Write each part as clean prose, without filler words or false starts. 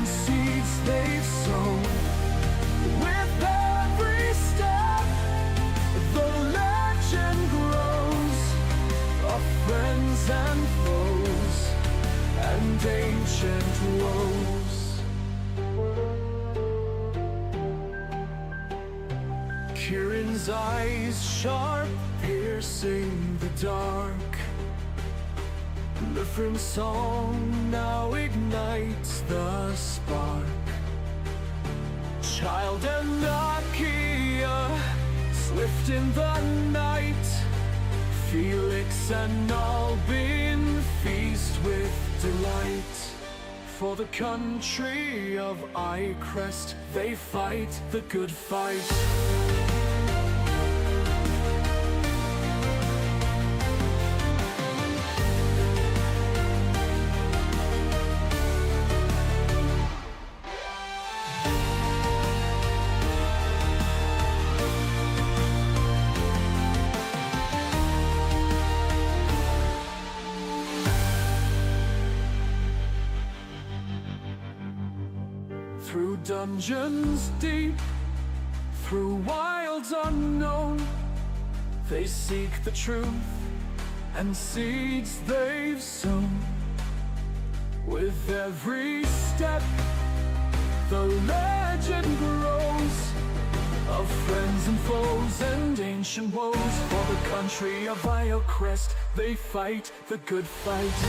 and seeds they've sown. With every step, the legend grows of friends and foes and ancient woes. Kieran's eyes sharp, piercing the dark. The from song now ignites the spark. Child and Nakia, swift in the night. Felix and Albin feast with delight. For the country of Iocrest, they fight the good fight. Through dungeons deep, through wilds unknown, they seek the truth and seeds they've sown. With every step, the legend grows of friends and foes and ancient woes. For the country of Iocrest, they fight the good fight.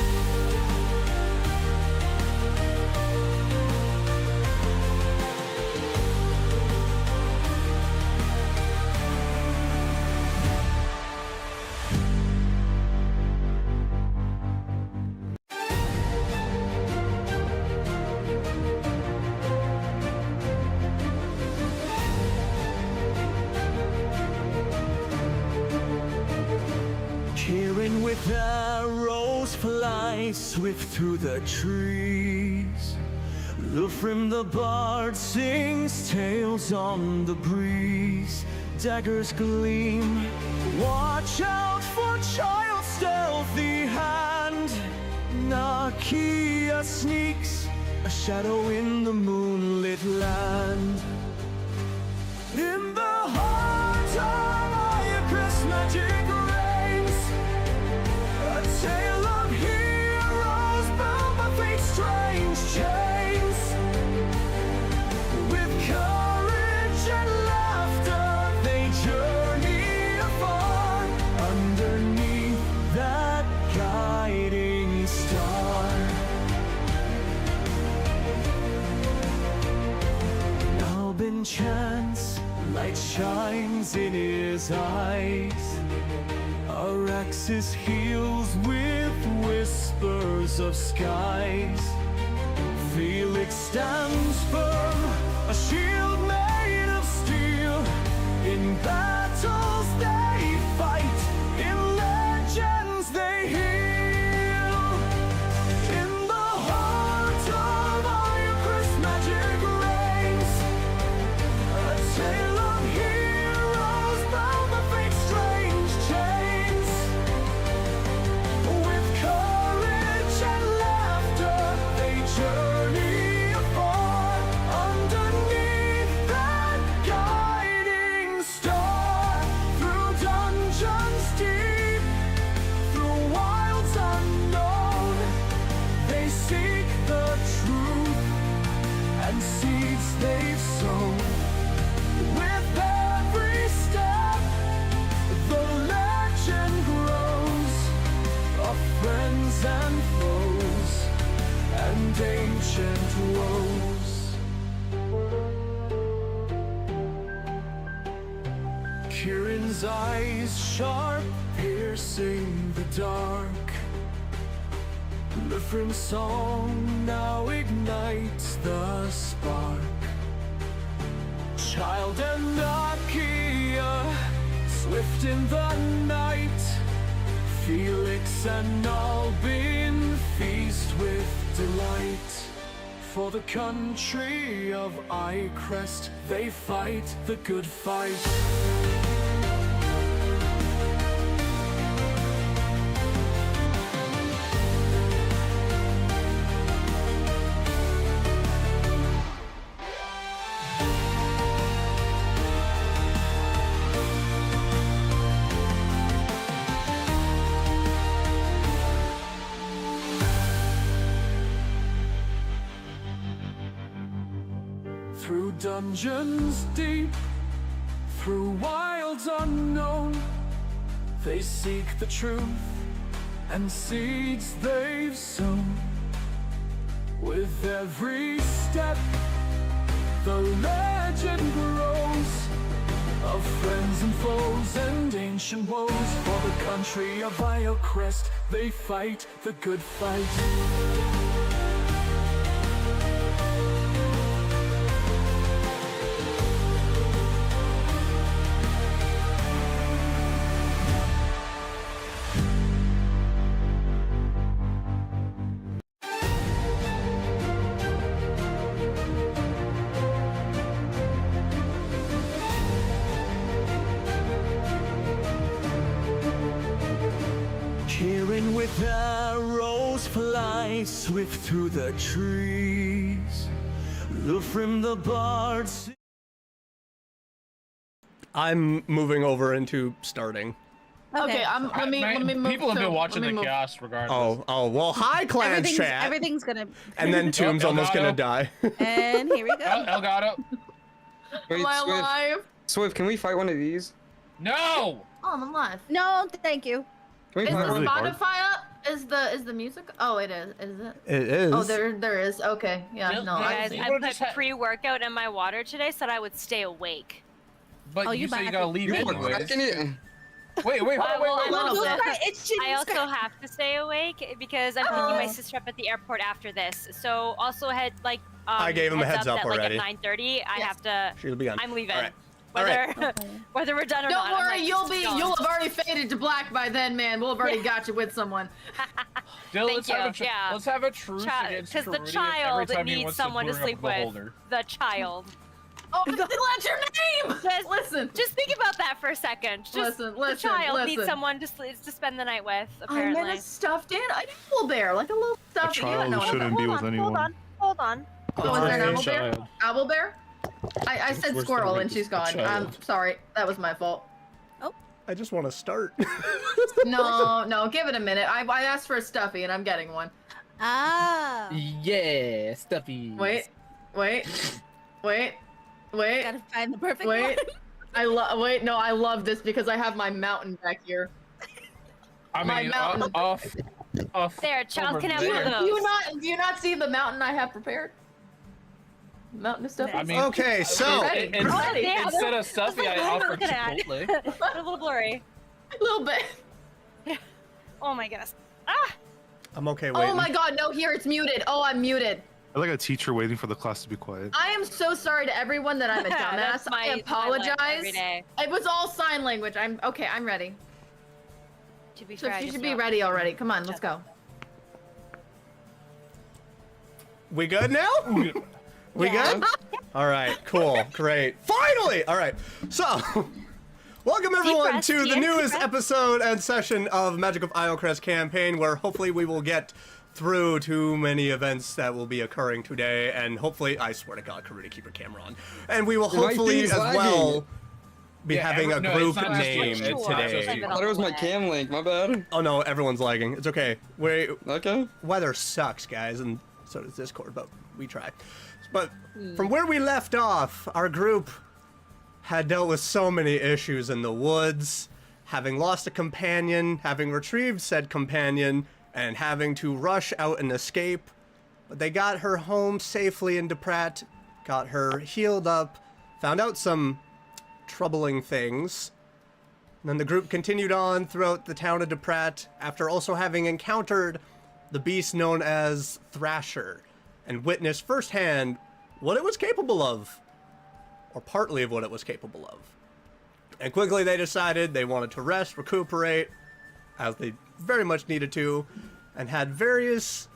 Kieran with arrows fly swift through the trees. Lufrim the bard sings tales on the breeze. Daggers gleam, watch out for child's stealthy hand. Nakia sneaks, a shadow in the moonlit land. In the heart of Iocrest magic reigns, a tale of heroes bound by fate's strange chains. With courage and laughter they journey afar, underneath that guiding star. Albin chants, light shines in his eyes. Araxis heals with whispers of skies. Felix stands firm, a shield made of steel. In battles they fight, in legends they heal. In the heart of Iocrest magic reigns, a tale of heroes bound by fate's strange chains. With courage and laughter they journey afar, underneath that guiding star. Through dungeons deep, through wilds unknown, they seek the truth and seeds they've sown. With every step, the legend grows of friends and foes and ancient woes. Kieran's eyes sharp, piercing the dark. Lufrim's song now ignites the spark. Child and Nakia, swift in the night. Felix and Albin feast with delight. For the country of Iocrest, they fight the good fight. Through dungeons deep, through wilds unknown, they seek the truth and seeds they've sown. With every step, the legend grows of friends and foes and ancient woes. For the country of Iocrest, they fight the good fight. Cheering with arrows fly swift through the trees. Look from the bards. I'm moving over into starting. Okay, let me move. People have been watching the cast regardless. Oh, well, hi, clans chat. Everything's gonna. And then Tomb's almost gonna die. And here we go. Elgato. Wait, Am I alive? Swift, can we fight one of these? No! Oh, I'm alive. No, thank you. Can we Is fight the one? Spotify up? Is the music? Oh, it is. Is it? It is. Oh, there is. Okay, yeah. Yep, No, yeah, I guys, see. I- I put pre-workout in my water today so that I would stay awake. But Oh, you you say you might gotta have leave You were anyways. cracking it. Wait, Well, wait. I'm also, It's I also have to stay awake because I'm picking my sister up at the airport after this. So also had like I gave him a heads up that, already. Like at 9:30, I Yes. have to. She'll be on. I'm leaving. All right. Whether whether we're done or Don't not. I'm worry, like, you'll have already faded to black by then, man. We'll have already got you with someone. Still, Thank you, yeah. let's have a truce against Because the Trudy every child time he needs wants someone to bring up sleep the with. holder. The child. Oh, that's your name. Just Listen. Just think about that for a second. Just Listen, the child needs listen. someone to spend the night with. I Apparently. meant a stuffed owl bear, like a little stuffed. child shouldn't be with anyone. Hold on. Oh, is there an owl bear? Child. Owl bear? I said Where's the squirrel and rapist? she's gone. I'm Child. sorry. That was my fault. I just want to start. No, give it a minute. I asked for a stuffy and I'm getting one. Ah. Yeah, stuffy. Wait. Gotta find the perfect Wait. one. I love this because I have my mountain back here. I My mean, mountain. off. There, child over can have Do one there. of you those. not do you not see the mountain I have prepared? Mountain of stuff. I mean, Okay, so Ready. in- I'm ready. Yeah, instead of stuffy, I offer Look at that. Chipotle. A little blurry. A little bit. Oh my goodness. Ah! I'm okay waiting. Oh my god, no, here it's muted. Oh, I'm muted. I'm like a teacher waiting for the class to be quiet. I am so sorry to everyone that I'm a dumbass. That's I my life apologize. every day. It was all sign language. I'm ready. To be So fair, I you just should be wrote- ready already. Come on, let's go. We good now? We Yeah. good? All right, cool, great. Finally! All right, so welcome everyone breaths, to the deep newest breaths. episode and session of Magic of Iocrest campaign, where hopefully we will get through too many events that will be occurring today, and hopefully, I swear to God, Karudi, keep your camera on, and we will My hopefully thing's as lagging. well be Yeah, having a no, group it's not just name Twitch, it's today. just you. I thought it was my cam link, my bad. Oh no, everyone's lagging. It's okay. Okay. Weather sucks, guys, and so does Discord, but we try. But from where we left off, our group had dealt with so many issues in the woods, having lost a companion, having retrieved said companion, and having to rush out and escape. But they got her home safely in Daprat, got her healed up, found out some troubling things. And then the group continued on throughout the town of Daprat after also having encountered the beast known as Thrasher and witnessed firsthand what it was capable of, or partly of what it was capable of. And quickly they decided they wanted to rest, recuperate, as they very much needed to, and had various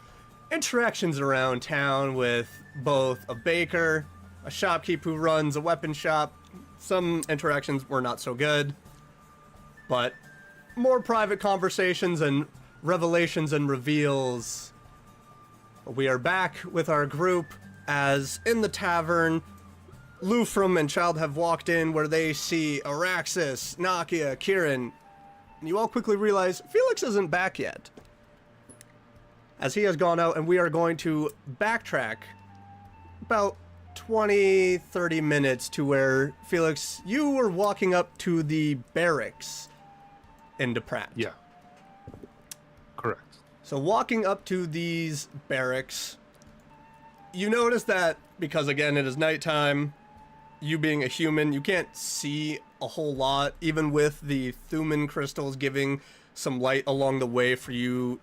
interactions around town with both a baker, a shopkeep who runs a weapon shop. Some interactions were not so good, but more private conversations and revelations and reveals. We are back with our group as in the tavern, Lufrum and Child have walked in where they see Araxis, Nakia, Kieran, and you all quickly realize Felix isn't back yet, as he has gone out, and we are going to backtrack about 20, 30 minutes to where, Felix, you were walking up to the barracks in Daprat. Yeah. Correct. So walking up to these barracks, you notice that, because again, it is nighttime, you being a human, you can't see a whole lot, even with the Thuman crystals giving some light along the way for you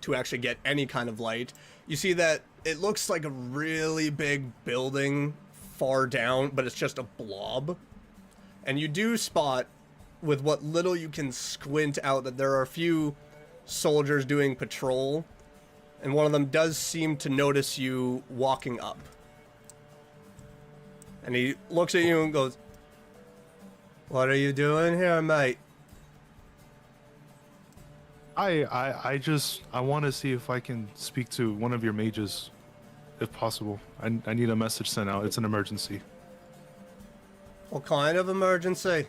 to actually get any kind of light. You see that it looks like a really big building far down, but it's just a blob. And you do spot, with what little you can squint out, that there are a few soldiers doing patrol, and one of them does seem to notice you walking up. And he looks at you and goes, "What are you doing here, mate?" I want to see if I can speak to one of your mages, if possible. I need a message sent out. It's an emergency. "What kind of emergency?"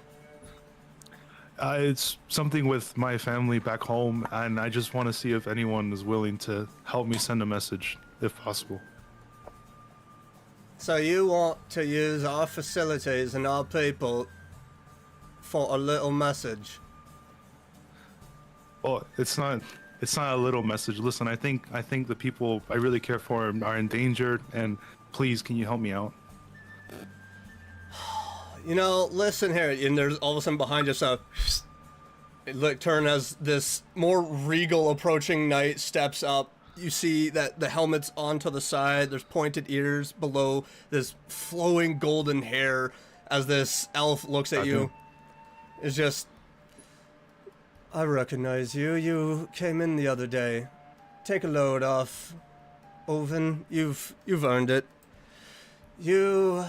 It's something with my family back home, and I just want to see if anyone is willing to help me send a message, if possible. "So you want to use our facilities and our people for a little message?" Oh, it's not a little message. Listen, I think the people I really care for are endangered, and please, can you help me out? "You know, listen here," and there's all of a sudden behind you, so turn as this more regal approaching knight steps up. You see that the helmet's onto the side, there's pointed ears below, this flowing golden hair, as this elf looks at you. It's just, "I recognize you. You came in the other day. Take a load off. Oven, you've earned it. You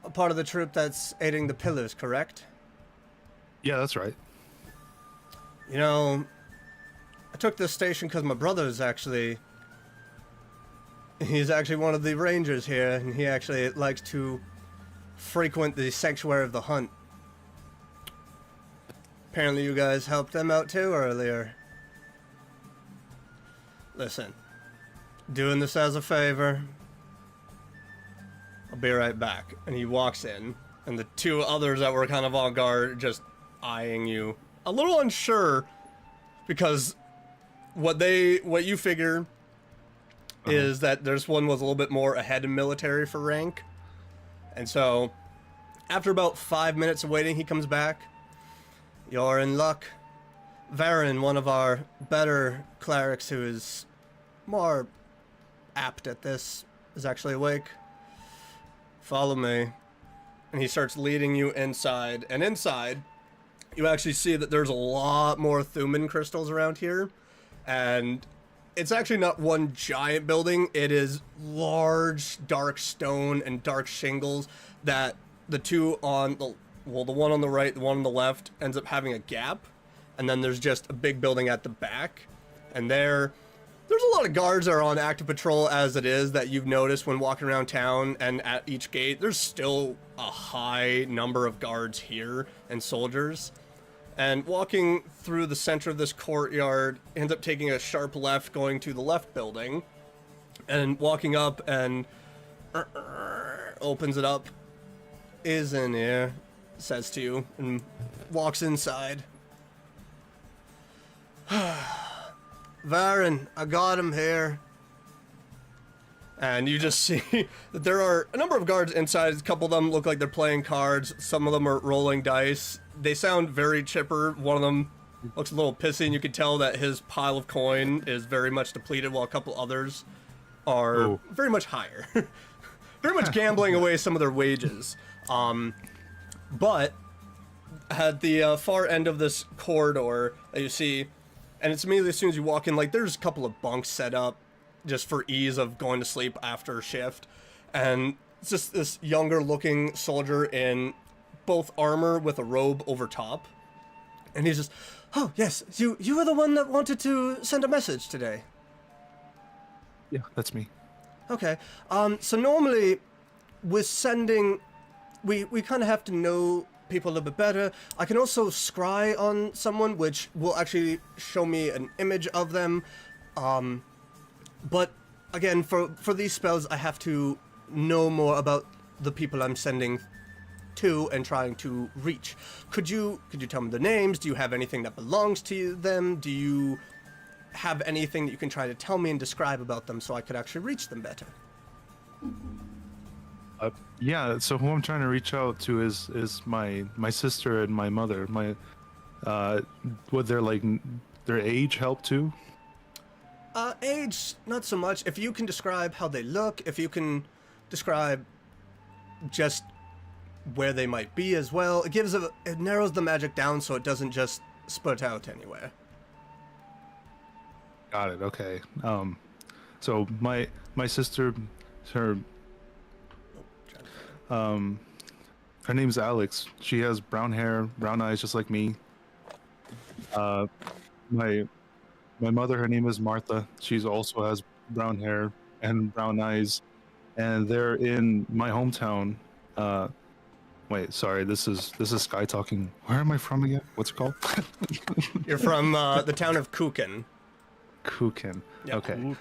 are part of the troop that's aiding the pillars, correct?" Yeah, that's right. "You know, I took this station because my brother's he's actually one of the rangers here, and he actually likes to frequent the sanctuary of the hunt. Apparently you guys helped them out too earlier. Listen, doing this as a favor. I'll be right back." And he walks in, and the two others that were kind of on guard just eyeing you, a little unsure, because what you figure is that there's one was a little bit more ahead in military for rank. And so after about 5 minutes of waiting, he comes back. "You're in luck. Varen, one of our better clerics who is more apt at this, is actually awake. Follow me." And he starts leading you inside. And inside, you actually see that there's a lot more Thuman crystals around here. And it's actually not one giant building. It is large, dark stone and dark shingles that the two on the one on the right, the one on the left ends up having a gap. And then there's just a big building at the back. And there's a lot of guards that are on active patrol as it is that you've noticed when walking around town, and at each gate, there's still a high number of guards here and soldiers. And walking through the center of this courtyard, ends up taking a sharp left going to the left building, and walking up and opens it up. "Is in here," says to you, and walks inside. "Varen, I got him here." And you just see that there are a number of guards inside. A couple of them look like they're playing cards. Some of them are rolling dice. They sound very chipper. One of them looks a little pissy, and you can tell that his pile of coin is very much depleted, while a couple others are very much higher. Very much gambling away some of their wages. But at the far end of this corridor that you see, and it's immediately as soon as you walk in, like, there's a couple of bunks set up just for ease of going to sleep after shift. And it's just this younger looking soldier in both armor with a robe over top. And he's just, "Oh, yes, you were the one that wanted to send a message today." Yeah, that's me. "Okay, so normally with sending, we kind of have to know people a little bit better. I can also scry on someone, which will actually show me an image of them. But again, for these spells, I have to know more about the people I'm sending to and trying to reach. Could you tell me the names? Do you have anything that belongs to them? Do you have anything that you can try to tell me and describe about them so I could actually reach them better? Yeah. So who I'm trying to reach out to is my sister and my mother. Would their age help too? Age, not so much. If you can describe how they look, if you can describe just where they might be as well, it narrows the magic down so it doesn't just spurt out anywhere. Got it. Okay. So my sister, her name's Alex. She has brown hair, brown eyes, just like me. My mother, her name is Martha. She's also has brown hair and brown eyes, and they're in my hometown. Wait, sorry, this is Sky talking. Where am I from again? What's it called? You're from the town of Kukin. Kukin. Yeah. Okay.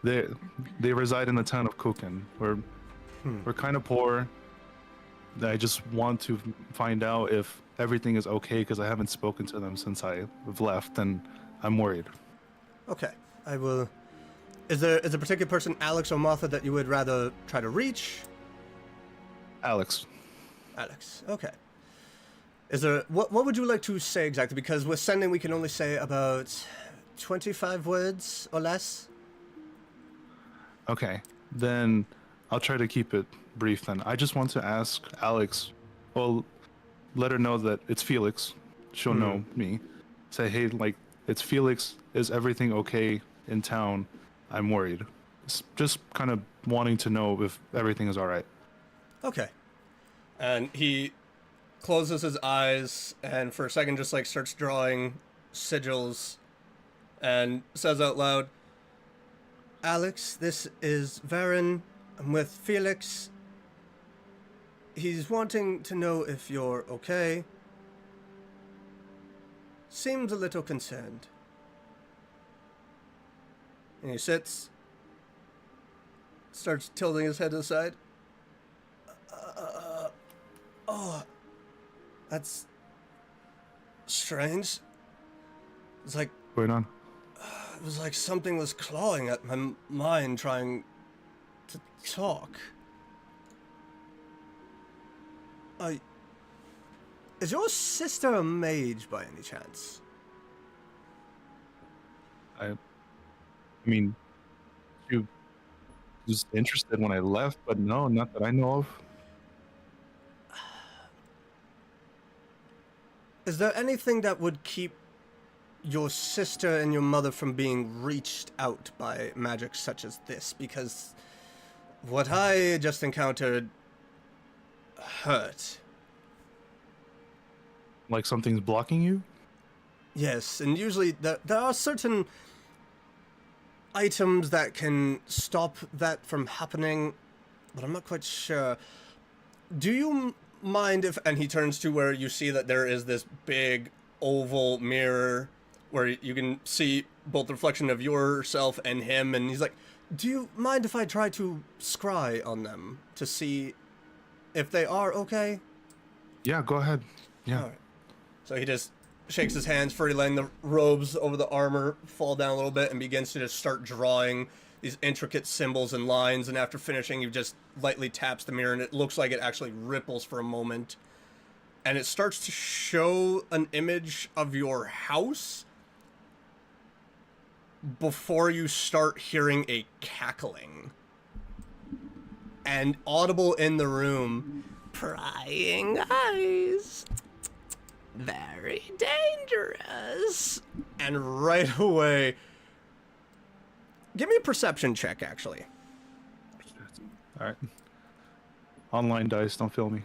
They reside in the town of Kukin. We're kind of poor. I just want to find out if everything is okay because I haven't spoken to them since I've left, and I'm worried. Okay, I will. Is there a particular person, Alex or Martha, that you would rather try to reach? Alex. Alex. Okay. Is there what would you like to say exactly? Because with sending, we can only say about 25 words or less. Okay, then I'll try to keep it brief then. I just want to ask Alex, well, let her know that it's Felix. She'll know me. Say, hey, it's Felix. Is everything okay in town? I'm worried. It's just kind of wanting to know if everything is all right. Okay. And he closes his eyes and for a second just starts drawing sigils and says out loud, Alex, this is Varen. I'm with Felix. He's wanting to know if you're okay. Seems a little concerned. And he sits, starts tilting his head to the side. That's strange. It's like What's going on? it was like something was clawing at my mind trying to talk. Is your sister a mage by any chance? I mean, she was interested when I left, but no, not that I know of. Is there anything that would keep your sister and your mother from being reached out by magic such as this? Because what I just encountered hurt. Like something's blocking you? Yes, and usually there are certain items that can stop that from happening, but I'm not quite sure. Do you mind if, and he turns to where you see that there is this big oval mirror where you can see both the reflection of yourself and him, and he's like, do you mind if I try to scry on them to see if they are okay? Yeah, go ahead. Yeah. All right. So he just shakes his hands, freely letting the robes over the armor fall down a little bit and begins to just start drawing these intricate symbols and lines, and after finishing, he just lightly taps the mirror, and it looks like it actually ripples for a moment. And it starts to show an image of your house before you start hearing a cackling. And audible in the room, prying eyes. Very dangerous. And right away, give me a perception check, actually. All right. Online dice, don't fail me.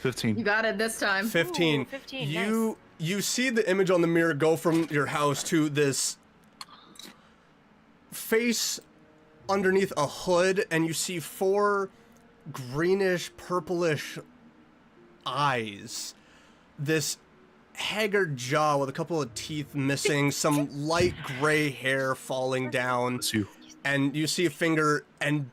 15. You got it this time. 15. Ooh, 15, You see the image on the mirror go from your house to this face underneath a hood, and you see 4 greenish, purplish eyes. This haggard jaw with a couple of teeth missing, some light gray hair falling down, It's you. and you see a finger, and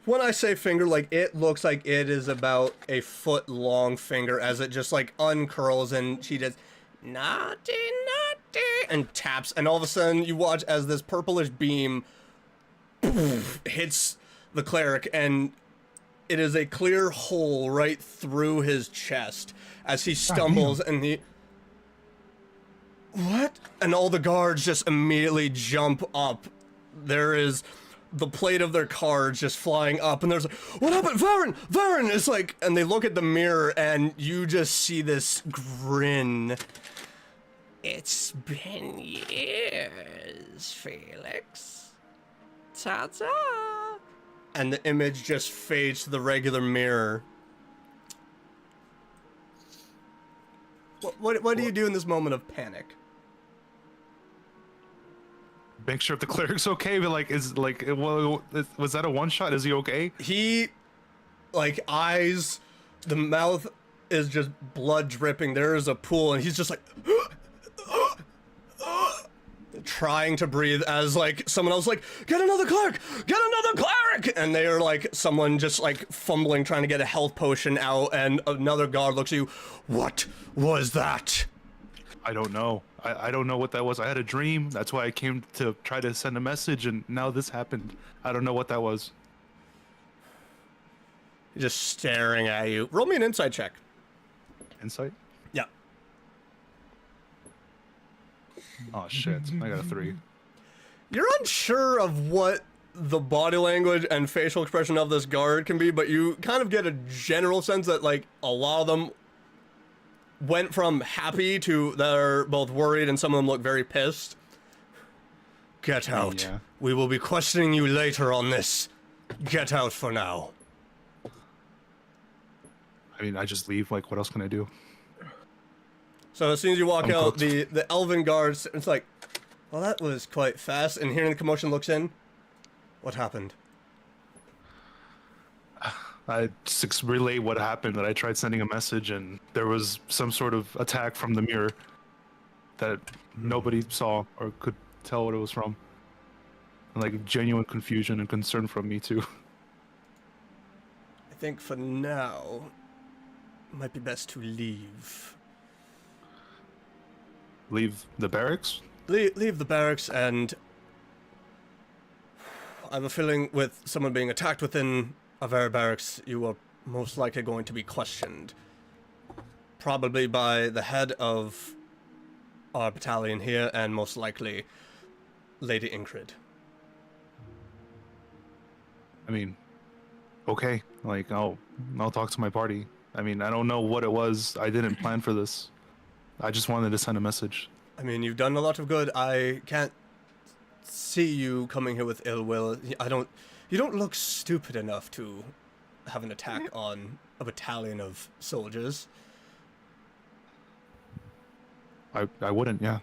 when I say finger, like, it looks like it is about a foot long finger as it just, like, uncurls and she just, naughty, naughty, and taps. And all of a sudden you watch as this purplish beam hits the cleric, and it is a clear hole right through his chest as he stumbles and he... What? And all the guards just immediately jump up. There is the plate of their cards just flying up, and there's like, what happened? Varen! Varen! It's like, and they look at the mirror, and you just see this grin. It's been years, Felix. Ta-ta! And the image just fades to the regular mirror. What do you do in this moment of panic? Make sure if the cleric's okay, but like, well, was that a one shot? Is he okay? He, like, eyes, the mouth is just blood dripping. There is a pool, and he's just like, trying to breathe as, like, someone else like, get another cleric! Get another cleric! And they are like, someone just like fumbling, trying to get a health potion out, and another guard looks at you. What was that? I don't know. I don't know what that was. I had a dream. That's why I came to try to send a message, and now this happened. I don't know what that was. He's just staring at you. Roll me an insight check. Insight? Yeah. Oh shit! I got a 3. You're unsure of what the body language and facial expression of this guard can be, but you kind of get a general sense that, like, a lot of them went from happy to they're both worried, and some of them look very pissed. Get out. Yeah. We will be questioning you later on this. Get out for now. I mean, I just leave. Like, what else can I do? So as soon as you walk I'm out, cooked. the elven guards, it's like, well, that was quite fast. And hearing the commotion, looks in. What happened? I just relay what happened. That I tried sending a message, and there was some sort of attack from the mirror that nobody saw or could tell what it was from. And, like, genuine confusion and concern from me too. I think for now, it might be best to leave. Leave the barracks? Leave the barracks, and I have a feeling with someone being attacked within a very barracks, you are most likely going to be questioned. Probably by the head of our battalion here, and most likely Lady Ingrid. I mean, okay. Like, I'll talk to my party. I mean, I don't know what it was. I didn't plan for this. I just wanted to send a message. I mean, you've done a lot of good. I can't see you coming here with ill will. You don't look stupid enough to have an attack on a battalion of soldiers. I wouldn't, yeah.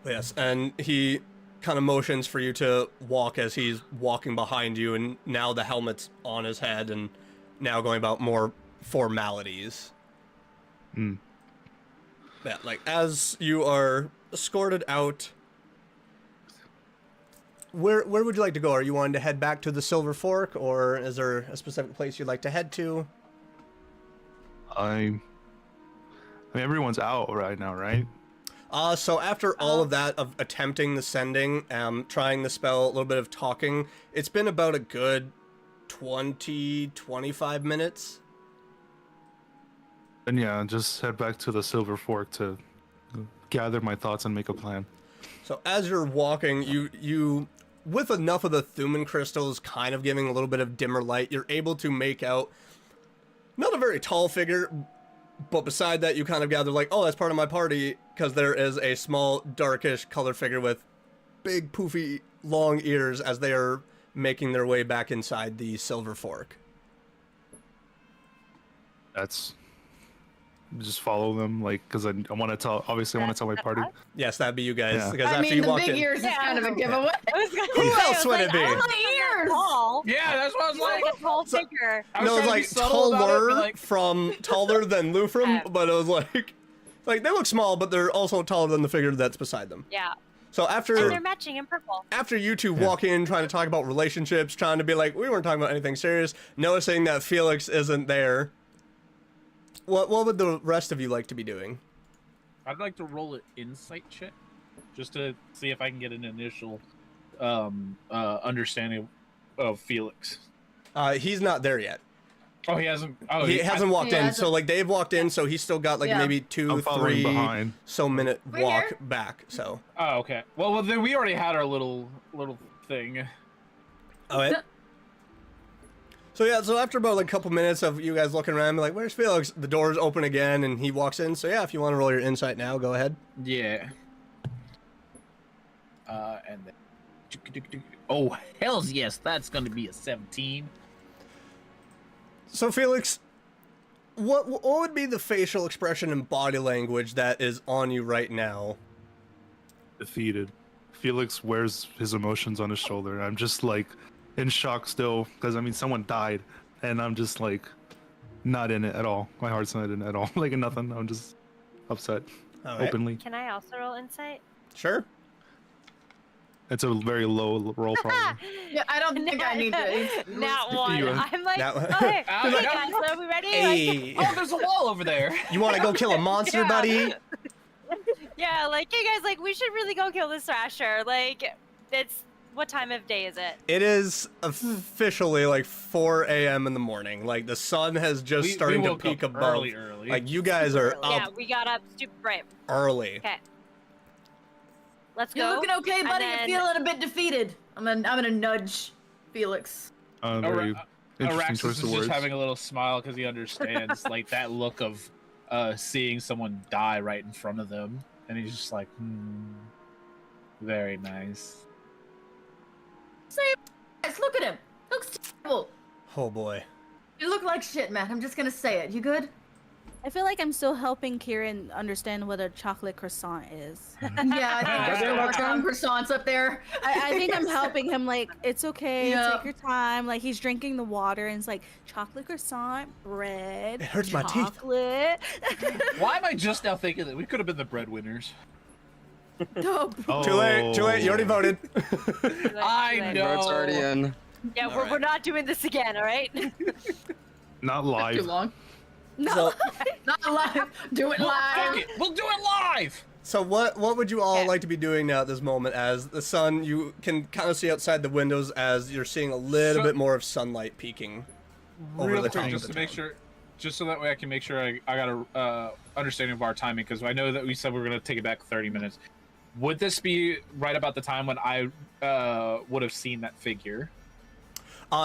Yes, and he kind of motions for you to walk as he's walking behind you, and now the helmet's on his head, and now going about more formalities. Hmm. Yeah, like, as you are escorted out, where would you like to go? Are you wanting to head back to the Silver Fork, or is there a specific place you'd like to head to? I mean, everyone's out right now, right? So after all of that of attempting the sending, trying the spell, a little bit of talking, it's been about a good 20-25 minutes. And yeah, just head back to the Silver Fork to gather my thoughts and make a plan. So as you're walking, you with enough of the Thuman crystals kind of giving a little bit of dimmer light, you're able to make out not a very tall figure, but beside that you kind of gather like, oh, that's part of my party, because there is a small darkish color figure with big poofy long ears as they are making their way back inside the Silver Fork. That's just follow them, like, because I want to tell. Obviously, I want to tell my party. Yes, that'd be you guys. Yeah. Because I after mean, you the walked big in, ears is kind of a giveaway. who else would it be? My ears! Tall. Yeah, that's what I was like. Like a tall figure. I was No, it's trying to be like subtle about it, taller but, like, from taller than Lufrum, but it was like they look small, but they're also taller than the figure that's beside them. Yeah. So And after they're matching in purple. you two walk in, trying to talk about relationships, trying to be like, we weren't talking about anything serious, noticing that Felix isn't there, what would the rest of you like to be doing? I'd like to roll an insight check, just to see if I can get an initial understanding of Felix. He's not there yet. Oh, he hasn't. Oh, He hasn't walked He in, hasn't- so like they've walked in, so he's still got like Yeah. maybe 2, I'm following 3 behind. so minute We're walk here. back. So. Oh, okay. Well, then we already had our little thing. Oh, it? So yeah, so after about like a couple minutes of you guys looking around, be like, "Where's Felix?" The doors open again, and he walks in. So yeah, if you want to roll your insight now, go ahead. Yeah. And then. Oh, hells yes! That's gonna be a 17. So Felix, what would be the facial expression and body language that is on you right now? Defeated. Felix wears his emotions on his shoulder. I'm just like in shock still because I mean someone died, and I'm just like not in it at all. My heart's not in it at all. Like nothing. I'm just upset All right. openly. Can I also roll insight? Sure. It's a very low roll probably. Yeah, I don't think I need to. Not one. You- I'm like, That one. okay, Ah, okay, yeah. guys, are we ready? Hey, Oh, there's a wall over there. you want to go kill a monster, Yeah. buddy? Yeah, like, hey guys, like, we should really go kill this thrasher. Like, it's what time of day is it? It is officially like 4 a.m. in the morning. Like the sun has just starting to woke peak up above. early. Like you guys are Yeah, up we got up super bright. early. Okay, let's You're go. looking okay, and buddy. then- You're feeling a bit defeated. I'm gonna nudge Felix. Very interesting Araxis choice is of just words. having a little smile because he understands like that look of seeing someone die right in front of them, and he's just like, very nice. Guys, look at him. Looks terrible. Oh boy. You look like shit, Matt. I'm just gonna say it. You good? I feel like I'm still helping Kieran understand what a chocolate croissant is. Yeah, I think there's still working on croissants up there. I think I'm helping him. Like, it's okay. Yeah. Take your time. Like, he's drinking the water, and it's like chocolate croissant, bread. It hurts my teeth. chocolate. Why am I just now thinking that we could have been the breadwinners? Oh, Oh. Too late. Too late. You already voted. I know. Bro, it's already in. Yeah, All we're right. not doing this again, all right? Not Too live. long. no. So, Not live. Do it Fuck live. it, we'll do it live. so what would you all Okay. like to be doing now at this moment? As the sun, you can kind of see outside the windows as you're seeing a little So- bit more of sunlight peeking over Real the quick, top just of to the make town. sure, just so that way I can make sure I got a understanding of our timing, because I know that we said we were gonna take it back 30 minutes. Would this be right about the time when I would have seen that figure?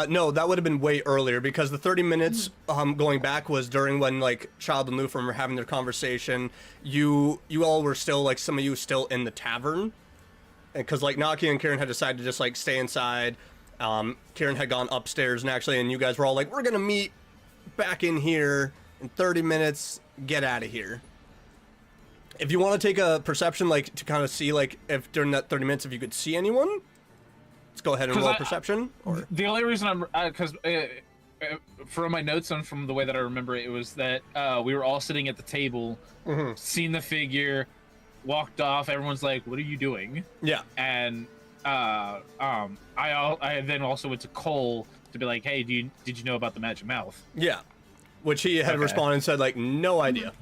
No, that would have been way earlier because the 30 minutes going back was during when like Child and Lufram were having their conversation. You all were still like some of you still in the tavern, because like Naki and Kieran had decided to just like stay inside. Kieran had gone upstairs and you guys were all like, we're gonna meet back in here in 30 minutes. Get out of here. If you want to take a perception, like to kind of see like if during that 30 minutes if you could see anyone. Let's go ahead and 'Cause roll I- perception. Or The only reason I'm because from my notes and from the way that I remember it, was that we were all sitting at the table, seen the figure, walked off. Everyone's like, "What are you doing?" yeah, And I then also went to Cole to be like, "Hey, did you know about the magic mouth?" yeah. Which he had Okay. responded and said like, no idea.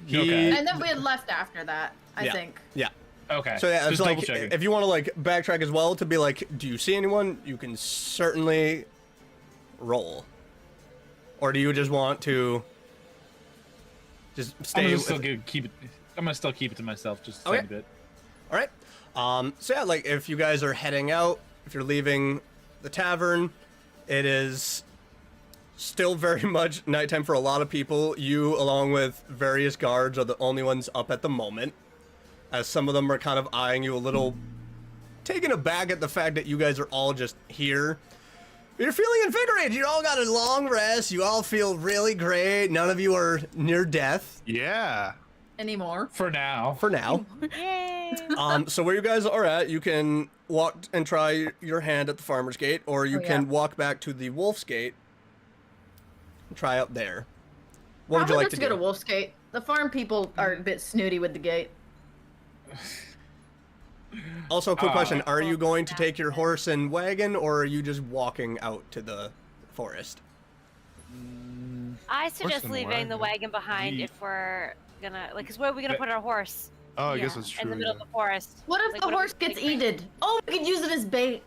He, Okay. And then we had left after that. I Yeah. think. Yeah. Okay. So yeah, it's just like double checking. if you want to like backtrack as well to be like, do you see anyone? You can certainly roll. Or do you just want to just I'm stay? gonna With still keep it. I'm gonna still keep it to myself just a Okay. tiny bit. All right. So yeah, like if you guys are heading out, if you're leaving the tavern, it is still very much nighttime for a lot of people. You, along with various guards, are the only ones up at the moment, as some of them are kind of eyeing you a little, taken aback at the fact that you guys are all just here. You're feeling invigorated. You all got a long rest. You all feel really great. None of you are near death Yeah. Anymore. For now. for now. Yay! So where you guys are at, you can walk and try your hand at the Farmer's Gate, or you Oh, can yeah. walk back to the Wolf's Gate and try out there. What would you Probably like just to go do? to Wolf's Gate. The farm people are a bit snooty with the gate. Also, quick question: are you going to take your horse and wagon, or are you just walking out to the forest? I suggest and leaving the wagon. wagon behind if we're gonna like, cause where are we gonna put our horse? Oh, I guess Yeah. that's true. In the middle of the forest. What if Like, the what if horse we gets take- eated? Oh, we could use it as bait.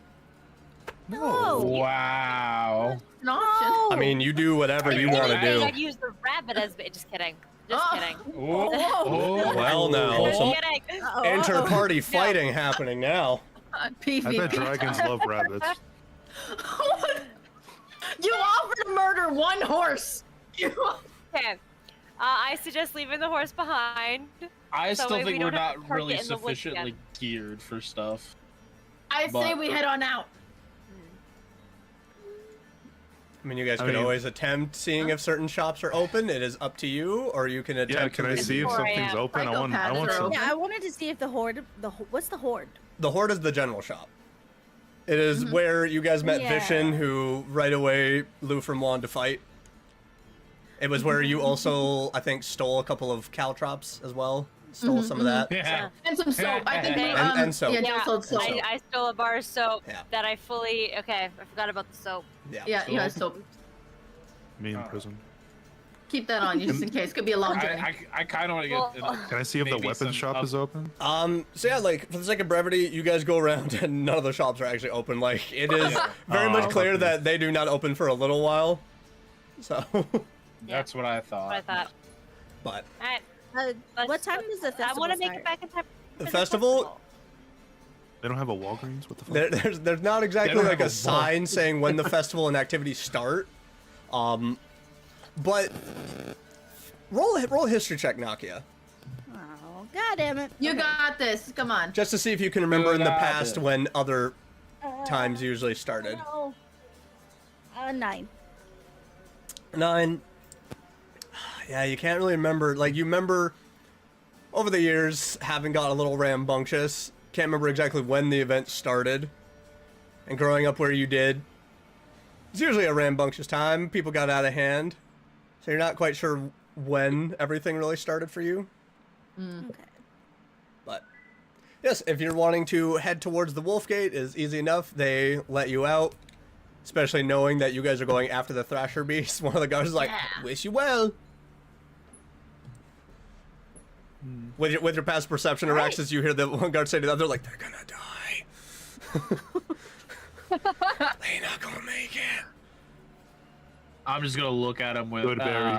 No. Wow. An option. I mean, you do whatever you If want to anything, do. I'd use the rabbit as bait. Just kidding. Just Oh. kidding. Oh, Well, now Just some kidding. inter-party fighting happening now. I PvP. bet dragons love rabbits. You offered to murder one horse. Okay. I suggest leaving the horse behind. I So still we think we're don't have to not park really it in the woods sufficiently geared for stuff. I say But- we head on out. I mean, you guys I could mean- always attempt seeing if certain shops are open. It is up to you, or you can attempt. Yeah, can I to see if 4 something's a.m. open? I want Psychopaths are some. open. Yeah, I wanted to see if the horde. What's the horde? The Horde is the general shop. It is where you guys met Yeah. Vishen, who right away Lufram wanted to fight. It was where you also, I think, stole a couple of caltrops as well. Stole some of that. Yeah. And some soap. I think we, And soap. Yeah, Jill Yeah, sold soap. I stole a bar of soap Yeah. that I fully. Okay, I forgot about the soap. Yeah. Yeah, you have soap. Me in prison. Keep that on you just in case. Could be a long journey. I kind of want to get. Well- Can I see if the Maybe weapons some shop up- is open? So yeah, like for the sake of brevity, you guys go around and none of the shops are actually open. Like it is very much clear okay. that they do not open for a little while. So, That's what I thought. What I thought. but Alright. What let's- time does the I festival want to make start? it back in time. The for festival? They don't have a Walgreens? What the fuck? there's not exactly don't like have a a sign saying when the festival and activities start. But roll a history check, Nakia, Oh, god damn it! You Okay. got this. Come on. just to see if you can remember in the Good past habit. when other times usually started. No. 9. 9. Yeah, you can't really remember. Like, you remember over the years having got a little rambunctious. Can't remember exactly when the event started. And growing up where you did, it's usually a rambunctious time. People got out of hand. So you're not quite sure when everything really started for you. Okay. But yes, if you're wanting to head towards the Wolf Gate, is easy enough. They let you out. Especially knowing that you guys are going after the Thrasher Beast. One of the guards is like, Yeah. wish you well. With your past perception, Araxis, you hear the one guard say to the other, like, they're gonna die. They're not gonna make it. I'm just gonna look at him with Good berry.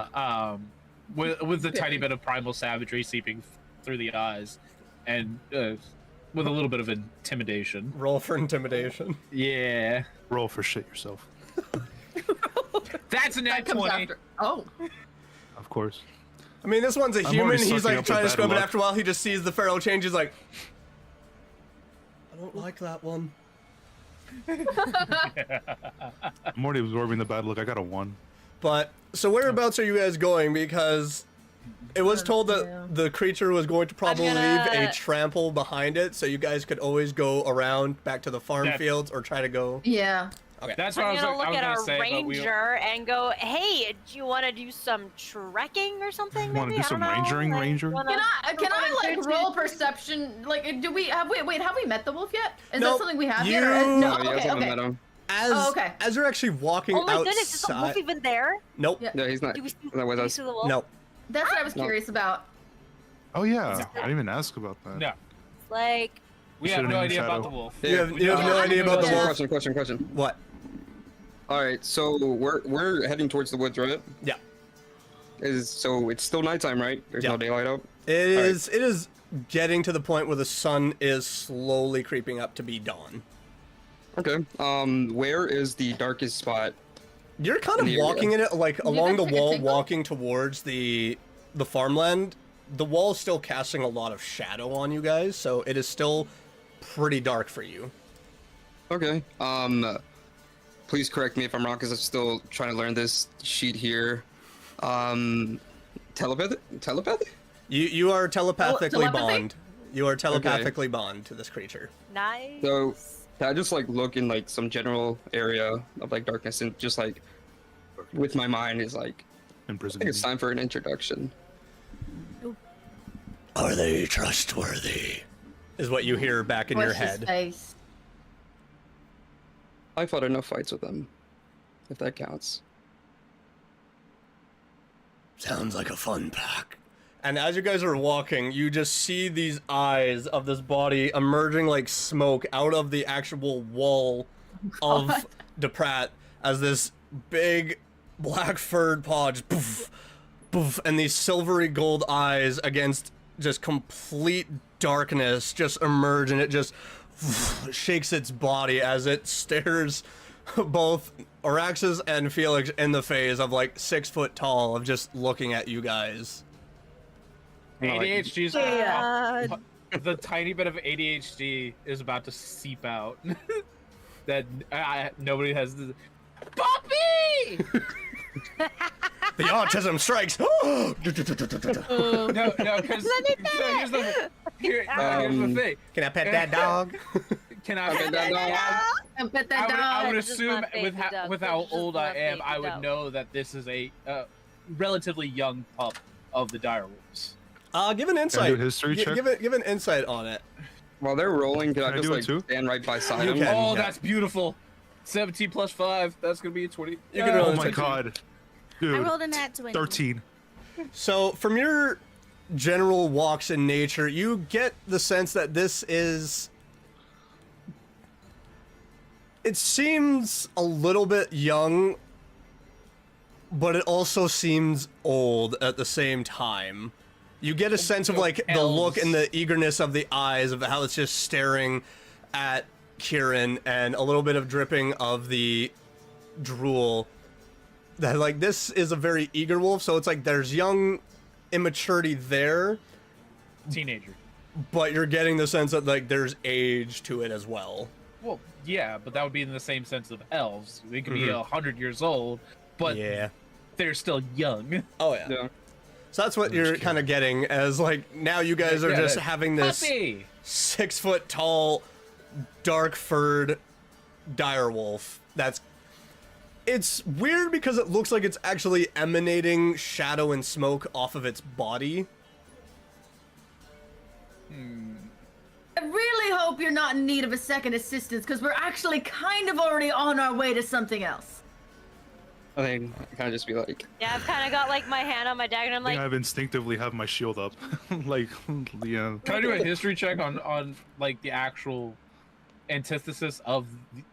with the tiny bit of primal savagery seeping through the eyes, and with a little bit of intimidation. Roll for intimidation. Yeah, Roll for shit yourself. that's a That nat comes 20. after. Oh. Of course. I mean, this one's a I'm human. already He's sucking like up trying the to bad scrub it. luck. After a while, he just sees the pharaoh change. He's like, I don't like that one. I'm already absorbing the bad luck. I got a 1. But so whereabouts are you guys going? Because it was told that the creature was going to probably leave a gonna- trample behind it, so you guys could always go around back to the farm That- fields or try to go. Yeah. Okay. That's what I'm I was, gonna like, I look was at gonna our say. But we, ranger and go, "Hey, do you want to do some trekking or something? You wanna Maybe? do I some don't know, rangering, like, ranger? wanna- Can I like wanna roll perception? Like, do we have we met the wolf yet? Is Nope. that something we have You- yet? Or, No, no. Oh, you guys Okay. haven't Okay. met him. As Oh, okay. as you're actually walking Oh my outside. goodness, is the wolf even there? Nope. Yeah. No, he's not. Do we see, That was do we us. see the wolf? Nope. That's what I was No. curious about. Oh, yeah. I didn't even ask about that. no, Like, we have Should've no been idea Shadow. about the wolf. You have no idea about the Yeah. wolf. Question. What? All right, so we're heading towards the woods, right? Yeah. So it's still nighttime, right? There's Yeah. no daylight out. It is getting to the point where the sun is slowly creeping up to be dawn. Okay. Where is the darkest spot? You're kind of In the area. walking in it, like along the guys take a wall, signal? walking towards the farmland. The wall is still casting a lot of shadow on you guys, so it is still pretty dark for you. Okay. Please correct me if I'm wrong, because I'm still trying to learn this sheet here. Telepathy? You are telepathically Telepathy? bond. You are telepathically bond to this creature. nice. So can I just like look in like some general area of like darkness and just like with my mind is like In I prison. think it's time for an introduction. Are they trustworthy? is what you hear back in your What's his head. face? I fought enough fights with them, if that counts. Sounds like a fun pack. And as you guys are walking, you just see these eyes of this body emerging like smoke out of the actual wall of Daprat as this big black furred paw just poof, poof, and these silvery gold eyes against just complete darkness just emerge, and it just shakes its body as it stares both Araxis and Felix in the face of like 6 foot tall of just looking at you guys. ADHD's God. the tiny bit of ADHD is about to seep out. That nobody has. Puppy! The autism strikes. No, because here's the thing. Can I pet that dog? Can I pet that dog? And pet that I would dog. Just assume not with baby dog. with how Just old not I am, baby I would dog. know that this is a relatively young pup of the direwolves. Give an Can I insight. do a history check? Give an insight on it. While they're rolling, can I Can I just do it like too? stand right beside You them? can. Oh, yeah. that's beautiful. 17 plus 5. That's gonna be a 20. You can roll Oh an my insight. god. I Dude, rolled a nat 20. 13. So, from your general walks in nature, you get the sense that this is. It seems a little bit young, but it also seems old at the same time. You get a sense of like the look and the eagerness of the eyes of how it's just staring at Kieran, and a little bit of dripping of the drool. That like this is a very eager wolf, so it's like there's young immaturity there, Teenager. but you're getting the sense that like there's age to it as well. Well, yeah, but that would be in the same sense of elves. They could be 100 years old, but Yeah. they're still young. Oh yeah. Yeah. So that's what you're kind of getting as like now you guys are Yeah, just that- having this Puppy! 6 foot tall, dark furred direwolf. It's weird because it looks like it's actually emanating shadow and smoke off of its body. I really hope you're not in need of a second assistance, because we're actually kind of already on our way to something else. I think I kind of just be like, Yeah, I've kind of got like my hand on my dagger, and I'm I think like, I've instinctively have my shield up. Like, yeah. Can I do a history check on like the actual antithesis of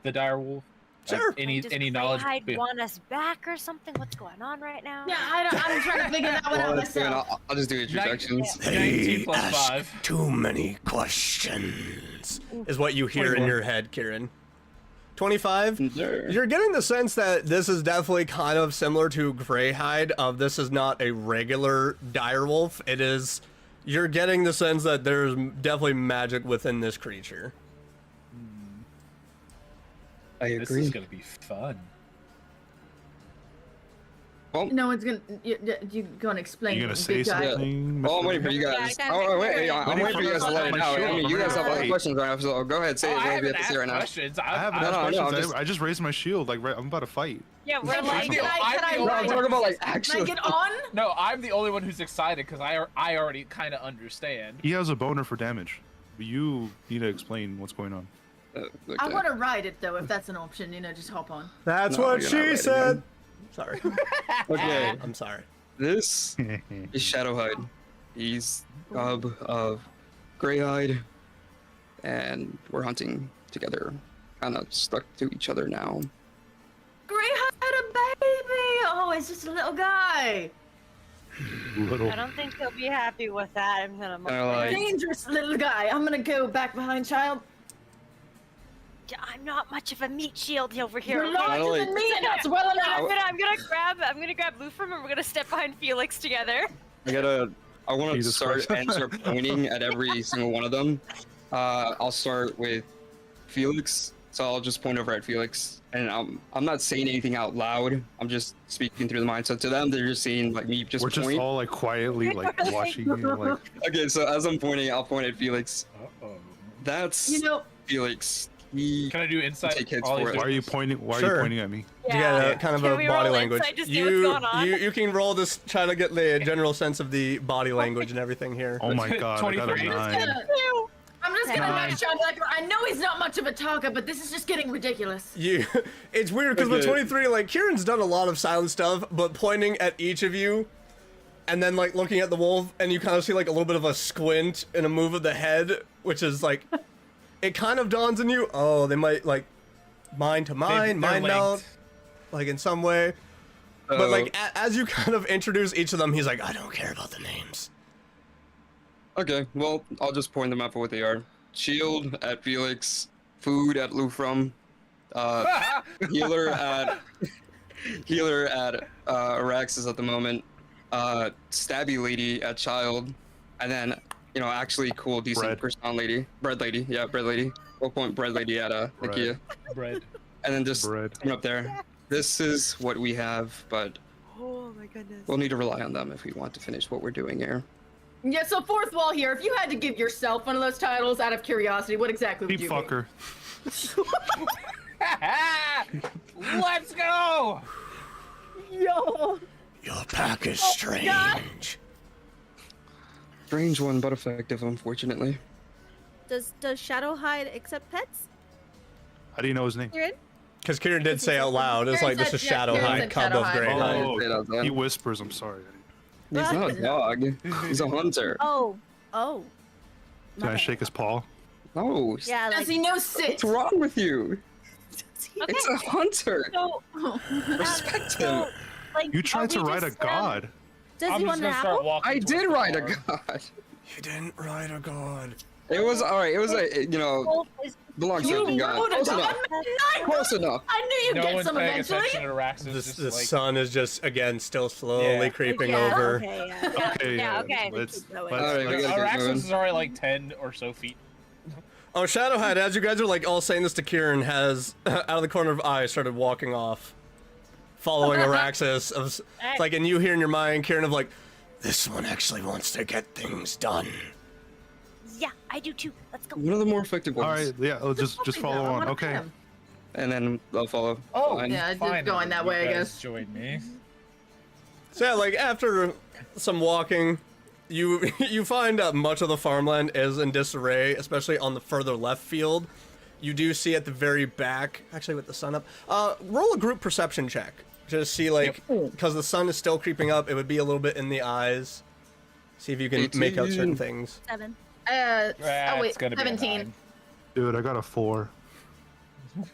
the direwolf? Sure. Any does knowledge? Greyhide want us back or something? What's going on right now? Yeah, I'm trying to figure that one out well, that's fine. myself. I'll just do introductions. 19 plus 5. Too many questions, is what you hear in 24. your head, Kieran. 25? Sure. You're getting the sense that this is definitely kind of similar to Greyhide, of this is not a regular direwolf. It is, you're getting the sense that there's definitely magic within this creature. I This agree. is gonna be fun. Well, No one's gonna. You gonna explain? You gonna big say guy. something? well, I'm waiting for you Yeah, guys. I kinda Oh, wait, figured I'm waiting for you guys to let it out. I mean, you guys have a lot of questions right now, so go ahead, say Oh, it. I What do you haven't have to say asked right now? questions. I haven't No, asked no, questions. I'm just- I just raised my shield. Like, I'm about to fight. Yeah, we're Can like, I No, I'm ride? talking about like Can I actually. get on? No, I'm the only one who's excited because I already kind of understand. He has a boner for damage. You need to explain what's going on. Look, I want to ride it though, if that's an option. Just hop on. That's No, what you're not she ready, said. man. Sorry. Okay, I'm sorry. this is Shadowhide. He's cub of Greyhide, and we're hunting together. Kind of stuck to each other now. Greyhide had a baby. Oh, it's just a little guy. Little. I don't think he'll be happy with that. I'm gonna. Like- Dangerous little guy. I'm gonna go back behind child. I'm not much of a meat shield over here. You're okay? larger Like- than me. That's well enough. I'm gonna grab Lufrum, and we're gonna step behind Felix together. I want to Jesus start Christ. and start pointing at every single one of them. I'll start with Felix, so I'll just point over at Felix, and I'm not saying anything out loud. I'm just speaking through the mind. So to them, they're just seeing like me just We're just point. all like quietly like watching you. Like, Okay, so as I'm pointing, I'll point at Felix. Uh-oh. That's You know, Felix. He Can I do insight? Take hits All for these it. why are you pointing? Why are Sure. you pointing at me? You get a kind of Can a we body roll language. insight to see what's going on? You can roll this, try to get the general sense of the body language and everything here. Oh my god! I got a 23. 9. I'm was gonna Nine. match on like I know he's not much of a talker, but this is just getting ridiculous. It's weird because with Okay. 23, like Kieran's done a lot of silent stuff, but pointing at each of you, and then like looking at the wolf, and you kind of see like a little bit of a squint and a move of the head, which is like, it kind of dawns on you. Oh, they might like mind to mind, They're mind meld, linked. like in some way. But like as you kind of introduce each of them, he's like, I don't care about the names. Okay, well, I'll just point them out for what they are. Shield at Felix, food at Lufrum, healer at Araxis at the moment, stabby lady at Child, and then actually cool, decent Bread. person lady, bread lady, yeah, bread lady. We'll point bread lady at Nakia, Bread. and then just Bread. coming up there. This is what we have, but Oh my goodness. we'll need to rely on them if we want to finish what we're doing here. Yeah, so fourth wall here. If you had to give yourself one of those titles out of curiosity, what exactly would Deep you be? fucker. Let's go! Yo. Your pack is strange. Strange one, but effective, unfortunately. Does Shadowhide accept pets? How do you know his name? Kieran? Because Kieran did say out loud, it's Kieran like, this said- is yeah, Kieran Shadowhide, said cub of Shadowhide. Greyhide. Say it out He loud. whispers, I'm sorry. He's not a dog. He's a hunter. Oh. Can I shake his paw? No. Yeah, Does like, he know sit? What's wrong with you? Okay. It's a hunter. So, Respect so, him. like, You are tried to we ride a just, god. does I'm he just want an gonna start apple? walking. I towards did the ride a car. god. You didn't ride a god. It was alright. It was a Wolf is- belongs You to a god. rode a Close dog? enough. Close enough. I knew you'd No get one's some paying eventually. attention to Araxis. Just The like, sun is just, again, still slowly Yeah. creeping Yeah, over. Okay, yeah. Okay, yeah, okay. Let's, Keep going. Alright, we gotta get Araxis moving. is already like 10 or so feet. Oh, Shadowhide, as you guys are like all saying this to Kieran, has out of the corner of eye started walking off, following Araxis. It's like, and you hear in your mind, Kieran, of like, This one actually wants to get things done. Yeah, I do too. Let's go. One of the more effective all ones. right, yeah, I'll just follow I on. wanna Okay. pet him. And then they'll follow. Oh, Fine. Yeah, it's finally, going that you way, I guys guess. Join me. so yeah, like after some walking, you find much of the farmland is in disarray, especially on the further left field. You do see at the very back, actually with the sun up, roll a group perception check. Just see like, because the sun is still creeping up, it would be a little bit in the eyes. See if you can make out certain 18. things. 7. Oh wait, It's gonna be a 17. 9. Dude, I got a 4.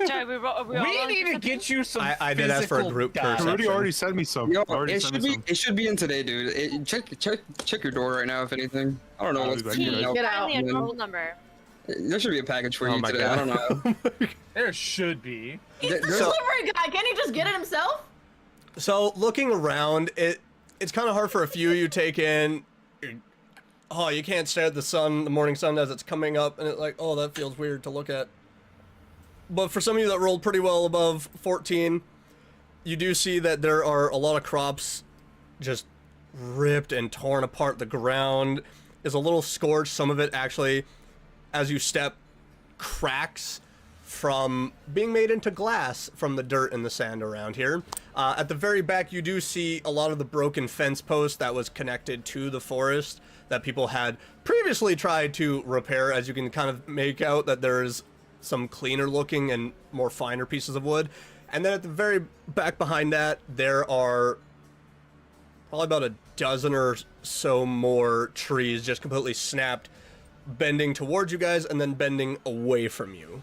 Sorry, we all We need to get you some. I did ask for a physical group data. perception. Rudy already sent me some. Yo, Already it sent should me be some. it should be in today, dude. Check your door right now if anything. I don't know I'll what's be back. you know, Get out. Finally, a normal number. There should be a package for Oh you my today. God. I don't know. There should be. He's the There's- delivery guy. Can't he just get it himself? So looking around, it's kind of hard for a few you take in. Oh, you can't stare at the sun, the morning sun as it's coming up, and it's like, oh, that feels weird to look at. But for some of you that rolled pretty well above 14, you do see that there are a lot of crops just ripped and torn apart. The ground is a little scorched. Some of it actually, as you step, cracks from being made into glass from the dirt and the sand around here. At the very back, you do see a lot of the broken fence post that was connected to the forest that people had previously tried to repair. As you can kind of make out that there's some cleaner looking and more finer pieces of wood. And then at the very back behind that, there are probably about a dozen or so more trees just completely snapped, bending towards you guys and then bending away from you.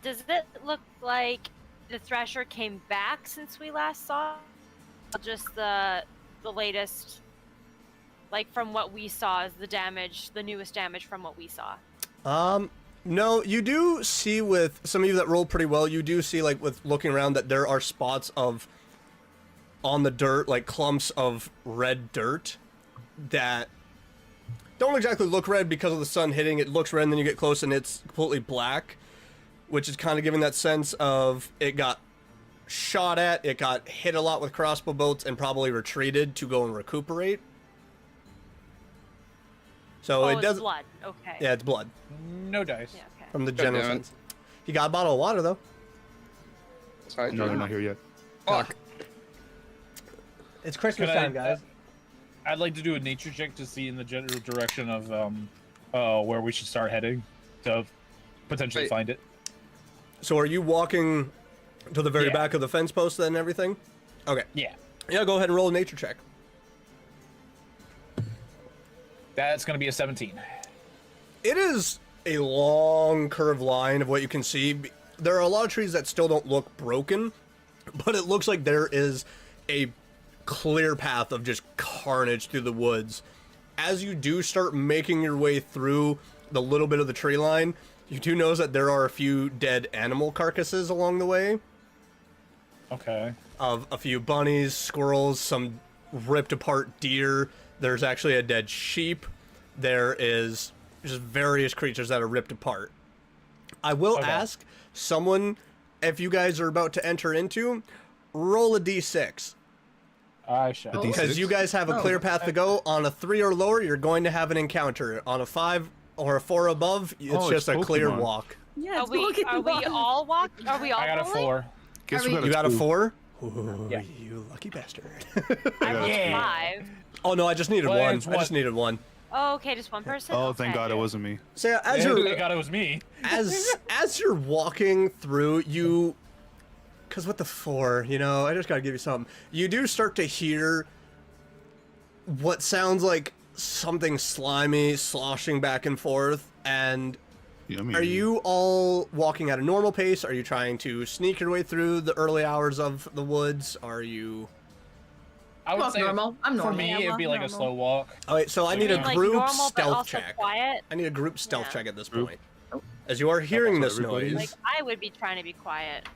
Does it look like the Thrasher came back since we last saw? Or just the latest, like from what we saw, is the damage, the newest damage from what we saw? No, you do see with some of you that rolled pretty well, you do see like with looking around that there are spots of on the dirt, like clumps of red dirt that don't exactly look red because of the sun hitting. It looks red and then you get close and it's completely black, which is kind of giving that sense of it got shot at, it got hit a lot with crossbow bolts and probably retreated to go and recuperate. So Oh, it it's does. blood. Okay. Yeah, it's blood No dice. Yeah, okay. from the general damn it. sense. You got a bottle of water though. Sorry, No, they're not here yet. Fuck. It's Christmas Can I- time, guys. I'd like to do a nature check to see in the general direction of where we should start heading to potentially Wait. find it. So are you walking to the very Yeah. back of the fence post and everything? Okay. Yeah, Yeah, go ahead and roll a nature check. that's gonna be a 17. It is a long curved line of what you can see. There are a lot of trees that still don't look broken, but it looks like there is a clear path of just carnage through the woods. As you do start making your way through the little bit of the tree line, you do notice that there are a few dead animal carcasses along the way. Okay. Of a few bunnies, squirrels, some ripped apart deer. There's actually a dead sheep. There is just various creatures that are ripped apart. I will Okay. ask someone, if you guys are about to enter into, roll a d6. I shall. D6? Because you guys have a clear path to go. On a 3 or lower, you're going to have an encounter. On a 5 or a 4 above, it's Oh, it's just a clear Pokemon. walk. Yeah, Are it's we Pokemon. all walk? Are we all I got a rolling? 4. Guess Are we we- You got a 2. 4? Ooh, Yeah. you lucky bastard. I rolled Yeah. 5. Oh no, I just needed Well, one. it's I just one. needed one. Oh, okay, just one person. Oh, thank Okay. God it wasn't me. So yeah, as Thank you're God it was me. as you're walking through, you, because with the 4, you know, I just gotta give you something. You do start to hear what sounds like something slimy sloshing back and forth. And Yummy. are you all walking at a normal pace? Are you trying to sneak your way through the early hours of the woods? Are you? I would Walk say normal. I'm for normal. me Yeah, it'd be walk like a normal. slow walk. All right, so I need You a mean, like, group normal, but stealth also check. quiet? I need a group stealth Yeah. check at this Group. point. As you are hearing for this everybody? noise, Like I would be trying to be quiet.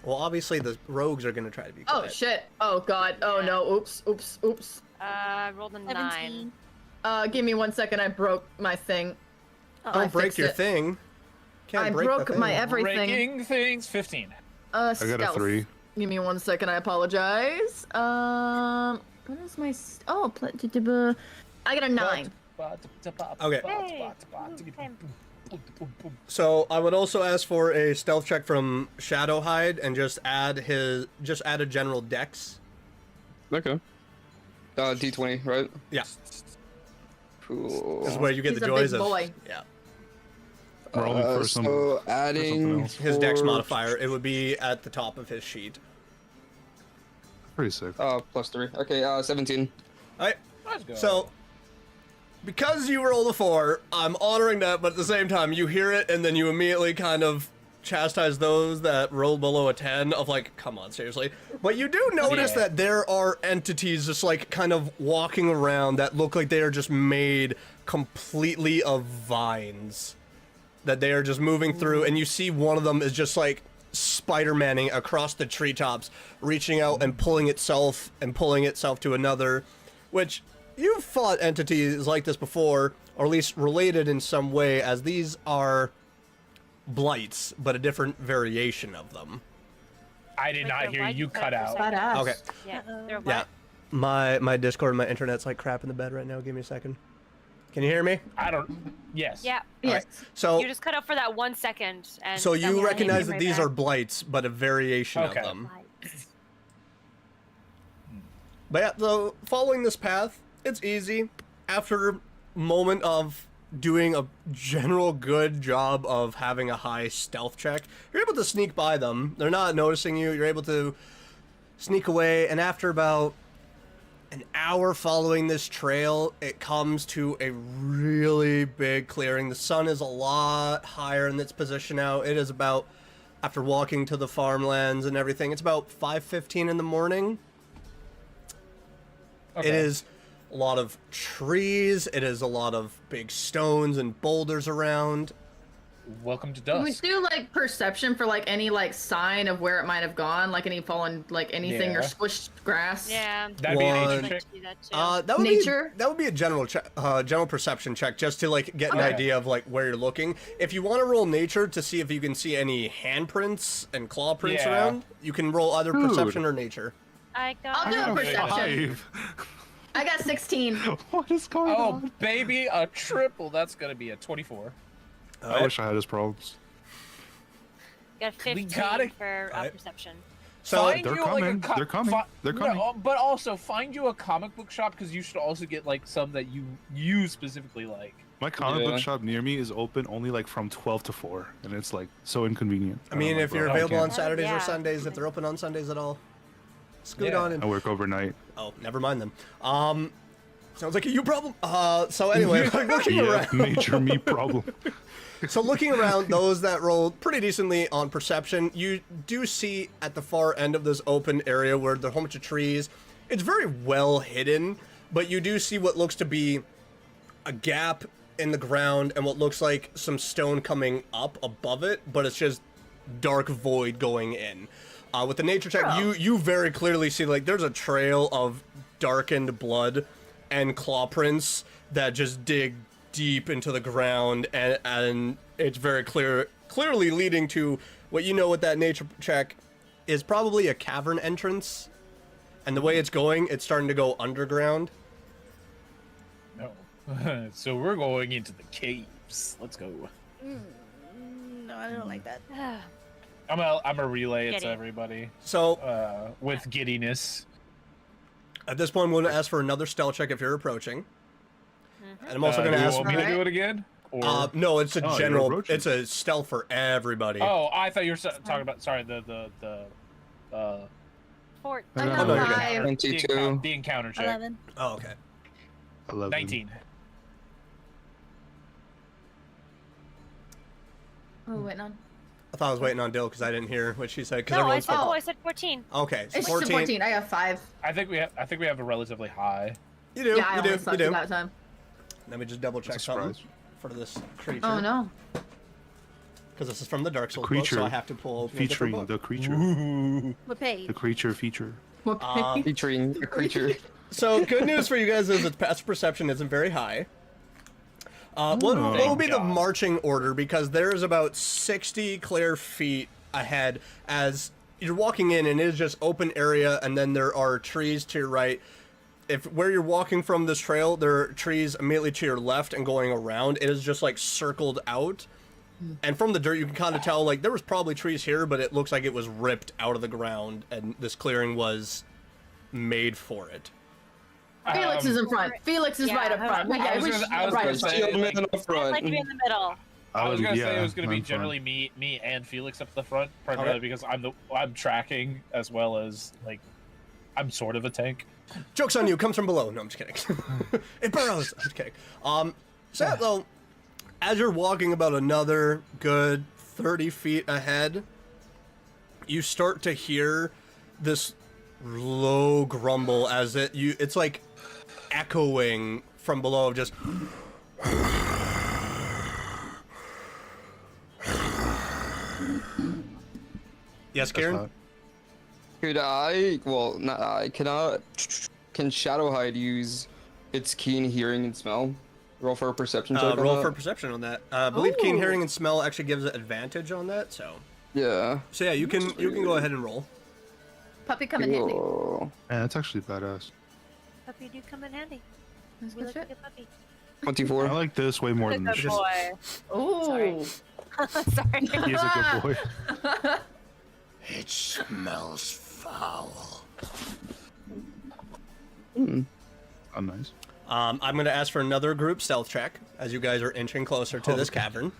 well, obviously the rogues are going to try to be Oh quiet. shit. Oh god. Oh no. Oops. Oops. Oops. I rolled a 9. 17. Give me 1 second. I broke my thing. Oh, Don't I break fixed your it. thing. Can't I break broke the thing. my everything. Breaking things 15. I got a Stealth. 3. Give me 1 second. I apologize. What is my? I got a 9. Okay. Hey. So I would also ask for a stealth check from Shadowhide and just add a general dex. Okay. D20, right? Yeah, Cool. this is where you get He's the a joys big of. boy. Yeah, Rolling for some. So adding else. his dex for- modifier. It would be at the top of his sheet. Pretty sick. +3. Okay, 17. All right. Let's go. So, because you rolled a 4, I'm honoring that, but at the same time, you hear it, and then you immediately kind of chastise those that rolled below a 10 of like, come on, seriously. But you do notice Yeah. that there are entities just like kind of walking around that look like they are just made completely of vines. That they are just moving through, and you see one of them is just like Spider-Manning across the treetops, reaching out and pulling itself to another, which you've fought entities like this before, or at least related in some way, as these are blights, but a different variation of them. I did Like not they're hear white, you is cut that out. what you're saying? Badass. Okay. Yeah, they're Yeah. what? My Discord and my internet's like crap in the bed right now. Give me a second. Can you hear me? I don't. Yes. Yeah. Yes. So You just cut out for that 1 second, and so then you we recognize came that right these back. are blights, but a variation Okay. of them. Lights. But yeah, so following this path, it's easy. After a moment of doing a general good job of having a high stealth check, you're able to sneak by them. They're not noticing you. You're able to sneak away, and after about an hour following this trail, it comes to a really big clearing. The sun is a lot higher in its position now. It is about, after walking to the farmlands and everything, it's about 5:15 in the morning. Okay. It is a lot of trees. It is a lot of big stones and boulders around. Welcome to Can we dusk. do like perception for like any like sign of where it might have gone, like any fallen, like anything or Yeah. squished grass? Yeah. That'd be a One- nature check. Do that too. That would Nature? be, that would be a general general perception check, just to like get an Okay. idea of like where you're looking. If you want to roll nature to see if you can see any handprints and claw prints Yeah. around, you can roll either Dude. perception or nature. I got. I'll do a Okay. perception. 5. I got 16. What is going Oh, on? baby, a triple. That's gonna be a 24. I wish I had his problems. Got 15 gotta- for Alright. perception. So Find They're you, like, a coming. They're coming. They're coming. No, but also find you a comic book shop because you should also get like some that you specifically like. My comic Yeah. book shop near me is open only like from 12 to 4, and it's like so inconvenient. I mean, I'm if like, you're bro, I available on can't. Saturdays or Yeah. Sundays, if they're open on Sundays at all, scoot Yeah. on in. I work overnight. Oh, never mind then. Sounds like a you problem. So anyway, looking Yeah, around. major me problem. So looking around, those that rolled pretty decently on perception, you do see at the far end of this open area where there's a whole bunch of trees. It's very well hidden, but you do see what looks to be a gap in the ground and what looks like some stone coming up above it, but it's just dark void going in. With the nature check, you very clearly see like there's a trail of darkened blood and claw prints that just dig deep into the ground, and it's very clearly leading to what you know with that nature check is probably a cavern entrance. And the way it's going, it's starting to go underground. No. So we're going into the caves. Let's go. No, I don't like that. I'm a relay it Giddy. to everybody. So With giddiness. at this point, I'm going to ask for another stealth check if you're approaching. And I'm also going to do you ask. want me to do Alright. it again? Or No, it's a Oh, you're general. approaching. It's a stealth for everybody. oh, I thought you were talking about. Sorry, the 14. I No, got no, you're good. 5. 22. the encounter check. 11. Oh, okay. 11. 19. Oh, wait, on. I thought I was waiting on Dill because I didn't hear what she said. Because No, everyone's I said 14. okay. So It's 14. 14. I got 5. I think we have a relatively high. You do. Yeah, I you do. only You sucked do. at that time. Let me just double check That's a something surprise. for this creature. Oh, no. Because this is from the Dark Souls book, creature so I have to pull open a different Featuring book. the creature. What page? The creature feature. What Featuring a creature. So good news for you guys is its passive perception isn't very high. What will Thank be the God. marching order? Because there's about 60 clear feet ahead as you're walking in, and it is just open area, and then there are trees to your right. If where you're walking from this trail, there are trees immediately to your left and going around. It is just like circled out. And from the dirt, you can kind of tell, like, there was probably trees here, but it looks like it was ripped out of the ground, and this clearing was made for it. Felix is in front. Felix is yeah, right up front. I We was should gonna- I was right gonna up front. say- Shield man up I'd front. like to be in the middle. I was gonna say it was gonna be I'm fine. generally me and Felix up the front, primarily Okay. because I'm tracking as well as like I'm sort of a tank. Joke's on you, comes from below. No, I'm just kidding. It burrows. I'm just kidding. So, though, as you're walking about another good 30 feet ahead, you start to hear this low grumble as it's like echoing from below, just yes, Kieran. That's Could I? Well, not I. Can Shadowhide use its keen hearing and smell? Roll for a perception check. on Roll that? for perception on that. I believe keen Ooh. hearing and smell actually gives it advantage on that. So Yeah. yeah, you can go ahead and roll. Puppy come in handy. Cool. Man, that's actually badass. Puppy do come in handy. That's We good look shit. like a puppy. 24. I like this way more Good than this. boy. Ooh. Sorry. Sorry. He is a good boy. It smells foul. Oh, nice. I'm going to ask for another group stealth check as you guys are inching closer to this cavern.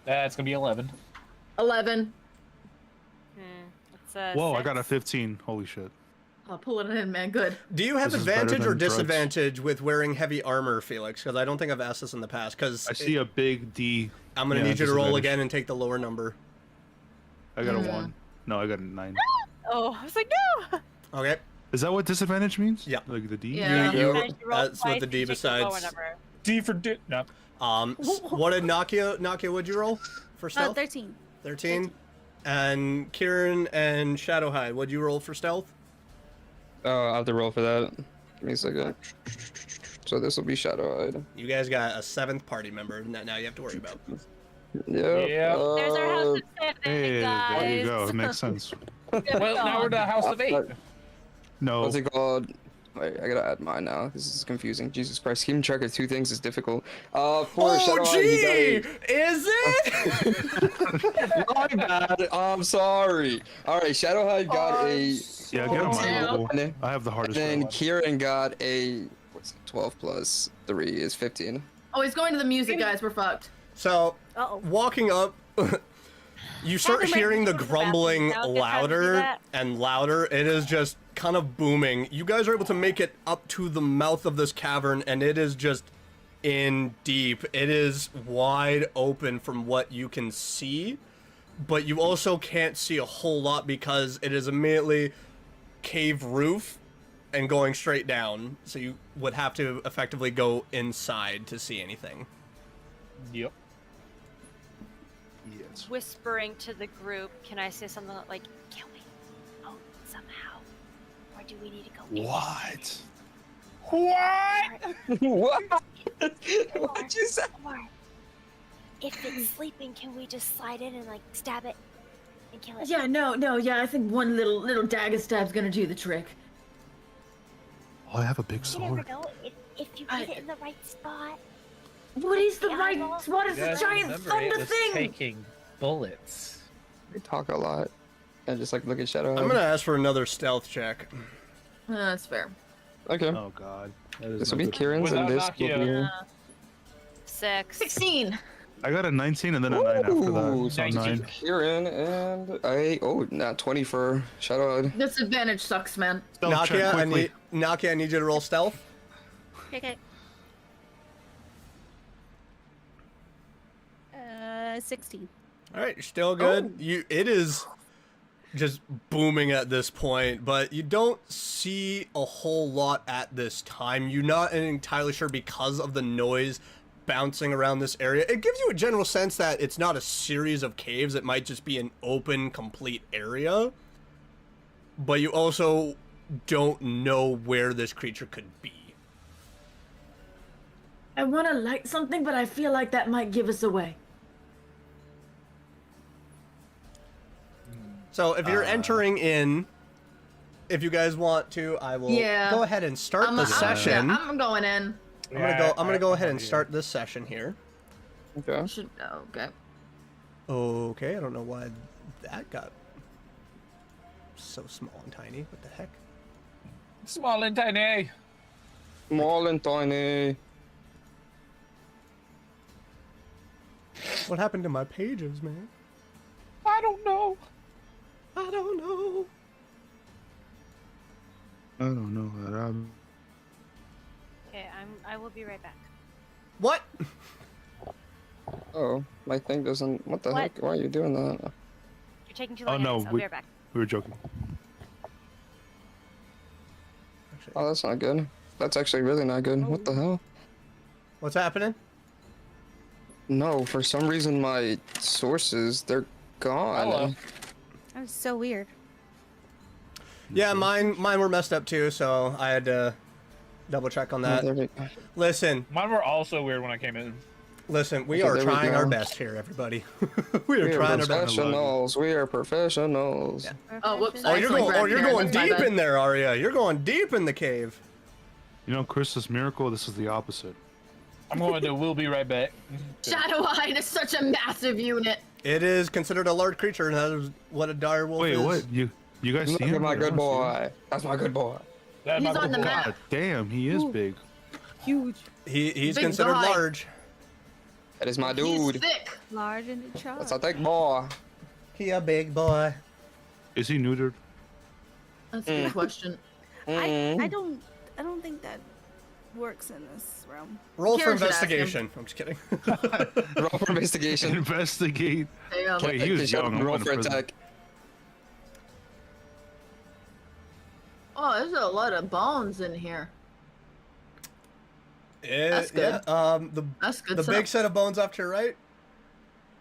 That's gonna be 11. 11. It's a Whoa, I 6. got a 15. Holy shit. I'll pull it in, man. Good. Do you have This is better advantage or than drugs. disadvantage with wearing heavy armor, Felix? Because I don't think I've asked this in the past. Because I see a big D. I'm going to Yeah, need you to roll disadvantage. again and take the lower number. I got a 1. No, I got a 9. Oh, I was like, no. Okay. Is that what disadvantage means? Yeah. Like the D? Yeah. You, As you roll that's what twice, the D you take the lower besides. number. D for D. No. What did Nakia, what'd you roll for stealth? 13. 13. And Kieran and Shadowhide, what'd you roll for stealth? I have to roll for that. Give me a second. So this will be Shadowhide. You guys got a 7th party member that now you have to worry about. Yeah. Yeah. There's our house of 7, Hey, guys. there you go. It makes sense. Good Well, now we're the House of 8. No. What's it called? Wait, I gotta add mine now. This is confusing. Jesus Christ. Keeping track of 2 things is difficult. For Shadowhide, he got Is it? My bad. I'm sorry. All right, Shadowhide got a. Yeah, get on my Damn. level. And then- I have the And hardest then one. Kieran got a. What's it? 12 plus 3 is 15. Oh, he's going to the music, guys. We're fucked. So, Uh-oh. walking up, you start Catherine might hearing the go to the grumbling bathroom now. Good time to do louder that. and louder. It is just kind of booming. You guys are able to make it up to the mouth of this cavern, and it is just in deep. It is wide open from what you can see, but you also can't see a whole lot because it is immediately cave roof and going straight down. So you would have to effectively go inside to see anything. Yep. Yes. Whispering to the group, can I say something like, "Can we vote somehow, or do we need to go?" in?" What? What? What'd you say? Or if it's sleeping, can we just slide in and like stab it and kill it? Yeah, no, yeah. I think one little dagger stab's gonna do the trick. Oh, I have a big You never sword. know if you hit it in the right spot. What is the Yeah, right? well- What is the giant thunder thing? taking bullets. They talk a lot. And just like look at Shadow. I'm gonna ask for another stealth check. That's fair. Okay. Oh God. That is This no will be good. Kieran's and Without this will be. Nokia. 6. 16. I got a 19 and then a 9 after Ooh, that. So 19. 9. Kieran and not 20 for Shadowhead. Disadvantage sucks, man. Stealth check Nakia, quickly. I need you to roll stealth. Okay. 16. All right, you're still good. It is just booming at this point, but you don't see a whole lot at this time. You're not entirely sure because of the noise bouncing around this area. It gives you a general sense that it's not a series of caves. It might just be an open, complete area. But you also don't know where this creature could be. I want to light something, but I feel like that might give us away. So if you're entering in, if you guys want to, I will Yeah. go ahead and start the session. I'm going in. I'm gonna go ahead and start this session here. Okay. Should okay. Okay, I don't know why that got so small and tiny. What the heck? Small and tiny. Small and tiny. What happened to my pages, man? I don't know. I don't know. I don't know that I'm. Okay, I will be right back. What? Oh, my thing doesn't. What the What? heck? Why are you doing that? You're taking too Oh long. no, I'll be right back. we were joking. Oh, that's not good. That's actually really not good. What the hell? What's happening? No, for some reason my sources, they're gone. Hello. That was so weird. Yeah, mine were messed up too, so I had to double check on Oh, that. there we go. Listen, Mine were also weird when I came in. we Okay, are there we trying our go. best here, everybody. we are We are trying our best. professionals. We are professionals. Oh, whoops. Oh, you're Accidentally going. Oh, grabbed you're Karen, going that's my deep bad. in there, are you? You're going deep in the cave. You know, Chris's miracle. This is the opposite. I'm going to will be right back. Shadowhide is such a massive unit. It is considered a large creature, and that is what a dire wolf Wait, is. what? You guys Look see at him? my I good don't see him. boy. That's my good boy. That He's might on the be- map. God damn, he is big. Huge. He's Big considered guy. large. That is my He's dude. thick. Large and in charge. That's a thick boy. He a big boy. Is he neutered? That's a good question. I don't think that works in this realm. Roll Karen for should ask him. investigation. I'm just kidding. Roll for investigation. Investigate. Damn. Wait, he was young. I'm Roll going to for prison. attack. Oh, there's a lot of bones in here. That's good. Yeah. That's good The stuff. big set of bones off to your right.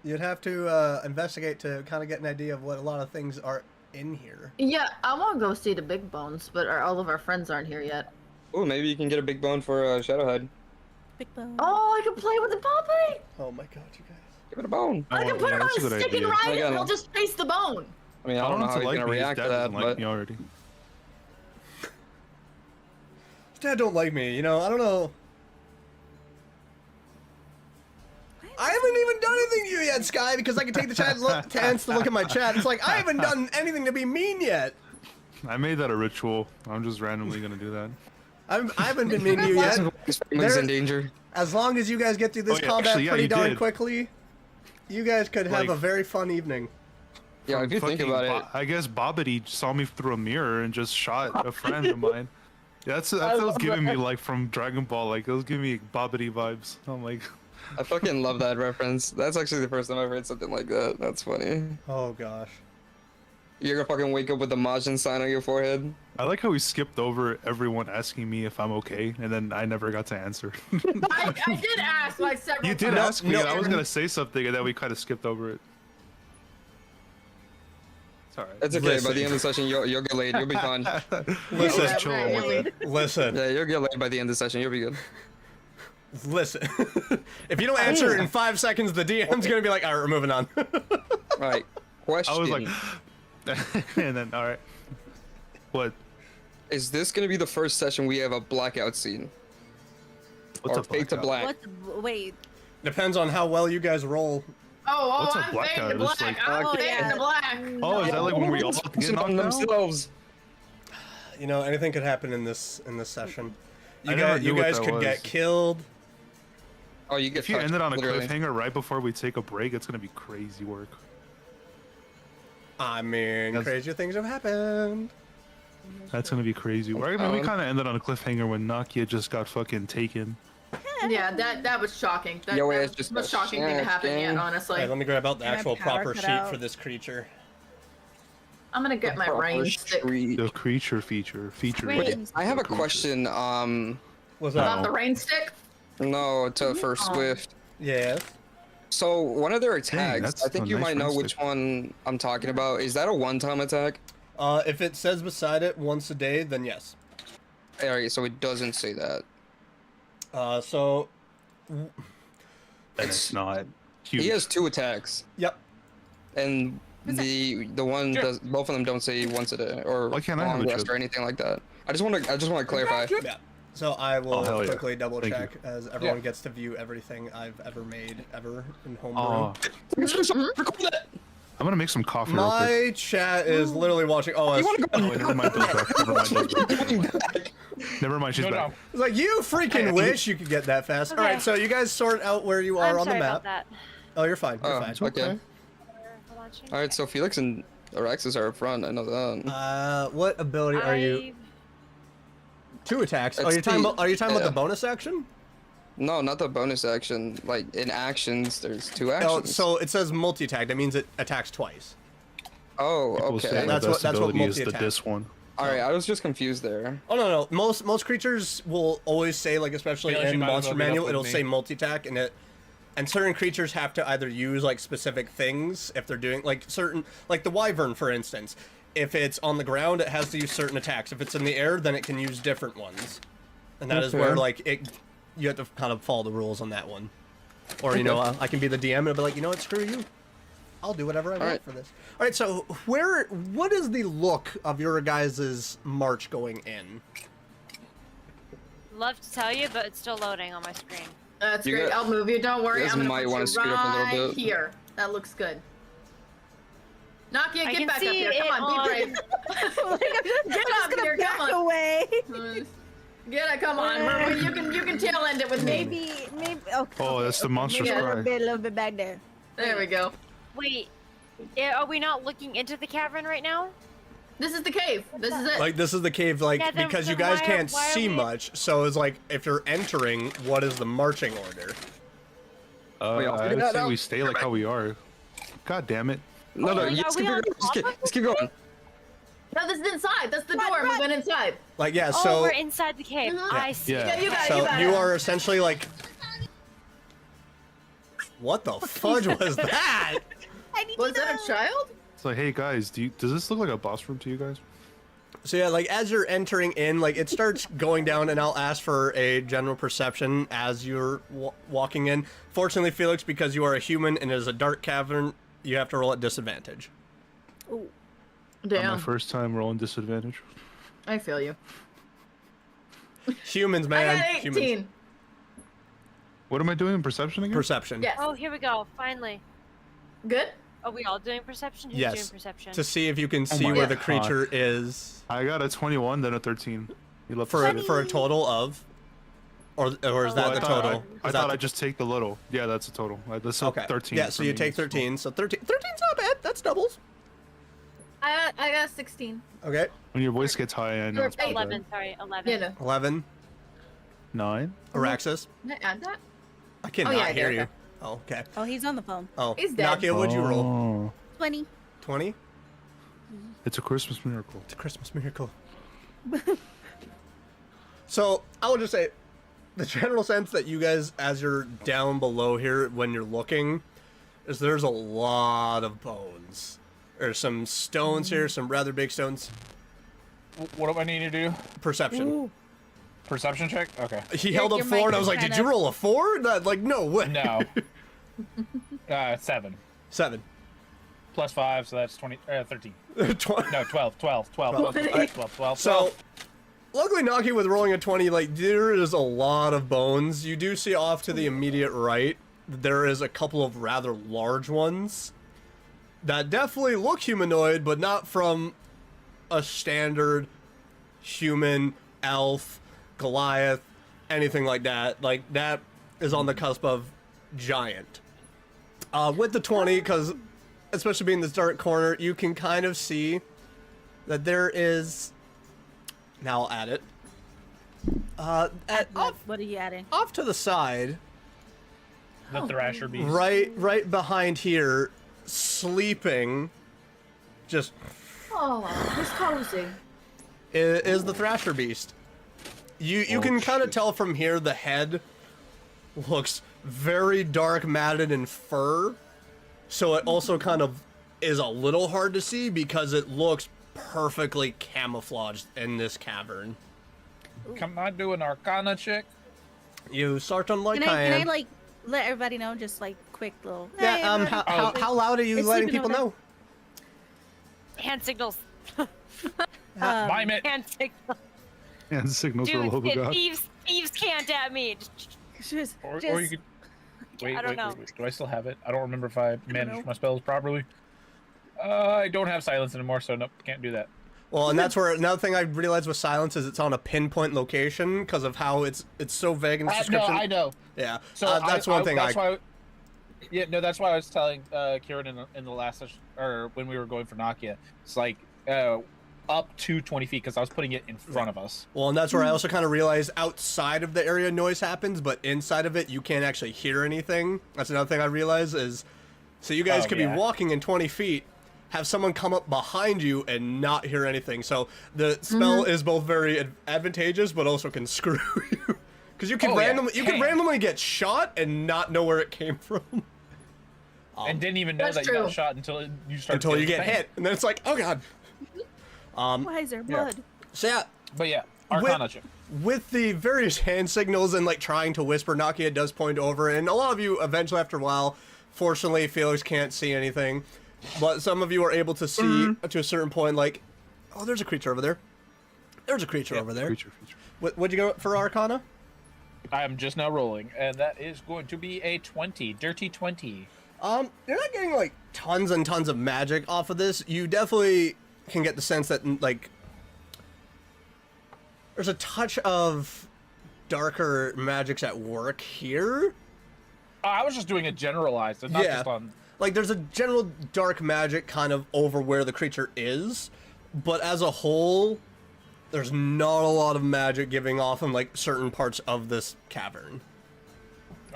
You'd have to investigate to kind of get an idea of what a lot of things are in here. Yeah, I want to go see the big bones, but all of our friends aren't here yet. Ooh, maybe you can get a big bone for Shadowhead. Big bone. Oh, I can play with the puppy. Oh my god, you guys. Give it a bone. I can Oh, put yeah, it that's a on a good stick and idea. ride it, Again. and he'll just face the bone. I mean, I don't know how he's like gonna me. His react dad to that, doesn't like but me already. His dad don't like me, you know, I don't know. I haven't even done anything to you yet, Sky, because I can take the chance to look at my chat. It's like, I haven't done anything to be mean yet. I made that a ritual. I'm just randomly gonna do that. I haven't been mean to you yet. his family's There- in danger. As long as you guys get through this Oh, yeah, combat actually, yeah, pretty you darn did. quickly, you guys could have Like- a very fun evening. Yeah, if you think Fucking about it, I guess Bobbity saw me through a mirror and just shot a friend of mine. Yeah, that's what was giving me like from Dragon Ball. Like it was giving me Bobbity vibes. I'm like, I fucking love that reference. That's actually the first time I've heard something like that. That's funny. Oh gosh. You're gonna fucking wake up with the Majin sign on your forehead. I like how we skipped over everyone asking me if I'm okay, and then I never got to answer. I did ask like several You did No, ask me. no, and I was Aaron. gonna say something, and then we kind of skipped over it. It's alright. It's okay. By Listen. the end of the session, you'll get laid. You'll be fine. Listen, Let's chill. listen, Yeah, you'll get laid by the end of the session. You'll be good. listen. If you don't answer in 5 seconds, the DM's gonna be like, all right, we're moving on. All right. Question. I was like, and then all right. What? Is this gonna be the first session we have a blackout scene? What's or a fade to blackout? black? Wait. Depends on how well you guys roll. What's a I'm blackout? fading to It's black. like- I'm Oh, fading yeah. to black. Oh, is that like when we all get Focusing knocked on out? themselves. You know, anything could happen in this session. I never knew You what guys that could was. get killed. Oh, you get. If you touched, ended on a literally. cliffhanger right before we take a break, it's gonna be crazy work. I mean, That's- crazier things have happened. That's gonna be crazy work. I mean, we Um, kind of ended on a cliffhanger when Nakia just got fucking taken. Yeah, that was shocking. That, Yo, that it's was just the most a shocking thing to happen yet, shocking. honestly. Alright, let me grab out the Can I actual power proper cut sheet out? for this creature. I'm gonna get my Proper range stick. street. The creature feature. Wait, I have a creature. question. What's About that? the range stick? No, for Oh. Swift. Yes. So one of their attacks, that's I think a you nice might know ring which stick. one I'm talking about. Is that a one-time attack? If it says beside it once a day, then yes. Alright, so it doesn't say that. So It's not huge. He has 2 attacks, yep. and the one does. Both of them don't say once a day or Why can't I have long a rest chip? or anything like that. I just want to clarify. Yeah. So I will Oh, hell yeah. quickly double Thank check you. as everyone gets to view everything I've ever made ever in homebrew. Oh, I'm gonna make some coffee real quick. My chat is literally watching. Oh, it's, Oh, never mind. Bill's back. Never mind. Bill's back. Never mind. She's No, back. no. it's like you freaking wish you could get that fast. All right, Okay. so you guys sort out where you I'm are on the sorry map. about that. Oh, you're fine. You're Oh, fine. okay. Hold on, change Alright, so Felix and Araxis are up front. I know that. What ability are you? 2 attacks. Oh, That's you're talking the- about? Are you talking about yeah. the bonus action? No, not the bonus action. Like in actions, there's 2 Oh, actions. so it says multi-attack. That means it attacks twice. Oh, People say okay. the That's best what ability is the multi-attack. dis one. Alright, I was just confused there. Oh no. Most creatures will always say, like, especially Feel like you in might as monster well meet up manual, with it'll me. say multi-attack, and certain creatures have to either use like specific things if they're doing like certain, like the wyvern for instance. If it's on the ground, it has to use certain attacks. If it's in the air, then it can use different ones. And that is Okay. where like you have to kind of follow the rules on that one. Or you know, I can be the DM and I'll be like, you know what, screw you. I'll do whatever I want Alright. for this. All right, so what is the look of your guys' march going in? Love to tell you, but it's still loading on my screen. That's You great. got- I'll move you. Don't worry. you guys I'm gonna might put wanna you speed up a little right bit. here. That looks good. Nakia, I get can back up see here. it Come on, on- be brave. Get up here. Back Come on. away. Get it. Come on. You can tail end it with me. Maybe. Okay. Oh, that's the monster's Maybe cry. a little bit back there. There we go. Wait, are we not looking into the cavern right now? This is the cave. This is it. Like this is the cave, like Yeah, then- because you then guys why are- can't why are see we- much. So it's like if you're entering, what is the marching order? Wait, I'll I figure would that say out. we stay like how we are. God damn it. No, are just we keep, on going. top of Just keep going. No, this is inside. That's the Run, door. We run. went inside. Like yeah, Oh, so we're inside the cave. Mhm. I see. Yeah. Yeah, you got it. so You got you it. are essentially like, what the fudge was that? I need Was to that know. a child? It's like, hey guys, does this look like a boss room to you guys? So yeah, like as you're entering in, like it starts going down, and I'll ask for a general perception as you're walking in. Fortunately, Felix, because you are a human and it is a dark cavern, you have to roll at disadvantage. Ooh. My Damn. first time rolling disadvantage. I feel you. Humans, I man. got 18. Humans. What am I doing in perception again? Perception. Yes. Oh, here we go. Finally. Good? Are we all doing perception? Who's Yes. doing perception? To see if you can see my where the God. creature is I got a 21, then a 13. You love to for see a, it. for a total of. Or is that Well, the total? I Is thought that I'd just take the little. Yeah, that's a total. That's so okay. 13. Yeah, so for you me, take 13. So 13. 13's not bad. That's doubles. I got 16. Okay. When your voice gets high, I know You're it's pretty 11, sorry, 11. Yeah, no. 11. 9. Araxis. Can I add that? I cannot yeah, I hear did, you. okay. Oh, okay. Oh, he's on the phone. Oh, He's dead. Nakia, what'd you roll? Oh, 20. 20? it's a Christmas miracle. It's a Christmas miracle. So, I would just say, the general sense that you guys, as you're down below here, when you're looking, is there's a lot of bones. There's some stones here, some rather big stones. What do I need to do? Perception. Ooh. Perception check? Okay. He held a your 4, and mic I was is like, did kind you of- roll a 4? Like, no way. No. 7. 7. Plus 5, so that's 20, 13. 20. No, 12, 12, 12, 12, 12, 12, 12. So, luckily, Naki with rolling a 20, like, there is a lot of bones. You do see off to the immediate right, there is a couple of rather large ones that definitely look humanoid, but not from a standard human, elf, Goliath, anything like that. Like, that is on the cusp of giant. With the 20, because especially being this dark corner, you can kind of see that there is... Now I'll add it. What are you adding? Off to the side, The Thrasher Beast. right behind here, sleeping, just Oh, it's cozy. is the Thrasher Beast. You can kind of tell from here the head looks very dark, matted in fur, so it also kind of is a little hard to see because it looks perfectly camouflaged in this cavern. Can I do an Arcana check? You start on like Can I like let everybody know? Just like quick little. yeah. "Hey, How loud are you It's letting sleeping people over know? Hand signals. Mime it. Hand signals. And signals for the Dude, love of God. thieves can't at me. Just, Or just, you could. Wait, I don't wait, know. wait, wait. Do I still have it? I don't remember if I managed know. my spells properly. I don't have silence anymore, so nope, can't do that. Well, and that's where another thing I realized with silence is it's on a pinpoint location because of how it's so vague in the No, description. I know. Yeah, So that's one thing. That's why. Yeah, no, that's why I was telling Kieran in the last session, or when we were going for Nakia. It's like up to 20 feet because I was putting it in front of us. Well, and that's where I also kind of realized outside of the area noise happens, but inside of it you can't actually hear anything. That's another thing I realized is, so you guys could be walking in 20 feet, have someone come up behind you and not hear anything. So the spell is both very advantageous, but also can screw you because you can randomly get shot and not know where it came from. And didn't even know That's that you true. got shot until you start. Until you get hit, and then it's like, oh god. why is there blood? So yeah, But yeah, Arcana check. with the various hand signals and like trying to whisper, Nakia does point over, and a lot of you eventually after a while, fortunately Felix can't see anything, but some of you are able to see to a certain point, like, oh, there's a creature over there. There's a creature over there. Creature. What'd you go for Arcana? I am just now rolling, and that is going to be a 20, dirty 20. You're not getting like tons and tons of magic off of this. You definitely can get the sense that like there's a touch of darker magics at work here. I was just doing it generalized, and not just on. Like there's a general dark magic kind of over where the creature is, but as a whole, there's not a lot of magic giving off in like certain parts of this cavern.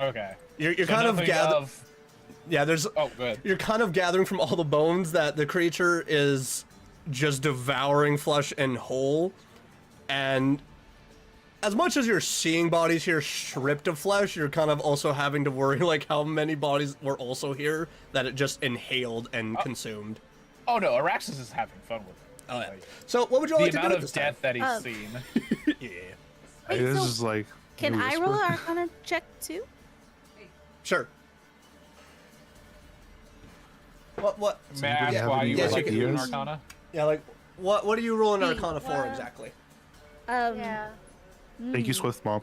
Okay. You're So kind of nothing gathering. Yeah, there's. Oh, good. You're kind of gathering from all the bones that the creature is just devouring flesh and whole, and as much as you're seeing bodies here stripped of flesh, you're kind of also having to worry like how many bodies were also here that it just inhaled and consumed. Oh no, Araxis is having fun with it. Oh yeah. Like, So what would you the like to do amount at of this death that he's Um, seen. time? Yeah. Wait, This so is like. can you I whisper. roll an Arcana check too? Sure. What? May I ask have why any you Yes, would you like to can. do an ideas? Arcana? Yeah, like what are you rolling Hey, Arcana for exactly? Yeah. Thank you, Swift Mom.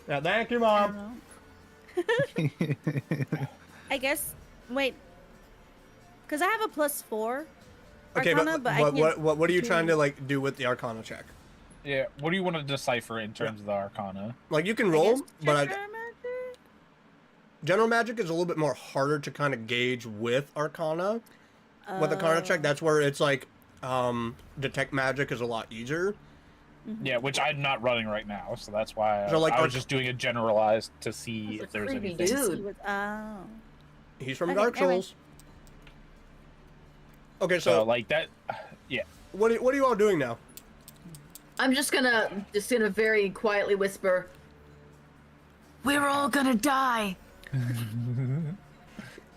Yeah, thank you, Mom. I guess. Wait. Because I have a +4 Okay, Arcana, but I can't what are you do- trying to like do with the Arcana check? Yeah. What do you want to decipher in terms of the Arcana? Like you can roll, but general magic is a little bit more harder to kind of gauge with Arcana. With Arcana check, that's where it's like detect magic is a lot easier. Yeah, which I'm not running right now, so that's why So, like, I was just doing a generalized to see if there's creepy anything. dude. Oh. He's from Okay, Dark never mind. Souls. Okay, So so like that, yeah. what are you all doing now? I'm just gonna very quietly whisper, "We're all gonna die."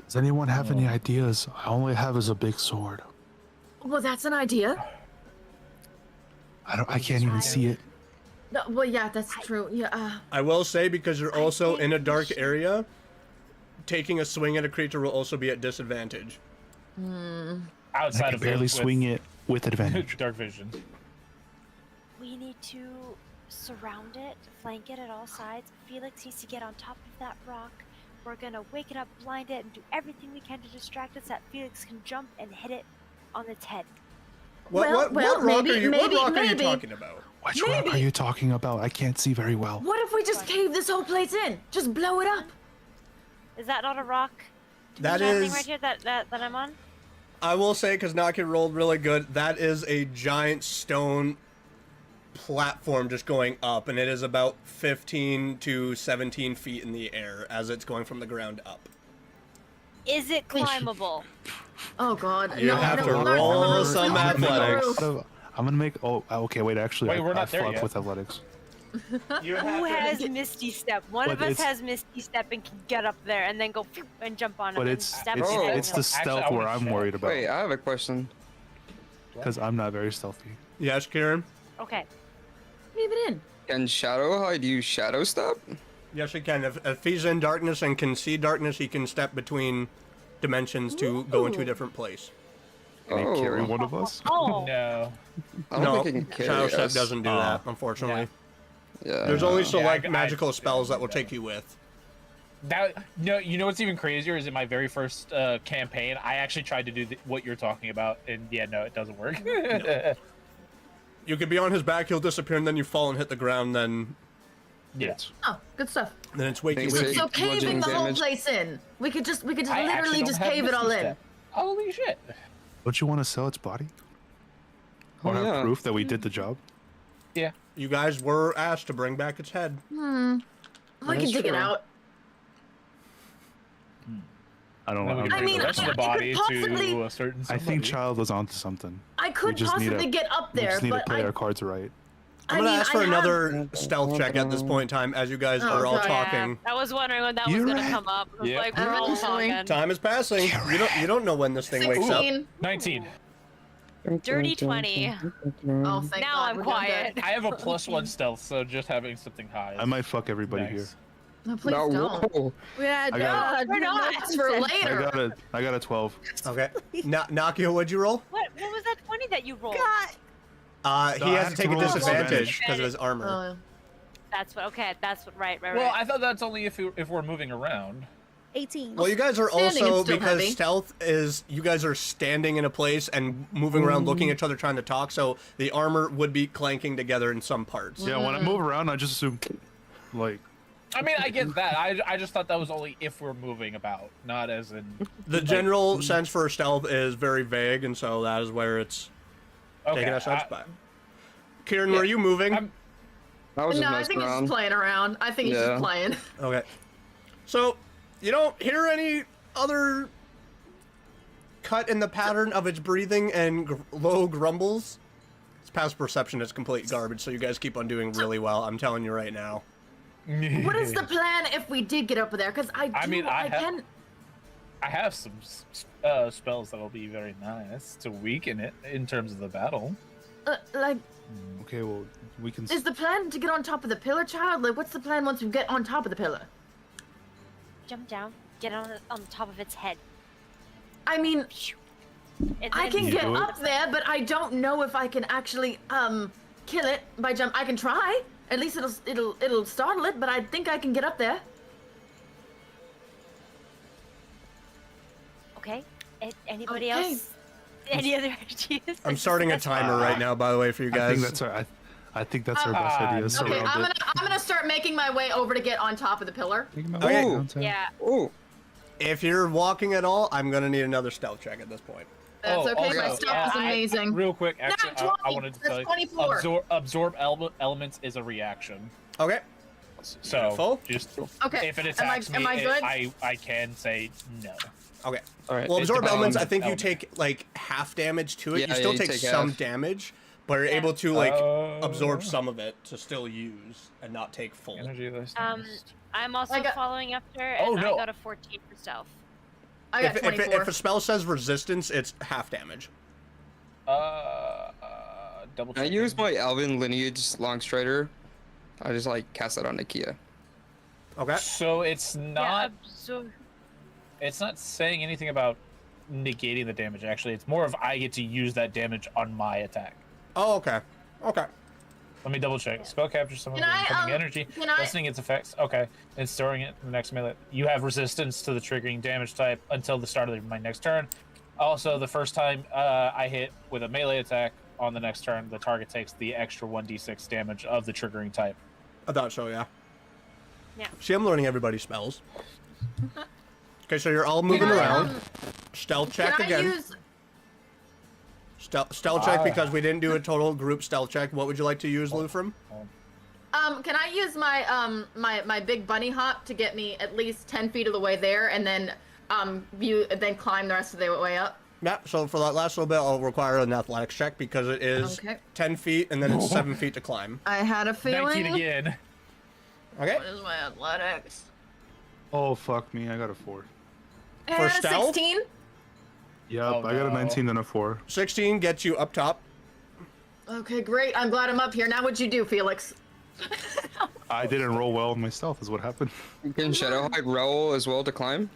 Does anyone have any ideas? All I have is a big sword. Well, that's an idea. I can't even see it. No, well, yeah, that's true. Yeah. I will say, because you're also in a dark area, taking a swing at a creature will also be at disadvantage. I Outside can of barely swing it with advantage. dark vision. We need to surround it, flank it at all sides. Felix needs to get on top of that rock. We're gonna wake it up, blind it, and do everything we can to distract it so that Felix can jump and hit it on its head. What rock maybe- are you? maybe- what rock are you maybe. talking about? Which rock are you talking about? I can't see very well. What if we just cave this whole place in? Just blow it up. Is that not a rock? That Is that thing is. right here that I'm on? I will say, because Naki rolled really good, that is a giant stone platform just going up, and it is about 15 to 17 feet in the air as it's going from the ground up. Is it climbable? Oh God. You have to roll some athletics. I'm gonna make. Oh, okay. Wait, actually, Wait, we're I not there fuck yet. with athletics. You Who has Misty Step? One of But us it's- has Misty Step and can get up there and then go phew, and jump on But him it's and step it's, on Bro. him. it's the Actually, stealth I where wanna I'm check. worried about Wait, I have a question. because I'm not very stealthy. Yes, Kieran? Okay. Leave it in. Can Shadow hide you Shadow Step? Yes, he can. If he's in darkness and can see darkness, he can step between dimensions to go into a different place. Can he carry Oh, one of us? Oh. No. I don't No, think he can carry Shadow Step us. doesn't do that, unfortunately. Yeah. There's only select I- magical spells that will take you with. That no, you know what's even crazier is in my very first campaign, I actually tried to do what you're talking about, and yeah, no, it doesn't work. You could be on his back, he'll disappear, and then you fall and hit the ground, then Yeah. Oh, good stuff. it's wakey Thanks, wakey. Jake. So You want caving James the whole damage? place in. We could just I literally actually just don't have cave it all Misty in. Step. Holy shit! Don't you want to sell its body? Or Oh, have yeah. proof that we did the job? Yeah. You guys were asked to bring back its head. We can is dig it true. out. I don't Then we know. can I bring mean, the rest of the it could body possibly- to a certain. I think somebody. Child was onto something. I could just need possibly to- get up We there, just need to but play I, our cards right. I'm I gonna mean, ask for I have- another stealth check at this point in time as you guys are all God. talking. I was wondering when that was You're gonna right. come up. I was Yep. like, we're all Actually- talking. Time is passing. You don't know when this thing wakes up. 16. 19. Dirty 20. Oh, thank Now God, I'm we're done quiet. dead. I have a +1 stealth, so just having something high. I might fuck everybody Nice. here. No, please No, don't. whoa. Yeah, I got We're not. That's for later. I got a 12. Okay. Nakia, what'd you roll? What was that 20 that you rolled? He I has have to to take a roll disadvantage because of his armor. Oh, That's what. Okay, that's what. Right. Well, I thought that's only if we're moving around. 18. Well, you guys are Standing is also, still because heavy. stealth is, you guys are standing in a place and moving around, looking at each other, trying to talk, so the armor would be clanking together in some parts. Yeah, when I move around, I just assume, like, I mean, I get that. I just thought that was only if we're moving about, not as in. The general sense for stealth is very vague, and so that is where it's Okay. taking us out spot. Kieran, were you moving? I was just No, I messing think he's around. just playing around. I think he's Yeah. just playing. Okay. So, you don't hear any other cut in the pattern of its breathing and low grumbles? Its past perception is complete garbage, so you guys keep on doing really well. I'm telling you right now. What is the plan if we did get up there? Because I mean, I have- can. I have some spells that'll be very nice to weaken it in terms of the battle. Like, okay, well, we can. is the plan to get on top of the pillar, child? Like, what's the plan once we get on top of the pillar? Jump down, get on top of its head. I mean, And I then can You get do it? up there, but I don't know if I can actually kill it by jump. I can try. At least it'll startle it, but I think I can get up there. Okay. Anybody Okay. else? Any other ideas? I'm starting a timer right now, by the way, for you I guys. think that's. I think that's our best idea. Okay, Surround I'm it. gonna start making my way over to get on top of the pillar. Okay. Ooh. Yeah. Ooh. If you're walking at all, I'm gonna need another stealth check at this point. That's okay. My also, stuff is amazing. Real quick, actually, Nat I 20, wanted to that's tell you, 24. absorb elements is a reaction. Okay. So Beautiful. just Okay. if it Am attacks I me, good? I can say no. Okay. All right. Well, absorb elements. I think you element. take like half damage to it. Yeah, you still you take take some half. damage, but you're able to like Oh. absorb some of it to still use and not take full. Energy list. I'm also I got- following after, Oh, and no. I got a 14 for stealth. I got If 24. a spell says resistance, it's half damage. Double I check. use my Elven lineage long strider. I just like cast that on Nakia. Okay. So it's Yeah, not. absorb. It's not saying anything about negating the damage. Actually, it's more of I get to use that damage on my attack. Oh, okay. Okay. Let me double check. Spell captures some of Can the I, incoming energy, can I- lessening its effects. Okay, and storing it in the next melee. You have resistance to the triggering damage type until the start of my next turn. Also, the first time I hit with a melee attack on the next turn, the target takes the extra 1d6 damage of the triggering type. I thought so. Yeah. Yeah. See, I'm learning everybody's spells. Okay, so you're all moving Can I, around. Stealth check Can I again. use? Stealth check because we didn't do a total group stealth check. What would you like to use, Lufrum? Can I use my my big bunny hop to get me at least 10 feet of the way there, and then then climb the rest of the way up? Yeah. So for that last little bit, I'll require an athletics check because it is Okay. 10 feet and then it's 7 feet to climb. I had a 19 feeling. again. Okay. What is my athletics? Oh fuck me! I got a 4. I had a stealth? 16. Yep, Oh, I got a no. 19 and a 4. 16 gets you up top. Okay, great. I'm glad I'm up here. Now what'd you do, Felix? I didn't roll well in my stealth. Is what happened. You can Shadowhide roll as well to climb.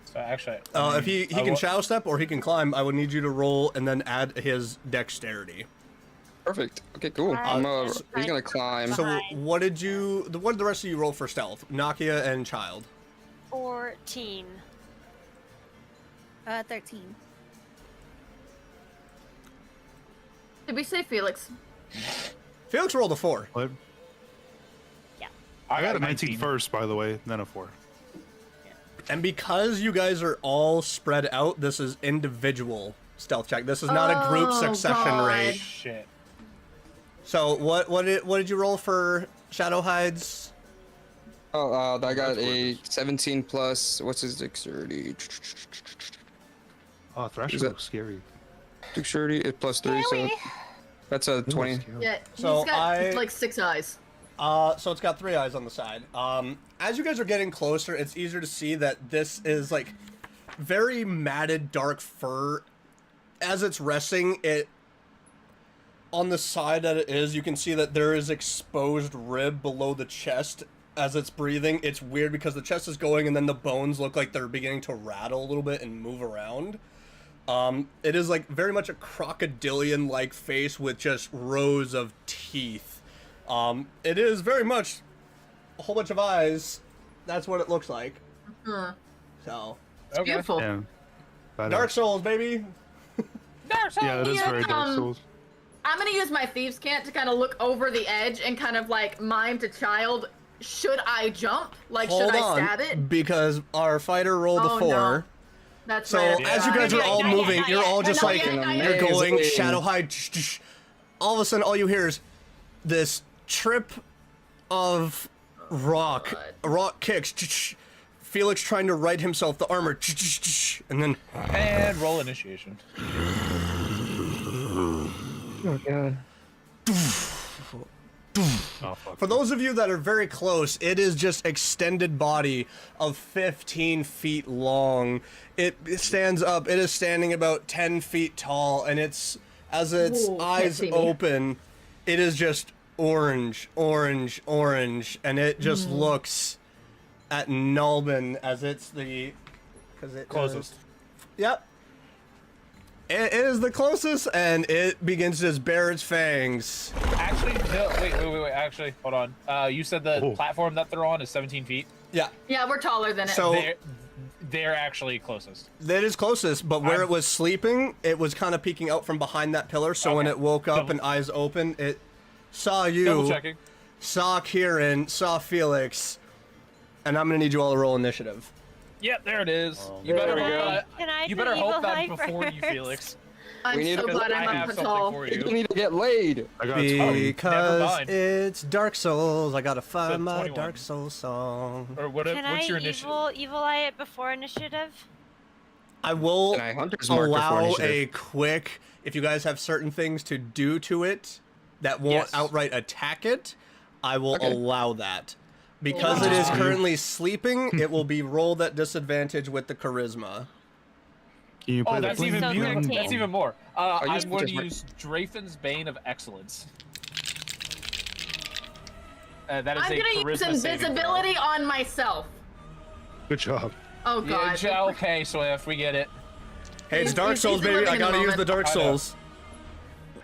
So actually, If he can shadow step or he can climb, I would need you to roll and then add his dexterity. Perfect. Okay, cool. Alright, He's gonna climb. So Fine. what did the rest of you roll for stealth? Nakia and Child. 14. 13. Did we say Felix? Felix rolled a 4. What? Yeah. I got a 19 first, by the way, then a 4. And because you guys are all spread out, this is individual stealth check. This is not a group Oh, succession God. rate. Shit. So what did you roll for Shadowhides? Oh, I got a 17 plus. What's his dexterity? Oh, Thrasher Is that- looks scary. Dexterity is plus 3, so that's a 20. Yeah, So he's got I- like 6 eyes. So it's got 3 eyes on the side. As you guys are getting closer, it's easier to see that this is like very matted dark fur. As it's resting, it on the side that it is, you can see that there is exposed rib below the chest as it's breathing. It's weird because the chest is going and then the bones look like they're beginning to rattle a little bit and move around. It is like very much a crocodilian-like face with just rows of teeth. It is very much a whole bunch of eyes. That's what it looks like. So, It's beautiful. Yeah. Badass. Dark Souls, baby. Yeah, that is Yeah, very Dark Souls. I'm gonna use my thieves' cant to kind of look over the edge and kind of like mime to Child. Should I jump? Like, Hold should I on, stab it? because our fighter rolled Oh, a 4. no. That's So right. as you guys are all moving, you're all just Not like yet, not you're yet. going Amazing. shadow hide. All of a sudden, all you hear is this trip of rock. Rock kicks. Felix trying to right himself the armor, and then And roll initiation. Oh god. Oh, fuck. for those of you that are very close, it is just extended body of 15 feet long. It stands up. It is standing about 10 feet tall, and it's as its Ooh, can't eyes see me. open, it is just orange, orange, orange, and it just looks at Nulbin as it's the because it Closest. is- Yep. It is the closest, and it begins to just bare its fangs. Actually, no, wait. Actually, hold on. You said the Oh. platform that they're on is 17 feet. Yeah. Yeah, we're taller than it. So They're actually closest. that is closest, but where I'm- it was sleeping, it was kind of peeking out from behind that pillar. So when Okay. it woke up Double- and eyes open, it saw Double you, checking. saw Kieran, saw Felix, and I'm gonna need you all to roll initiative. Yep, there it is. Oh, You better, Can I you do better hope evil that eye before you, first? Felix. I'm We need so to- glad I I'm have up something tall. for You you. need to get laid. I got 20. Because mind. it's Dark Souls, I gotta find So my 21. Dark Souls song. Or what? Can What's I your initiative? evil eye it before initiative? I will And I Hunter's Mark before allow initiative. a quick, if you guys have certain things to do to it that won't Yes. outright attack it, I will Okay. allow that. Because it is currently sleeping, it will be rolled at disadvantage with the charisma. Can you play Oh, the that's blink? even So beautiful. 13. That's even more. use I'm going to Hunter's Mark. use Drafen's Bane of Excellence. That is I'm a gonna use charisma saving throw. invisibility on myself. Good job. Oh god. Yeah, okay, Swift, we get it. Hey, it's He's- Dark he's Souls, baby. living I in the gotta use the moment. Dark I know. Souls.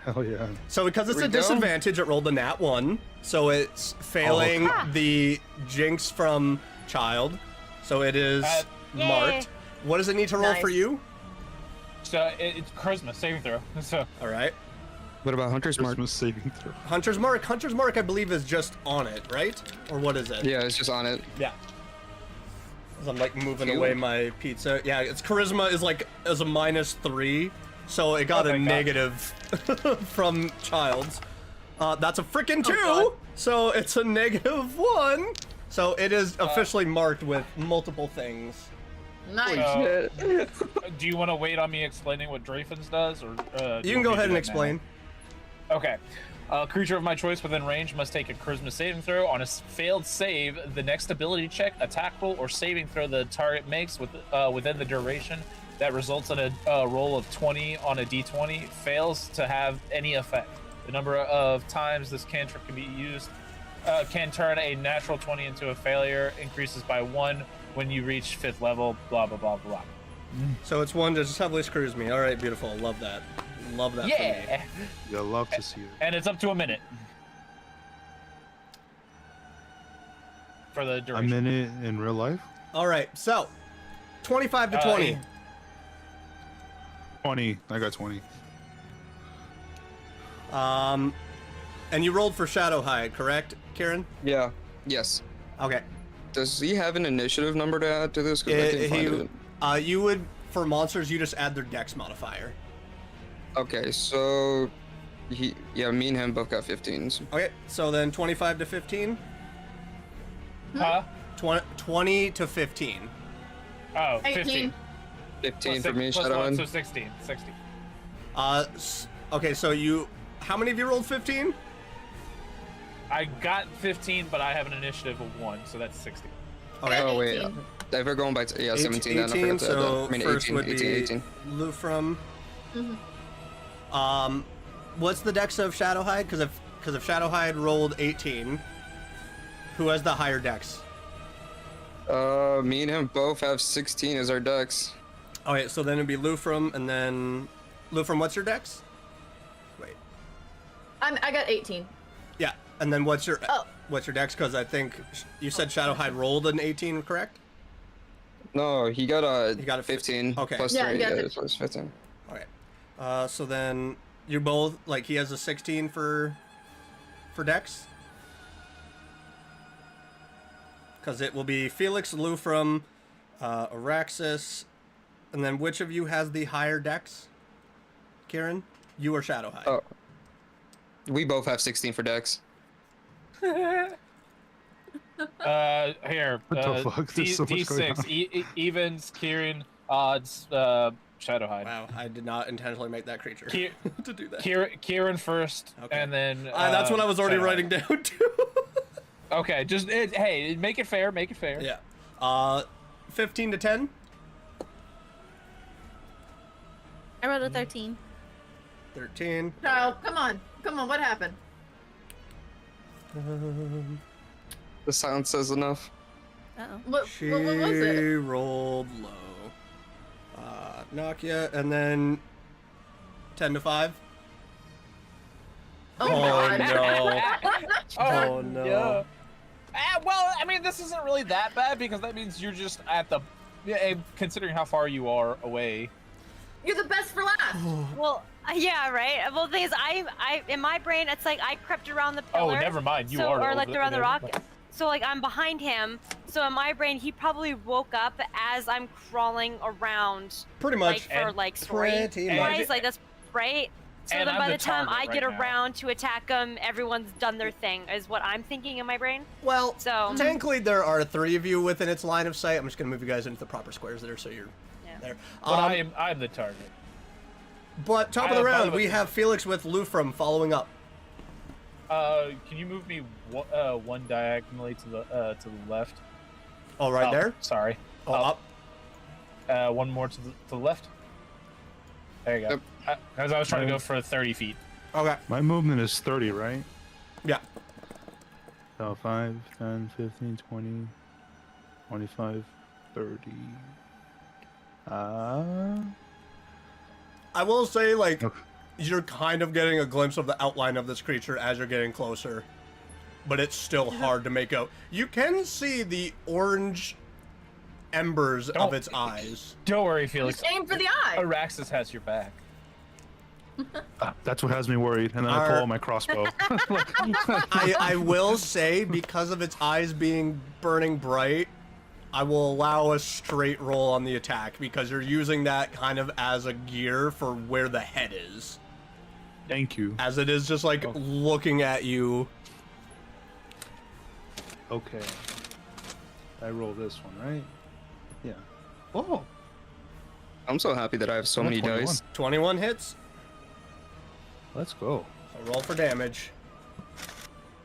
Hell yeah. So because it's We a go. disadvantage, it rolled a nat 1. So it's failing the jinx from child. So it is Yay. marked. What does it need to roll for Nice. you? So it's charisma saving throw. So All right. What about Hunter's Mark? Christmas saving throw. Hunter's Mark. Hunter's Mark, I believe, is just on it, right? Or what is it? Yeah, it's just on it. Yeah. As I'm like moving Cute. away my pizza. Yeah, its charisma is like as a -3, so it got Oh, a thank God. negative from child's. That's a freaking 2, God. so it's a -1. So it is officially marked with multiple things. Nice. So- do you want to wait on me explaining what Drafen's does, or do You can want go me to ahead do and it explain. now? Okay. A creature of my choice within range must take a charisma saving throw. On a failed save, the next ability check, attack roll, or saving throw the target makes within the duration that results in a roll of 20 on a d20 fails to have any effect. The number of times this cantrip can be used can turn a natural 20 into a failure, increases by 1 when you reach 5th level, blah, blah, blah, blah. So it's 1 that just heavily screws me. All right, beautiful. Love that. Love that for me. Yeah! Yeah, love to see it. And it's up to a minute. For the A duration. minute in real life? All right, so 25 to 20. 20. I got 20. And you rolled for Shadow Hide, correct, Kieran? Yeah. Yes. Okay. Does he have an initiative number to add to this? 'Cause I can't find it. You would, for monsters, you just add their dex modifier. Okay, so me and him both got 15s. Okay, so then 25 to 15? Huh? 20 to 15. Oh, 18. 15. 15 Plus for me, plus Shadow 1, Hand. so 16. 16. Okay, so you, how many of you rolled 15? I got 15, but I have an initiative of 1, so that's 16. Okay. Oh, wait. 18. If we're going by, 17 then. I 18, forgot to add that. so I mean, first 18, would 18, be 18. Lufrum. What's the dex of Shadowhide? Because if Shadowhide rolled 18, who has the higher dex? Me and him both have 16 as our dex. Okay, so then it'd be Lufrum, and then Lufrum, what's your dex? Wait. I got 18. Yeah, and then what's your Oh. dex? Because I think you said Shadowhide rolled an 18, correct? No, he got a, He got a 15 okay. plus Yeah, 3. he got Yeah, it. so it's 15. Okay. So then you both, like, he has a 16 for dex? Because it will be Felix, Lufrum, Araxis, and then which of you has the higher dex? Kieran? You or Shadowhide? Oh. We both have 16 for dex. Here. What the fuck? There's so much going D6. on. Evens, Kieran, odds, Shadowhide. Wow, I did not intentionally make that creature Kier- to do that. Kieran first, Okay. and then. That's what I was already Shadowhide. writing down, too. Okay, just hey, make it fair. Make it fair. Yeah. 15 to 10? I rolled a 13. 13. No, come on. Come on, what happened? The sound says enough. Uh-oh. What She was it? rolled low. Nokia, and then 10 to 5. Oh, Oh, God. no. Oh, no. Yeah. Well, I mean, this isn't really that bad because that means you're just at the. Yeah, considering how far you are away. You're the best for last. Well, yeah, right. Well, the thing is, I in my brain, it's like I crept around the pillar. Oh, never mind. You so, are. or like over around the there. rock. So like I'm behind him. So in my brain, he probably woke up as I'm crawling around. Pretty much. Like for like story Pretty wise, much. like that's right. So And then I'm by the the time I target get right now. around to attack him, everyone's done their thing. Is what I'm thinking in my brain. Well, So- technically there are 3 of you within its line of sight. I'm just gonna move you guys into the proper squares there, so you're Yeah. there. But I'm the target. But top of I the am round, part of we it. have Felix with Lufrum following up. Can you move me one diagonally to the left? Oh, right Oh, there. Sorry. Oh, up. One more to the left. There you go. Yep. Because I was trying to go for 30 feet. Okay. My movement is 30, right? Yeah. So 5, 10, 15, 20, 25, 30. I will say, like, Okay. you're kind of getting a glimpse of the outline of this creature as you're getting closer, but it's still hard to make out. You can see the orange embers of Don't- its eyes. Don't worry, Felix. Just aim for the eye. Araxis has your back. That's what has me worried, and then I pull out my crossbow. I will say, because of its eyes being burning bright, I will allow a straight roll on the attack, because you're using that kind of as a gear for where the head is. Thank you. As it is just like looking at you. Okay. I roll this one, right? Yeah. Oh. I'm so happy that I have so I'm at many 21. dice. 21 hits. Let's go. So roll for damage.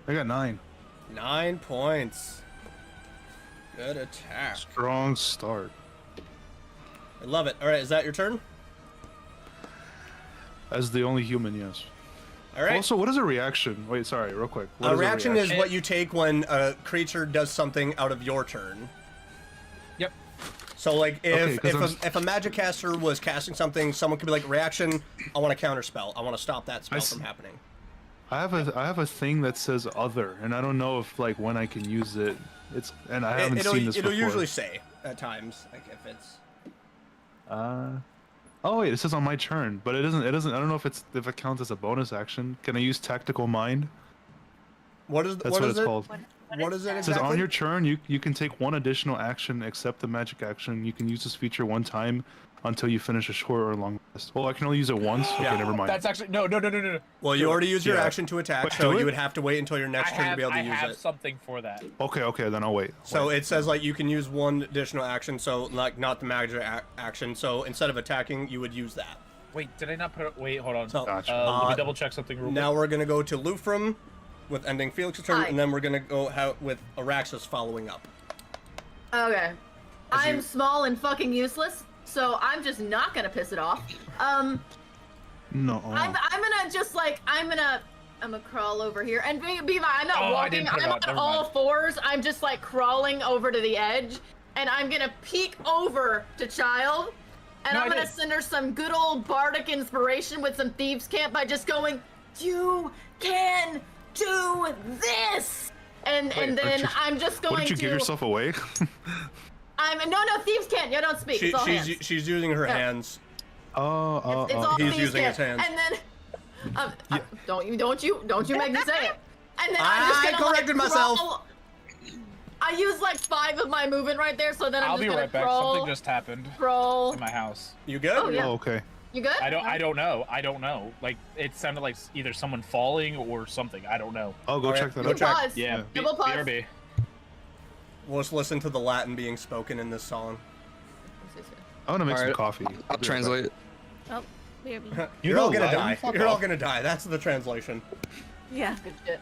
I got 9. 9 points. Good attack. Strong start. I love it. All right, is that your turn? As the only human, yes. All right. Also, what is a reaction? Wait, sorry, real quick. What A is reaction is what you take when a creature does something out of your turn. Yep. So, like, if Okay, 'cause if a magic caster was casting something, someone could be like, reaction, I want to counter spell. I want to stop that spell from happening. I have a thing that says other, and I don't know if like when I can use it. I haven't seen this It'll before. usually say at times, like, if it's... Oh wait, it says on my turn, but it doesn't. I don't know if it counts as a bonus action. Can I use tactical mind? What is That's what what is it's it? called. What is it It says exactly? on your turn, you can take one additional action except the magic action. You can use this feature one time until you finish a short or long rest. Well, I can only use it once. Okay, Yeah. never mind. That's actually no. Well, you already used your Yeah. action to attack, Wait, so do you it? would have to wait until your next turn to be able to I use have it. something for that. Okay, then I'll wait. So it says like you can use one additional action, so like not the magic action. So instead of attacking, you would use that. Wait, did I not put it? Wait, hold on. So, Gotcha. Let me double check something real Now quick. we're gonna go to Lufrum with ending Felix's turn, Hi. and then we're gonna go with Araxis following up. Okay. I'm you- small and fucking useless, so I'm just not gonna piss it off. No. I'm gonna just like I'm gonna crawl over here and be I'm not Oh, I walking. didn't put it I'm out. on Never all mind. fours. I'm just like crawling over to the edge, and I'm gonna peek over to Child, and No, I'm I gonna did. send her some good old bardic inspiration with some thieves' camp by just going, "You can do this," and then I'm just going What did you to. give yourself away? No thieves can't. You don't speak. It's all hands. She's using her Yeah. hands. It's all He's thieves using his camp. hands. And then, don't you make me say it. And then I'm just I gonna corrected like, myself. crawl. I used like 5 of my movement right there, so then I'm I'll just be gonna right back. crawl. Something just happened Crawl. in my house. You good? Oh, yeah. Oh, okay. You good? I don't know. Like it sounded like either someone falling or something. I don't know. I'll go Alright, check that go out. check. Pause. Yeah. Double pause. BRB. We'll just listen to the Latin being spoken in this song. I want to make some Alright, coffee. I'll Be right back. translate. Oh, BRB. You're all know gonna Latin? die. Fuck You're all off. gonna die. That's the translation. Yeah. Good shit.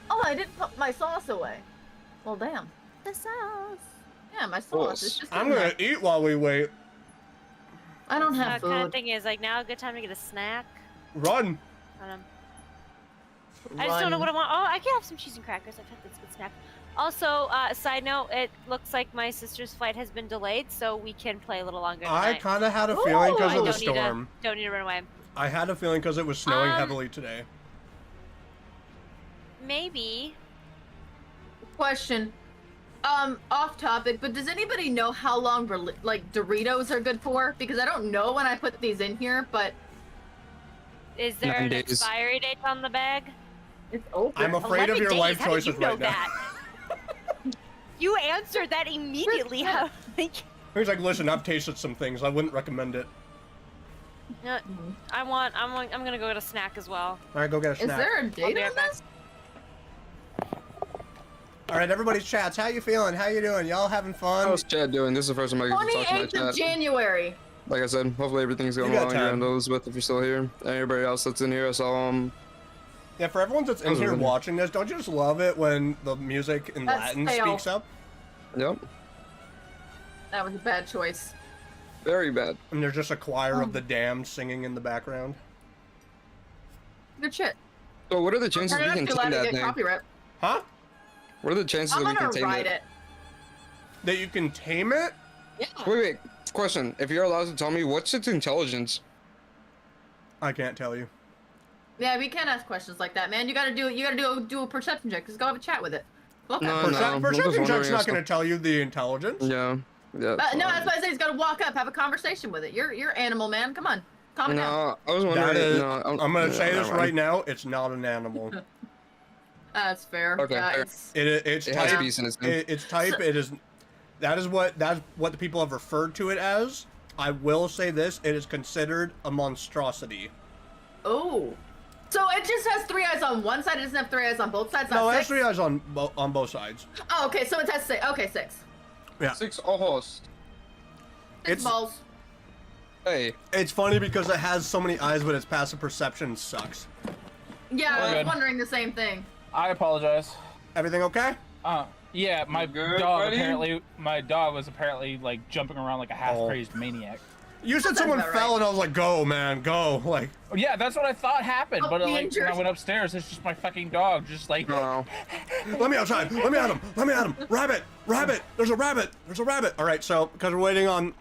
Oh, I didn't put my sauce away. Well, damn. The sauce. Yeah, my sauce is just I'm in gonna there. eat while we wait. I don't That have kind of food. thing is like now a good time to get a snack. Run. I just don't know Run. what I want. Oh, I can have some cheese and crackers. I've had this good snack. Also, side note, it looks like my sister's flight has been delayed, so we can play a little longer I tonight. kind of had a feeling because I of the don't need to- storm. Don't need to run away. I had a feeling because it was snowing Um, heavily today. Maybe. Question. Off topic, but does anybody know how long like Doritos are good for? Because I don't know when I put these in here, but Is there 9 an days. expiry date on the bag? it's open. I'm afraid of 11 your days. life How did choices you know right now. that? You answered that immediately. How? He's like, listen, I've tasted some things. I wouldn't recommend it. No, I'm gonna go get a snack as well. All right, go get a Is snack. there a I'll date be on right back. this? All right, everybody's chats. How you feeling? How you doing? Y'all having fun? How's Chad doing? This is the first time I get to talk to my 28th of chat. January. Like I said, hopefully everything's going You got well on your time. end, Elizabeth, if you're still here. And everybody else that's in here, I saw Yeah, for everyone that's in How's here everything? watching this, don't you just love it when the music in That's Latin fail. speaks up? Yep. That was a bad choice. Very bad. And there's just a choir of the damned singing in the background. Good shit. So what are the chances we Turn it can up too loud tame to that get thing? copyright. Huh? What are the chances I'm that we gonna can tame ride it? it. That you can tame it? Yeah. Wait. Question. If you're allowed to tell me, what's its intelligence? I can't tell you. Yeah, we can't ask questions like that, man. You gotta do a perception check. Just go have a chat with it. Look No, at it. no. I'm just Perception check's wondering not if going to tell you the intelligence. Yeah. Yeah. No, that's why I say he's gotta walk up, have a conversation with it. You're animal, man. Come on, calm down. No, I was wondering. That is, no, I'm going to say never this mind. right now. It's not an animal. That's fair. Okay, Yeah, fair. it's It has type. peace in its name. It's type. It is. That's what the people have referred to it as. I will say this: it is considered a monstrosity. oh. So it just has 3 eyes on one side. It doesn't have 3 eyes on both sides. No, it Not has 6? 3 eyes on both sides. Oh, okay. So it has 6. Okay, 6. Yeah. 6 ojos. It's balls. Hey. It's funny because it has so many eyes, but its passive perception sucks. Yeah, I was good. wondering the same thing. I apologize. Everything okay? Yeah, my good, dog buddy? my dog was apparently like jumping around like a half-crazed maniac. You said Sounds someone about fell, right. and I was like, "Go, man, go!" Like, Yeah, that's what I thought happened, Oh, but he like when injured. I went upstairs, it's just my fucking dog, just like. No. let me outside. Let me at him. Let me at him. Rabbit. Rabbit. There's a rabbit. There's a rabbit. All right, so because we're waiting on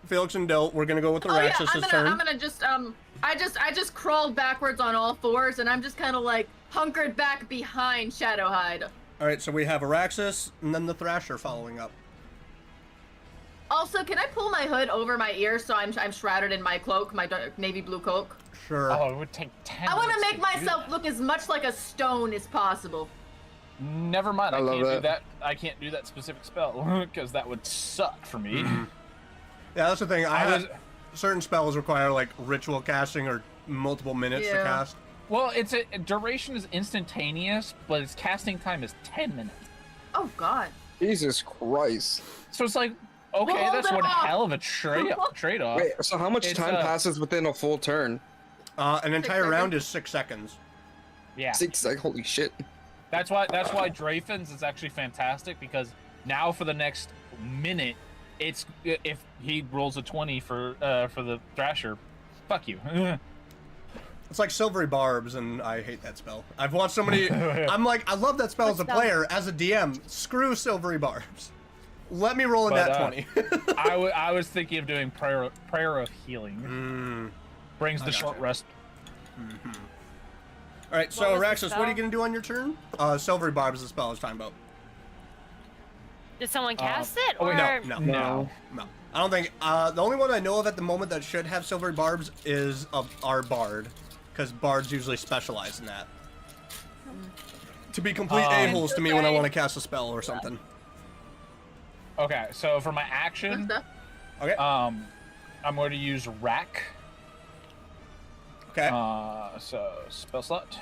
Felix and Dill, we're gonna go with the Oh yeah, Raxus's turn. I'm gonna just I just crawled backwards on all fours, and I'm just kind of like hunkered back behind Shadowhide. All right, so we have Araxus and then the Thrasher following up. Also, can I pull my hood over my ears so I'm shrouded in my cloak, my navy blue cloak? Sure. Oh, it would take 10 I want to minutes make do myself look as much like a stone as possible. that. Never mind, I I love can't do that. that. I can't do that specific spell because that would suck for me. Yeah, that's the thing. I I have was- certain spells require like ritual casting or multiple minutes to Yeah. cast. Well, it's a duration is instantaneous, but its casting time is 10 minutes. Oh God. Jesus Christ. So it's like, okay, Hold that's it one off. hell of a trade-off. Wait, so how much It's, time passes within a full turn? An entire seconds. round is 6 seconds. Yeah, 6, like, holy shit. that's why Drafen's is actually fantastic because now for the next minute, it's if he rolls a 20 for the Thrasher, fuck you. It's like Silvery Barbs, and I hate that spell. I've watched so many. I'm like, I love that spell as a What's that? player. As a DM, screw Silvery Barbs. Let me roll a But, nat 20. I was thinking of doing prayer of healing. Brings the short rest. All right, so What was the Araxus, what are you spell? gonna do on your turn? Silvery Barbs is the spell I was talking about. Did someone cast it, oh, or wait, No, No. no. I don't think. The only one I know of at the moment that should have Silvery Barbs is our Bard, because Bards usually specialize in that. To be complete a-holes to me when I want to cast a spell or something. Okay, so for my action, Okay. I'm going to use Rack. Okay. So spell slot.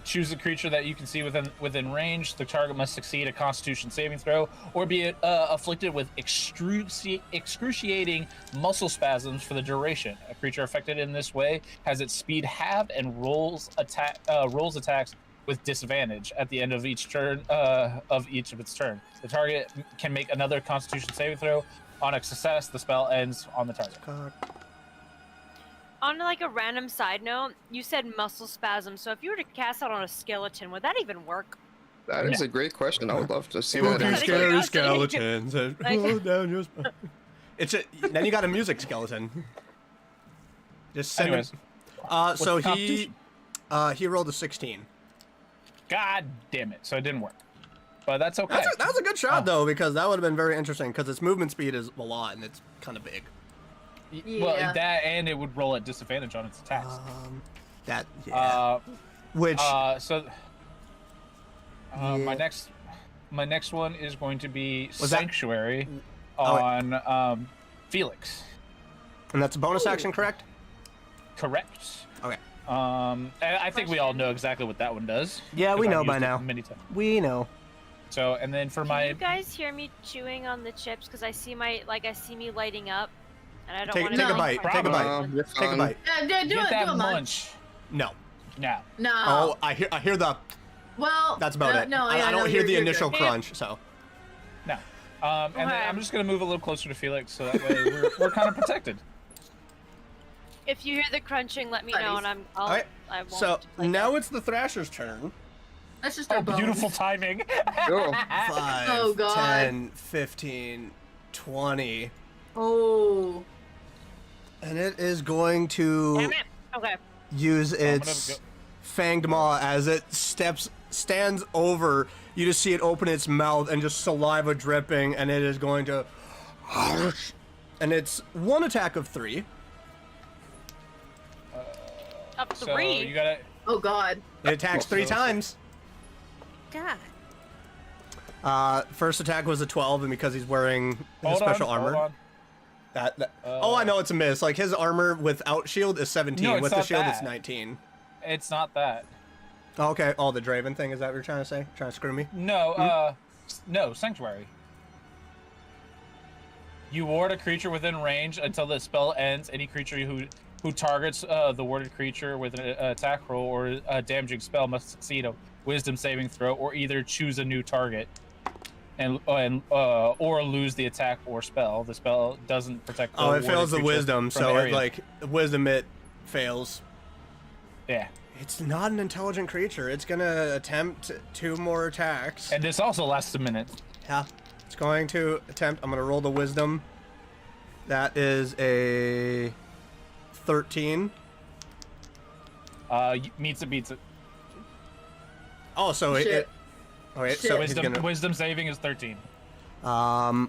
Choose a creature that you can see within range. The target must succeed a Constitution saving throw or be afflicted with excruciating muscle spasms for the duration. A creature affected in this way has its speed halved and rolls attacks with disadvantage at the end of each turn of each of its turn. The target can make another Constitution saving throw. On a success, the spell ends on the target. on like a random side note, you said muscle spasm. So if you were to cast out on a skeleton, would that even work? That is a great question. I would love to see Spooky, that. Spooky, scary curiosity. skeletons. Like- Roll down your spine. Then you got a music skeleton. Just send Anyways, it. So what's the he rolled a 16. God damn it! So it didn't work. but that's okay. That was a good shot though, because that would have been very interesting. Because its movement speed is a lot, and it's kind of big. Well, Yeah. that and it would roll at disadvantage on its attacks. That yeah. Which So yeah. my next one is going to be Was that- Sanctuary Oh, wait. on Felix. and that's a bonus action, correct? Correct. Okay. And I think we all know exactly what that one does. Yeah, we 'cause I've know by used it now. Many times. We know. So, and then for Can my you guys hear me chewing on the chips? Because I see me lighting up, and I don't Take want a to. bite. Take a bite. You're Take a fine. bite. Yeah, do get it. that Do a munch. munch No. now. No. Oh, I hear the. Well. That's about it. No, I yeah, don't no, hear the you're initial good. crunch. So. No. And then Okay. I'm just gonna move a little closer to Felix, so that way we're kind of protected. If you hear the crunching, let me know, and I'll. Alright, I won't. So like now it. it's the Thrasher's turn. That's just Oh, our bones. beautiful timing. Go. 5, Oh, God. 10, 15, 20. Oh. And it is going to Damn it. Okay. use gonna its go- fanged maw as it stands over. You just see it open its mouth and just saliva dripping, and it is going to. And it's one attack of 3. Up So 3. you gotta. Oh God. It attacks 3 times. God. First attack was a 12, and because he's wearing his Hold special on, armor. hold on. Oh, I know it's a miss. Like his armor without shield is 17. No, it's With the not shield, that. it's 19. It's not that. Oh, okay. Oh, the Draven thing. Is that what you're trying to say? Trying to screw me? No, no, Sanctuary. You ward a creature within range until the spell ends. Any creature who targets the warded creature with an attack roll or a damaging spell must succeed a Wisdom saving throw, or either choose a new target, or lose the attack or spell. The spell doesn't protect. The Oh, it warded fails the creature Wisdom, from so the it area. like Wisdom it fails. Yeah. It's not an intelligent creature. It's gonna attempt 2 more attacks. And this also lasts a minute. Yeah, it's going to attempt. I'm gonna roll the Wisdom. That is a 13. Meets it, beats it. Oh, so Shit. it. Okay, so he's Wisdom, gonna. wisdom saving is 13. Well,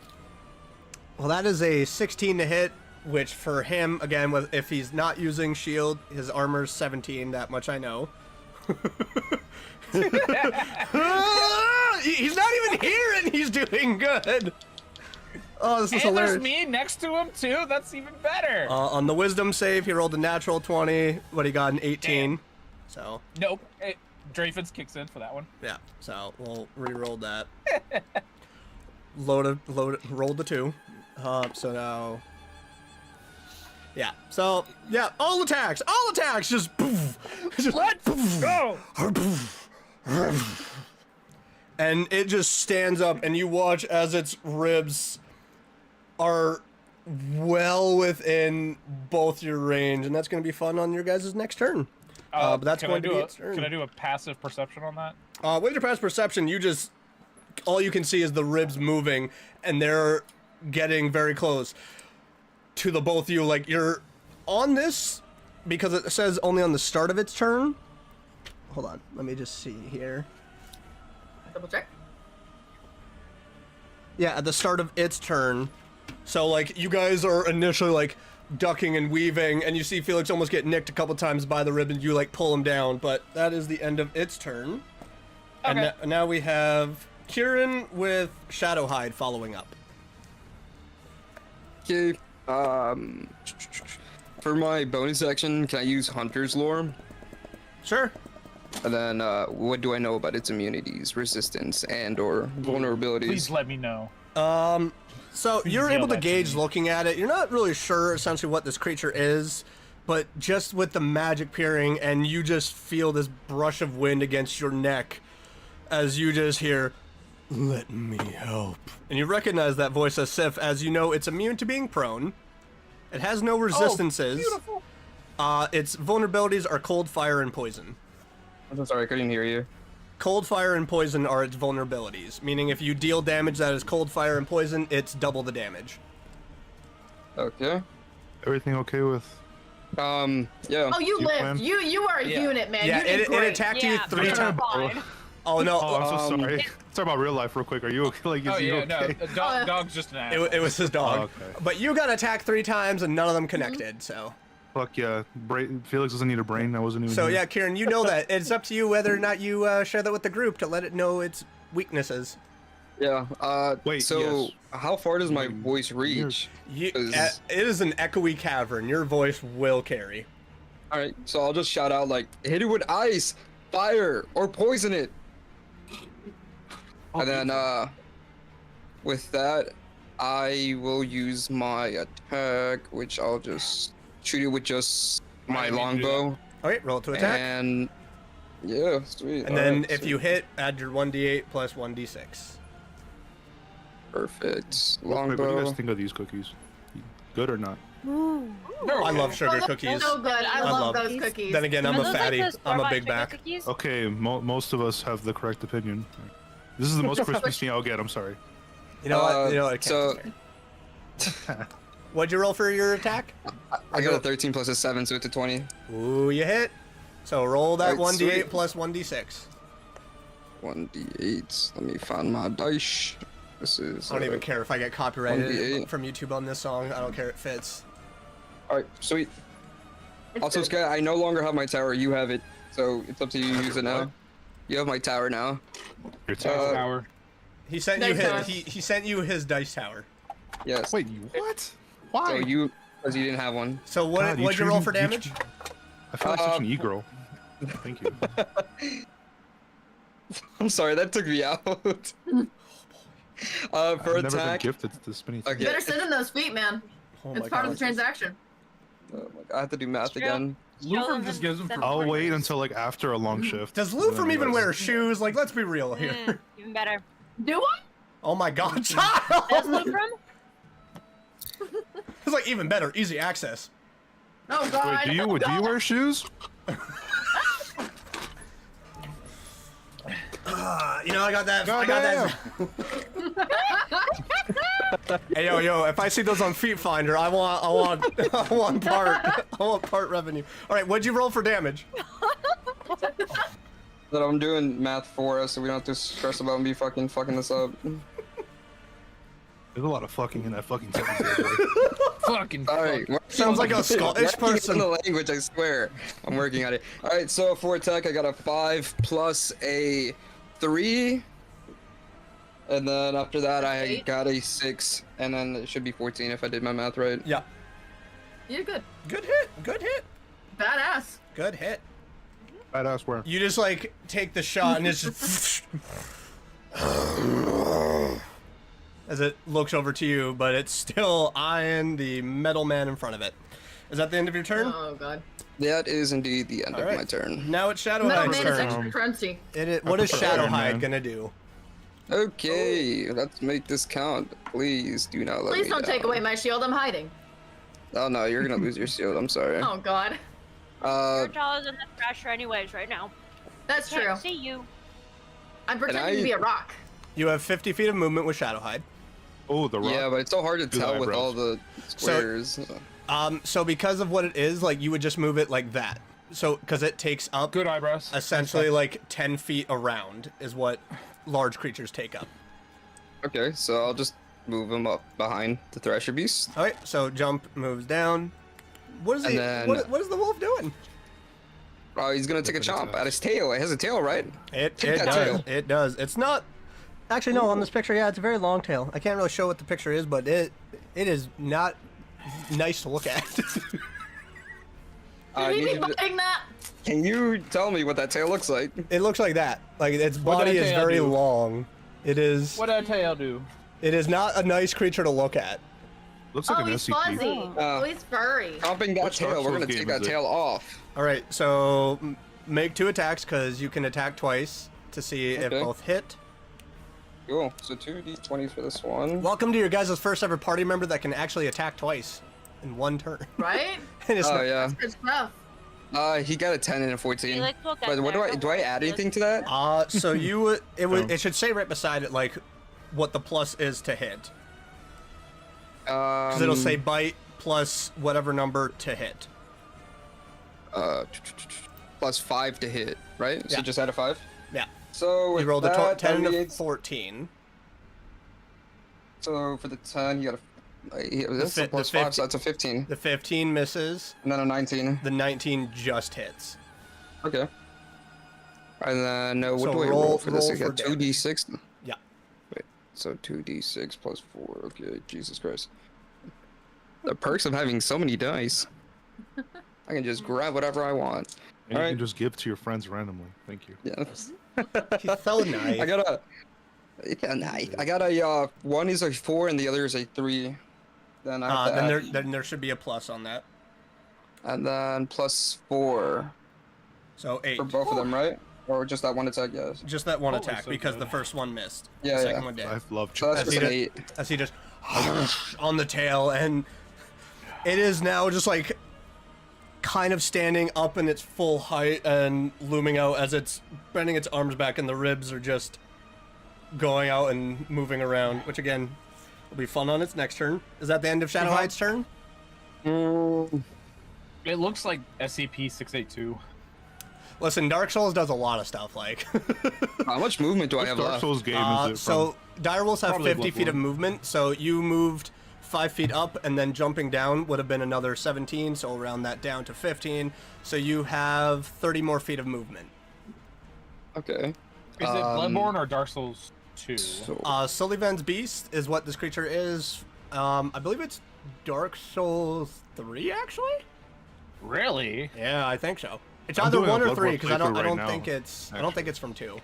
that is a 16 to hit, which for him, again, if he's not using shield, his armor's 17. That much I know. He's not even here, and he's doing good. Oh, this is And hilarious. there's me next to him too. That's even better. On the Wisdom save, he rolled a natural 20, but he got an 18. Damn. So, Nope. Dreyfus kicks in for that one. yeah. So, we'll re-roll that. Roll the 2. So now... Yeah. So, yeah, all attacks, just poof. Just Let's go. And it just stands up, and you watch as its ribs are well within both your range, and that's going to be fun on your guys' next turn. But that's Can going I to do be a, its turn. Can I do a passive perception on that? With your past perception, all you can see is the ribs moving, and they're getting very close to the both of you. Like, you're on this, because it says only on the start of its turn. Hold on, let me just see here. Double check. Yeah, at the start of its turn. So, like, you guys are initially, like, ducking and weaving, and you see Felix almost get nicked a couple times by the rib, and you, like, pull him down, but that is the end of its turn. Okay. And now we have Kieran with Shadowhide following up. Okay. For my bonus action, can I use Hunter's Lore? Sure. And then, what do I know about its immunities, resistance, and/or vulnerabilities? Please let me know. So Please you're yell able to that to gauge me. looking at it. You're not really sure essentially what this creature is, but just with the magic peering, and you just feel this brush of wind against your neck as you just hear, "Let me help." And you recognize that voice as Sif, as you know it's immune to being prone. It has no resistances. Beautiful. Its vulnerabilities are cold, fire, and poison. I'm so sorry, I couldn't hear you. Cold, fire, and poison are its vulnerabilities, meaning if you deal damage that is cold, fire, and poison, it's double the damage. Okay. Everything okay with? Yeah. Oh, you You lived. plan? You are a Yeah. unit, man. Yeah, you did it great. attacked Yeah, you 3 you're times. fine. Oh no! Oh, I'm so sorry. Let's talk about real life real quick. Are you okay? Like, is Oh he yeah, okay? no, dog's just an asshole. It was his dog. Oh, okay. But you got attacked 3 times and none of them connected, so. Fuck yeah. Felix doesn't need a brain. I wasn't even So here. yeah, Kieran, you know that. It's up to you whether or not you share that with the group to let it know its weaknesses. Yeah. Wait, So yes. how far does my voice reach? It 'Cause- is an echoey cavern. Your voice will carry. All right. So I'll just shout out like, hit it with ice, fire, or poison it. And then with that, I will use my attack, which I'll just shoot it with just my didn't mean to do longbow. Okay, roll it to attack. And yeah, sweet. And then Alright, if sweet. you hit, add your 1d8 plus 1d6. Perfect. Wait, what do you Longbow. guys think of these cookies? Good or not? I love sugar cookies. So good. I love love those cookies. Then again, I'm Are a those like fatty. those I'm a store-bought big sugar back. cookies? Okay, most of us have the correct opinion. This is the most Christmassy I'll get. I'm sorry. You know what? You know what? I so- can't. What'd you roll for your attack? I got a 13 plus a 7, so it's a 20. Ooh, you hit. So roll that Alright, 1d8 sweet. plus 1d6. 1d8. Let me find my dice. This is. I don't even care if I get copyrighted 1d8. from YouTube on this song. I don't care. It fits. Alright, sweet. It's Also, good. Sky, I no longer have my tower. You have it. So it's up to you to use it now. You have my tower now. Your tower. Power. He sent Dice you tower. he sent you his dice tower. Yes. Wait, what? Why? So you, because you didn't have one. So what? God, What'd you roll treated- for damage? I feel like such an e-girl. Thank you. I'm sorry, that took me out. For I've never been attack. gifted this many Okay. things. You better send him those feet, man. Oh It's my part God. of the transaction. Oh my God, I have to do math True. again. Lufrum just gives them for I'll free. wait until like after a long shift. Does and then Lufrum even realize- wear shoes? Like, let's be real here. Even better. Do I? Oh my God, Does child! Lufrum? It's like even better, easy access. Oh God. Wait, do you wear shoes? You know, I got that. I got that. Hey, yo, if I see those on Feet Finder, I want part revenue. All right, what'd you roll for damage? But I'm doing math for us, so we don't have to stress about me fucking this up. There's a lot of fucking in that fucking sentence. there, boy. Fucking. All right. Sounds like a Scottish Working person. on the language, I swear. I'm working on it. All right. So for attack, I got a 5 plus a 3, and then after that, I 8. got a 6, and then it should be 14 if I did my math right. Yeah. You did good. Good hit. Good hit. Badass. Good hit. Badass where? You just like take the shot and it's just as it looks over to you, but it's still eyeing the metal man in front of it. Is that the end of your turn? Oh God. That is indeed the end All of right. my turn. Now it's Metal Shadowhide's Man is turn. extra crunchy. What is prefer Iron Shadowhide Man. gonna do? Okay, let's make this count. Please do not let Please me don't take down. away my shield. I'm hiding. Oh no, you're gonna lose your shield. I'm sorry. Oh God. You're taller than the Thrasher anyways right now. That's true. Can't see you. I'm pretending to be a rock. You have 50 feet of movement with Shadowhide. Oh, the rock. Yeah, but it's so hard to Do the tell with eyebrows. all the squares. So because of what it is, like you would just move it like that. So because it takes up Good eyebrows. essentially like 10 feet around is what large creatures take up. Okay, so I'll just move him up behind the Thrasher Beast. All right, so jump moves down. What is And he? then- What is the wolf doing? Oh, he's gonna take a chomp at his tail. It has a tail, right? It Take that does. tail. It does. It's not. Actually, no. On this picture, yeah, it's a very long tail. I can't really show what the picture is, but it is not nice to look at. I Should he need be you to- buying that? Can you tell me what that tail looks like? It looks like that. Like its What body did is tail very do? long. It is. What did tail do? It is not a nice creature to look at. Looks like Oh, an he's SCP. fuzzy. Oh, he's furry. Chomping that Which tail, Dark we're gonna Souls take game that is it? tail off. All right, so make 2 attacks because you can attack twice to see if Okay. both hit. Cool. So 2d20 for this one. Welcome to your guys' first ever party member that can actually attack twice in one turn. Right? And it's Oh not- yeah. Good stuff. He got a 10 and a 14. Felix will get But what do there, I don't do? I worry, add Felix. anything to that? So you would Oh. it should say right beside it like what the plus is to hit. Because it'll say bite plus whatever number to hit. Plus 5 to hit, right? Yeah. So just add a 5. Yeah. So You with rolled a that, 10 and a means- 14. So for the 10, you got a. That's fi- a plus the 5, 50 so that's a 15. The 15 misses. And then a 19. The 19 just hits. Okay. And then what So do I roll- roll for this? roll I got for 2d6. Yeah. Wait, so 2d6 plus 4. Okay, Jesus Christ. The perks of having so many dice. I can just grab whatever I want. And you Alright. can just give to your friends randomly. Thank you. Yeah. He's so nice. I got a. Yeah, nice. I got a. One is a 4 and the other is a 3. Then I have to add- then there should be a plus on that. And then plus 4 So 8. for both of them, right? Or just that one attack? Yes. Just that one Holy attack so because good. the first one missed. Yeah, the second yeah. one did. I love So that's As just he an did- 8. As he just on the tail, and it is now just like kind of standing up in its full height and looming out as it's bending its arms back, and the ribs are just going out and moving around, which again will be fun on its next turn. Is that the end of Shadowhide's turn? It looks like SCP-682. Listen, Dark Souls does a lot of stuff. Like, How much movement do I Which have Dark left? Souls game is it so direwolves have Probably 50 feet of Bloodborne. movement. So you moved 5 feet up, and then jumping down would have been another 17. So round that down to 15. So you have 30 more feet of movement. Okay. Is it Bloodborne or Dark Souls 2? So, Sullivan's Beast is what this creature is. I believe it's Dark Souls 3, actually. Really? Yeah, I think so. It's I'm either doing a 1 or Bloodborne 3 because I don't playthrough right now, think it's I don't actually. think it's from 2.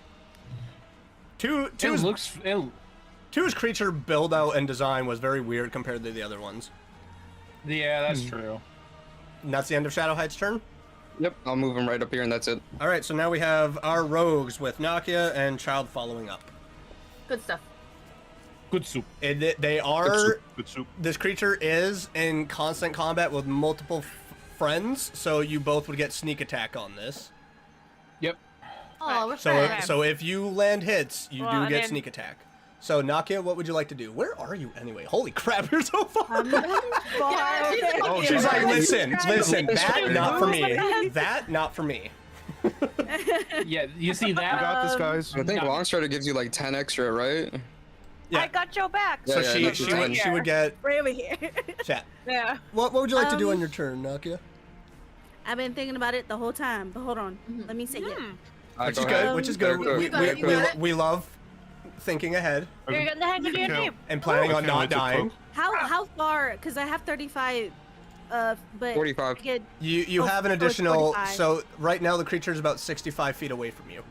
Two It is looks. It, Two's creature build out and design was very weird compared to the other ones. yeah, that's true. And that's the end of Shadowhide's turn. yep, I'll move him right up here and that's it. All right, so now we have our rogues with Nakia and Child following up. Good stuff. Good soup. They are. Good soup. This creature is in constant combat with multiple friends, so you both would get sneak attack on this. Yep. Oh, we're So, friends. so if you land hits, you Well, do I get mean- sneak attack. So Nakia, what would you like to do? Where are you anyway? Holy crap, you're so far. Yeah, she's like, Oh, She's like, listen, that Sure. not for me. That not for me. Yeah, you see that? I got this, guys. I think No. Longstrider gives you like 10 extra, right? Yeah. I got Joe back. So Yeah, she that's she fine. would, she would get Right over here. chat. Yeah. What would you like to do on your turn, Nakia? I've been thinking about it the whole time, but hold on. Let me say it. Which Go is ahead. good. Which is good. Go, go, We, go, we, go. we, got it. we love thinking ahead You're getting the hang of your Count. name. and planning I on can't not wait to dying. cook. How far? Because I have 35, but 45. I get You Oh, have an oh, it's additional. 45. So right now the creature is about 65 feet away from you,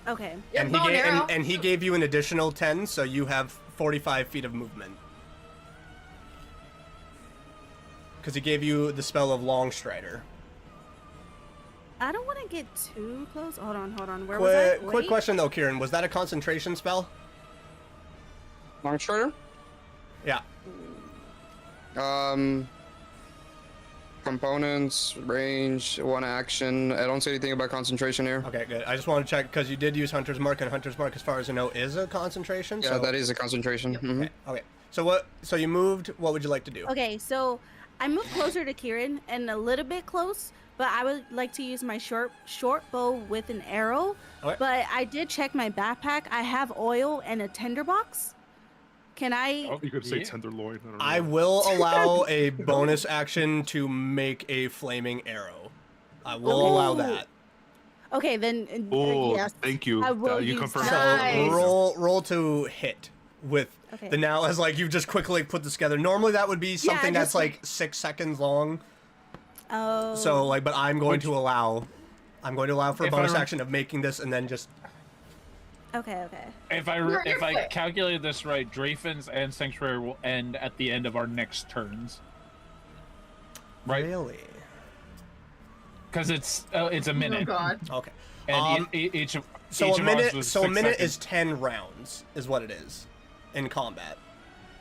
okay. Yeah, and bow and arrow. and he gave you an additional 10, so you have 45 feet of movement. Because he gave you the spell of Longstrider. I don't want to get too close. Hold on. Where was I? Quick Wait. question though, Kieran. Was that a concentration spell? Longstrider? Yeah. Components, range, one action. I don't say anything about concentration here. Okay, good. I just want to check because you did use Hunter's Mark, and Hunter's Mark, as far as I know, is a concentration. Yeah, so... that is a concentration. Mhm. Okay. So what? So you moved. What would you like to do? Okay, so I moved closer to Kieran and a little bit close, but I would like to use my short bow with an arrow. Okay. But I did check my backpack. I have oil and a tinderbox. Can I? You could say Yeah. tenderloin. I don't know. I will allow a bonus action to make a flaming arrow. I will allow that. Okay, then. Oh, yes. thank you. I will You use confirmed. that. Nice. Roll to hit with Okay. the now as like you've just quickly put this together. Normally that would be something that's just like 6 seconds long. Oh. So like, but I'm going to allow for a If I bonus rem- action of making this and then just Okay. If I You're if I quick. calculated this right, Drafins and Sanctuary will end at the end of our next turns. Right? really. Because it's a Oh minute. god. Okay. And each of So each a of ours minute. was So a 6 minute seconds. is 10 rounds, is what it is, in combat.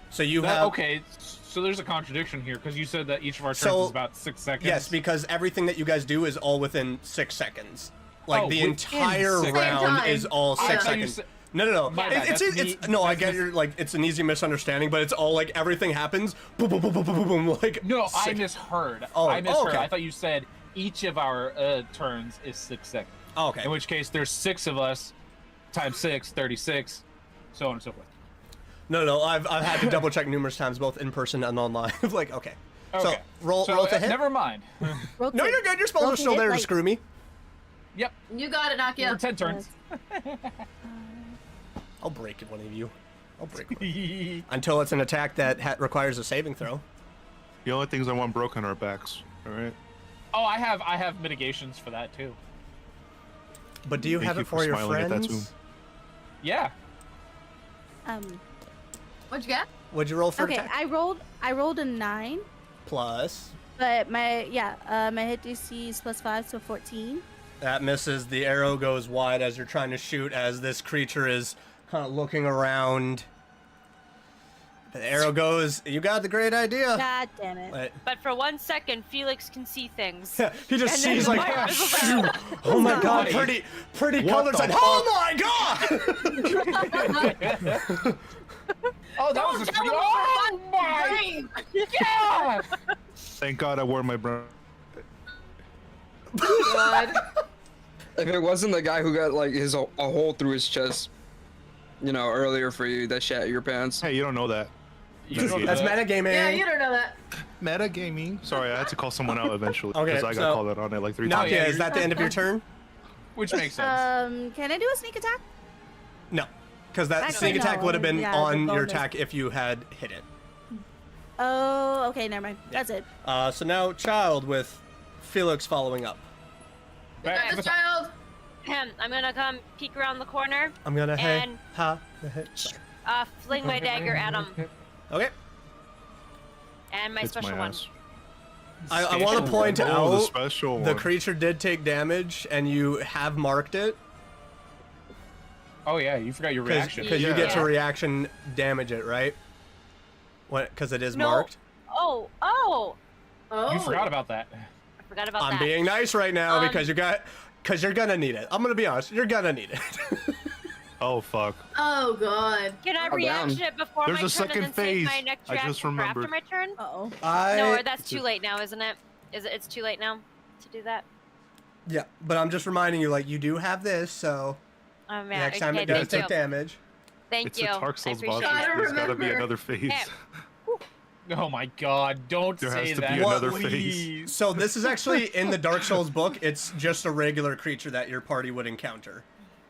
So you That- have okay, so there's a contradiction here because you said that each of our turns So- is about 6 seconds. Yes, because everything that you guys do is all within 6 seconds. Like Oh, the within entire 6 round seconds. is all I 6 thought you seconds. said- No. My bad, It's that's no. I that's get your like. It's an easy misunderstanding, but it's all like everything happens. Boom, boom, boom, boom, boom, boom, boom. Like No, I six- misheard. Oh, I misheard. okay. I thought you said each of our turns is 6 seconds. Oh, okay. In which case, there's 6 of us, times 6, 36, so on and so forth. No, I've had to double check numerous times, both in person and online. Like, okay. So Okay. roll to hit. Never mind. Roll No, to- you're good. Your spells roll are to still hit, there to like- screw me. Yep. You got it, Nakia. For 10 turns. I'll break it, one of you. I'll break it. Until it's an attack that requires a saving throw. The only things I want broken are backs. All right. Oh, I have mitigations for that too. But do you Thank have you it for for your smiling at that friends? too. Yeah. What'd you get? What'd you roll for Okay, attack? I rolled a 9, Plus. but my hit DC is +5, so 14. That misses. The arrow goes wide as you're trying to shoot, as this creature is kind of looking around. The arrow goes. You got the great idea. God damn it. But But for 1 second, Felix can see things. he just And then sees the like, fire fizzles out. oh my god, Right. pretty What colors. the Like, fuck? oh my god. Oh, that was a pretty. Oh my god! Thank God I wore my brown. God. If it wasn't the guy who got like a hole through his chest, you know, earlier for you that shat your pants. Hey, you don't know that. You know That's that. metagaming. Yeah, you don't know that. Metagaming. Sorry, I had to call someone out eventually Okay, because I got so- called out on it like 3 Nakia, times. yeah, is that the end of your turn? Which makes sense. Can I do a sneak attack? No, because that Actually, sneak attack no, would have been yeah, the on your bonus. attack if you had hit it. Oh, okay, never mind. That's it. So now, child with Felix following up. Back to This the top. child. I'm gonna come peek around the corner, I'm gonna And- Sorry. fling my dagger at him, Okay. and my It's special my one. ass. I want to point Oh, the out special one. the creature did take damage, and you have marked it Oh yeah, you forgot your reaction. because you get to Yeah. reaction damage it, right? Because it is No. marked. Oh, Oh. You forgot about that. I forgot about I'm that. being nice right now Um, because you're gonna need it. I'm gonna be honest. You're gonna need it. Oh fuck. Oh god. Can I I'm reaction down. it before There's my a turn second and then save my phase. next I reaction just for after remembered. my turn? Uh-oh. No, or that's too late now, isn't it? It's too late now to do that? Yeah, but I'm just reminding you, like, you do have this, so Oh man, next time okay, it does thank take you. damage. Thank It's you. a I Dark Souls appreciate boss. I it. don't There's gotta be remember. another phase. Yeah. Oh my god, don't There say has to be that. another phase. please. So this is actually in the Dark Souls book. It's just a regular creature that your party would encounter.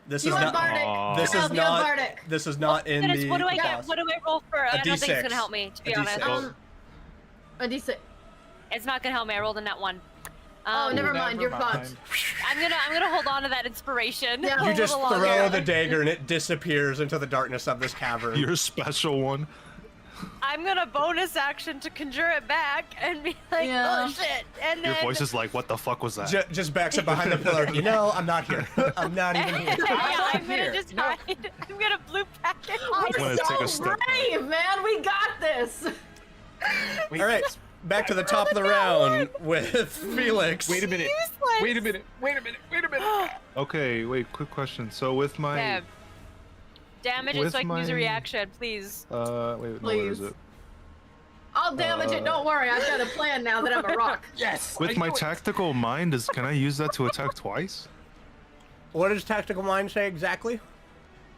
This You is have not. Bardic. Aw. This Help, is you have not. Bardic. This is not in Goodness, the what do I boss. what do I roll for? I don't think D6. it's gonna help me, to be A honest. D6. A D6. It's not gonna help me. I rolled a net 1. Oh, never mind. You're fucked. I'm gonna hold on to that inspiration. Yeah. a You just little throw longer. the dagger and it disappears into the darkness of this cavern. Your special one. I'm gonna bonus action to conjure it back and be like, Yeah. oh shit, and Your then voice is like, what the fuck was that? Just backs up behind the pillar. You know, I'm not here. I'm not even here. yeah, I'm here. gonna just hide. I'm gonna blue pack it. I'm gonna take a So step back. brave, man. We got this. All right, back to the top of the round with Felix. Wait a minute. Useless. Wait a minute. Wait a minute. Wait a minute. Okay, wait, quick question. So with my Okay. Damage it With so I can use a my- reaction, please. wait, no, where is Please. it? I'll damage it. Don't worry. I've got a plan now that I'm a rock. Yes. With I my knew it. tactical mind, can I use that to attack twice? What does tactical mind say exactly?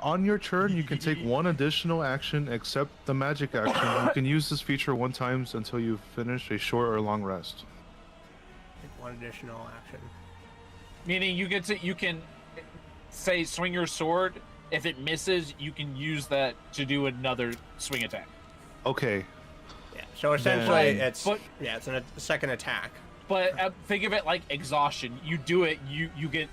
On your turn, you can take one additional action except the magic action. You can use this feature one time until you finish a short or long rest. Take one additional action. Meaning you can say swing your sword. If it misses, you can use that to do another swing attack. Okay, Yeah. So essentially, Then- it's But- it's a second attack. But think of it like exhaustion. You do it, you get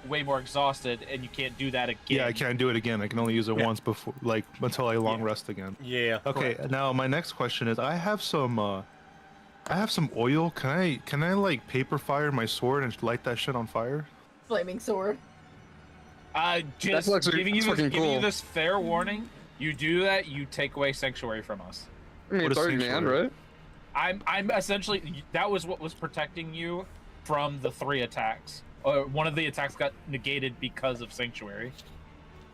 way more exhausted, and you can't do that again. yeah, I can't do it again. I can only use it Yeah. once before, like until I long Yeah. rest again. Yeah. Okay, now my next question is: I have some oil. Can I like paper fire my sword and light that shit on fire? Flaming sword. Just That's actually- giving you that's this, fucking giving you cool. this fair warning. You do that, you take away sanctuary from us. I mean, What is third man, sanctuary? right? I'm essentially that was what was protecting you from the 3 attacks. One of the attacks got negated because of sanctuary.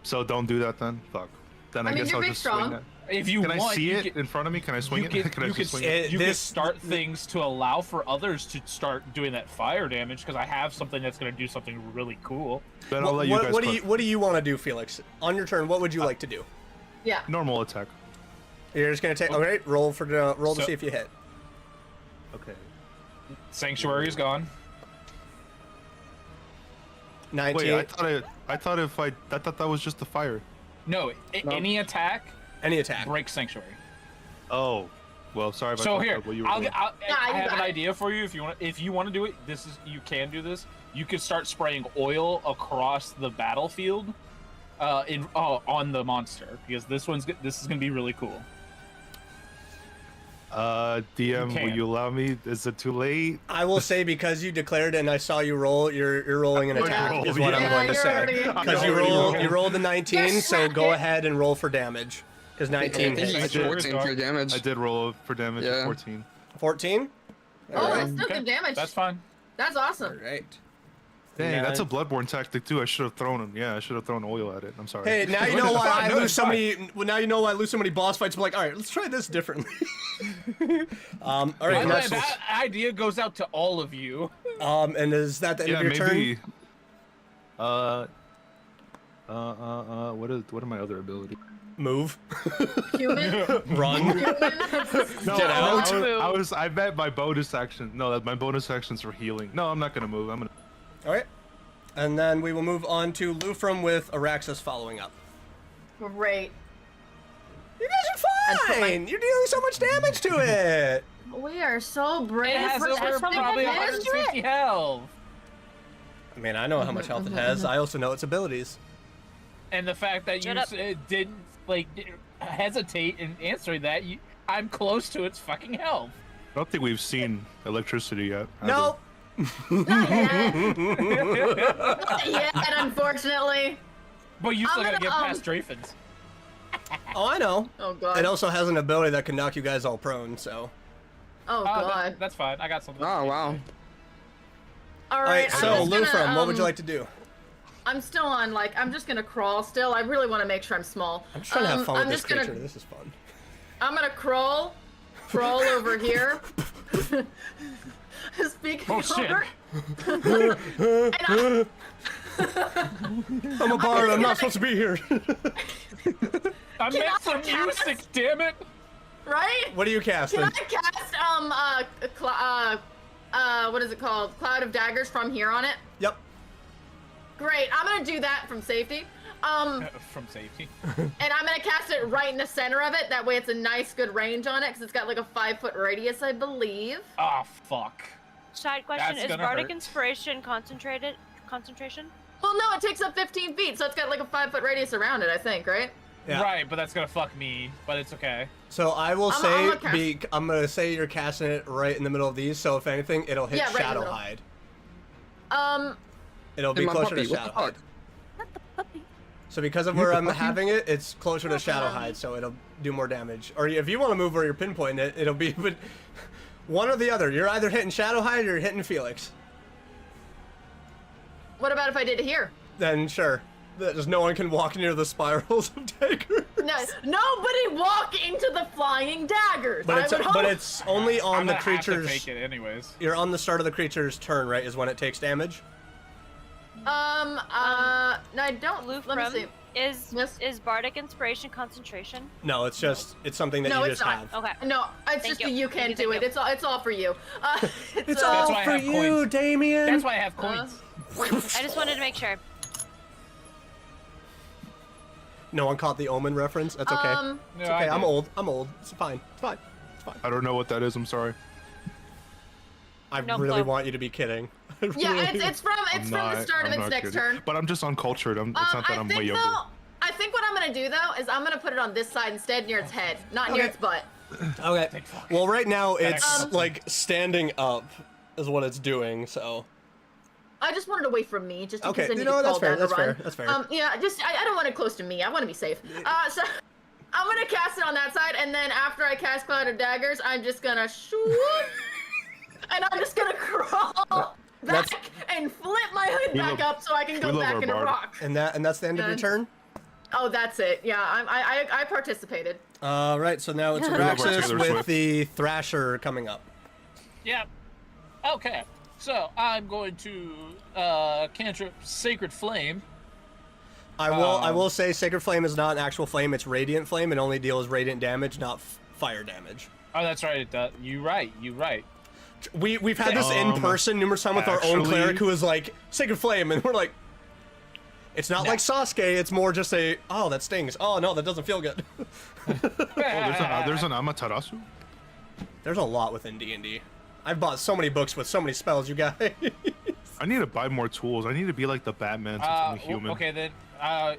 So don't do that then. Fuck. then I, I mean, guess you're I'll big just strong. swing it. If you Can want, I see you it in front of me? Can I swing it? Can I you just could, swing it? you could This- start things to allow for others to start doing that fire damage because I have something that's going to do something really cool. Then I'll let you guys. What do you want to do, Felix? On your turn, what would you like to do? Yeah. Normal attack. You're just gonna take. Okay, roll to So- see if you hit. Okay. Sanctuary is gone. 19. Wait, I thought that was just the fire. No, any attack Any attack. breaks Sanctuary. Oh, well, sorry about So that. here, What you were I doing. have an got it. idea for you. If you want to do it, you can do this. You could start spraying oil across the battlefield, on the monster because this is gonna be really cool. DM, will can. you allow me? Is it too late? I will say because you declared and I saw you roll, you're rolling an I'm gonna attack roll, is what I'm yeah. going to you're say. already- Because you rolled a 19, Yes, so go it. ahead and roll for damage. Because I 19 think you hits. get 14 for damage. I did roll for damage Yeah. at 14. 14. Oh, that's still Okay, good damage. That's fine. That's All awesome. right. Dang, that's a Nine. Bloodborne tactic too. I should have thrown him. Yeah, I should have thrown oil at it. I'm sorry. Hey, now you know why I No, lose it's so fine. many. Well, now you know why I lose so many boss fights. I'm like, all right, let's try this differently. All right, By the and way, that's that idea goes out to all of you. and is that the end yeah, of your maybe. turn? What are my other abilities? Move, Human. run. No, Get I out. was. I meant my bonus action. No, that my bonus actions for healing. No, I'm not gonna move. I'm gonna. All right, and then we will move on to Lufrum with Araxis following up. Great. You guys are fine. You're dealing so much damage to it. We are so brave It has for over something probably that is 150 health. I mean, I know how much health it has. I also know its abilities. And the fact that you Shut up. didn't hesitate in answering that, I'm close to its fucking health. I don't think we've seen electricity yet. have No. Not yet. Not yet, unfortunately. But you still I'm gotta gonna, get past Drafins. Oh, I know. Oh god. It also has an ability that can knock you guys all prone. So. Oh god. That's fine. I got something. Oh wow. All All right. right. So I'm just gonna, Lufrum, what would you like to do? I'm still on. I'm just gonna crawl. Still, I really want to make sure I'm small. I'm just trying to have fun I'm with this just gonna. creature. This is fun. I'm gonna crawl over here. Speaking Oh shit! over. And I'm a bard. I'm not supposed to be here. I meant some cast- music, damn it! right? What are you casting? Can I cast what is it called? Cloud of Daggers from here on it. Yep. Great. I'm gonna do that from safety. From safety. And I'm gonna cast it right in the center of it. That way, it's a nice, good range on it because it's got like a 5-foot radius, I believe. Ah, fuck. Side question: That's is gonna bardic hurt. inspiration concentration? Well, no, it takes up 15 feet, so it's got like a 5-foot radius around it. I think, right? Yeah. Right, but that's gonna fuck me. But it's okay. So I will I'm say, gonna cast- I'm gonna say you're casting it right in the middle of these. So if anything, it'll hit Yeah, right in the Shadow middle. Hide. Um, It'll be Hey, my closer to puppy, what Shadow the Hide. fuck? So because of where I'm having it, it's closer to Shadow Hide, so it'll do more damage. Or if you want to move where you're pinpointing it, it'll be but one or the other. You're either hitting Shadow Hide or you're hitting Felix. what about if I did it here? Then sure. There's no one can walk near the spirals of daggers. No, nobody walk into the flying daggers. But I would hope. it's only on I'm the gonna have to creature's. take it anyways. You're on the start of the creature's turn, right? Is when it takes damage. No, I don't. Let me see. Lufrum, is Yes? is bardic inspiration concentration? No, it's something that No, you it's just not. have. Okay. No, it's Thank just you. that you Thank can't you, do thank it. you. It's all for you. It's uh, all why I for have you, coins. Damien. That's why I have coins. I just wanted to make sure. No one caught the Omen reference. That's okay. Um, No, It's okay. I I'm did. old. I'm old. It's fine. It's fine. It's fine. I don't know what that is. I'm sorry. I No really clue. want you to be kidding. I Yeah, really- it's from the start of its next turn. But I'm just uncultured. It's not that I I'm think way younger. though, I think what I'm gonna do though is I'm gonna put it on this side instead, near its head, not near Okay. its butt. Okay. Well, right now it's Um, like standing up is what it's doing. So. I just wanted away from me, just in Okay, case I you need know to what, that's call fair, down that's the run. fair, that's fair. Yeah, I don't want it close to me. I want to be safe. So I'm gonna cast it on that side, and then after I cast Cloud of Daggers, I'm just gonna shoot, and I'm just gonna crawl back and flip my hood back up so I can go love back our into bard. rock. And that's the end of your Done. turn. Oh, that's it. Yeah, I participated. Right, so now it's love our Araxis Taylor with Swift. the Thrasher coming up. Yep. Okay. So I'm going to cantrip Sacred Flame. I will say Sacred Flame is not an actual flame, it's Radiant Flame. It only deals radiant damage, not fire damage. Oh, that's right. You right. We've had this in person numerous times with our own actually- cleric who is like, Sacred Flame, and we're like, it's not like Sasuke, it's more just a, oh, that stings. Oh, no, that doesn't feel good. There's an Amaterasu. There's a lot within D&D. I've bought so many books with so many spells, you guys. I need to buy more tools. I need to be like the Batman since I'm a human. Okay, then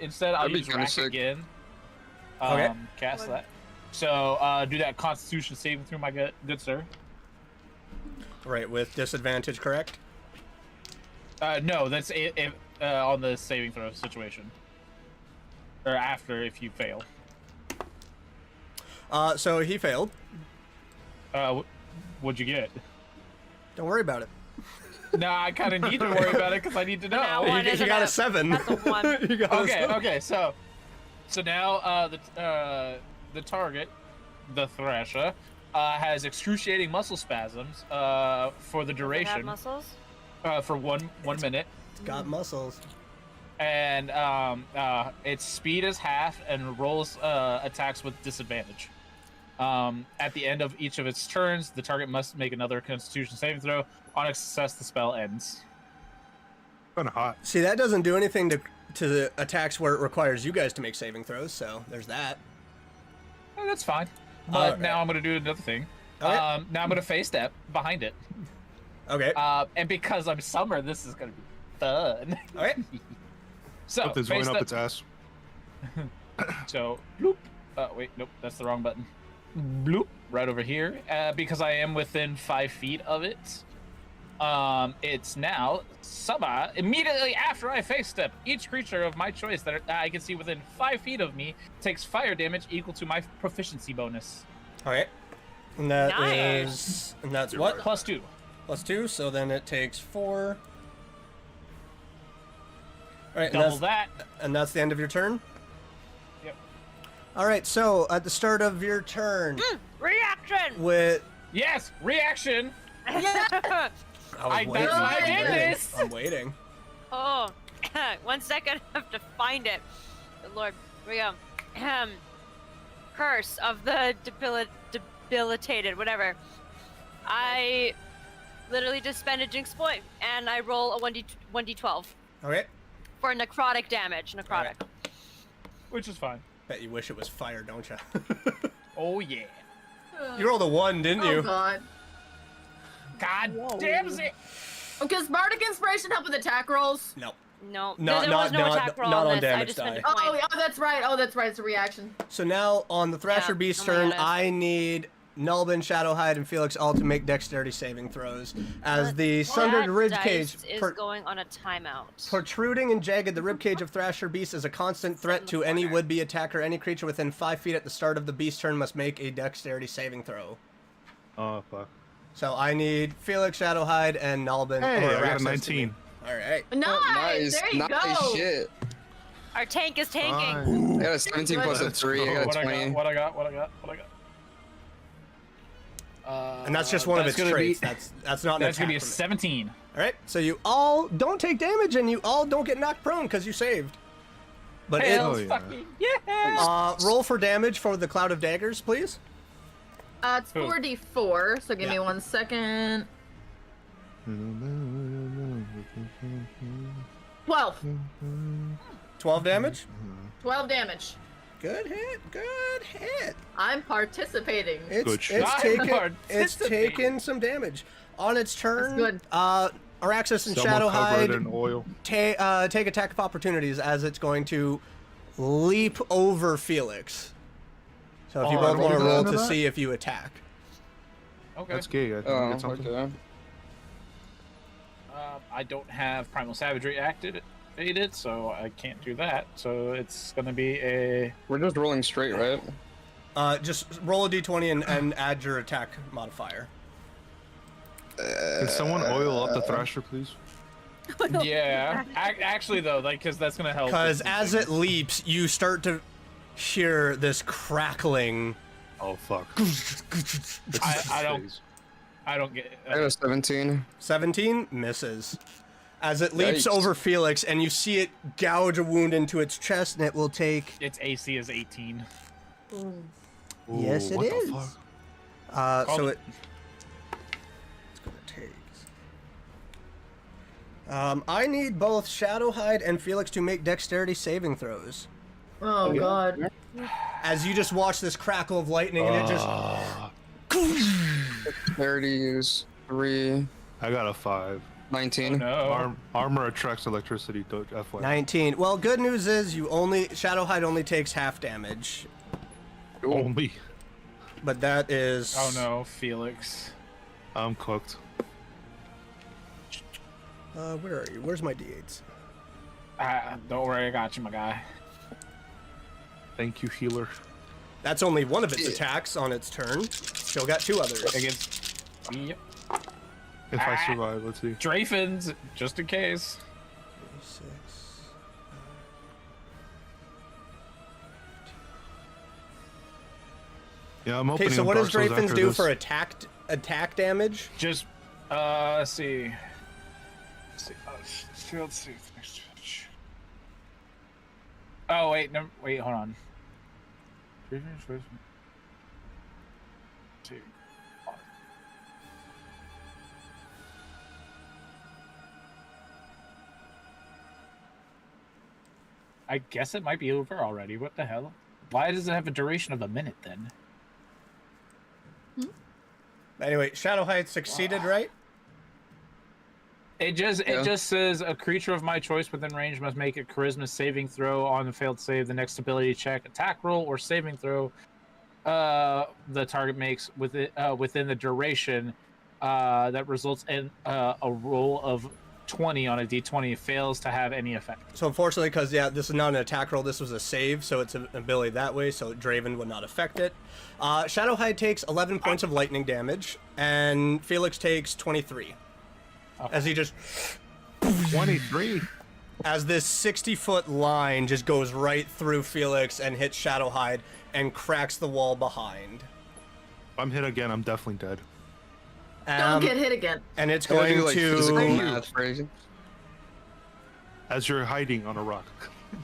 instead I'll That'd be use kinda Rack sick. again. Okay. Cast that. So do that Constitution saving through, my good sir. Right, with disadvantage, correct? No, that's it, on the saving throw situation. Or after, if you fail. So he failed. What'd you get? Don't worry about it. No, I kind of need to worry about it because I need to know. Now one You isn't got a a- 7. That's a 1. You got a Okay, 7. okay, so now the target, the Thrasher, has excruciating muscle spasms for the Does it have duration muscles? for one minute, It's got muscles. and its speed is half and rolls attacks with disadvantage. At the end of each of its turns, the target must make another Constitution saving throw. On a success, the spell ends. Kind of hot. See, that doesn't do anything to the attacks where it requires you guys to make saving throws, so there's that. That's fine. But Alright. now I'm going to do another thing. Okay. Now I'm going to face step behind it. Okay. And because I'm summer, this is going to be fun. Okay. So, Put this face one up step. its ass. So, bloop. Wait, nope, that's the wrong button. Bloop, right over here. Because I am within 5 feet of it. It's now summer. Immediately after I face step, each creature of my choice that I can see within 5 feet of me takes fire damage equal to my proficiency bonus. Okay. And that Nice. is, and that's what? +2. +2, so then it takes 4. Alright, Double that. and that's the end of your turn? Yep. Alright, so at the start of your turn, Reaction! with... Yes, reaction. I That's why I did this. I'm waiting. Oh, 1 second. I have to find it. Good Lord. Here we go. Curse of the debilitated, whatever. I literally just spend a jinx point, and I roll a 1d12 Okay. for necrotic damage. Necrotic. Which is fine. Bet you wish it was fire, don't you? Oh, yeah. You rolled a 1, didn't Oh you? god. God damn it. Does Bardic Inspiration help with attack rolls? No. No, No, there was no not- attack roll not on on this. I damage just spent die. a point. Oh, yeah, that's right. Oh, that's right. It's a reaction. So now on the Thrasher Yeah, Beast's oh my turn, God, I need Nulbin, Shadowhide, and Felix all to make dexterity saving throws. As the sundered That ribcage dice is going on a timeout. protruding and jagged, the ribcage of Thrasher Beast is a constant threat to any would-be attacker. Any creature within 5 feet at the start of the beast's turn must make a dexterity saving throw. Oh, fuck. So I need Felix, Shadowhide, and Nulbin. Hey, or I got a Araxis to 19. do- All right. Nice. There you nice go. shit. Our tank is tanking. Fine. I got a 17 plus a Let's 3. I go. got a What 20. I got. And that's just one of its gonna traits. Be, That's not an that's gonna be a attack from it. 17. All right. So you all don't take damage, and you all don't get knocked prone because you saved. But Hell Oh, yeah. fucking yeah. roll for damage for the Cloud of Daggers, please. It's 4d4, so give me Yeah. 1 second. 12. 12 damage. 12 damage. Good hit. Good hit. I'm participating. Good It's shit. taken. I'm It's participating. taken some damage. On its turn, good. Araxis and Someone covered in Shadowhide oil. take attack of opportunities as it's going to leap over Felix. So if you Oh, both want to what roll is to that? see if you attack. Okay. That's gay. I think Oh, it's something. okay. I don't have Primal Savagery activated, so I can't do that. So it's gonna be a. We're just rolling straight, right? Just roll a d20 and add your attack modifier. Can someone oil up the Thrasher, please? Yeah. Actually, though, like, because that's gonna help. Because with as some it leaps, you start to hear this crackling. Oh fuck. I don't get. I got a 17. 17 misses. As it leaps Yikes. over Felix, and you see it gouge a wound into its chest, and it will take. Its AC is 18. Yes, it what is. The fuck? So Call it. It's gonna take. I need both Shadowhide and Felix to make dexterity saving throws. Oh god. As you just watch this crackle of lightning, and it just. 30 is 3. I got a 5. 19. No. Armor attracts electricity. FYI. 19. Well, good news is Shadowhide only takes half damage, Only. but that is. Oh no, Felix. I'm cooked. Where are you? Where's my d8s? Don't worry, I got you, my guy. Thank you, healer. That's only one of its attacks on its turn. Still got 2 others. Against. Yep. If I survive, let's see. Drafins, just in case. 6. Yeah, I'm Okay, opening. so what does Dark Souls Drafins after do this. for attack damage? Just, let's see. Field save. Oh, wait, no, wait, hold on. I guess it might be over already. What the hell? Why does it have a duration of a minute then? Anyway, Shadowhide succeeded, right? It just says a creature of my choice within range must make a charisma saving throw on the failed save. The next ability check, attack roll, or saving throw the target makes within the duration that results in a roll of 20 on a d20 fails to have any effect. So unfortunately, because this is not an attack roll, this was a save, so it's an ability that way, so Draven would not affect it. Shadowhide takes 11 points of lightning damage, and Felix takes 23. Okay. As he just... 23. As this 60-foot line just goes right through Felix and hits Shadowhide and cracks the wall behind. If I'm hit again, I'm definitely dead. Don't get hit again. And it's Gotta going do, like, physical to... math, crazy. As you're hiding on a rock.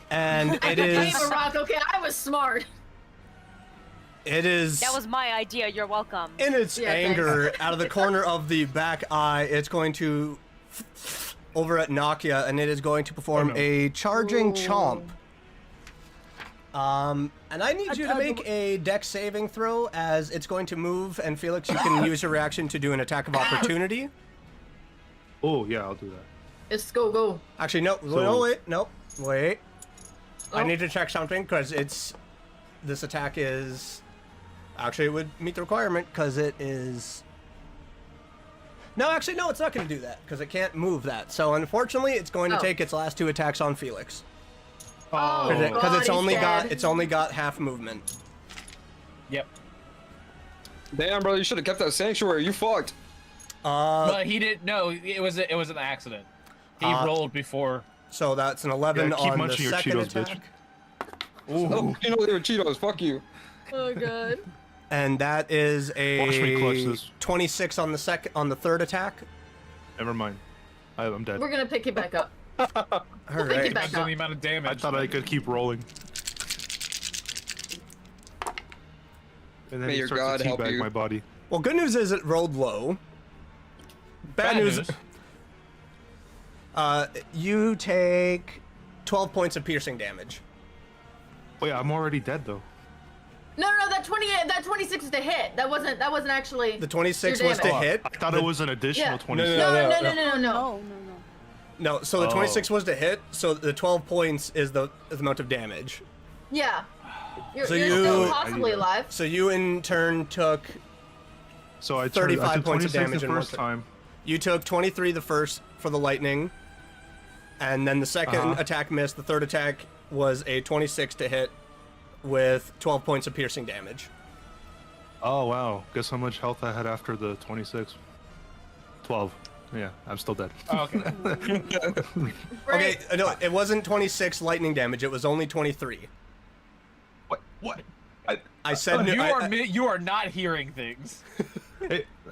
And I it could is... a rock. Okay, I was smart. It is... That was my idea. You're welcome. In its anger, out of the corner of the back eye, it's going to over at Nakia, and it is going to perform a charging chomp. And I need you to make a dex saving throw, as it's going to move, and Felix, you can use your reaction to do an attack of opportunity. Oh, yeah, I'll do that. Let's go. Actually, no, wait. I need to check something, because this attack is... Actually, it would meet the requirement, because it is... No, actually, no, it's not going to do that, because it can't move that. So, unfortunately, it's going to take its last 2 attacks on Felix. Oh, Because it's God, he's only dead. got half movement. Yep. Damn, bro, you should have kept that sanctuary. You fucked. But he didn't. No, it was an accident. He rolled before. So that's an 11 Yeah, keep on the munching your second Cheetos, bitch. attack. Oh, you know they were Cheetos. Fuck you. Oh god. And that is Watch me clutch a this. 26 on the third attack. Never mind. I'm dead. We're gonna pick it back up. All pick it right. back Depends on the amount of damage. I thought I could keep rolling. And then May he your starts God to help teabag you. my body. Well, good news is it rolled low. Bad news. You take 12 points of piercing damage. Wait, I'm already dead though. No, that 26 is to hit. That wasn't actually. The 26 your was to damage. hit. I thought it was an additional Yeah. 26. No. No. No, so the Oh. 26 was to hit. So the 12 points is the amount of damage. Yeah. You're So still you- possibly alive. So you in turn took So I 35 took points of 26 damage the in one first turn. time. You took 23 the first for the lightning, and then the second attack missed. The third attack was a 26 to hit with 12 points of piercing damage. Oh wow! Guess how much health I had after the 26? 12. Yeah, I'm still dead. Oh, okay. Okay, no, it wasn't 26 lightning damage. It was only 23. What? I said You are not hearing things.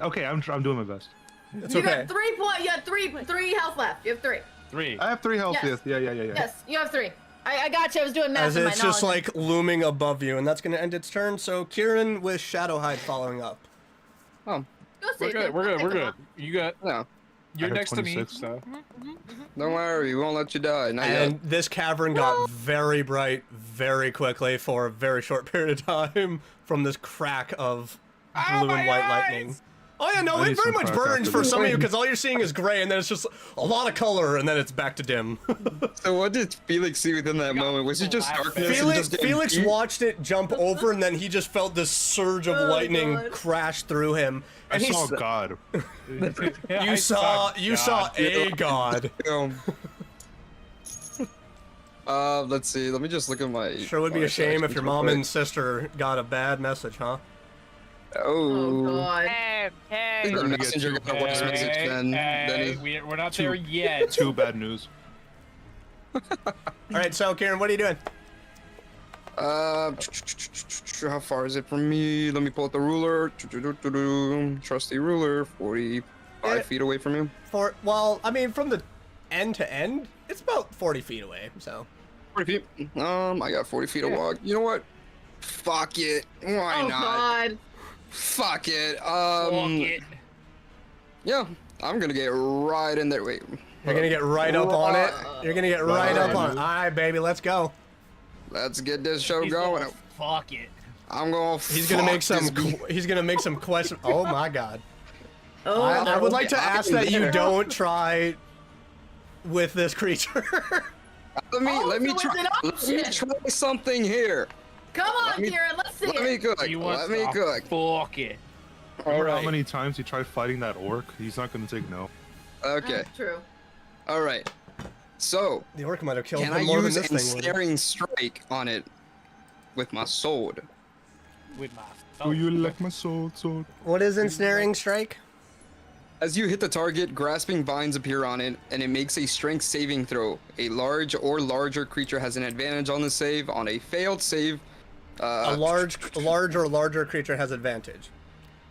Okay, I'm doing my best. It's You okay. got 3 points. You have three health left. You have 3. 3. I have 3 health. Yes. Yeah. Yes, you have 3. I got you. I was doing math As in my it's just knowledge. like looming above you, and that's going to end its turn. So Kieran with Shadowhide following up. Oh, Go We're save good. him. We're I'll good. take We're him good. off. You got. no. You're have next to me. 26. So. Don't worry, we won't let you die. Not And yet. this cavern got very bright very quickly for a very short period of time from this crack of blue and white lightning. Oh yeah, no, I it need very some much crack burns after for this. some of you because all you're seeing is gray, and then it's just a lot of color, and then it's back to dim. So what did Felix see within that moment? Was it just darkness and Felix, just getting Felix beat? watched it jump over, and then he just felt this surge of Oh, lightning God. crash through him. I And saw he's, God. Yeah, you I saw God. a god. Let's see. Let me just look at my. Sure would be my a shame if actions your real mom quick. and sister got a bad message, huh? Oh god. Hey, I think hey. the We're gonna get messenger too got a worse message than Hey, his. we're not there yet. Too bad news. All right, so Kieran, what are you doing? How far is it from me? Let me pull out the ruler. Trusty ruler, 45 feet away from you. Well, I mean, from the end to end, it's about 40 feet away. So 40 feet. I got 40 feet of walk. You know what? Fuck it. Why Oh not? god. Fuck it. Fuck it. Yeah, I'm gonna get right in there. Wait. you're gonna get right up on it. You're gonna get right up on it. Right. All right, baby, let's go. Let's get this show He's going. going, fuck it. I'm going. He's gonna make some. He's gonna make some questions. Oh my god. Oh, I would like to I'm ask that you there. don't try with this creature. Let me Oh, so try. it's an Let me option. try something here. Come on, Let me- Kieran. Let's see Let me it. cook. He wants Let me to cook. Fuck it. All Remember how right. many times he tried fighting that orc? He's not gonna take no. Okay. True. All right. So, The orc might have killed can him I more than use this thing would. ensnaring strike on it with my sword? With my. Oh, you like my sword? What is ensnaring strike? As you hit the target, grasping vines appear on it, and it makes a strength saving throw. A large or larger creature has an advantage on the save. On a failed save, A large or larger creature has advantage.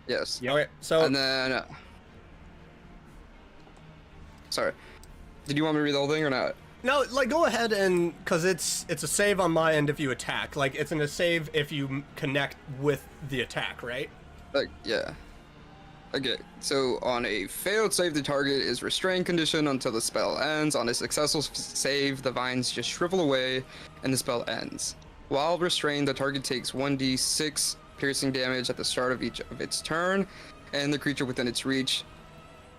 yes. Yep. Okay, so And then, sorry. Did you want me to read the whole thing or not? no, like go ahead and because it's a save on my end if you attack. Like it's a save if you connect with the attack, right? Like, yeah. Okay, so on a failed save, the target is restrained condition until the spell ends. On a successful save, the vines just shrivel away and the spell ends. While restrained, the target takes 1d6 piercing damage at the start of each of its turn, and the creature within its reach,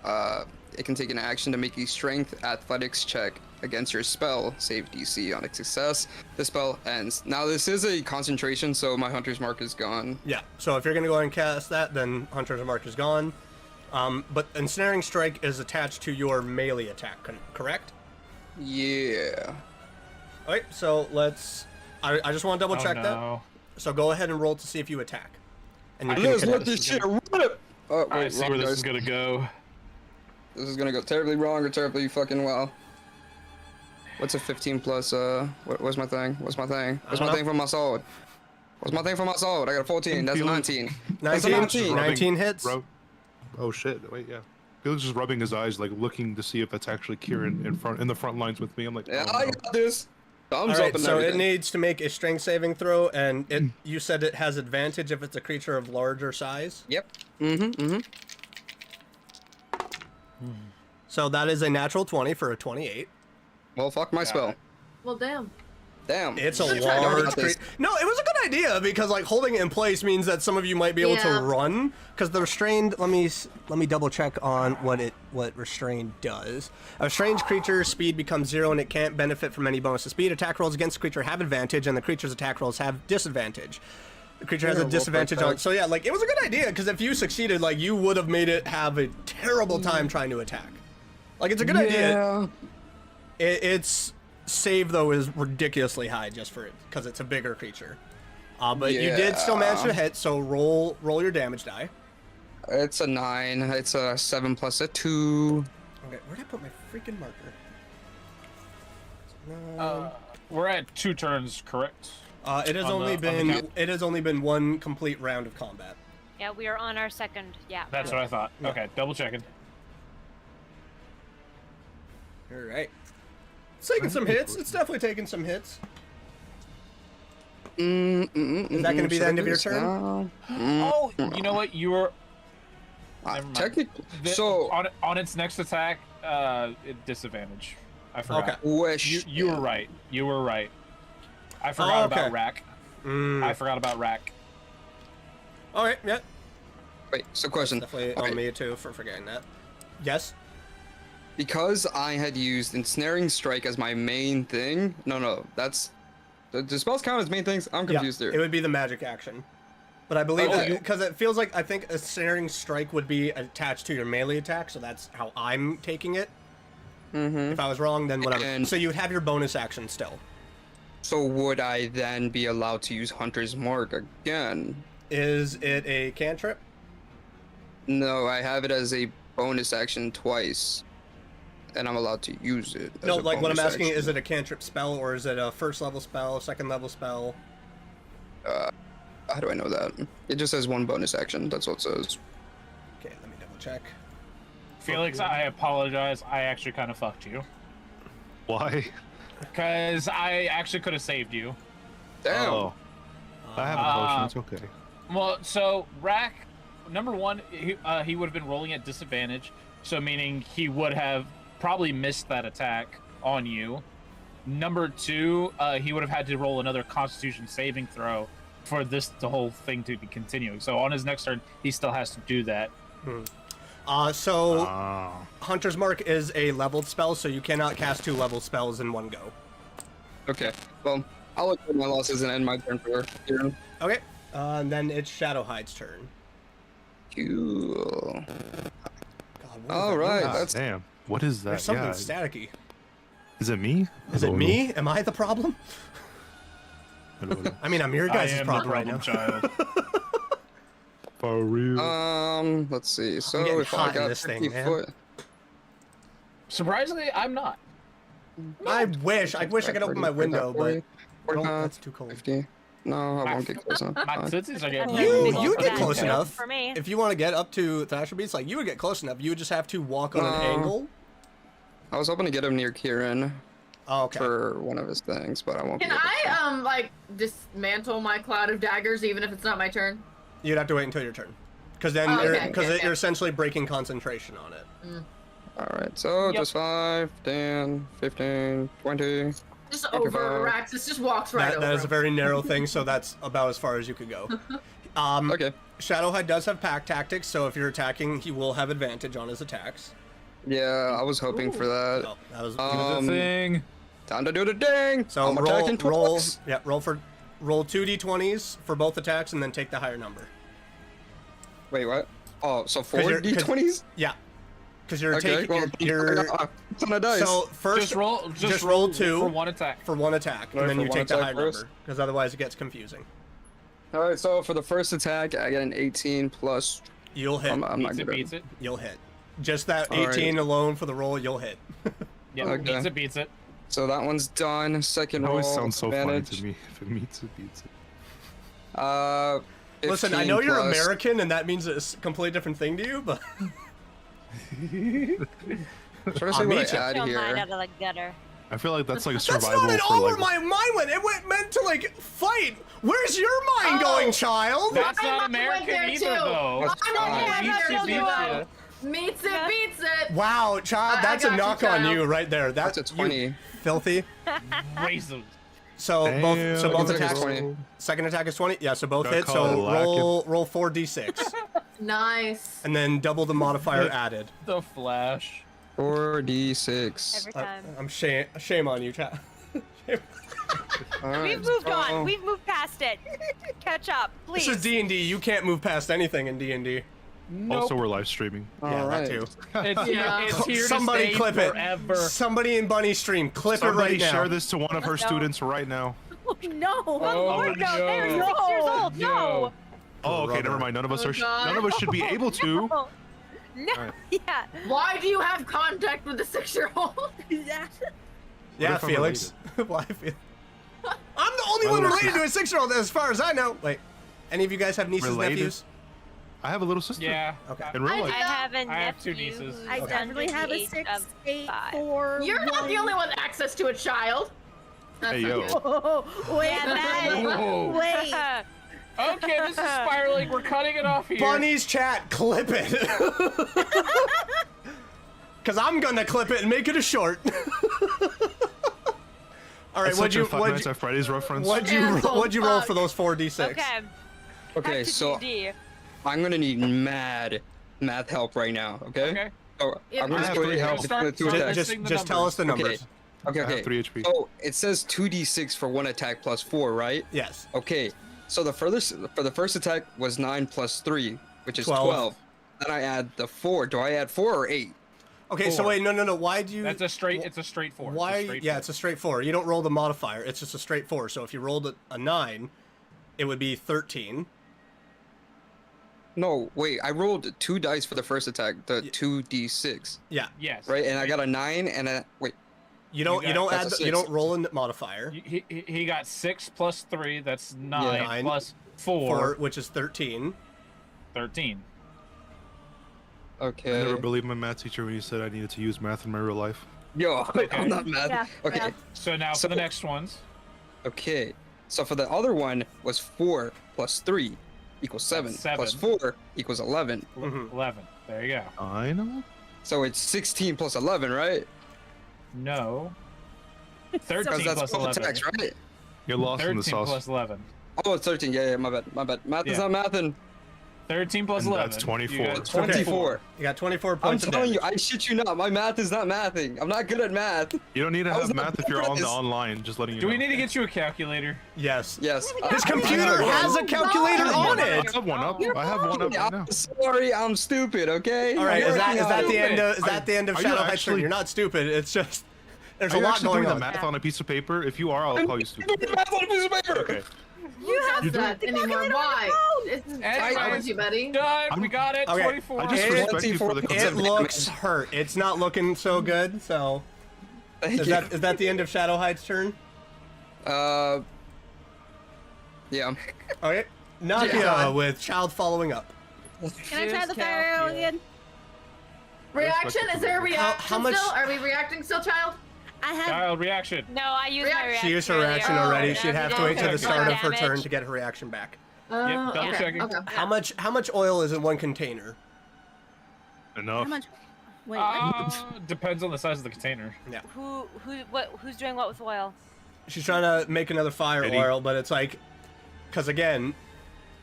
it can take an action to make a strength athletics check against your spell save DC. On a success, the spell ends. Now this is a concentration, so my hunter's mark is gone. Yeah. So if you're gonna go ahead and cast that, then Hunter's Mark is gone. But ensnaring strike is attached to your melee attack, correct? Yeah. Okay, so let's. I just want to double check that. No. So go ahead and roll to see if you attack. And you Let's can let connect. this shit rip. Oh, I wait, see wrong where this dice. is gonna go. This is gonna go terribly wrong or terribly fucking well. What's a 15 plus, what's my thing? What's my thing? What's my don't thing for my sword? What's my thing for my sword? I got a 14, that's a 19. That's a 19? 19. 19 hits. Oh shit! Wait, yeah. He was just rubbing his eyes, like looking to see if that's actually Kieran in the front lines with me. I'm like, Yeah, oh, I no. got this. Thumbs All up right, and so it everything. needs to make a strength saving throw, and you said it has advantage if it's a creature of larger size. Yep. Mm-hmm. So that is a natural 20 for a 28. Well, fuck my spell. Well, damn. Damn. It's a Should've tried to large got this. creature. No, it was a good idea because like holding it in place means that some of you might be able Yeah. to run because the restrained. Let me double check on what restrained does. A restrained creature's speed becomes 0 and it can't benefit from any bonus to speed. Attack rolls against the creature have advantage and the creature's attack rolls have disadvantage. The creature has a Terrible disadvantage on. perfect. So yeah, like it was a good idea because if you succeeded, like you would have made it have a terrible time trying to attack. Like it's a good idea. Yeah. Its save though is ridiculously high just for it because it's a bigger creature. But you did still manage to hit, so roll your damage die. It's a 9. It's a 7 plus a 2. Okay, where'd I put my freaking marker? No. We're at 2 turns, correct? It has on only the- on the been count? it has only been 1 complete round of combat. Yeah, we are on our second. Yeah. That's what I thought. Yeah. Okay, double checking. All right. It's taking some hits. It's definitely taking some hits. Is that going to be the end of your turn? Oh, you know what? You were Never mind. Technically, the- so on its next attack, disadvantage. I forgot. Okay. wish. You were right. You were right. I forgot okay. about Rack. I forgot about Rack. All right. Yeah. Wait. So question. Definitely Okay. on me too for forgetting that. Yes. Because I had used ensnaring strike as my main thing. No, that's the spells count as main things. I'm confused It here. would be the magic action. But I believe Okay. because it feels like I think a snaring strike would be attached to your melee attack, so that's how I'm taking it. If I was wrong, then whatever. And- So you would have your bonus action still. So would I then be allowed to use Hunter's Mark again? Is it a cantrip? No, I have it as a bonus action twice, and I'm allowed to use it. As No, a like what I'm bonus asking, action. is it a cantrip spell or is it a first level spell, second level spell? How do I know that? It just says 1 bonus action. That's what it says. Okay, let me double check. Felix, I apologize. I actually kind of fucked you. Why? Because I actually could have saved you. Damn. Oh. I have a potion. It's okay. Well, so Rack, number one, he would have been rolling at disadvantage, so meaning he would have probably missed that attack on you. Number 2, he would have had to roll another Constitution saving throw for the whole thing to be continuing. So on his next turn, he still has to do that. So Oh. Hunter's Mark is a leveled spell, so you cannot cast 2 level spells in one go. Okay. Well, I'll look at my losses and end my turn for here. Okay, and then it's Shadowhide's turn. Cool. God, what is All that right. noise? That's Damn. What is that? There's something Yeah. staticky. Is it me? Is I it don't me? Am I the problem? know. I don't know. I mean, I'm your I guys' am the problem right now. child. For real. Let's see. So getting if hot I in got this 50 thing, man. foot, Surprisingly, I'm not. I wish I could open my window, but 45, that's too cold. 50. No, I won't get close enough. My Fine. tootsies are getting You get Yeah, close yeah. enough. For me. If you want to get up to Thrasher Beats, like you would get close enough. You would just have to walk on an No. angle. I was hoping to get him near Kieran Oh, okay. for one of his things, but I won't be Can able to. I like dismantle my cloud of daggers even if it's not my turn? You'd have to wait until your turn, because then Oh, okay, because okay, okay. you're essentially breaking concentration on it. Alright, so Yep. just 5, 10, 15, 20. Just Okay, over bye. Raxus, just walks right over. That is a him. very narrow thing, so that's about as far as you could go. Okay. Shadowhide does have pack tactics, so if you're attacking, he will have advantage on his attacks. Yeah, I was hoping for that. So that was thing. Time to do the ding! so I'm attacking roll twice. roll 2 d20s for both attacks, and then take the higher number. Wait, what? Oh, so 4 you're- 'cause- d20s? Yeah, because you're Okay, taking well, you're I got a ton of dice. so first Just roll roll 2 for one attack. for one attack, Right, and then for you one take the attack higher first? number, because otherwise it gets confusing. Alright, so for the first attack, I get an 18 plus. You'll hit. I'm not Beats it, good at beats it. You'll hit. Just that All right. 18 alone for the roll, you'll hit. Yeah, Okay. beats it, beats it. So that one's done. Second It roll. always sounds so funny advantage. to me. If it meets, it beats it. Listen, I 15 know you're plus- American and that means it's a completely different thing to you, but Trying to see I'll what meet ya. I add Your mind here. out of the gutter. I feel like that's like a that's survival not at for all where like. my mind went. It went meant to like fight. Where's your mind Oh. going, child? That's My not mind went American there either, too. though. That's I'm not fine. gonna Beats have it, to beats do it. Meets it, beats it. Wow, child, I that's a got you, knock on child. you right there. That's a you 20. filthy. Raisins. So Damn, both Second attack attacks. is 20. Second attack is 20. Yeah, so both Gotta hit. call So it lacking. roll 4d6, Nice. and then double the modifier added. The Flash. 4d6. Every time. I'm shame on you, child. Alright, We've moved so- on. We've moved past it. Catch up, please. This is D&D. You can't move past anything in D&D. Also, we're live streaming. Yeah, that Alright. too. It's, Yeah. it's here Somebody to stay clip forever. it. Somebody in Bunny Stream, clip Somebody it right now. share this to one of her Let's go. students right now. No. Oh, Lord, no. They're 6 years old. No. Oh, okay, Brother. never mind. None of us Oh, are. God. None of us should be able to. No. Alright. Yeah. Why do you have contact with the 6-year-old? Yeah. Yeah, if I'm Felix. Why, Felix? I'm the only My one little related to a 6-year-old, as far as I know. Wait, any of you guys have nieces, Related? nephews? I have a little sister. Yeah. Okay. In real I life. I have a I have two nephew nieces. who's I under definitely the have a age 6, of 8, 5. 4. You're not the 1. only one with access to a child. That's Hey, not yo. good. Oh, wait, Yeah, that- Whoa. wait. Okay, this is spiraling. We're cutting it off here. Bunny's chat, clip it. Because I'm going to clip it and make it a short. All right, That's such a Five Nights at Freddy's reference. what'd Asshole you roll fuck. for those 4d6? Okay. Okay, Back to so D&D. I'm gonna need mad math help right now. Okay. Okay. So Yeah, I'm gonna I have go three ahead health. and Start- split two start attacks. listing the Just tell us the numbers. numbers. Okay. I Okay. have 3 HP. So it says 2d6 for one attack plus 4, right? Yes. Okay. So the first attack was 9 plus 3, which is 12. 12. Then I add the 4. Do I add 4 or 8? Okay, so 4. wait, no. Why do you... That's a straight. It's a straight 4. Why? It's a straight Yeah, 4. it's a straight 4. You don't roll the modifier. It's just a straight 4. So if you rolled a 9, it would be 13. No, wait. I rolled 2 dice for the first attack, the Yeah. 2d6, Yeah. Yes. right? And I got a 9 and a wait. You don't You got- add that's a you 6. don't roll a modifier. He got 6 plus 3. That's 9 9 plus 4, 4. which is 13. 13. I Okay. never believed my math teacher when he said I needed to use math in my real life. Yo, Okay. I'm not mad. Yeah, Okay. yeah. So now So- for the next ones. Okay. So for the other one was 4 plus 3 equals 7. That's 7. Plus 4 equals 11. Mhm. 11. There you go. I know. So it's 16 plus 11, right? No. 13 Because that's plus 12 11. attacks, right? You're lost in the 13 sauce. plus 11. Oh, it's 13. Yeah, my bad. Math is Yeah. not mathing. 13 plus And 11. that's You 24. got Okay. 24. You got 24 I'm points of telling you, damage. I shit you not. My math is not mathing. I'm not good at math. You don't need to I was have not math if you're good at on the this. online. Just letting you Do know. we need to get you a calculator? Yes. Yes. His computer has a calculator on I it. have one up. I have one up right now. I'm sorry, I'm stupid. Okay. All right, I'm is that working on the it. end of is that the end of Are you Shadow Heights? actually- You're not stupid. It's just there's Are a you lot actually going doing on. the math on a piece of paper? If you are, I'll call you stupid. Math on a piece of paper. Okay. You have You're that doing- anymore. Why? It's Anyways, time with you, buddy. Done. We got it. Okay. 24. I just It- respect you for the It concept. looks hurt. It's not looking so good. So Thank is you. that the end of Shadow Heights' turn? Yeah. Okay. Nakia Yeah. with child following up. Can I try the fire arrow again? Reaction? Is there a reaction how much- still? Are we reacting still, child? I have. Child reaction. No, I used my reaction. She used her reaction earlier. already. Oh, She'd have to yeah, wait till the okay. start of her Damage. turn to get her reaction back. double okay. checking. Okay. How much oil is in one container? Enough. How much? Wait. what? Depends on the size of the container. Who's doing what with oil? She's trying to make another fire Eddie. oil, but it's like, because again,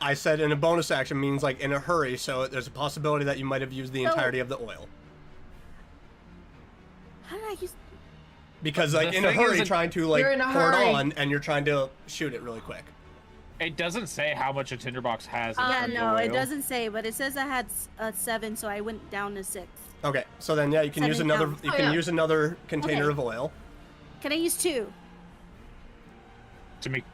I said in a bonus action means like in a hurry, so there's a possibility that you might have used the So- entirety of the oil. How did I use? Because like The in a thing hurry, is, trying to like You're in a pour it hurry. on, and you're trying to shoot it really quick. It doesn't say how much a tinderbox has. in Yeah, terms of no, it oil. doesn't say, but it says I had 7, so I went down to 6. Okay, so then yeah, you can use 7 another. pounds. You Oh, can yeah. use another container Okay. of oil. Can I use 2? To make.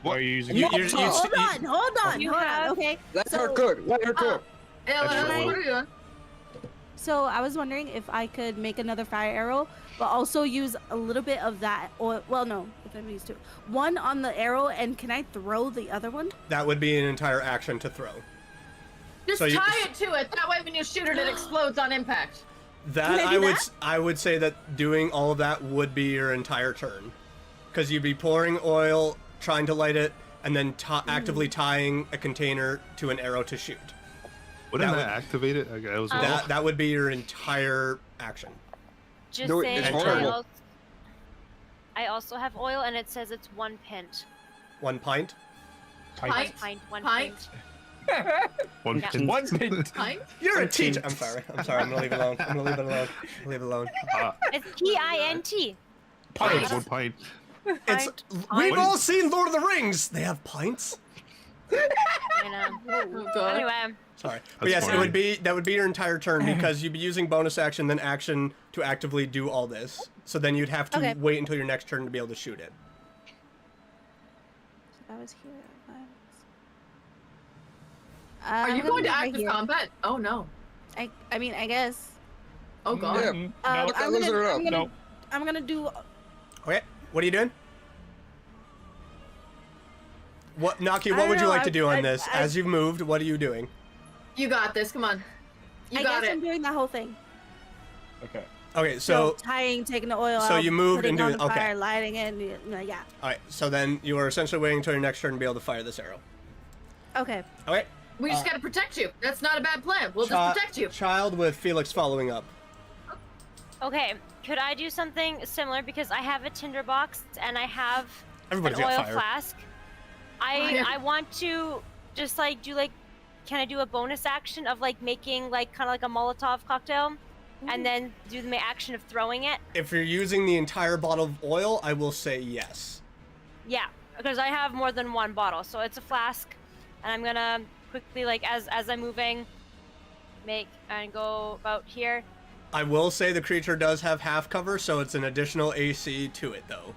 What are you using? You- it you're- for? you- Hold on, hold on, You hold on. have- Okay. Let so, her cook. Let her cook. Yeah, Extra what oil. are you doing? So I was wondering if I could make another fire arrow, but also use a little bit of that oil. Well, no, if I use 2. 1 on the arrow, and can I throw the other one? That would be an entire action to throw. Just So you- tie it to it. That way, when you shoot it, it explodes on impact. That Can I do that? I would say that doing all of that would be your entire turn, because you'd be pouring oil, trying to light it, and then actively tying a container to an arrow to shoot. Wouldn't That that would- activate it? Okay, I was That would be your entire action. Just No, saying. it's I horrible. I also have oil, and it says it's 1 pint. 1 pint. Pint? One Pint? pint. one Yeah. pin. One pint. Pint? You're a teacher. I'm sorry. I'm gonna leave it alone. I'm gonna leave it alone. Leave it alone. It's PINT. Pint. One pint. It's we've all seen Lord of the Rings. They have pints. I know. Oh, God. Anyway, Sorry, but That's yes, fine. it would be that would be your entire turn because you'd be using bonus action then action to actively do all this. So then you'd have to Okay. wait until your next turn to be able to shoot it. I was here. Are you going to active combat? Oh, no. I mean, I guess. Oh god. Yeah. Mm, Um, nope. I'm lizard gonna, up. I'm gonna, Nope. I'm gonna do. Okay, what are you doing? What, Naki? I What don't would you know, like to do on I- this? I- As you've moved, what are you doing? You got this. Come on. You I got guess it. I'm doing that whole thing. Okay. Okay, So so tying, taking the oil so out, you moved putting and it on doing- the okay. fire, lighting it. And, yeah. all right, so then you are essentially waiting until your next turn to be able to fire this arrow. Okay. Okay. We just gotta protect you. That's not a bad plan. We'll Chi- just protect you. Child with Felix following up. Okay, could I do something similar because I have a tinderbox and I have Everybody's an got oil fire. flask. I want to just like do like, can I do a bonus action of like making like kind of like a Molotov cocktail, and then do the action of throwing it? If you're using the entire bottle of oil, I will say yes. Yeah, because I have more than one bottle, so it's a flask, and I'm gonna quickly like as I'm moving, make and go about here. I will say the creature does have half cover, so it's an additional AC to it though.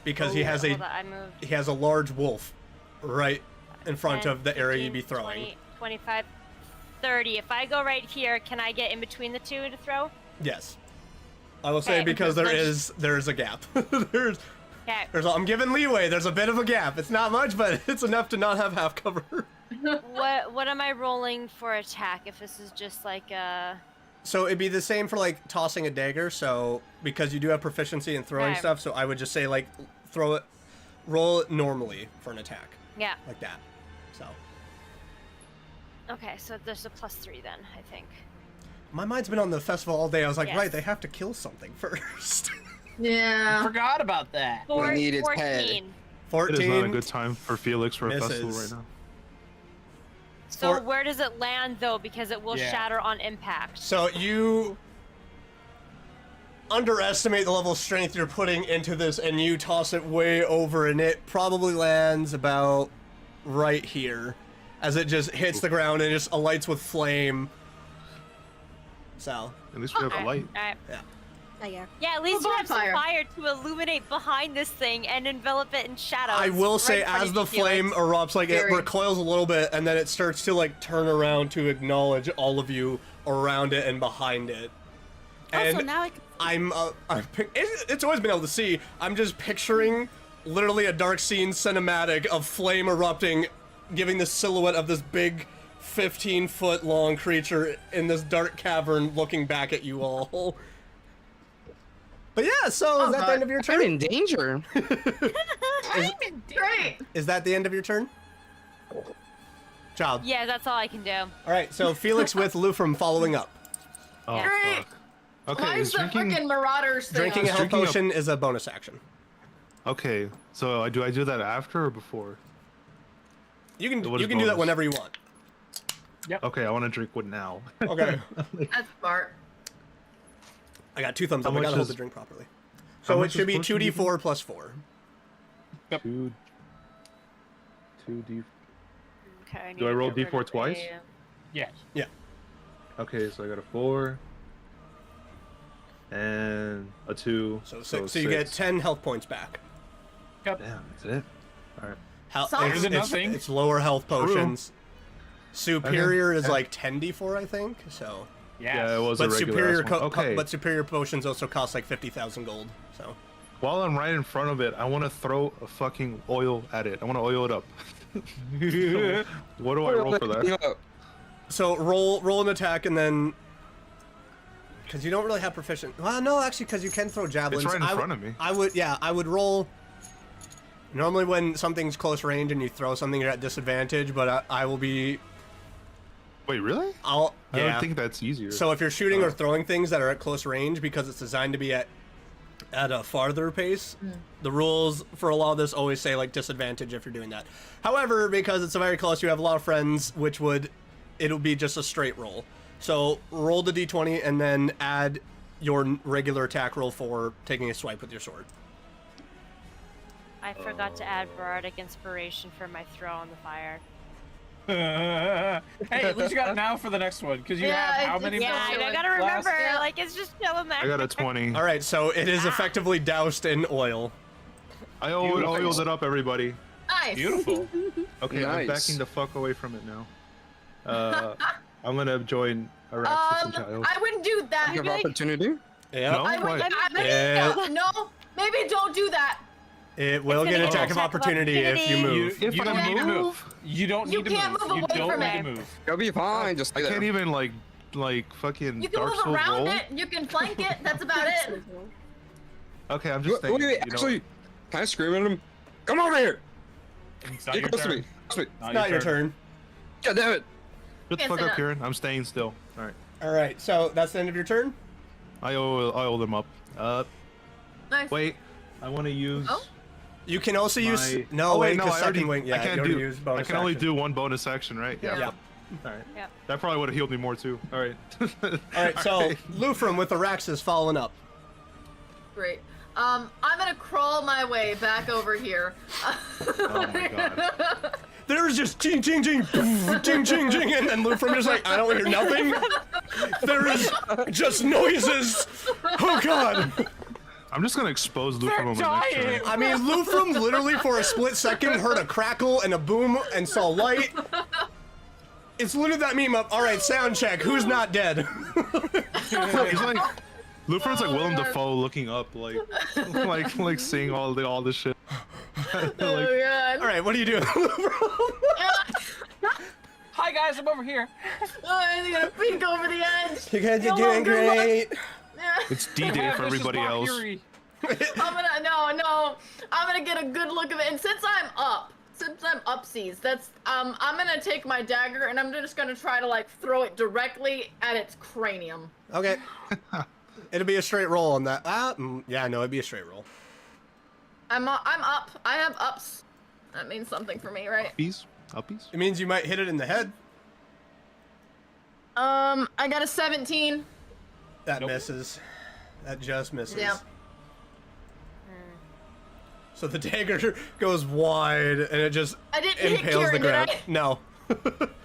Because he has Hold on, I moved. he has a large wolf right in front 10, of the area 15, you'd be throwing. 20, 25, 30. If I go right here, can I get in between the two to throw? Yes. I will say Okay. because there's a gap. there's Okay. I'm giving leeway. There's a bit of a gap. It's not much, but it's enough to not have half cover. What am I rolling for attack if this is just like a... So it'd be the same for like tossing a dagger. So because you do have proficiency in throwing Okay. stuff, so I would just say like roll it normally for an attack Yeah. like that. So Okay, so there's a +3 then, I think. my mind's been on the festival all day. I was like, Yes. right, they have to kill something first. Yeah. Forgot about that. We need its head. 14. It 14. is not a good time for Felix for a Misses. festival right now. So For- where does it land though? Because it will Yeah. shatter on impact. So you underestimate the level of strength you're putting into this, and you toss it way over, and it probably lands about right here, as it just hits the ground and just alights with flame. So At least we have a light. Alright. yeah. Yeah, at least Oh, you have some bonfire. fire to illuminate behind this thing and envelop it in shadows. I will right say, in front as of the you, Felix. flame erupts, like it Scary. recoils a little bit, and then it starts to like turn around to acknowledge all of you around it and behind it. And Also, now I can. it's always been able to see. I'm just picturing literally a dark scene cinematic of flame erupting, giving the silhouette of this big 15-foot long creature in this dark cavern looking back at you all. But yeah, so is that the end of your I'm turn? in danger. Great. Is that the end of your turn? Child. Yeah, that's all I can do. All right, so Felix with Lufrum following up. Oh, Great. fuck. Okay, Why is is the drinking... freaking Marauders thing Drinking a on? health drinking a- potion is a bonus action. Okay, so do I do that after or before? You can What you is can do that bonus? whenever you want. Okay, I want to drink one now. Okay. That's smart. I got 2 thumbs How up. I much gotta hold is- the drink properly. How So it much should is be potion 2d4 plus 4. 2d. Okay. I need Do I to roll get rid D4 of twice? a- Yes. Okay, so I got a 4 and a 2. So 6. So you get 10 health points back. Damn, that's it. All right. Solid. It's, Is it it's- nothing? it's lower health potions. Superior is Okay. like 10d4, I think. So, Yes. Yeah, it was but a regular superior ass one. Okay. but superior potions also cost like 50,000 gold. So, While I'm right in front of it, I want to throw a fucking oil at it. I want to oil it up. What do I roll for that? Yeah. so roll an attack and then. Because you don't really have proficient. Well, no, actually, because you can throw javelins. right in front of me. I would roll. Normally, when something's close range and you throw something, you're at disadvantage. But I will be. Wait, really? I I don't think that's easier. So if you're shooting or throwing things that are at close range, because it's designed to be at a farther pace, the rules for a lot of this always say like disadvantage if you're doing that. However, because it's a very close, you have a lot of friends, it'll be just a straight roll. So roll the d20 and then add your regular attack roll for taking a swipe with your sword. I forgot to add bardic inspiration for my throw on the fire. Hey, at least you got it now for the next one, because you Yeah, have how it's- many yeah, minutes? I gotta last- remember, Yeah. like it's just chilling there. I got a 20. All right, so it is effectively doused in oil. I oiled it up, everybody. Nice. Beautiful. Okay, I'm Nice. backing the fuck away from it now. I'm gonna join Araxis and Child. I wouldn't do that. You have opportunity. Yeah. No? I would, Why? no, maybe don't do that. It will It's get an gonna attack get of an attack of opportunity if you opportunity. move. If you I don't need to move? move. You don't You need to can't move. move You away don't from need it. to move. You'll be fine. Just I stay can't there. even like fucking You can Dark move Souls around roll. it. You can flank it. That's about it. Okay, I'm just Wait, thinking. wait, you know actually, can I scream at him? Come over here! It's not Get your close to turn. me. Close to me. It's not your turn. God damn it! Shut the Can't fuck say up, that. Kieran. I'm staying still. All right. All right, so that's the end of your turn. I oil them up. Nice. Wait. I want to use. Oh? You can also use my- no Oh, wait, wait, no, because I second already. wing. Yeah, I can't you already do. used I bonus can only action. do one bonus action, right? Yeah. Yeah. All right. Yep. That probably would have healed me more too. All right. All right, so Lufrum with Araxis following up. Great. I'm gonna crawl my way back over here. Oh my god. There's just ching ching ching, ching ching ching, and then Lufrum just like, I don't hear nothing. There is just noises. Oh god. I'm just gonna expose Luke from my next turn. I mean, Lufrum literally for a split second heard a crackle and a boom and saw light. It's literally that meme of, all right, sound check, who's not dead? He's like, Lufron's like Willem God. Dafoe looking up, like seeing all the shit. Oh god. All right, what are you doing, Lufrum? Hi guys, I'm over here. Oh, I'm gonna peek over the edge. You guys are Hello, doing good luck. great. Yeah. It's D-Day for everybody else. I'm gonna get a good look of it. And since I'm upsies, that's I'm gonna take my dagger and I'm just gonna try to like throw it directly at its cranium. Okay. It'll be a straight roll on that. Yeah, no, it'd be a straight roll. I'm up. I have ups. That means something for me, right? Uppies? Uppies? It means you might hit it in the head. I got a 17. That misses. That just misses. Yeah. So the dagger goes wide and it just I didn't hit impales the Kieran, did ground. I? No.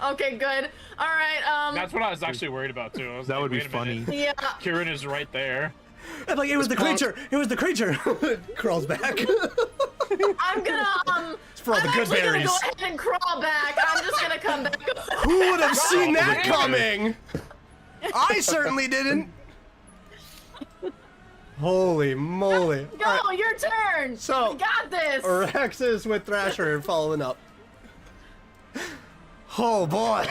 Okay, good. All right. That's what I was actually worried about too. I was That like, would be wait a minute. funny. Yeah. Kieran is right there. I'm like, it was the creature. It was the creature. Crawls back. I'm gonna It's for all the I'm good actually berries. gonna go ahead and crawl back. I'm just gonna come back. Who would have seen that coming? I certainly didn't. Holy moly. Go, All right, your turn. So- we got this. Araxis with Thrasher following up. Oh boy.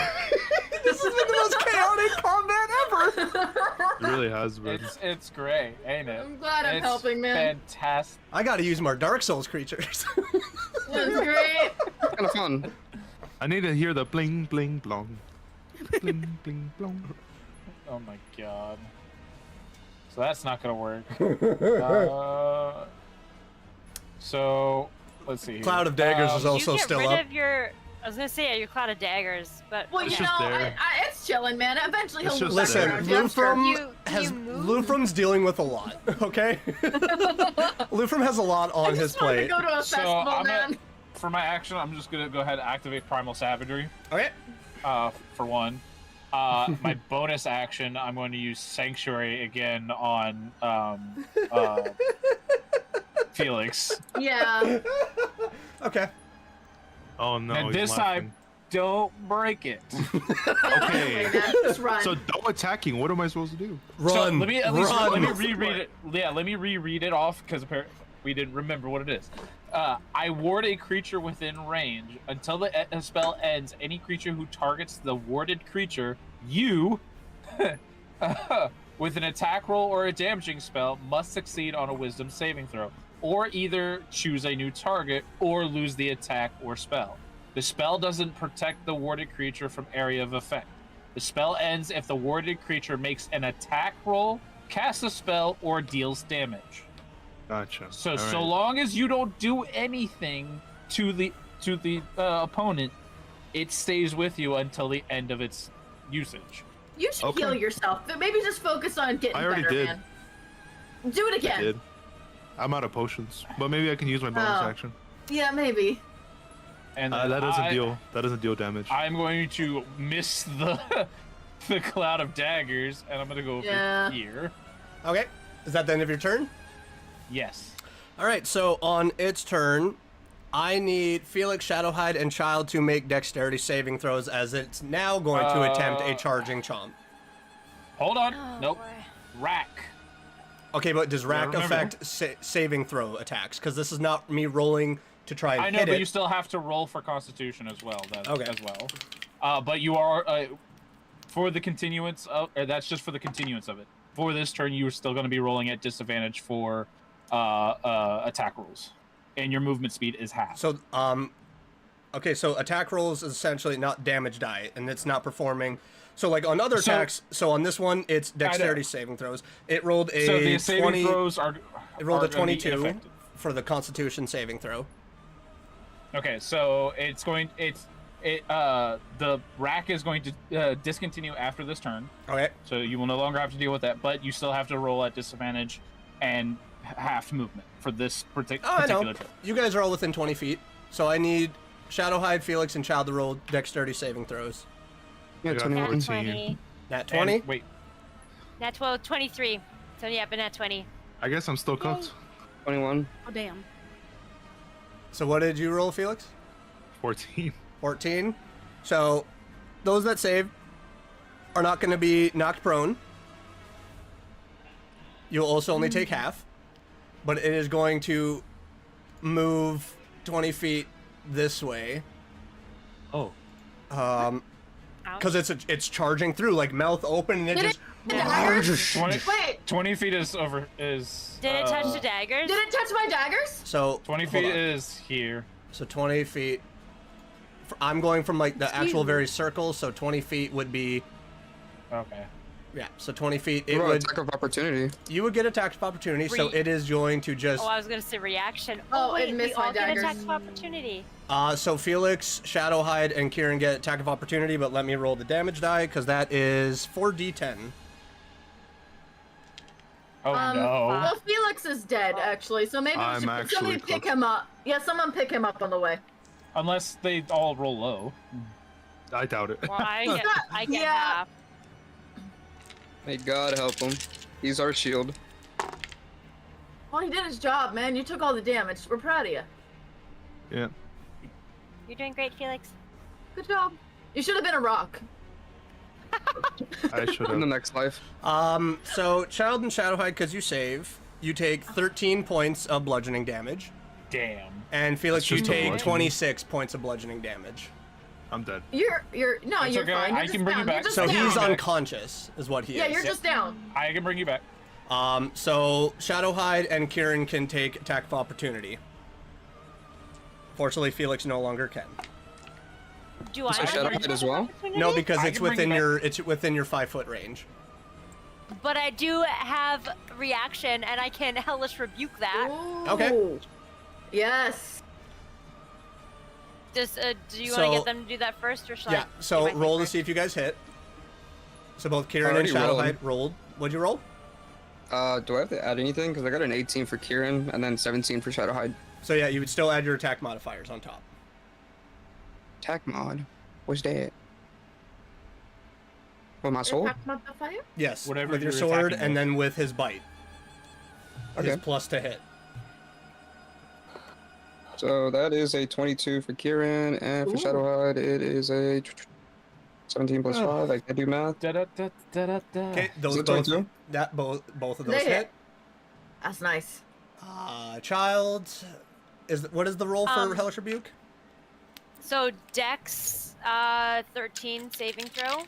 This has been the most chaotic combat ever. It really has been. It's great, ain't it? I'm glad I'm It's helping, man. Fantastic. I gotta use more Dark Souls creatures. That's great. It's kind of fun. I need to hear the bling bling blong. Bling bling blong. Oh my god. So that's not gonna work. So let's see. Here. Cloud of Daggers is You also get still rid up. of your. I was gonna say your cloud of daggers, but Well, It's you just know, there. it's chilling, man. Eventually It's he'll just lose Listen, there. that round, I'm sure. Lufrum's dealing with a lot, okay? Lufrum has a lot on I his just wanted to plate. go to a So festival, I'm man. gonna, for my action, I'm just gonna go ahead and activate Primal Savagery. Okay. For one. My bonus action, I'm going to use Sanctuary again on Felix. Yeah. Okay. Oh no. And he's this laughing. time, don't break it. Okay. Just run. So no attacking. What am I supposed to do? So Run. let me at least run. let me reread it. Yeah, let me reread it off because apparently we didn't remember what it is. I ward a creature within range until the spell ends. Any creature who targets the warded creature, you, with an attack roll or a damaging spell, must succeed on a Wisdom saving throw, or either choose a new target or lose the attack or spell. The spell doesn't protect the warded creature from area of effect. The spell ends if the warded creature makes an attack roll, casts a spell, or deals damage. Gotcha. So All so right. long as you don't do anything to the opponent, it stays with you until the end of its usage. You should Okay. heal yourself, but maybe just focus on getting I already better, did. man. Do it I again. did. I'm out of potions, but maybe I can use my bonus Oh. action. Yeah, maybe. And That then doesn't deal. That doesn't deal damage. I'm going to miss the the cloud of daggers, and I'm going to go over Yeah. here. Okay. Is that the end of your turn? Yes. All right, so on its turn, I need Felix, Shadowhide, and Child to make dexterity saving throws as it's now going to attempt a charging chomp. Hold on. Oh, Nope. boy. Rack. Okay, but does rack remember. affect saving throw attacks? Because this is not me rolling to try and I know, hit but it. you still have to roll for Constitution as well. Okay. As well. But you are for the continuance of, or that's just for the continuance of it. For this turn, you are still going to be rolling at disadvantage for attack rolls, and your movement speed is half. So, okay, so attack rolls is essentially not damage die, and it's not performing. So, like on other So- attacks, so on this one, it's dexterity saving throws. It rolled a So the saving 20. throws are. It rolled are a gonna be 22 ineffective. for the Constitution saving throw. Okay, so it's going. The rack is going to discontinue after this turn, Okay. so you will no longer have to deal with that. But you still have to roll at disadvantage and half movement for this Oh, I particular know. turn. You guys are all within 20 feet, so I need Shadowhide, Felix, and Child to roll dexterity saving throws. Yeah, Yeah, 21. Nat 14. 20. Nat 20. And, wait, Nat 12, 23. So yeah, but nat 20. I guess I'm still cooked. 21. Oh damn. So what did you roll, Felix? 14. 14. So those that save are not going to be knocked prone. You'll also only take half, but it is going to move 20 feet this way. Oh. Because it's charging through, like mouth open, and it Did just. it daggers? 20, Wait, 20 feet is over. Is Did it touch the daggers? did it touch my daggers? So 20 hold feet on. is here. So 20 feet. I'm going from like the Excuse actual me. very circle, so 20 feet would be. Okay. Yeah, so 20 feet. What It about would. attack of opportunity? You would get attack of opportunity, so Re- it is going to just. Oh, I was gonna say reaction. Oh, it wait, missed we my all get daggers. attack of opportunity. So Felix, Shadowhide, and Kieran get attack of opportunity, but let me roll the damage die because that is 4d10. Oh no. Well, Felix is dead, actually, so maybe I'm somebody actually pick cooked. him up. Yeah, someone pick him up on the way. Unless they all roll low. I doubt it. Well, I get Yeah. half. May God help him. He's our shield. Well, he did his job, man. You took all the damage. We're proud of you. Yeah. You're doing great, Felix. Good job. You should have been a rock. I should In the have. next life. So Child and Shadowhide, because you save, you take 13 points of bludgeoning damage, Damn. and Felix, That's you just a take bludgeoning. 26 points of bludgeoning damage. I'm dead. You're no, It's you're okay. fine. You're I just can bring you down. back. You're just So down. he's back. unconscious, is what he Yeah, is. you're just down. I can bring you back. So Shadowhide and Kieran can take attack of opportunity. Fortunately, Felix no longer can. Do I So have Shadowhide attack as of well? opportunity? No, because I it's can bring within you back. your 5-foot range. But I do have reaction, and I can hellish rebuke that. Okay. Ooh. Yes. Just do you want So- to get them to do that first, or shall I? Yeah. do So my thing roll to first? see if you guys hit. So both Kieran and Already rolled. Shadowhide rolled. What'd you roll? Do I have to add anything? Because I got an 18 for Kieran and then 17 for Shadowhide. So yeah, you would still add your attack modifiers on top. Attack mod. What's that? With my sword? Attack modifier? Yes, Whatever with your you're sword attacking and with. then with his bite. His Okay. plus to hit. So that is a 22 for Kieran, and for Ooh. Shadowhide, it is a 17 plus 5. I can do math. Da-da-da-da-da-da. Okay, those Is it both 22? that both of those They hit. hit. That's nice. Child, what is the roll for Hellish Rebuke? So Dex, 13 saving throw.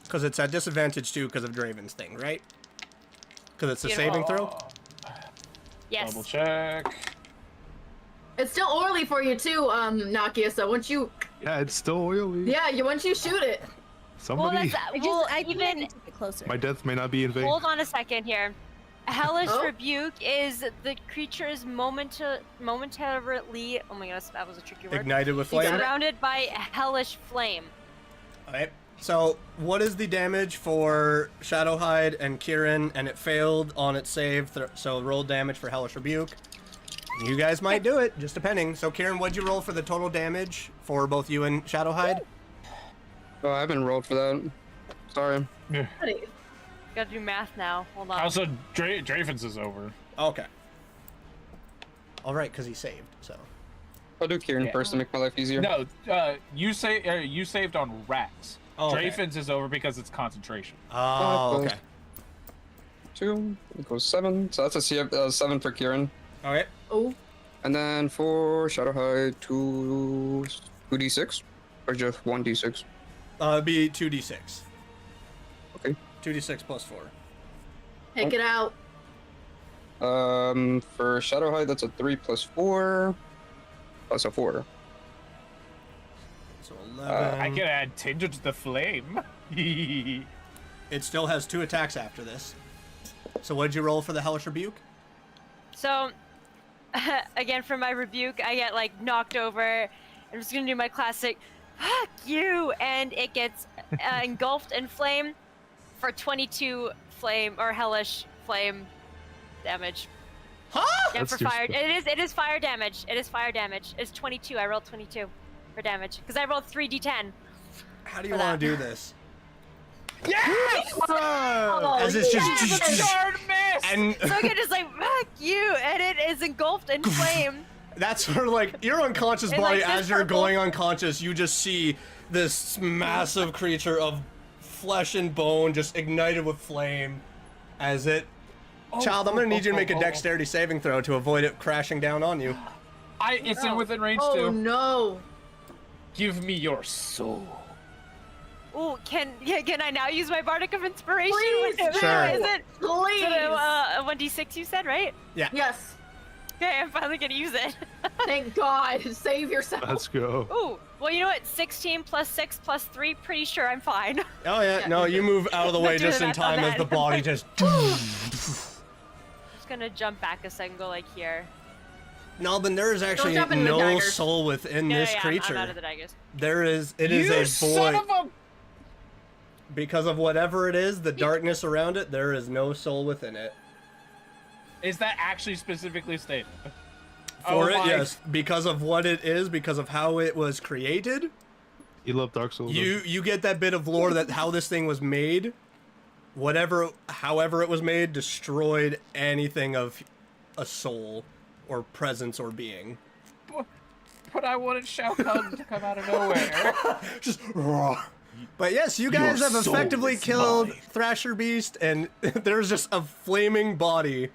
Because it's at disadvantage too because of Draven's thing, right? Because it's a saving throw. Yes. Double check. It's still oily for you too, Nakia. So once you, Yeah, it's still oily. once you shoot it, Well, Somebody. that's I think I even. need to get closer. My death may not be in vain. Hold on a second here. Hellish Oh. Rebuke is the creature's momentarily. Oh my gosh, that was a tricky word. Ignited with You got flame. it. Surrounded by hellish flame. Alright. So, what is the damage for Shadowhide and Kieran? And it failed on its save, so roll damage for Hellish Rebuke. You guys might do it, just depending. So, Kieran, what'd you roll for the total damage for both you and Shadowhide? Oh, I haven't rolled for that. Sorry. buddy, Gotta do math now. Hold on. Also, Drafen's is over. Okay. Alright, because he saved, so. I'll do Kieran Yeah. first to make my life easier. No, you saved on rats. Oh, okay. Dreyfin's is over because it's concentration. Oh, okay. 2 equals 7. So that's a 7 for Kieran. Okay. Oh. And then for Shadowhide, 2d6? Or just 1d6? It'd be 2d6. Okay. 2d6 plus 4. Take it out. For Shadowhide, that's a 3 plus 4. Plus a 4. So 11. I can add Tinder to the flame. It still has 2 attacks after this. So what'd you roll for the Hellish Rebuke? So, again, for my rebuke, I get like knocked over. I'm just gonna do my classic, fuck you, and it gets engulfed in flame for 22 flame or hellish flame damage. Huh? Yeah, That's for your fire. spell. It is fire damage. It is fire damage. It's 22. I rolled 22 for damage because I rolled 3d10. How do you For want that. to do this? Oh, As it's yes! just Hard miss! and So I can just like fuck you, and it is engulfed in flame. that's sort of like your unconscious And, body. like, this As you're purple- going unconscious, you just see this massive creature of flesh and bone just ignited with flame. As it, child, I'm gonna need you to make a dexterity saving throw to avoid it crashing down on you. It's in within range Oh too. no. Give me your soul. Ooh, can I now use my bardic of inspiration? Please do. Sure. Is it? Please. A 1d6 you said, right? Yes. Okay, I'm finally gonna use it. Thank God. Save yourself. Let's go. Ooh, well, you know what? 16 plus 6 plus 3, pretty sure I'm fine. Oh yeah, no, you move out of the Not way doing just in the math on time as that. the body just. Just gonna jump back a second, go like here. Nalbin, there is actually jump into the no daggers. soul within Yeah, this yeah, creature. I'm out of the daggers. There is. It You is a son void. of a... Because of whatever it is, the darkness around it, there is no soul within it. Is that actually specifically stated? For it, my- yes. Because of what it is, because of how it was created, You love Dark Souls. you get that bit of lore that how this thing was made, however it was made, destroyed anything of a soul or presence or being. But I wanted Shao Kahn to come out of nowhere. Just raw. But yes, you guys have soul effectively is killed mine. Thrasher Beast, and there's just a flaming body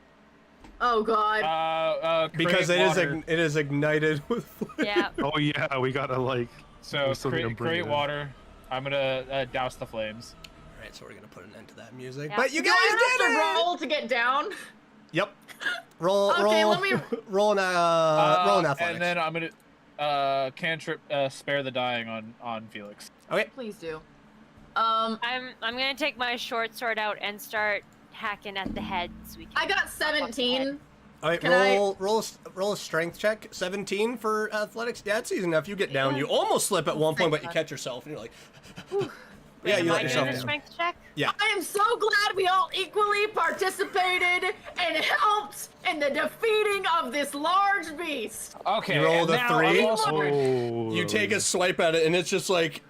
Oh God. because create water. it is ignited with flame. Yeah. Oh yeah, we gotta like. So we still need to create, bring it create in. water. I'm gonna douse the flames. Alright, so we're gonna put an end to that music. Yeah. But you Do guys I did have it! to roll to get down? Yep. Roll, Okay, roll, let me- roll an athletics. And then I'm gonna cantrip spare the dying on Felix. Okay. Please do. I'm gonna take my short sword out and start hacking at the heads. We can I got chop off the head. 17. All right, Can I- roll a strength check. 17 for athletics. Yeah, it's easy enough. You get down. You almost slip at one point, but you catch yourself, and you're like, yeah, Am you I let doing yourself a down. strength check? Yeah. I am so glad we all equally participated and helped in the defeating of this large beast. Okay. You rolled and a now I'm 3? also- Oh. You take a swipe at it, and it's just like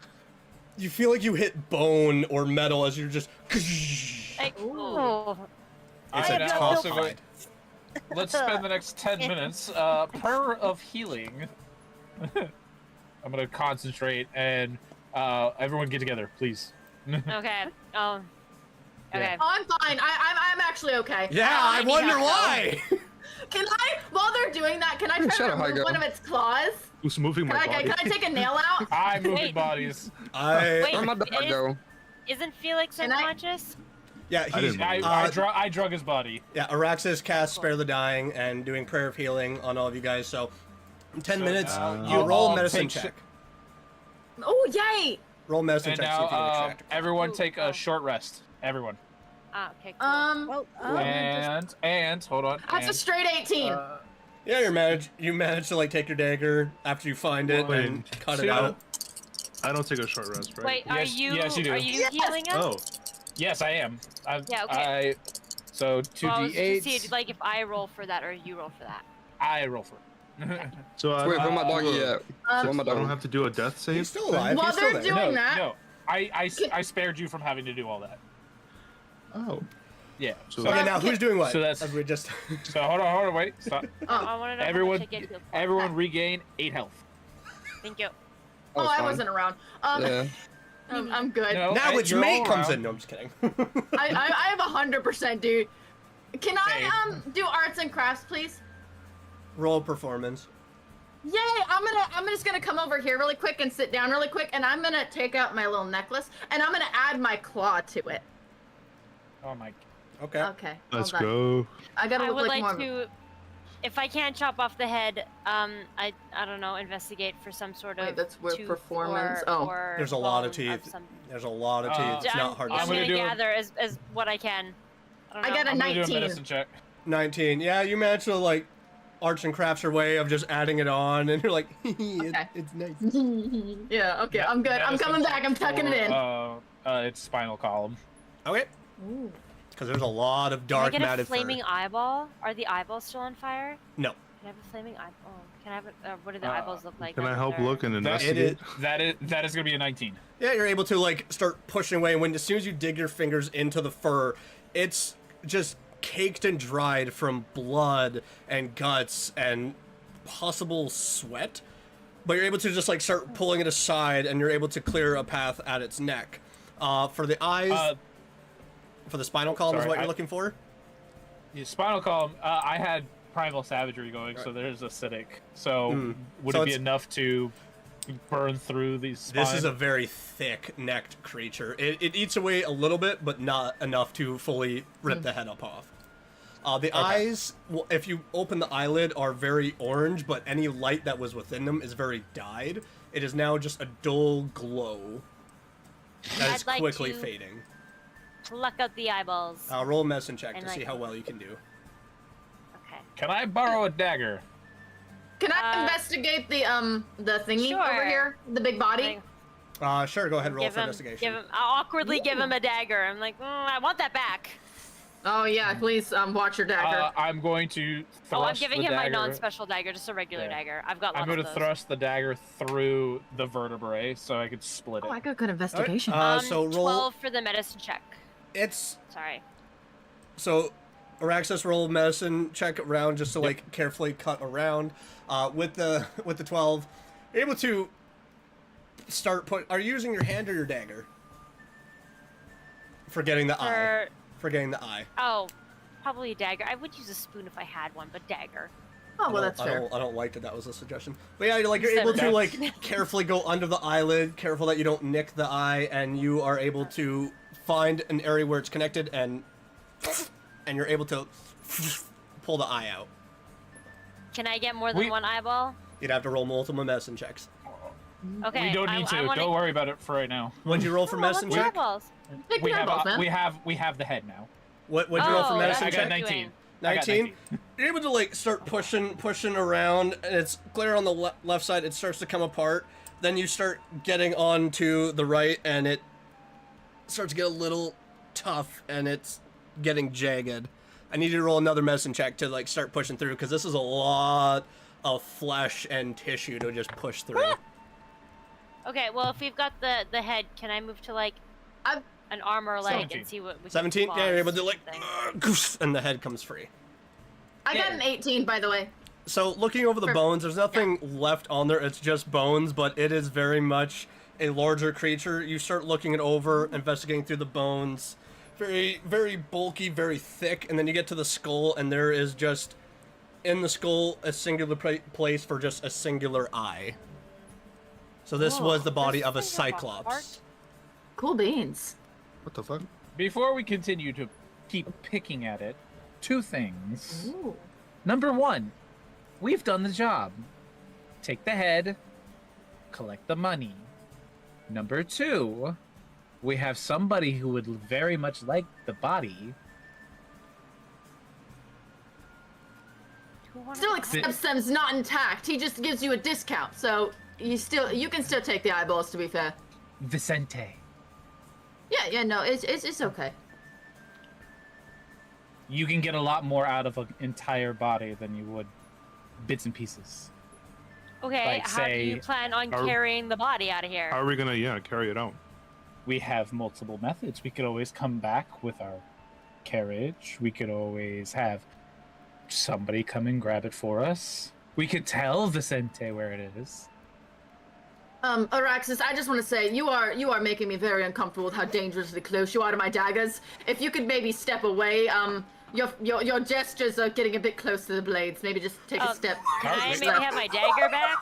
you feel like you hit bone or metal as you're just. Like, Ooh. oh. It's I a am tough also going- fight. Let's spend the next 10 minutes prayer of healing. I'm gonna concentrate and everyone get together, please. Okay. Oh. Okay. Oh, I'm fine. I'm actually okay. Yeah, I I need wonder help. why. Can I, while they're doing that, can I try Shut to up, remove Hygo. one of its claws? Who's moving Can my I, body? can I take a nail out? I'm moving Wait. bodies. Wait. Where'd my dog is- go? Isn't Felix Can I- unconscious? Yeah, I he's. didn't I drug his body. Yeah, Araxis casts Spare the Dying and doing Prayer of Healing on all of you guys. So, in 10 So minutes, now you I'll- roll I'll medicine take check. Oh, yay! Roll medicine And check. See if you can now extract. everyone take Oh. a short rest. Everyone. Ah, okay, cool. Well, And hold on. That's a and, straight 18. Yeah, you manage to like take your dagger after you find it Wait, and cut it two. out. I don't take a short rest, right? Wait, are Yes- you yes, you do. are you Yes! healing us? Oh, Yes, I am. Yeah, okay. So Well, I was just to 2d8. see, like, if I roll for that or you roll for that. I roll for it. so I, Wait, where my doggy at? Where my I don't dog? have to do a death save. He's still alive. While He's still they're there. doing no, that- no. I spared you from having to do all that. Oh. Yeah. So- So, Okay, now who's doing what? So that's- As we just. so hold on, wait. Stop. I want to know Everyone, how much I get healed for. everyone regain 8 health. Thank you. Oh, it's I fine. wasn't around. Yeah. I'm good. No, Now hey, its you're mate all comes around. in. No, I'm just kidding. I have 100%, dude. Can I Hey. do arts and crafts, please? Roll performance. Yay! I'm just gonna come over here really quick and sit down really quick, and I'm gonna take out my little necklace, and I'm gonna add my claw to it. Oh my. Okay. Okay. Let's hold on. go. I gotta I look would like like more. to, if I can't chop off the head, I don't know, investigate for some sort of Wait, that's where tooth performance- or, oh. or There's a lot of bone teeth. some- There's a lot of teeth. It's I'm, not hard to I'm I'm see. gonna gonna do a- gather as what I can. I don't I know. got a I'm gonna do a 19. medicine check. 19. Yeah, you managed to like arts and crafts your way of just adding it on, and you're like, Okay. it's nice. Yeah. Okay. I'm good. I'm Medicine coming back. check I'm tucking it for, in. It's spinal column. Okay. Ooh. Because there's a lot of Can I dark get a matted flaming fur. eyeball? Are the eyeballs still on fire? No. Can I have a flaming eyeball? Oh, can I have a, what do the Uh, eyeballs look like? Can I now help that they're- look and It investigate? is. That is gonna be a 19. Yeah, you're able to like start pushing away. When as soon as you dig your fingers into the fur, it's just caked and dried from blood and guts and possible sweat. But you're able to just like start pulling it aside, and you're able to clear a path at its neck. For the eyes, for the spinal column is sorry, what you're I- looking for. Yeah, spinal column. I had primal savagery going, so there's acidic. So would So it be it's- enough to burn through these? Spine? This is a very thick-necked creature. It eats away a little bit, but not enough to fully rip the head up off. The eyes, well, if you open the eyelid, are very orange, but any light that was within them is very dyed. It is now just a dull glow that is I'd like quickly to- fading. Pluck out the eyeballs. Roll a medicine check And to see like- how well you can do. Okay. Can I borrow a dagger? Can I investigate the thingy over Sure. here? The big body? Sure, go ahead and roll Give for him, investigation. give him. I'll awkwardly give him a dagger. I'm like, I want that back. Oh yeah. Please watch your dagger. I'm going to thrust Oh, I'm giving the him my dagger. non-special dagger, just a regular Yeah. dagger. I've got lots I'm going of to those. thrust the dagger through the vertebrae so I could split it. Oh, I got good investigation. So roll. 12 for the medicine check. It's Sorry. so Araxis, roll medicine check around just to like carefully cut around. With the 12, you're able to start put. Are you using your hand or your dagger? For getting the eye. For getting the eye. Oh, probably a dagger. I would use a spoon if I had one, but dagger. Oh well, I that's don't- fair. I don't like that was a suggestion. But yeah, you're Instead able of to that. like carefully go under the eyelid, careful that you don't nick the eye, and you are able to find an area where it's connected, and you're able to pull the eye out. Can I get more than We- one eyeball? You'd have to roll multiple medicine checks. Okay. We don't need to. I wanna... Don't worry about it for right now. What'd you roll for Oh, I want medicine the check? eyeballs. Pick We your have eyeballs, man. we have the head now. What'd you roll for Oh, medicine I that's got check? what I'm 19. doing. I got 19? You're able to like start pushing around, and it's clear on the left side. It starts to come apart. Then you start getting onto the right, and it starts to get a little tough, and it's getting jagged. I need you to roll another medicine check to like start pushing through, because this is a lot of flesh and tissue to just push through. Okay, well, if we've got the head, can I move to like I've- an arm or leg 17. and see what we can 17? Yeah, you're able to like, thing? and the head comes free. I got an 18, by the way. So looking over the For- bones, there's nothing left on there. It's just bones, but it is very much a larger creature. You start looking it over, investigating through the bones. Very, very bulky, very thick, and then you get to the skull, and there is just in the skull a singular place for just a singular eye. So this Whoa, was the body there's of a something about cyclops. heart. Cool beans. What the fuck? Before we continue to keep picking at it, two things. Ooh. Number one, we've done the job. Take the head, collect the money. Number two, we have somebody who would very much like the body. Who wanted Still the accepts them's not intact. He just gives you a discount, so you can still take the eyeballs. To be fair. Vicente. Yeah, no, it's okay. You can get a lot more out of an entire body than you would bits and pieces. Okay, Like, how do you say, plan on are- carrying the body out of here? How are we gonna, carry it out? We have multiple methods. We could always come back with our carriage. We could always have somebody come and grab it for us. We could tell Vicente where it is. Araxis, I just want to say you are making me very uncomfortable with how dangerously close you are to my daggers. If you could maybe step away, your gestures are getting a bit close to the blades. Maybe just take a step. Can I maybe have my dagger back?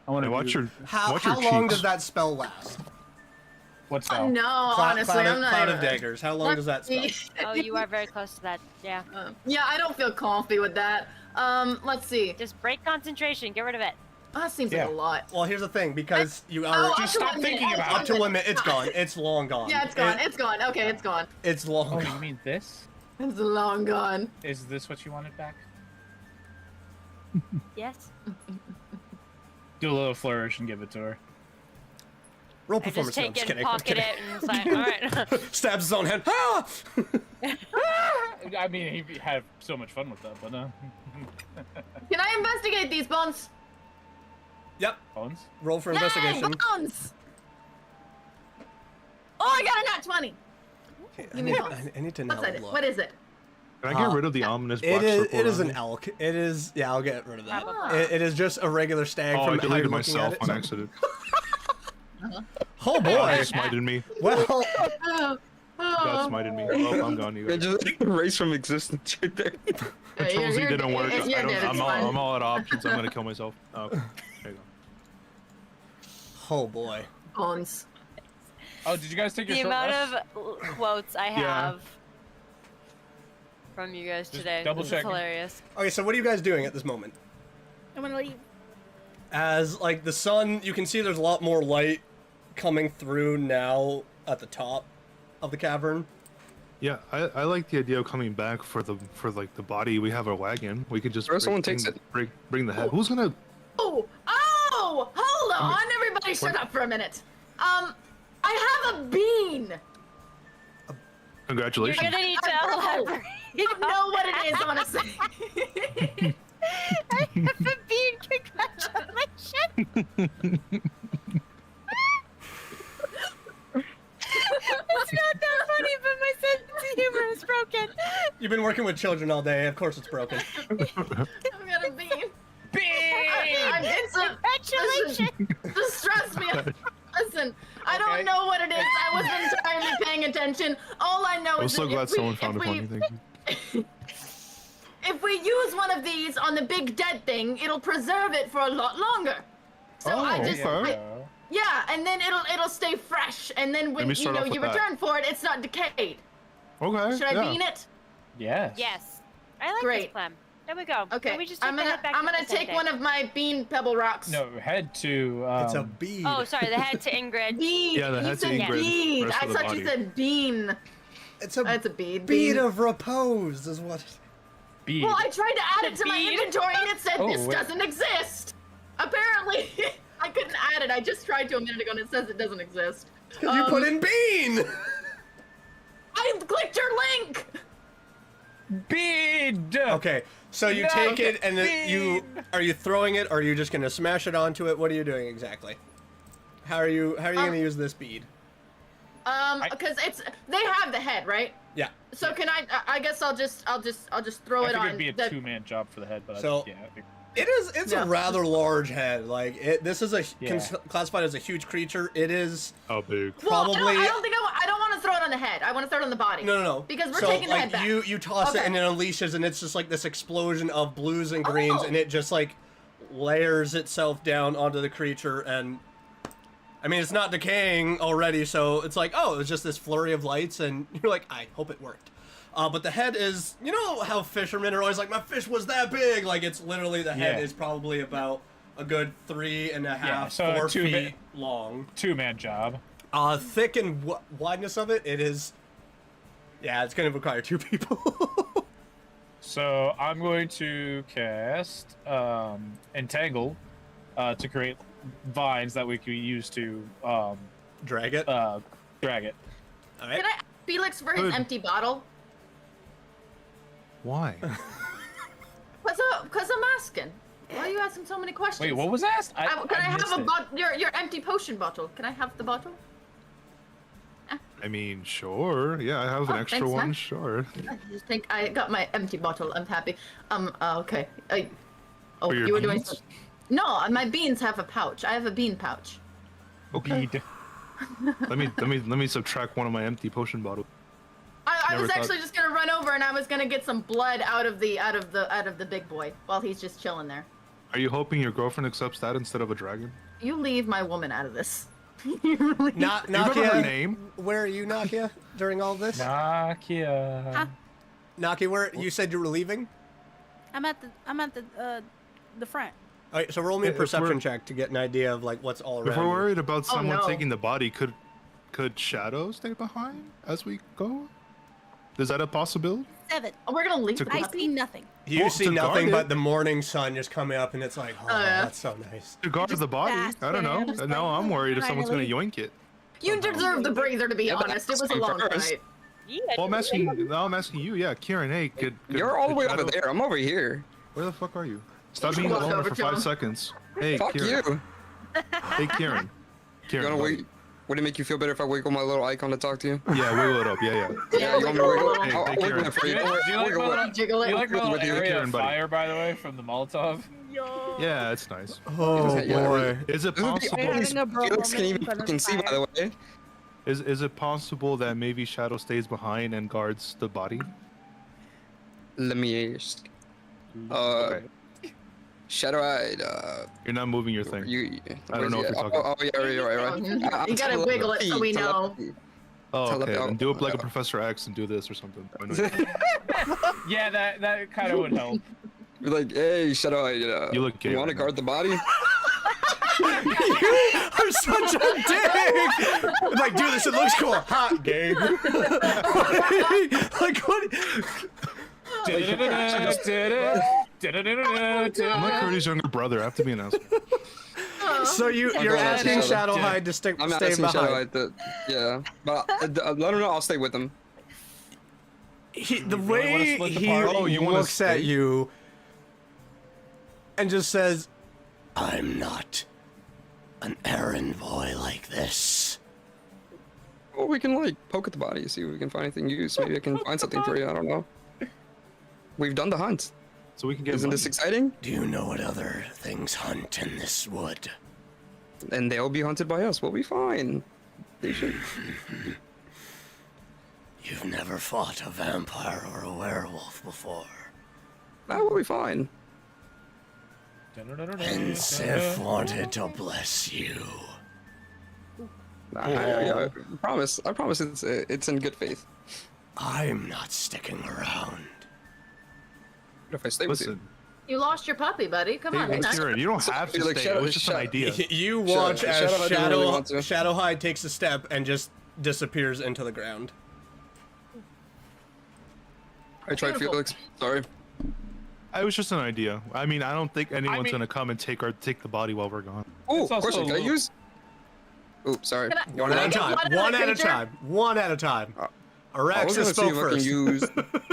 I want to Watch your How watch your long cheeks. does that spell last? What's that? No, honestly, I'm not. Cloud of even- daggers. How long does that spell? Oh, you are very close to that. Yeah. Yeah, I don't feel comfy with that. Let's see. Just break concentration. Get rid of it. Oh, that seems Yeah. like a lot. Well, here's the thing, because you Oh, are up Just to stop a thinking minute. about up to a minute. It's gone. It's long gone. Yeah, it's gone. It's gone. Okay, it's gone. It's long Oh, gone. you mean this? It's long gone. Is this what you wanted back? Yes. Do a little flourish and give it to her. Roll I just performance. No, I'm take just it, kidding. I'm pocket kidding. it, and it's like, all right. Stabs his own hand. Ah! I mean, he had so much fun with that, but Can I investigate these bones? Yep. bones. Roll for Yay, investigation. bones! Oh, I got a nat 20. Okay, Give me bones. I need to know. What's it? What is it? Can I get rid of the ominous It black is. circle It is around an me? elk. It is. Yeah, I'll get rid of that. Probably. It is just a regular stag Oh, I from how you're deleted looking myself at on it. accident. Oh Oh, boy. he smited me. Well, Oh, God smited me. Oh, I'm gone. You It guys. just erased from existence right there. Control Z didn't work. You're dead, it's I'm fine. all out of options. I'm gonna kill myself. Oh, okay. There you go. oh boy. Bones. Oh, did you guys take your The short amount rest? of quotes I have from you guys Just today double is checking. hilarious. Okay, so what are you guys doing at this moment? I'm gonna leave. As like the sun, you can see there's a lot more light coming through now at the top of the cavern. Yeah, I like the idea of coming back for the body. We have our wagon. We could just Or someone takes bring the head. Who's gonna? Oh, hold on, everybody shut up for a minute. I have a bean. You're Congratulations. gonna need to elaborate. You don't know what it is, honestly. I have a bean. Congratulations. It's not that funny, but my sense of humor is broken. You've been working with children all day. Of course, it's broken. I've got a bean. Bean! Congratulations. Just stress me. Listen, I Okay. don't know what it is. I wasn't entirely paying attention. All I know I'm is so that glad if we, someone found if it we, funny. Thank you. if we use one of these on the big dead thing, it'll preserve it for a lot longer. So I just, okay. yeah, and then it'll stay fresh. And then when me you start know off you with that. return for it, it's not decayed. Okay. Should I yeah. bean it? Yes. Yes. I like Great. this plan. There we go. Okay, Can we just I'm take the gonna head back I'm to gonna Vicente? take one of my bean pebble rocks. No, head to. It's a bead. Oh, sorry, the head to Ingrid. Bead. Yeah, the You head to said Ingrid, bead. rest I of the thought you body. said bean. It's a That's a bead. bead of repose, is what. bead. Well, I tried to add it to my Bead? inventory and it said Oh, this wait. doesn't exist. Apparently, I couldn't add it. I just tried to a minute ago and it says it doesn't exist. Because you put in bean. I clicked your link. Bead! Okay, so you No, take it and then you bean. are you throwing it or are you just gonna smash it onto it? What are you doing exactly? How are you gonna use this bead? Because they have the head, right? Yeah. So can I guess I'll just throw I it think on. it'd be a the- two-man job for the head, but So- yeah. I think- It's Yeah. a rather large head. Like this is Yeah. classified as a huge creature. It is How big? Well, probably. I don't think I don't want to throw it on the head. I want to throw it on the body. No. Because we're so, taking the like, head back. You toss it Okay. and it unleashes and it's just like this explosion of blues and greens Oh. and it just like layers itself down onto the creature and I mean it's not decaying already so it's like oh it's just this flurry of lights and you're like I hope it worked. But the head is you know how fishermen are always like my fish was that big like it's literally the head Yeah. is probably about a good 3.5 so 4 two feet bit- long. Two-man job. Thick and wideness of it is yeah it's gonna require 2 people. So I'm going to cast Entangle to create vines that we can use to Drag it. drag it. All right. Can I ask Felix for his Good. empty bottle? Why? Because I'm asking. Why are you asking so many questions? Wait, what was asked? Can I have missed a it. your empty potion bottle? Can I have the bottle? I mean, sure. Yeah, I have an Oh, extra thanks, one. man. Sure. I just think I got my empty bottle. I'm happy. Okay. Oh, For your you were doing. beans? No, my beans have a pouch. I have a bean pouch. Okay. Bead. let me subtract one of my empty potion bottles. I Never was thought- actually just gonna run over and I was gonna get some blood out of the big boy while he's just chilling there. Are you hoping your girlfriend accepts that instead of a dragon? You leave my woman out of this. Not You remember her Nakia. name? Where are you, Nakia? During all this? Nakia. Huh? Nakia, where you said you were leaving? I'm at the front. All right, so roll me a If perception we're- check to get an idea of like what's all If around. we're you. worried about Oh, someone no. taking the body, could Shadow stay behind as we go? Is that a possibility? 7. Oh, we're gonna leave To- the I puppy? see nothing. You Well, see to guard nothing it- but the morning sun just coming up, and it's like, oh, yeah. that's so nice. To guard the body? fast I don't know. and just Now like, I'm worried if trying to someone's gonna leave. yoink it. You deserve the breather, to be Yeah, but honest. It was a I'm long first. fight. Yeah, Well, I'm asking you. Yeah, Kieran. Hey, could You're all the could way Shadow- over there. I'm over here. Where the fuck are you? Stop You being walk alone over for to 5 him. seconds. Hey, Fuck Kieran. you. Hey, Kieran. You Kieran. wanna buddy. wait? Would it make you feel better if I wiggle my little icon to talk to you? Yeah, wiggle it up. Yeah. Yeah, you want me to wiggle? Hey, I'll hey, wiggle Kieran. it for you. Do you like my Wiggle it. little, Jiggle it. you like my little With you, area Kieran, of buddy. fire, by the way, from the Molotov? Yeah, it's nice. Oh Yeah, boy. Is it This is the possible? only Having a bro Felix can moment even in front of fucking see, by fire. the way. Is it possible that maybe Shadow stays behind and guards the body? Let me ask. Okay. Shadow-eyed, You're not moving your thing. you. I don't know if you're talking. Oh, yeah, right. Mhm. You gotta wiggle it so we know. Oh, Tell okay. them- Then do it like a Professor X and do this or something. I know Yeah, that kind of would help. You're like, hey, Shadow-eyed, You look gay You want to right now. guard the body? You are such a dick! Like, do this, it looks cool. Hot, Gabe. Like, what? I'm like Cody's younger brother. I have to be an asshole. So you're going asking after Shadow. Shadowhide to stay I'm stay asking behind. Shadow-eyed to, yeah. But let him know I'll stay with him. The really wanna way split the he party? Oh, you wanna looks at stay? you and just says, I'm not an errand boy like this. Well, we can like poke at the body, see if we can find anything used. Maybe I can find something for you. I don't know. We've done the hunt. So we can get Isn't money. this exciting? Do you know what other things hunt in this wood? And they'll be hunted by us. We'll be fine. They should. You've never fought a vampire or a werewolf before. That will be fine. And Sif wanted to bless you. I promise. I promise it's in good faith. I'm not sticking around. If I stay with you. Listen, You lost your puppy, buddy. Come on, hey, be nice. Kieran, you don't have to Like, stay. Shadow- It was just an Shadow- idea. You watch as Shadowhide didn't really want to. Shadowhide takes a step and just disappears into the ground. I tried Beautiful. Felix. Sorry. It was just an idea. I mean, I don't think anyone's mean- gonna come and take the body while we're gone. Oh, It's also question. a Can I little- use? Oh, sorry. Can I- One can I at a get time. blood in One the at a creature? time. One at a time. I was Araxis gonna see spoke if I can first. use.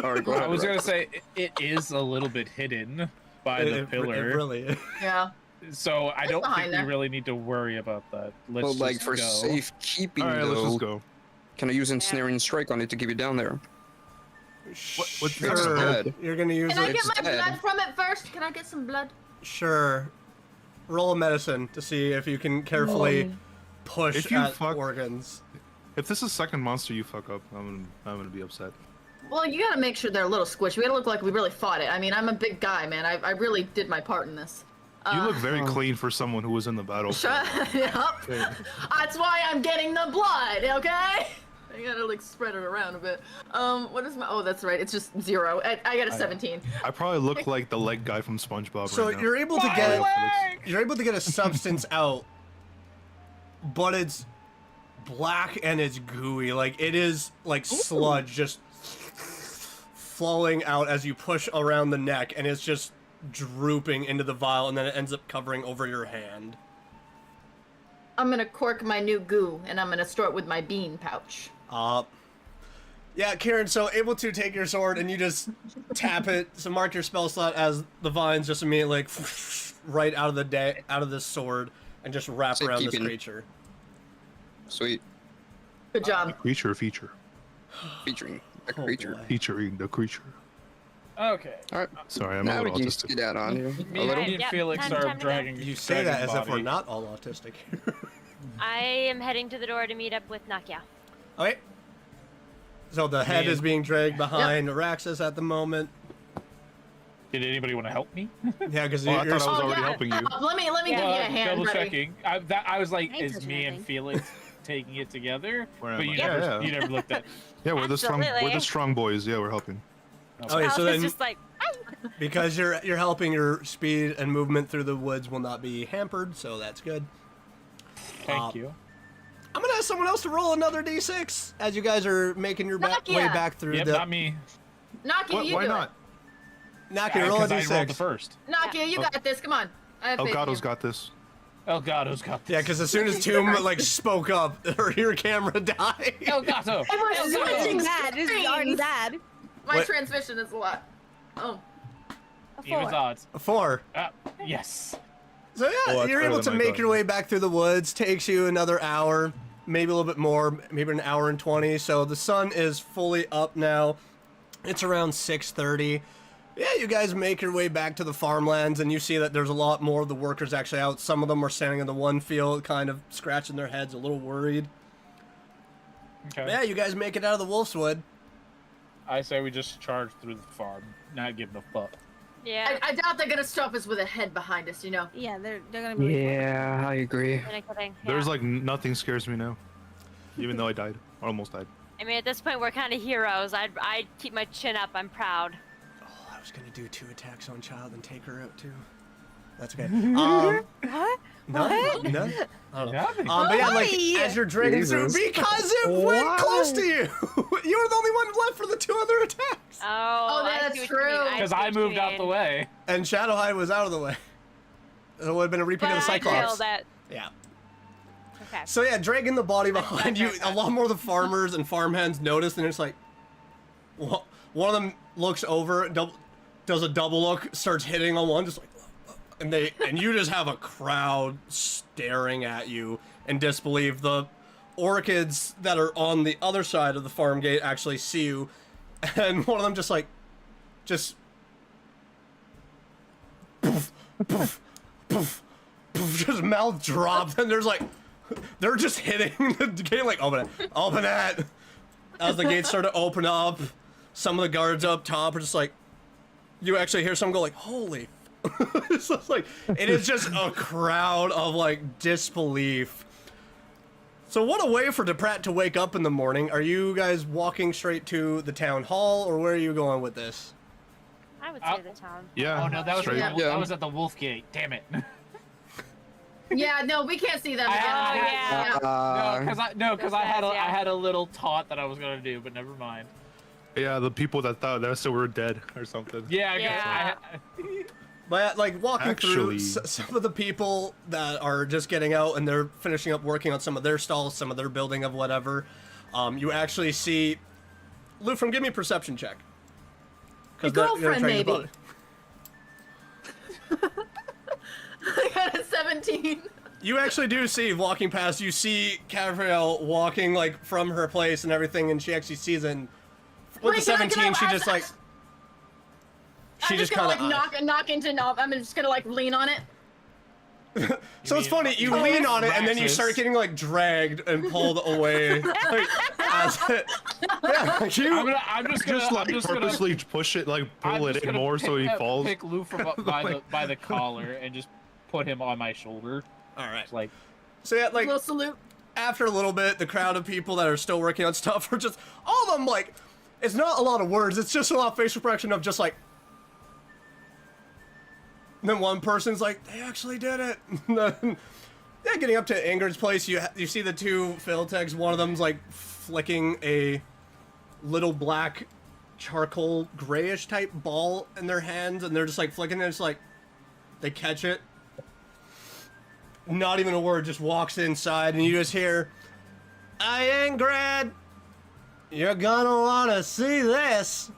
All right, go ahead. I was gonna Rex. say it is a little bit hidden by the It pillar, really is. Yeah. so I don't behind think we there. really need to worry about that. Let's But like just for go. safekeeping, All right, let's though, just go. can I use ensnaring strike on it to keep it down there? What's It's Sure. dead. You're gonna use Can I it. get my dead. blood from it first? Can I get some blood? Sure. Roll a medicine to see if you can carefully push If you at fuck- organs. If this is second monster you fuck up, I'm gonna be upset. Well, you gotta make sure they're a little squishy. We gotta look like we really fought it. I mean, I'm a big guy, man. I really did my part in this. You look very clean for someone who was in the battle. Shut up. That's why I'm getting the blood, okay? I gotta like spread it around a bit. What is my? Oh, that's right. It's just 0. I got a 17. I probably look like the leg guy from SpongeBob So right now. you're able to get a substance out, but it's black and it's gooey. Like it is like sludge just flowing out as you push around the neck, and it's just drooping into the vial, and then it ends up covering over your hand. I'm gonna cork my new goo, and I'm gonna store it with my bean pouch. Yeah, Kieran, so able to take your sword and you just tap it, so mark your spell slot as the vines just immediately like right out of this sword and just wrap Safe around this keeping. creature. Sweet. Good job. Creature feature. Featuring a Oh, creature. boy. Featuring the creature. Okay. All right. Sorry, I'm a Now we little can autistic. get out on here. Me, A little. me and Yep, Felix time are to go. dragging. You say that dragging as if we're body. not all autistic. I am heading to the door to meet up with Nakia. Okay. So the head Man. is being dragged behind Araxis at the moment. Did anybody want to help me? Yeah, because Oh, I you're. thought I was Oh, already yeah. helping you. Let me give you a hand, double buddy. checking. I was like, I ain't is touching me and anything. Felix taking it together? Where But am you I? never, Yeah, yeah. you never looked at. Yeah, we're the strong. We're Absolutely. the strong boys. Yeah, we're helping. Okay, so Alice is then just like, because you're helping, your speed and movement through the woods will not be hampered, so that's good. Thank you. I'm gonna ask someone else to roll another d6 as you guys are making your way Nakia. back through Yep, the. not me. Nakia, you Why do not? Nakia, roll a Because I rolled the d6. first. it. Nakia, you got this. Come on. I have faith in Elgato's you. got this. Elgato's got this. Yeah, because as soon as Tomb like spoke up, your camera died. Elgato. It was This is switching bad. This is already screens. bad. My What? transmission is a lot. Oh. A Even 4. odds. 4. Yes. So yeah, Oh, that's you're better able than to my make gun. your way back through the woods. Takes you another hour, maybe a little bit more, maybe an hour and 20. So the sun is fully up now. It's around 6:30. Yeah, you guys make your way back to the farmlands, and you see that there's a lot more of the workers actually out. Some of them are standing in the one field, kind of scratching their heads, a little worried. Okay. Yeah, you guys make it out of the Wolf's Wood. I say we just charge through the farm, not give no fuck. yeah. I doubt they're gonna stop us with a head behind us, you know. Yeah, they're gonna be. Yeah, I agree. Kidding. There's Yeah. like nothing scares me now, even though I died, or almost died. I mean, at this point, we're kind of heroes. I'd keep my chin up. I'm proud. Oh, I was gonna do 2 attacks on child and take her out too. That's okay. What? No, What? no. I don't know. Nothing. But yeah, like Why? as you're dragging through, Jesus. because it went close to you. You were the only one left for the 2 other attacks, Oh, Oh, I that's see what you mean. true. I Because see I what you moved out the mean. way. and Shadowhide was out of the way. It would have been a repeat But of the I feel Cyclops. that. Yeah. Okay. So yeah, dragging the body behind you, fair. a lot more of the farmers and farmhands notice, and it's like, one of them looks over, does a double look, starts hitting on one, just like, and you just have a crowd staring at you in disbelief. The orchids that are on the other side of the farm gate actually see you, and one of them just just mouth dropped, and they're just hitting the gate like, open it. As the gates start to open up, some of the guards up top are just like, you actually hear someone go like, holy. So it's like, it is just a crowd of like disbelief. So what a way for Daprat to wake up in the morning. Are you guys walking straight to the town hall, or where are you going with this? I would say the town. Yeah. Oh no, that was straight. Yeah. that was at the Wolf Gate. Damn it. Yeah, no, we can't see them. I- again. yeah. Because I had Yeah. I had a little taunt that I was gonna do, but never mind. Yeah, the people that thought that still were dead or something. Yeah. Yeah. But like walking through, Actually- some of the people that are just getting out and they're finishing up working on some of their stalls, some of their building of whatever, you actually see. Lufram, give me a perception check. 'Cause Your they're girlfriend, trying to maybe. I got a 17. You actually do see, walking past, you see Cavriel walking like from her place and everything, and she actually sees it. And with Wait, the can I- 17, she just like. She I'm just gonna kind of. like knock into no. I'm just gonna like lean on it. So it's funny, you Oh, lean on it and then you Maxis. start getting like dragged and pulled away. Like, as it, yeah, like, you, I'm just gonna Just like I'm just gonna purposely push it, like I'm pull it just in gonna more so he falls. Pick Lou from up by the collar and just put him on my shoulder. all right. Like So yeah, like Little salute. after a little bit, the crowd of people that are still working on stuff are just all of them like. It's not a lot of words. It's just a lot of facial expression of just like. And then one person's like, they actually did it. And then, yeah, getting up to Ingrid's place, you see the 2 Philtex. One of them's like flicking a little black charcoal grayish type ball in their hands, and they're just like flicking it. It's like they catch it. Not even a word, just walks inside, and you just hear, "Hey, Ingrid, you're gonna wanna see this."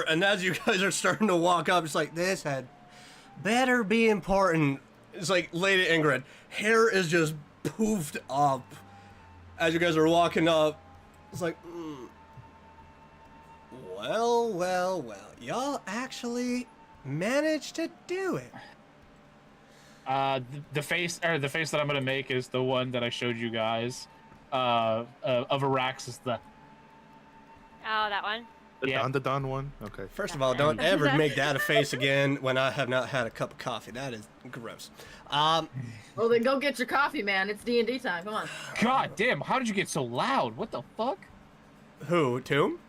And as you guys are starting to walk up, it's like, this had better be important. It's like, Lady Ingrid, hair is just poofed up as you guys are walking up. It's like, Well, well, well. Y'all actually managed to do it. The face that I'm gonna make is the one that I showed you guys. Of Araxis. Oh, that one. The Don one? Okay. First of all, don't ever make that a face again when I have not had a cup of coffee. That is gross. Well, then go get your coffee, man. It's D&D time. Come on. God damn! How did you get so loud? What the fuck? Who, Tomb?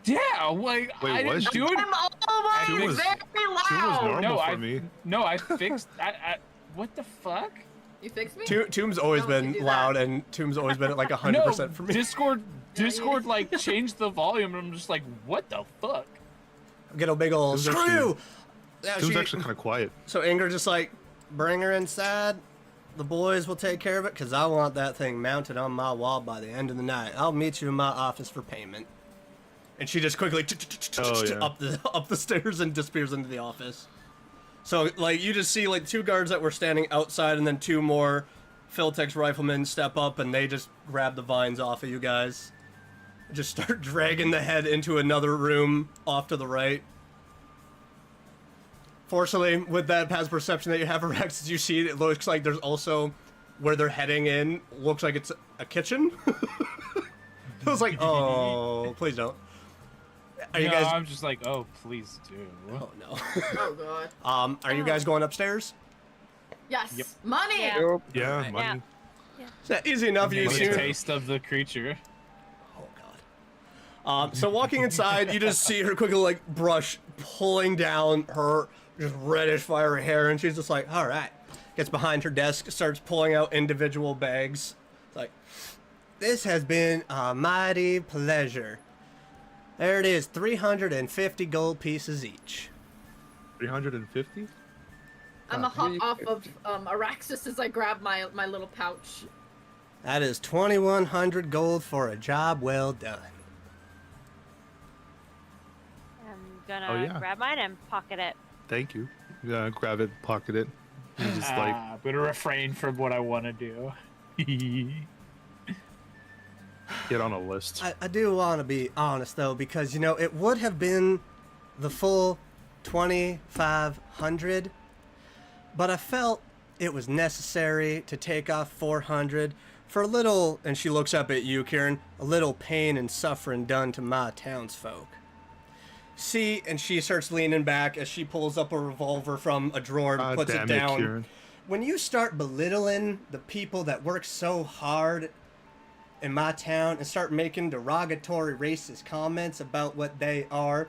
Yeah, like Wait, I what? didn't do it. I'm always She was- very She was loud. normal for me. No, I fixed. What the fuck? You fixed me? Tomb's always Don't been do that. loud, and Tomb's always been at like 100% No, for me. Discord like changed the volume, and I'm just like, what the fuck? Get a big old Tomb's screw. actually- Now She was she- actually kind of quiet. So Ingrid just like, bring her inside. The boys will take care of it, because I want that thing mounted on my wall by the end of the night. I'll meet you in my office for payment. And she just quickly up the stairs and disappears into the office. So, like, you just see, like, 2 guards that were standing outside, and then 2 more Philtex riflemen step up, and they just grab the vines off of you guys. Just start dragging the head into another room off to the right. Fortunately, with that past perception that you have, Rex, as you see it, it looks like there's also, where they're heading in, looks like it's a kitchen. I was like, oh, please don't. Are you No, guys... I'm just like, oh, please do. Oh, no. Oh, God. Are you guys going upstairs? Yes. Yep. Money. Yeah. Yeah, money. Is that easy enough? You Maybe see a taste of the creature. Oh god. So walking inside, you just see her quickly like brush pulling down her just reddish fiery hair, and she's just like, all right. Gets behind her desk, starts pulling out individual bags. It's like, this has been a mighty pleasure. There it is, 350 gold pieces each. 350? I'm a hop off of Araxis as I grab my little pouch. That is 2,100 gold for a job well done. I'm gonna Oh, yeah. grab mine and pocket it. Thank you. Yeah, grab it, pocket it. And just like, I'm gonna refrain from what I want to do. get on a list. I do want to be honest though, because you know it would have been the full 2,500, but I felt it was necessary to take off 400 for a little, and she looks up at you, Kieran, a little pain and suffering done to my townsfolk. See, and she starts leaning back as she pulls up a revolver from a drawer and puts it Damn down. Kieran. When you start belittling the people that work so hard in my town and start making derogatory racist comments about what they are,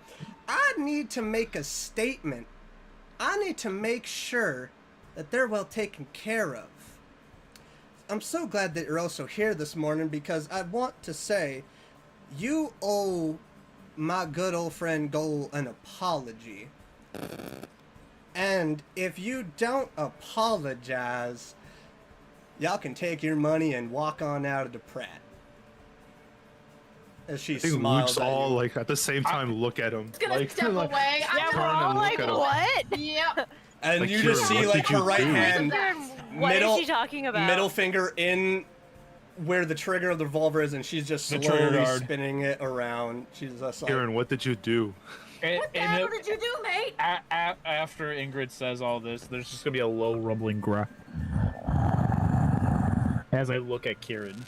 I need to make a statement. I need to make sure that they're well taken care of. I'm so glad that you're also here this morning, because I want to say you owe my good old friend Goal an apology. And if you don't apologize, y'all can take your money and walk on out of Daprat. As she I think smiles Luke's at all you. like at the same time look at him. Just gonna Like, step like, away. Yeah, we're turn all and like, look at him. what? Yep. And Like, you just Kieran, see what like did her you right do? hand, What middle- is she talking about? middle finger in where the trigger of the revolver is, and she's just The trigger slowly guard. spinning it around. She's just like, Kieran, what did you do? What the hell did you do, mate? After Ingrid says all this, there's just gonna be a low rumbling growl as I look at Kieran.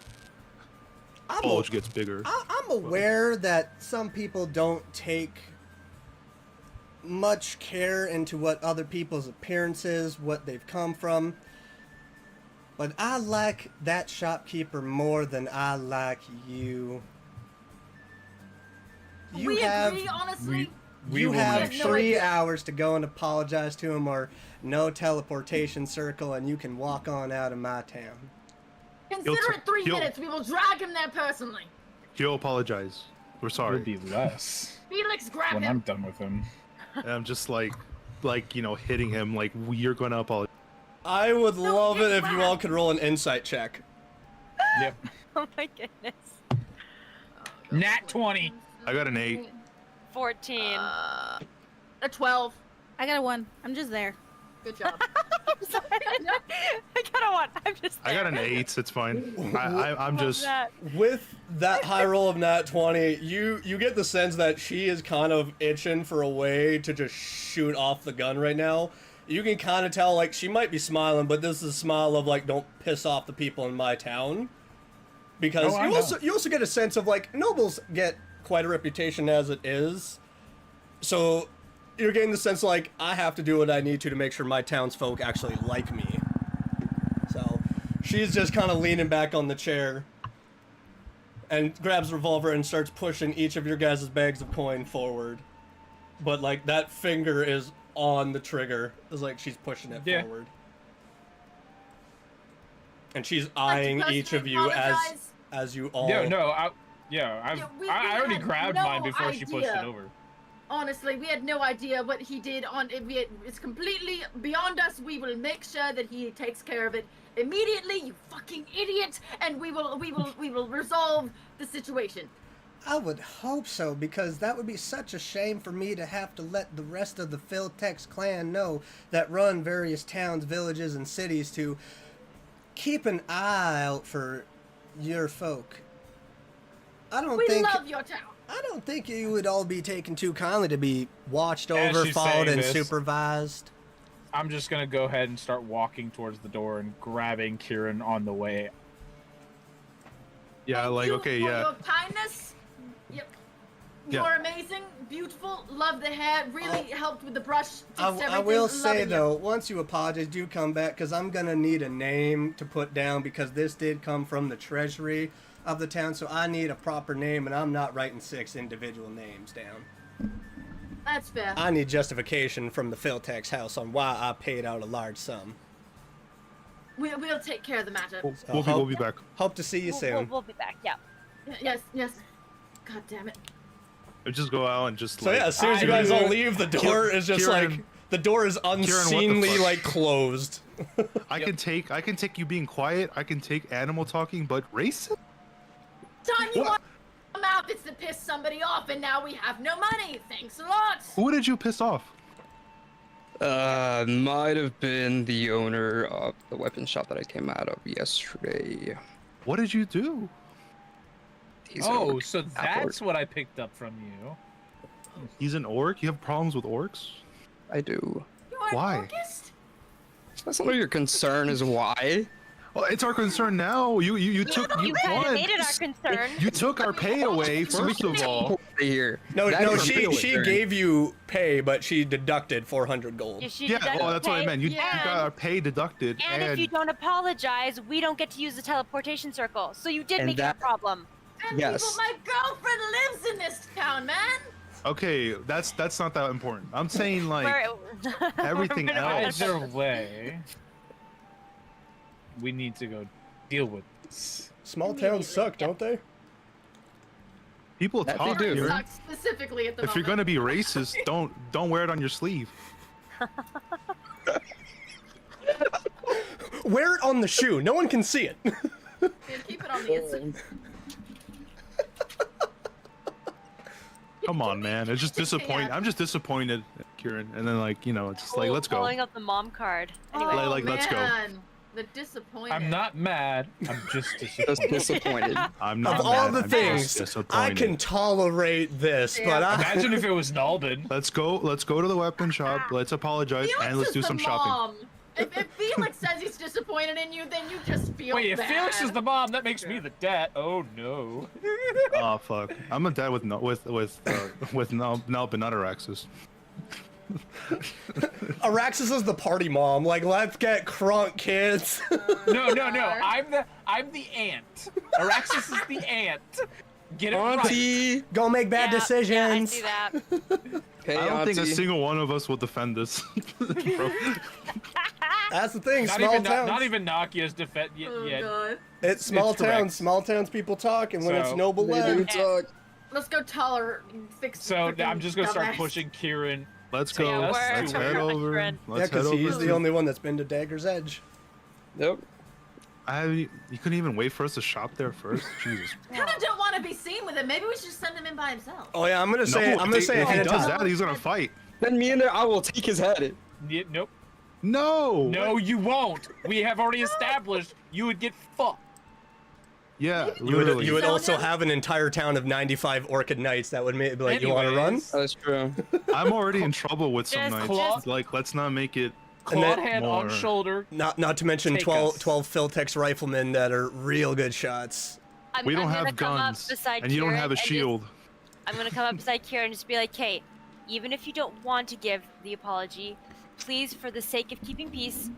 Bulge gets bigger. I'm aware that some people don't take much care into what other people's appearances, what they've come from. But I like that shopkeeper more than I like you. You We have agree, honestly. We you will have make no 3 idea. hours to go and apologize to him, or no teleportation circle, and you can walk on out of my town. Consider He'll it 3 he'll- minutes. We will drag him there personally. He'll apologize. We're It'll sorry. be less Felix, grab when him. I'm done with him. And I'm just like you know, hitting him like you're gonna apologize. I would love get it if you grabbed. all could roll an insight check. Yep. Oh my goodness. Nat 20. I got an 8. 14. A 12. I got a 1. I'm just there. Good job. I'm sorry. I kind of want. I'm just. I got an there. 8. It's fine. I'm Love just. that. With that high roll of nat 20, you get the sense that she is kind of itching for a way to just shoot off the gun right now. You can kind of tell, like, she might be smiling, but this is a smile of, like, don't piss off the people in my town. Because you also get a sense of, like, nobles get quite a reputation as it is. So you're getting the sense, like, I have to do what I need to make sure my townsfolk actually like me. So she's just kind of leaning back on the chair and grabs a revolver and starts pushing each of your guys' bags of coin forward. But, like, that finger is on the trigger. It's like she's pushing it forward. And she's eyeing each of you as you all... I already had grabbed no mine before she pushed it idea. over. Honestly, we had no idea what he did it's completely beyond us. We will make sure that he takes care of it immediately, you fucking idiot, and we will resolve the situation. I would hope so, because that would be such a shame for me to have to let the rest of the Philtex clan know that run various towns, villages, and cities to keep an eye out for your folk. We love your town. I don't think you would all be taken too kindly to be watched As over, she's followed, saying and this, supervised. I'm just gonna go ahead and start walking towards the door and grabbing Kieran on the way. Yeah, Thank like, you okay, for yeah. your kindness. Yep. Yeah. You're amazing, beautiful, love the hair, really helped with the brush. Fixed I everything, will say, loving you. though, once you apologize, do come back, because I'm going to need a name to put down, because this did come from the treasury of the town, so I need a proper name, and I'm not writing 6 individual names down. That's fair. I need justification from the Philtex house on why I paid out a large sum. We'll take care of the matter. We'll be back. Hope to see you soon. We'll be back. Yeah. Yes. God damn it. I just go out and just. So like, yeah, as soon as you guys all leave, the door is just Kieran- like the door is unseemly fuck? like closed. I can take you being quiet. I can take animal talking, but racist. Time you want some outfits to piss somebody off, and now we have no money. Thanks a lot. Who did you piss off? Might have been the owner of the weapon shop that I came out of yesterday. What did you do? He's an orc. So that's what I picked up from you. He's an orc. You have problems with orcs? I do. You are Why? an orcist? That's not your concern, is why. Well, it's our concern now. You took You kind of won. made it our concern. You took our pay away. First of all, Here. No, That is she our concern. gave you pay, but she deducted 400 gold. yeah. Well, that's what I meant. You got our pay deducted, And if you don't apologize, we don't get to use the teleportation circle. So you did And make it a that- problem. And Yes. people, my girlfriend lives in this town, man. Okay, that's not that important. I'm saying like everything We're gonna- else. Either way, we need to go deal with this. Small towns suck, don't they? People That talk they do. here. Sucks specifically at the If moment. you're gonna be racist, don't wear it on your sleeve. Wear it on the shoe. No one can see it. Yeah, keep it on the inside. Come on, man. It's just disappointing. I'm just disappointed, Kieran. And then like it's just like let's go. Pulling up the mom card. Anyway. Oh, Like, let's go. man. The disappointment. I'm not mad. I'm just Just disappointed. disappointed. I'm not Of all mad, the I'm things, just I disappointed. can tolerate this, Yeah. but I... Imagine if it was Nalbin. Let's go to the weapon shop. Let's apologize Felix and let's is do the some shopping. mom. If Felix says he's disappointed in you, then you just feel Wait, if bad. Felix is the mom, that makes me the dad. Oh no. Oh fuck! I'm a dad with Nalbin, not Araxis. Araxis is the party mom. Like, let's get crunk, kids. No. I'm the aunt. Araxis is the aunt. Get it right. Auntie! Go make bad decisions. Yeah, I see that. Hey, I don't think a auntie. single one of us will defend this. Bro. That's the thing. Not Small even towns. not even Nokia's defense yet. Oh, God. It's small It's correct. towns. Small towns people talk, and when it's So- noble They do led, talk. Let's go fix So the I'm just gonna start dumbass. pushing Kieran. Let's Yeah, go. we're- Let's head we're over. friends. yeah, Let's head because over. he's the to- only one that's been to Dagger's Edge. Yep. You couldn't even wait for us to shop there first. Jesus. Kind of don't want to be seen with him. Maybe we should just send him in by himself. Oh yeah, I'm gonna say if he ahead of does time. that, he's gonna fight. Send me in there, I will take his head. Yeah, nope. No. No, you won't. We have already established you would get fucked. Yeah, You would, literally. you would So also now- have an entire town of 95 Orchid Knights that would be like, you want to run? Anyways, That's true. I'm already in trouble with some Just knights. claw- Like, let's not make it. And Clawed then- hand more. on shoulder. Not to mention Take 12 us. Philtex riflemen that are real good shots. We don't I'm gonna have come up guns, beside and you don't Kieran have a and just- shield. I'm gonna come up beside Kira and just be like, "Hey, even if you don't want to give the apology, please, for the sake of keeping peace,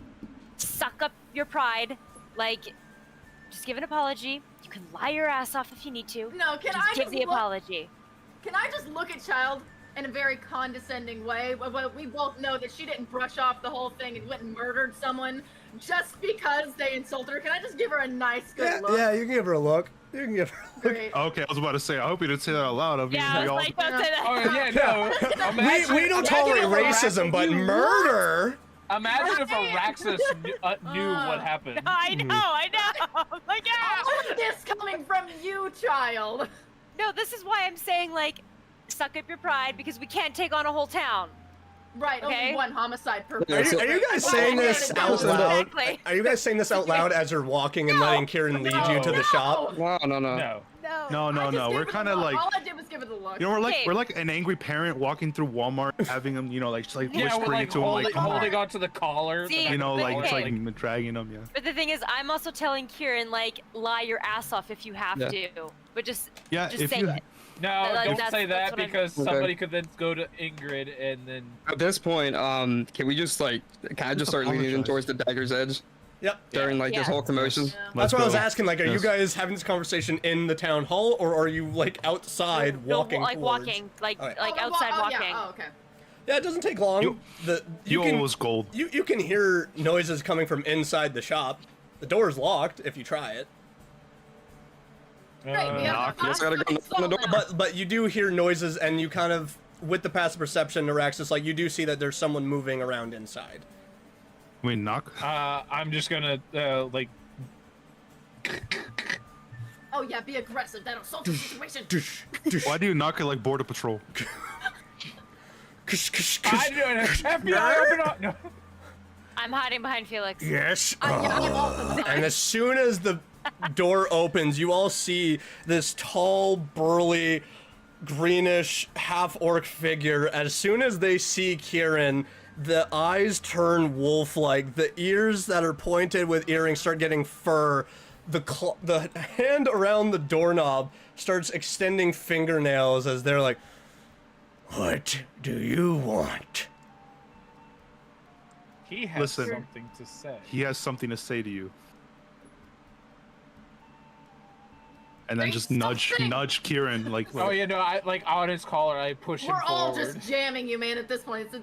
suck up your pride. Like, just give an apology. You can lie your ass off if you need to. No, can Just I give just the look, apology." Can I just look at Child in a very condescending way? We both know that she didn't brush off the whole thing and went and murdered someone just because they insulted her. Can I just give her a nice, good look? Yeah, you can give her a look. You can give her a look. Great. Okay, I was about to say. I hope you didn't say that out loud. I mean, Yeah, I we was all. like, don't say that. Oh yeah, no. Imagine, We don't imagine tolerate if racism, but you- murder? Imagine if Araxis knew what happened. I know. I'm like, yeah. All of this coming from you, Child. No, this is why I'm saying, like, suck up your pride because we can't take on a whole town. Right, Okay. only one homicide per Yeah, Are so- you guys Well, saying I this get it. out loud? Exactly. Are you guys saying this out loud as you're walking and letting Kieran lead you to the shop? No, no, no. No. No. No, I just gave we're her the kind of look. like. All I did was give her the look. You know, Okay. we're like an angry parent walking through Walmart, having them, you know, like just like Yeah, we're whispering like to him, holding, like, come on. holding onto the collar. See, You know, but like just okay. like dragging them. Yeah. But the thing is, I'm also telling Kieran, like, lie your ass off if you have Yeah. to. But just Yeah, just if say you. it. No, Like, don't that's- say that's that what I'm- because Okay. somebody could then go to Ingrid and then. At this point, can we just like, can I just start leading them Apologize. towards the dagger's edge Yep. during like this Yeah. whole commotion? Yeah. That's Let's what I was go. asking. Like, are you Yes. guys having this conversation in the town hall, or are you like outside No, walking? like towards? walking, like Alright. like Oh, outside oh, walking. Yeah. Oh, okay. Yeah, it doesn't take long. You- You You can was gold. you can hear noises coming from inside the shop. The door is locked if you try it, Great, we have knock. a Just gotta go knock on the door. but you do hear noises, and you kind of, with the passive perception, Araxis, like you do see that there's someone moving around inside. We knock. I'm just gonna like. Oh yeah, be aggressive. That'll solve the situation. Why do you knock it like border patrol? I do it. FBI, open up. No. I'm hiding behind Felix. Yes. Yeah, I'm also And behind. as soon as the door opens, you all see this tall, burly, greenish, half-orc figure. As soon as they see Kieran, the eyes turn wolf-like. The ears that are pointed with earrings start getting fur. The hand around the doorknob starts extending fingernails as they're like, "What do you want?" He has Listen. something to say. He has something to say to you. And then Say just something. nudge Kieran like. Oh yeah, no, I like on his collar. I push him We're all forward. just jamming you, man. At this point, it's a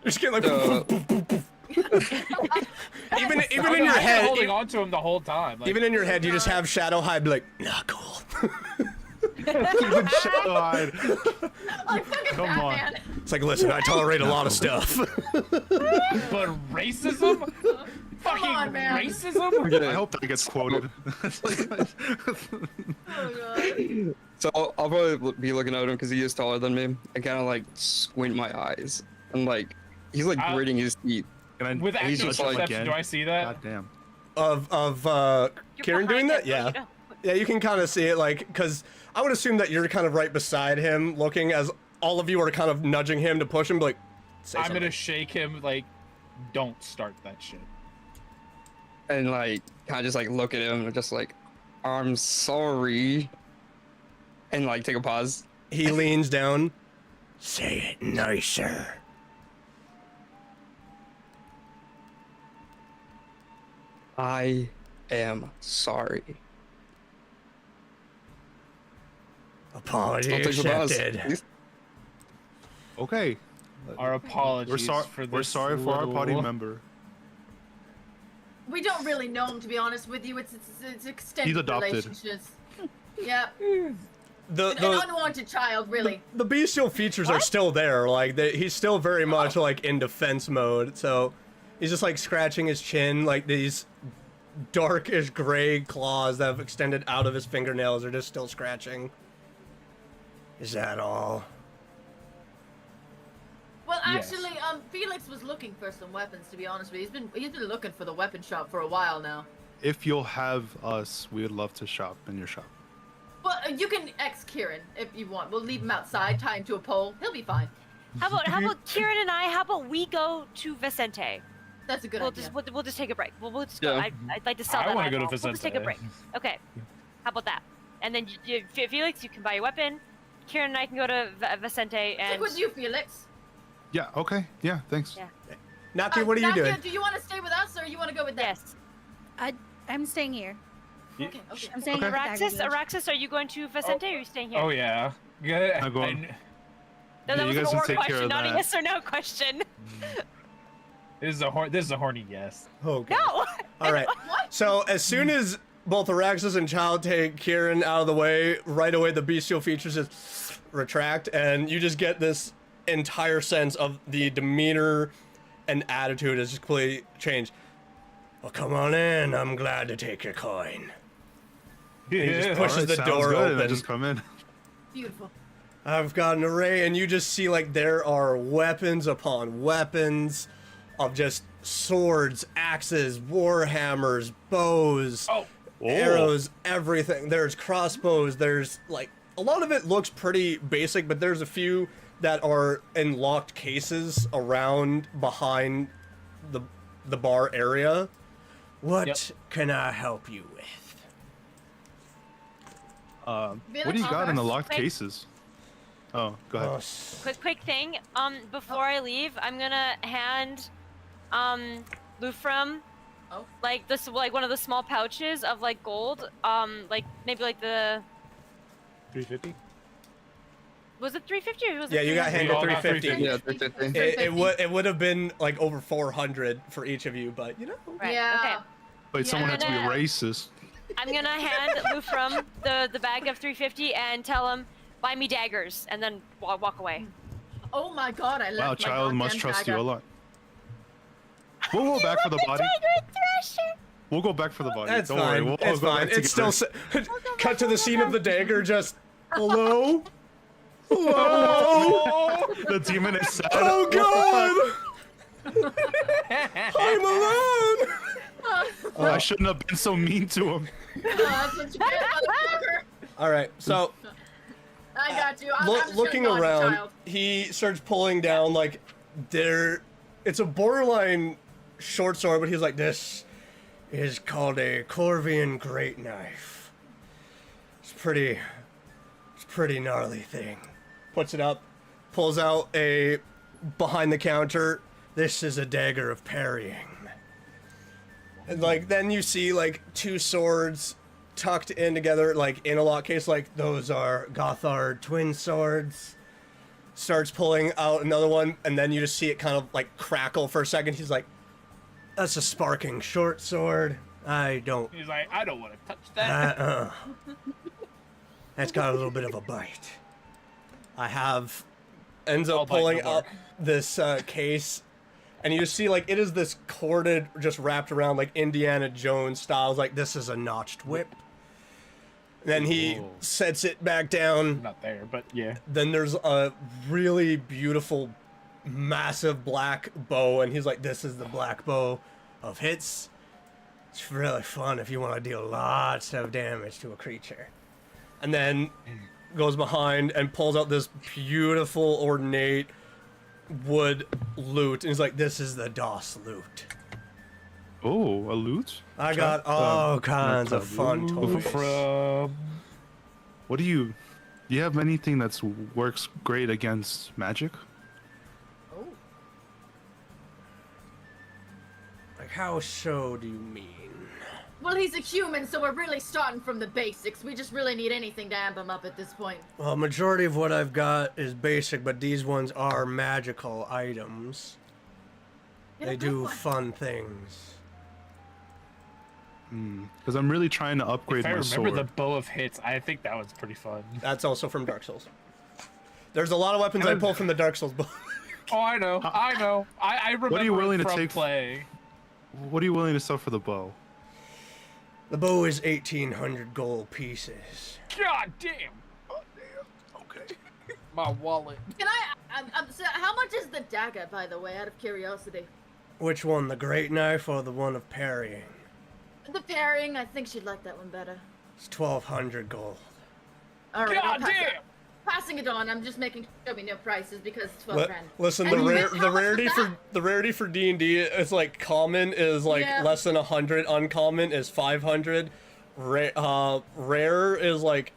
Just get like, Uh, even in I've your been head, holding on to him the whole time. Like, even in your head, you just have Shadow High be like, "Nah, cool." Even Shadow Hide. like fucking Come on. Batman. It's like, listen, I tolerate a lot of stuff. but racism, fucking on, man. racism. I hope that gets quoted. Oh god. So I'll probably be looking at him because he is taller than me. I kind of like squint my eyes and like he's like I- gritting his teeth. Can I With He's active just like, perception, do I see that? God damn. of You're Kieran doing behind that, him, yeah. but you know. Yeah, you can kind of see it, like, because I would assume that you're kind of right beside him, looking as all of you are kind of nudging him to push him, like, say I'm something. gonna shake him like, don't start that shit. And like kind of just like look at him and just like, I'm sorry. And like take a pause. He leans down. Say it nicer. I am sorry. Apology I'll take the pause. accepted. please. Okay. Our apologies for this. We're sorry for our party little- member. We don't really know him, to be honest with you. It's extended He's adopted. relationships. Yeah, The an unwanted child, really. the bestial features are still there. Like he's still very much like in defense mode. So he's just like scratching his chin. Like these darkish gray claws that have extended out of his fingernails are just still scratching. Is that all? Well, Yes. actually, Felix was looking for some weapons. To be honest with you, he's been looking for the weapon shop for a while now. If you'll have us, we would love to shop in your shop. Well, you can ex Kieran if you want. We'll leave him outside, tie him to a pole. He'll be fine. How about Kieran and I? How about we go to Vicente? That's a good We'll idea. just we'll just take a break. We'll just go. Yeah. I'd like to sell I that. wanna go to eyeball. We'll just take a break. Vicente. Okay. How about that? And then Felix, you can buy a weapon. Kieran and I can go to Vicente and. Stick with you, Felix. Yeah. Okay. Yeah. Thanks. Yeah. Nakia, what are you Nakia, doing? do you want to stay with us or you want to go with them? Yes. I'm staying here. Okay. I'm staying Okay. here. Araxis, are you going to Vicente or are you staying here? Oh yeah. Good. I'm going. No, Yeah, that you was guys an can or take care question, of not a that. yes or no question. This is a horny yes. Okay. No. All right. What? So as soon as both Araxis and Child take Kieran out of the way, right away the bestial features just retract, and you just get this entire sense of the demeanor and attitude has just completely changed. Well, come on in. I'm glad to take your coin. He just pushes Alright, the sounds door good. I open. just come in. Beautiful. I've got an array, and you just see like there are weapons upon weapons of just swords, axes, war hammers, bows, Oh. arrows, everything. There's crossbows. There's like a lot of it looks pretty basic, but there's a few that are in locked cases around behind the bar area. What Yep. can I help you with? What do you got in the locked Wait. cases? Oh, go ahead. Quick thing. Before I leave, I'm gonna hand, Lufram, Oh. like one of the small pouches of like gold. Like maybe like the. 350. Was it 350 or was it? Yeah, you got 300? handed all got 350. Yeah, 350. It would have been like over 400 for each of you, but you know. Right, Yeah. Okay. Wait, someone had to be Yeah. racist. I'm gonna hand Lufram the bag of 350 and tell him buy me daggers and then walk away. Oh my god, I left Wow, my child must goddamn trust you dagger. a lot. We'll go back for the body. Thrasher. We'll go back for the body. That's Don't fine. worry. We'll It's go fine. back It's together. still cut to the scene of the dagger. Just hello, hello. The demon is sad. Oh god, I'm alone. I shouldn't have been so mean to him. That's what you get, motherfucker. All right, so I got you. I'm just looking gonna go on, around, child. he starts pulling down like there. It's a borderline short sword, but he's like, this is called a Corvian Great Knife. It's pretty gnarly thing. Puts it up, pulls out a behind the counter. This is a dagger of parrying. And like then you see like two swords tucked in together, like in a lock case. Like those are Gothard twin swords. Starts pulling out another one, and then you just see it kind of like crackle for a second. He's like, "That's a sparking short sword. I don't. He's like, I don't want to touch that. That's got a little bit of a bite." I have ends I'll up bite pulling no more. up this case, and you see like it is this corded, just wrapped around like Indiana Jones style. Like this is a notched whip. Then he Ooh. sets it back down. Not there, but yeah. Then there's a really beautiful, massive black bow, and he's like, "This is the black bow of hits. It's really fun if you want to deal lots of damage to a creature." And then goes behind and pulls out this beautiful, ornate wood lute, and he's like, "This is the DOS lute. Oh, a loot? I got all kinds of fun toys." From What do you have anything that works great against magic? Oh. Like, how so do you mean? Well, he's a human, so we're really starting from the basics. We just really need anything to amp him up at this point. Well, majority of what I've got is basic, but these ones are magical items. Get They a good do one. fun things. Because I'm really trying to upgrade if I my remember sword. the bow of hits, I think that was pretty fun. That's also from Dark Souls. There's a lot of weapons I pull from the Dark Souls book. Oh, I know. I remember What are you willing it to from take? playing. What are you willing to sell for the bow? The bow is 1,800 gold pieces. God damn. Okay. My wallet. Can So how much is the dagger, by the way, out of curiosity? Which one, the great knife or the one of parrying? The parrying, I think she'd like that one better. It's 1,200 gold. All right, God damn! passing it on. I'm just making sure we know prices because it's 12 grand. Listen, And the you missed how much rarity was for that? the rarity for D&D is like common is like Yeah. less than 100. Uncommon is 500. Rare is like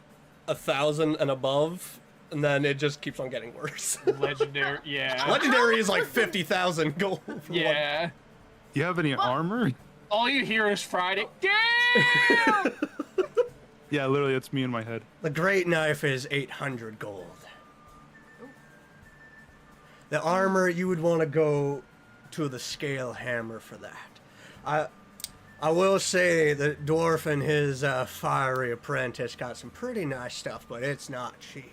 1,000 and above, and then it just keeps on getting worse. Legendary, yeah. Legendary is like 50,000 gold. For Yeah. You have any armor? All you hear is Friday. Damn! Yeah, literally, it's me in my head. The great knife is 800 gold. The armor, you would want to go to the scale hammer for that. I will say that Dwarf and his fiery apprentice got some pretty nice stuff, but it's not cheap.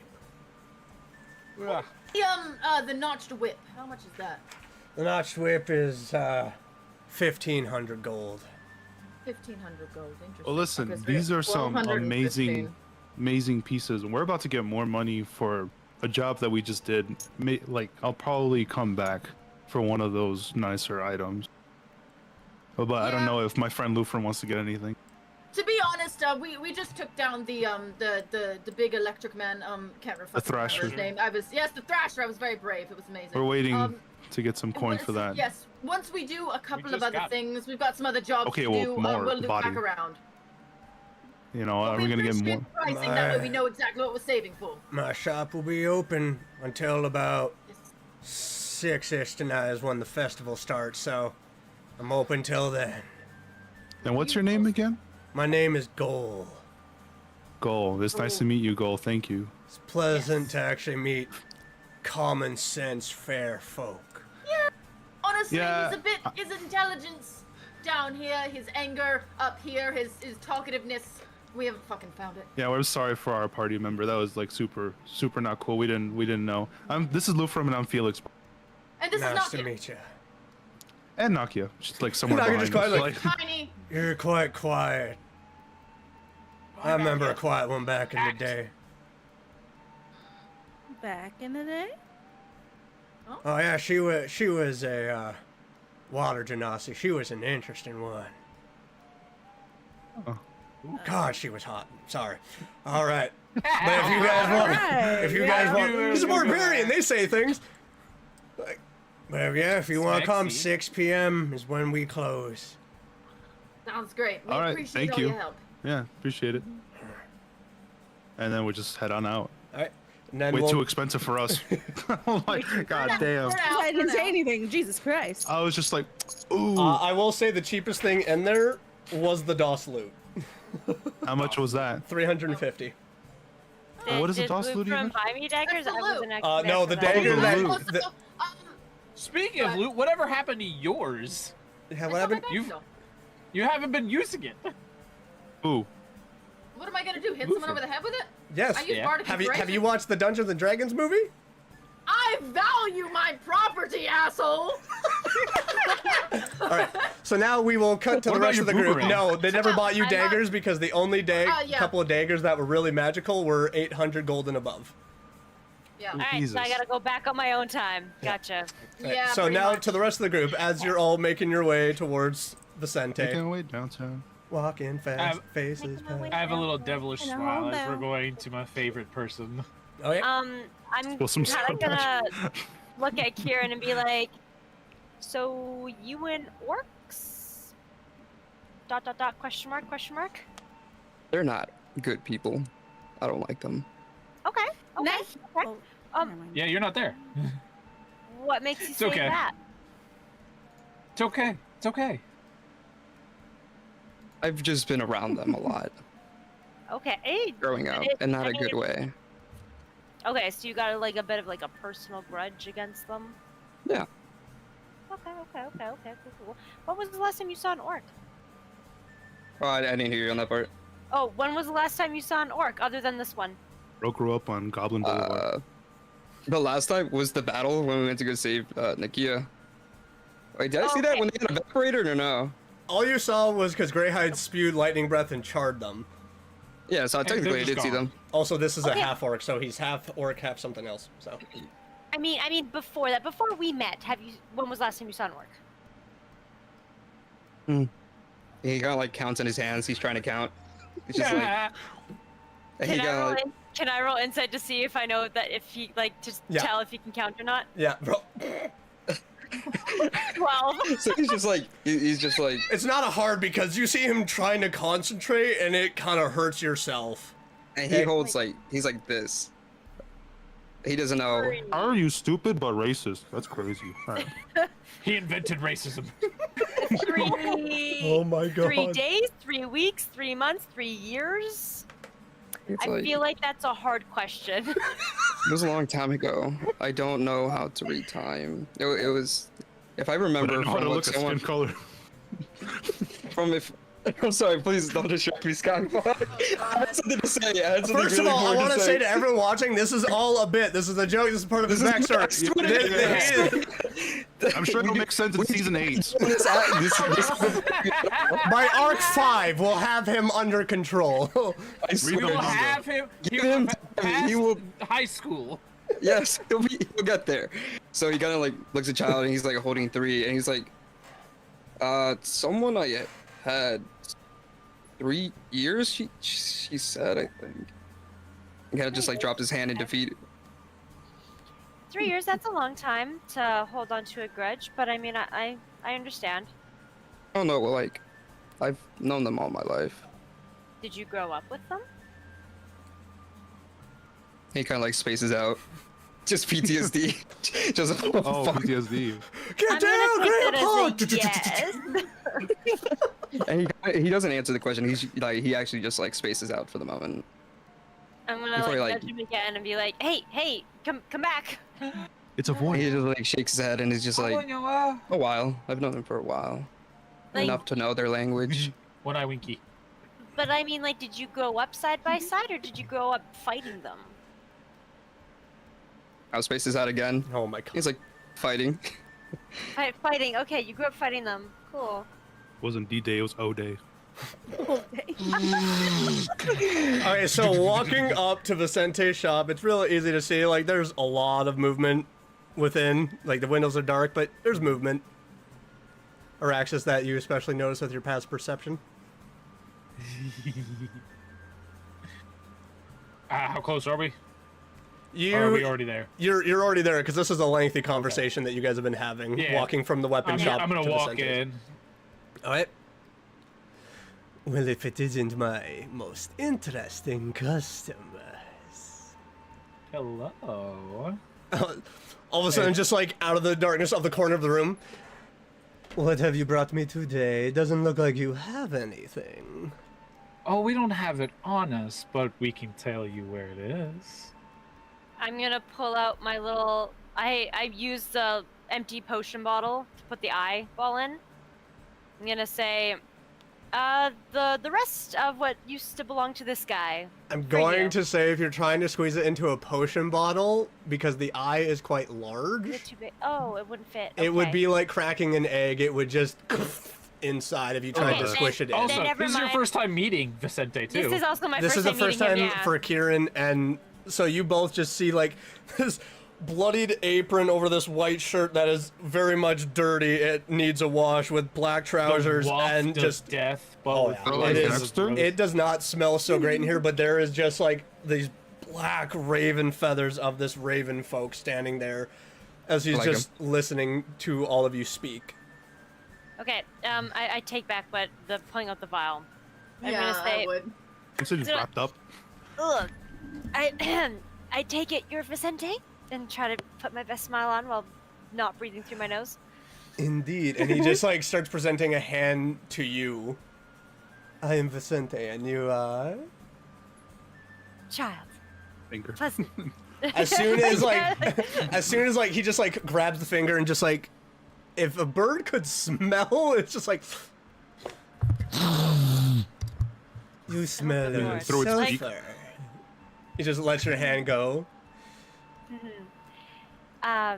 Ugh. The notched whip. How much is that? The notched whip is 1,500 gold. 1,500 gold. Interesting. Well, listen, Okay, so these are some 1,215. amazing pieces, and we're about to get more money for a job that we just did. Like, I'll probably come back for one of those nicer items. But I don't Yeah. know if my friend Lufrin wants to get anything. To be honest, we just took down the big electric man. Can't remember Thrasher. his name. Yes, the Thrasher. I was very brave. It was amazing. We're waiting to get some and coin once- for that. Yes, once we do a couple of just other got it. things, we've got some other jobs Okay, to well, do. more We'll loop body. back around. You know, are But we gonna get appreciate more? the pricing, that way we know exactly what we're saving for. My shop will be open until about 6-ish tonight is when the festival starts, so I'm open till then. And what's your name again? My name is Goal. Goal. It's nice to meet you, Goal. Thank you. It's pleasant to actually meet common sense, fair folk. Honestly, Yeah, he's a bit. His intelligence down here, his anger up here, his talkativeness. We haven't fucking found it. Yeah, we're sorry for our party member. That was like super not cool. We didn't know. This is Lufrin and I'm Felix. And this is Nice not to meet you. And Nakia. She's like somewhere Nakia behind just us. quietly- Like, tiny. You're quite quiet. I remember a quiet one back in the day. Back in the day? Oh yeah, she was a water genasi. She was an interesting one. Oh. God, she was hot. Sorry. All right. But if you guys want, if you guys want, this is barbarian. They say things. Like, but yeah, if you want to come, Sexy. 6 p.m. is when we close. Sounds great. We All right, appreciate thank all you. your help. yeah, appreciate it. And then we'll just head on out. All right. And then Way we'll, too expensive for us. Oh my god damn. For now, I for didn't say now. anything. Jesus Christ. I was just like, ooh. I will say the cheapest thing in there was the DOS loot. How much was that? 350. What is a Did DOS loot Lufrin even? buy me daggers? I wasn't actually No, there the for that. dagger the that. loot. The, Also, Speaking of loot, whatever happened to yours? yeah, what happened? You haven't been using it. Ooh. What am I gonna do? Hit someone over the head with it? Yes. I use Yeah. bardic Have you inspiration. watched the Dungeons and Dragons movie? I value my property, asshole. All right. So now we will cut to What the about rest your of the group. boomerang? No, they never bought you I'm not- daggers because the only yeah. couple of daggers that were really magical were 800 gold and above. Yeah. All right, Jesus. so I gotta go back on my own time. Gotcha. Right, Yeah. So pretty now much. to the rest of the group, as you're all making your way towards Vicente, Making our way downtown. walking fast, faces. Making my way I have a little devilish And a smile as hobo. we're going to my favorite person. Oh yeah. I'm Spill some kind of soda gonna look at Kieran and be like, "So you and orcs? ... Question mark? Question mark? They're not good people. I don't like them. Okay. Okay. Next. okay. Oh, never mind. Yeah, you're not there. What makes you say okay. that? It's okay. It's okay. I've just been around them a lot Okay. growing up, and not a good way. Okay, so you got like a bit of like a personal grudge against them. Yeah. Okay. Cool. When was the last time you saw an orc? Oh, I didn't hear you on that part. Oh, when was the last time you saw an orc other than this one? Bro grew up on Goblin Boulevard. The last time was the battle when we went to go save Nakia. Wait, did I see that Okay. when they got evaporated or no? All you saw was because Greyhide spewed lightning breath and charred them. Yeah, so they're technically I just did see gone. them. Also, this is Okay. a half orc, so he's half orc, half something else. So I mean, before that, before we met, when was the last time you saw Nork? He kind of like counts in his hands. He's trying to count. He's just like. And he kinda, like, Can I roll insight to see if I know that if he like to tell if he can count or not? Yeah, bro. 12. So he's just like It's not a hard because you see him trying to concentrate and it kind of hurts yourself. and he holds like he's like this. He doesn't know. How are you stupid but racist? That's crazy. All right. He invented racism. 3. Oh my god. 3 days, 3 weeks, 3 months, 3 years. It's I feel like that's a hard question. It was a long time ago. I don't know how to read time. It was, if I remember How from to what look at someone skin color. from if. I'm sorry, please don't distract me, Scott. I had something to say. I had something First of really all, I important want to to say to everyone watching, this is all a bit. This is a joke. This is part of his backstory. I'm sure it'll make sense in season 8. By arc 5, we'll have him under control. I swear We will to God. have him. Give him time. He will. High school. Yes, he'll get there. So he kind of like looks at Child and he's like holding 3 and he's like, someone I had 3 years. She said, I think. He kind of just like dropped his hand in defeat. 3 years, that's a long time to hold on to a grudge, but I mean, I understand. I don't know. Well, like, I've known them all my life. Did you grow up with them? He kind of like spaces out. Just PTSD. Just Oh, fuck. PTSD. Get I'm down, gonna take Grandpa! that as a yes. And he doesn't answer the question. He's like he actually just like spaces out for the moment. I'm gonna Before he, like like- nudge him again and be like, hey, come back. It's a He voice. just like shakes his head and is just like a while. I've known him for a while. Like, Enough to know their language. One eye winky. but I mean, like, did you grow up side by side or did you grow up fighting them? I'll space this out again. Oh my god. He's like fighting. Fighting. Okay, you grew up fighting them. Cool. Wasn't D-Day, it was O-Day. Okay, so walking up to Vicente's shop, it's really easy to see, like, there's a lot of movement within. Like, the windows are dark, but there's movement. Or access that you especially notice with your past perception. How close are we? Or are we already there? You're already there, because this is a lengthy conversation that you guys have been having, Yeah. walking from the weapon shop I'm gonna to walk Vicente's. in. Alright. Well, if it isn't my most interesting customers. Hello. All of a sudden, just like out of the darkness of the corner of the room. What have you brought me today? It doesn't look like you have anything. Oh, we don't have it on us, but we can tell you where it is. I'm gonna pull out my little. I used the empty potion bottle to put the eyeball in. I'm gonna say, the rest of what used to belong to this guy. I'm For going you. to say if you're trying to squeeze it into a potion bottle, because the eye is quite Is it large, too big? Oh, it wouldn't fit. it would Okay. be like cracking an egg. It would just inside if you tried Okay, to then- squish it in. Also, never this is your mind. first time meeting Vicente, too. This is also my This first is the time first meeting time him, yeah. for Kieran, and so you both just see like this bloodied apron over this white shirt that is very much dirty. It needs a wash with black trousers The waft and of just death. But Oh, with yeah. Like It is. Dexter? It does not smell so great in here, but there is just like these black raven feathers of this raven folk standing there as he's like just listening to all of you speak. Okay, I take back, but the pulling out the vial. I'm yeah, gonna say, I would. It's just wrapped up. ugh. I take it you're Vicente, and try to put my best smile on while not breathing through my nose. Indeed, and he just like starts presenting a hand to you. I am Vicente, and you are. Child, Finger. pleasant. As soon as like he just like grabs the finger and just like, if a bird could smell, it's just like. You smell Lord. of Through its beak. sulfur. He just lets your hand go. I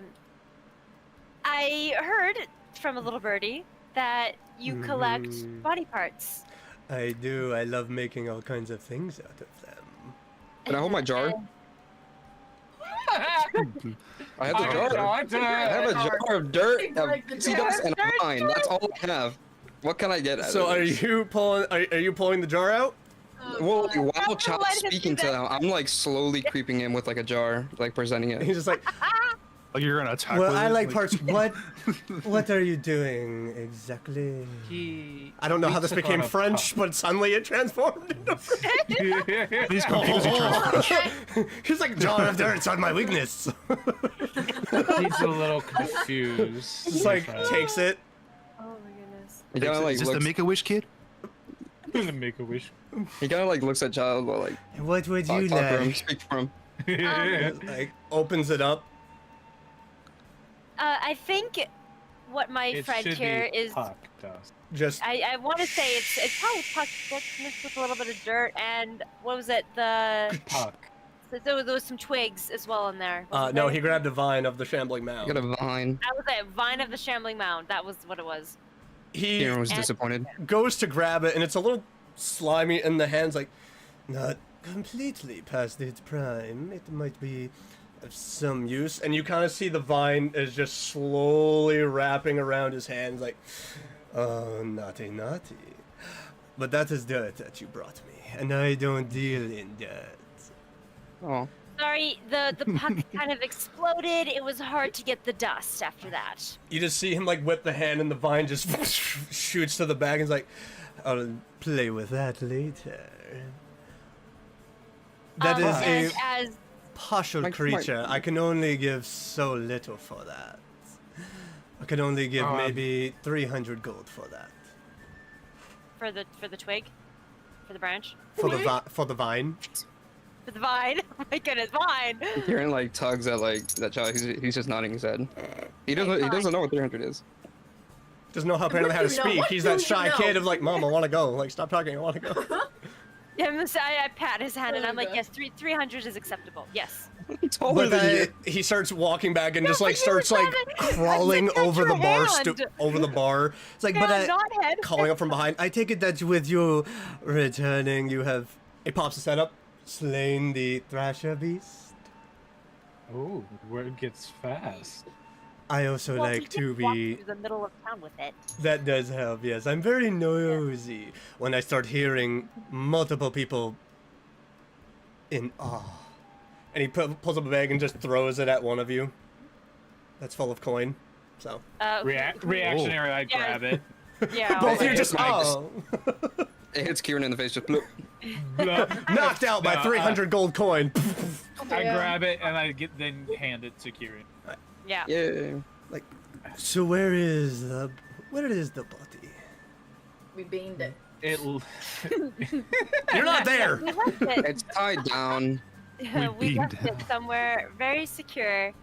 heard from a little birdie that you collect body parts. I do. I love making all kinds of things out of them. Can I hold my jar? I have the jar. I have a jar of dirt, of Like the pixie dust, and a vine. That's all I have. What can I get out So of are this? you pulling? Are you pulling the jar out? Well, like, while gonna Child's let him speaking do to that. them, I'm like slowly creeping in with like a jar, like presenting it. He's just like, Like you're gonna attack. well, with I it? like parts. What are you doing exactly? I don't know how this became French, but suddenly it transformed. He's confused. He transforms. He's like, jar of dirt's on my weakness. He's a little confused. Just like takes it. Oh my goodness. He kind of like Is this the looks. Make-A-Wish kid? Make a wish. He kind of like looks at Child, but like What would you talk for him, like? speak for him. Like opens it up. I think what my It friend should here be is. puck dust. Just I want to say it's probably puck mixed with a little bit of dirt and what was it? The Puck. there was some twigs as well in there. wasn't no, there? he grabbed a vine of the shambling I mound. got a vine. That was it. Vine of the Shambling Mound. That was what it was. He Kieran was And- disappointed. goes to grab it, and it's a little slimy in the hands, like not completely past its prime. It might be of some use. And you kind of see the vine is just slowly wrapping around his hands, like, oh, naughty, naughty. But that is dirt that you brought me, and I don't deal in dirt. Oh, Sorry, the puck kind of exploded. It was hard to get the dust after that. You just see him like whip the hand, and the vine just shoots to the bag, and he's like, I'll play with that later. That is and a as partial My- creature. I can only give so little for that. I can only give maybe 300 gold for that. for the twig, for the branch, For the for the vine. for the vine. Oh my goodness, vine. Kieran like tugs at like that Child. He's just nodding his head. He doesn't know what 300 is. Doesn't know how apparently how to do you know? speak. What He's do that you shy know? kid of like, Mom, I want to go. Like, stop talking. I want to go. Yeah, I pat his hand and Oh I'm like, God. yes, 300 is acceptable. Yes. Taller But than you. he starts walking back and No, just but like you were starts like trying to- crawling I said, over the touch bar, your hand. over the bar. It's like, but Hand, I, not head. calling up from behind. I take it that with you returning, you have. He pops his head up, slain the Thrasher beast. Oh, word gets fast. I also Well, like he to did walk be. through the middle of town with it. That does help. Yes, I'm very nosy when I start hearing multiple people in awe. And he pulls up a bag and just throws it at one of you. That's full of coin. So Reactionary, I Yeah. grab it. Yeah. both of you It just hits Mike's. oh. It hits Kieran in the face. Just bloop. Knocked out by No, 300 gold coin. I Yeah. grab it and I then hand it to Kieran. Yeah. Yeah. So where is the body? We beamed it. You're not there. We left it. It's tied down. We left beamed it somewhere very secure,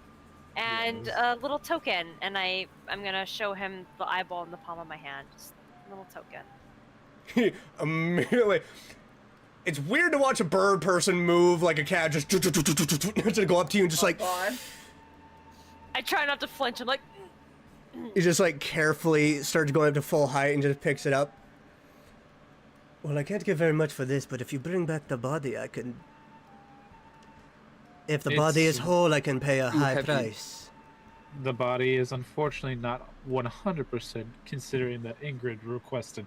and a little token. And I'm gonna show him the eyeball in the palm of my hand. Just a little token. Immediately. It's weird to watch a bird person move like a cat, just to go up to you and just like God. I try not to flinch. I'm like, he just like carefully starts going up to full height and just picks it up. Well, I can't give very much for this, but if you bring back the body, I can. If the body is It's whole, I can pay a high heavy. price. The body is unfortunately not 100% considering that Ingrid requested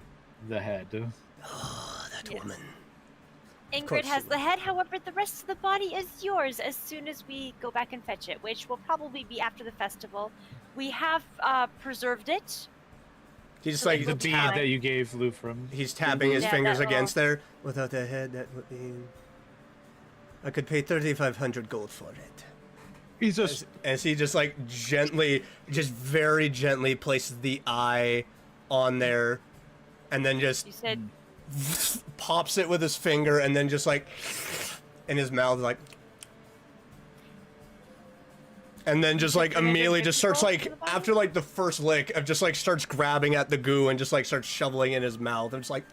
the head. Oh, that Yes. woman. Ingrid course has it the will. head. However, the rest of the body is yours as soon as we go back and fetch it, which will probably be after the festival. We have preserved it. He's just So like The bead Time. that you gave Lufrum. he's tapping his Yeah, fingers that against there. Without a head, that would be. I could pay 3,500 gold for it. He's just As he just like gently, just very gently places the eye on there, and then just You said pops it with his finger, and then just like in his mouth, like, and then just like immediately just starts like after like the first lick of just like starts grabbing at the goo and just like starts shoveling in his mouth. I'm just like,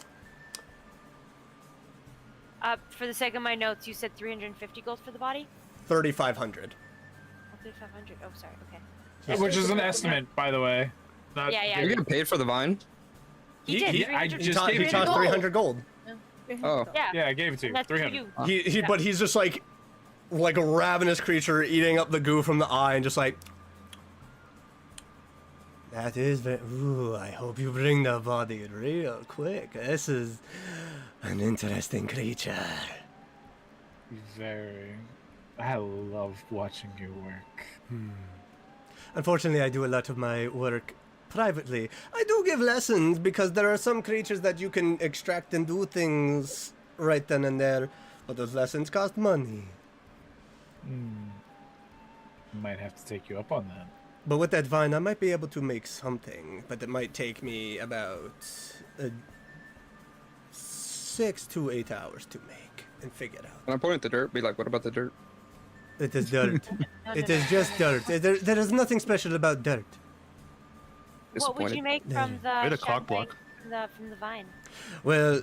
for the sake of my notes, you said 350 gold for the body. 3,500. Oh, 3,500. Oh, sorry. Okay. which is an estimate, by the way. Not Yeah, yeah. You're getting paid for the vine? He did. I 300 just gave He it to tossed you. 300 gold. Oh. Yeah. Yeah, I gave it to you. And that's for 300. you. But he's just like, like a ravenous creature eating up the goo from the eye and just like, that is very, ooh, I hope you bring the body real quick. This is an interesting creature. Very. I love watching you work. Unfortunately, I do a lot of my work privately. I do give lessons because there are some creatures that you can extract and do things right then and there, but those lessons cost money. Might have to take you up on that. But with that vine, I might be able to make something, but it might take me about 6 to 8 hours to make and figure out. When I point at the dirt, be like, what about the dirt? It is dirt. It is just dirt. There is nothing special about dirt. What would you make from the Made a sharp cock thing block. from the vine? Well,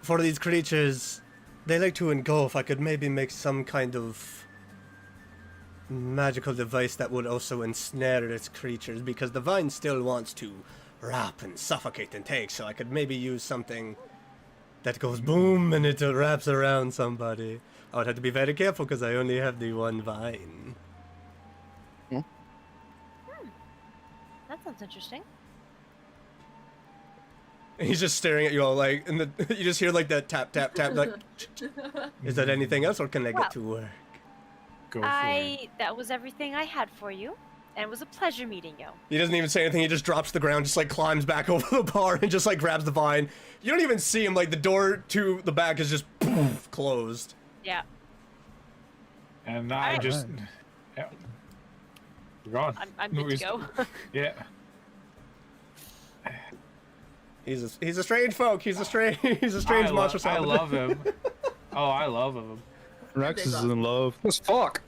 for these creatures, they like to engulf. I could maybe make some kind of magical device that would also ensnare its creatures, because the vine still wants to wrap and suffocate and take, so I could maybe use something that goes boom and it wraps around somebody. I would have to be very careful because I only have the one vine. That sounds interesting. And he's just staring at you all like, and you just hear like that tap, tap, tap, like, is that anything else or can I get to work? Go for it. That was everything I had for you, and it was a pleasure meeting you. He doesn't even say anything, he just drops to the ground, just like climbs back over the bar and just like grabs the vine. You don't even see him, like the door to the back is just poof, closed. Yeah. And I Alright. just. Yeah. We're gone. I'm good to go. Yeah. He's a strange folk, he's a strange monster. I love him. Oh, I love him. Rex is in love. What the fuck?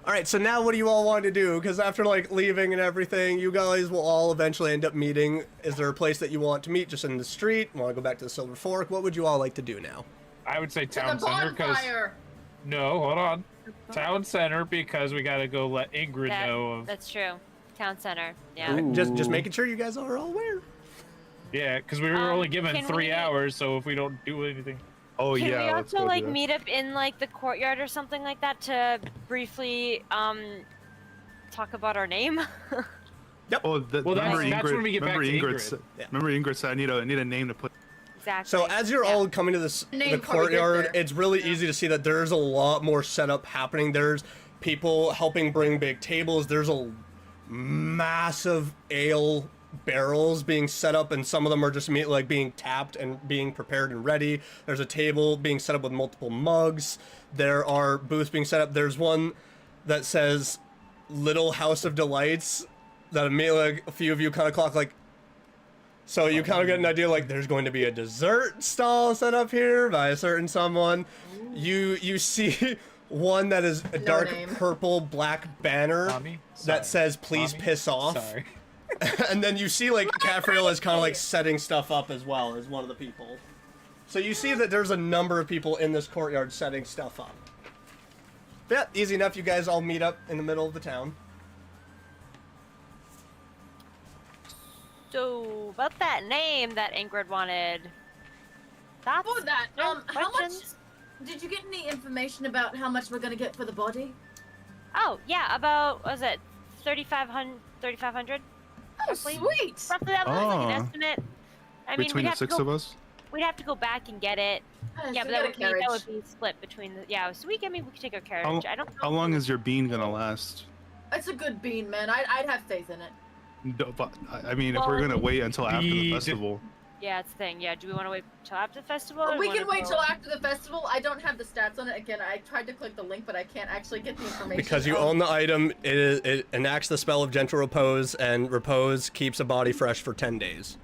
Alright, so now what do you all want to do? Because after like leaving and everything, you guys will all eventually end up meeting. Is there a place that you want to meet just in the street? Want to go back to the Silver Fork? What would you all like to do now? I would say To town the center because. bonfire. No, hold on. Town center because we gotta go let Ingrid know of. That's true. Town center. Yeah. Right, just making sure you guys are all aware. Yeah, because we were only given can 3 we- hours, so if we don't do anything. Oh Can yeah. we let's also go like do that. meet up in like the courtyard or something like that to briefly talk about our name? Oh, Well, remember that's Ingrid? when we get back remember to Ingrid? Ingrid. Yeah. Remember Ingrid said I need a name to put. Exactly. So as you're all coming to this Name the before we get courtyard, there. it's really easy to see that there's a lot more setup happening. There's people helping bring big tables. There's a massive ale barrels being set up, and some of them are just like being tapped and being prepared and ready. There's a table being set up with multiple mugs. There are booths being set up. There's one that says Little House of Delights that immediately like, a few of you kind of clock like. So you kind of get an idea like there's going to be a dessert stall set up here by a certain someone. You see one that is a dark name. purple black banner Tommy? Sorry. that says please Tommy? piss off. Sorry. And then you see like Caffriel is kind of like setting stuff up as well as one of the people. So you see that there's a number of people in this courtyard setting stuff up. Yeah, easy enough. You guys all meet up in the middle of the town. So about that name that Ingrid wanted. That's For that, how much? questions? Did you get any information about how much we're gonna get for the body? Oh yeah, about was it 3,500? Oh, Roughly. sweet! Roughly that was like Oh. an estimate. I mean, Between we'd the have six to go, of us. we'd have to go back and get it. Oh, Yeah, so but we that got a would carriage. be split between the So we we could take our carriage. How, I don't know. how long is your bean gonna last? It's a good bean, man. I'd have faith in it. No, but I mean, if Well, we're gonna wait until after the Bead. festival. Yeah, it's the thing. Yeah, do we want to wait till after the festival? or But do we wanna can wait go- till after the festival. I don't have the stats on it. Again, I tried to click the link, but I can't actually get the information. Because you own the item, it enacts the spell of gentle repose, and repose keeps a body fresh for 10 days.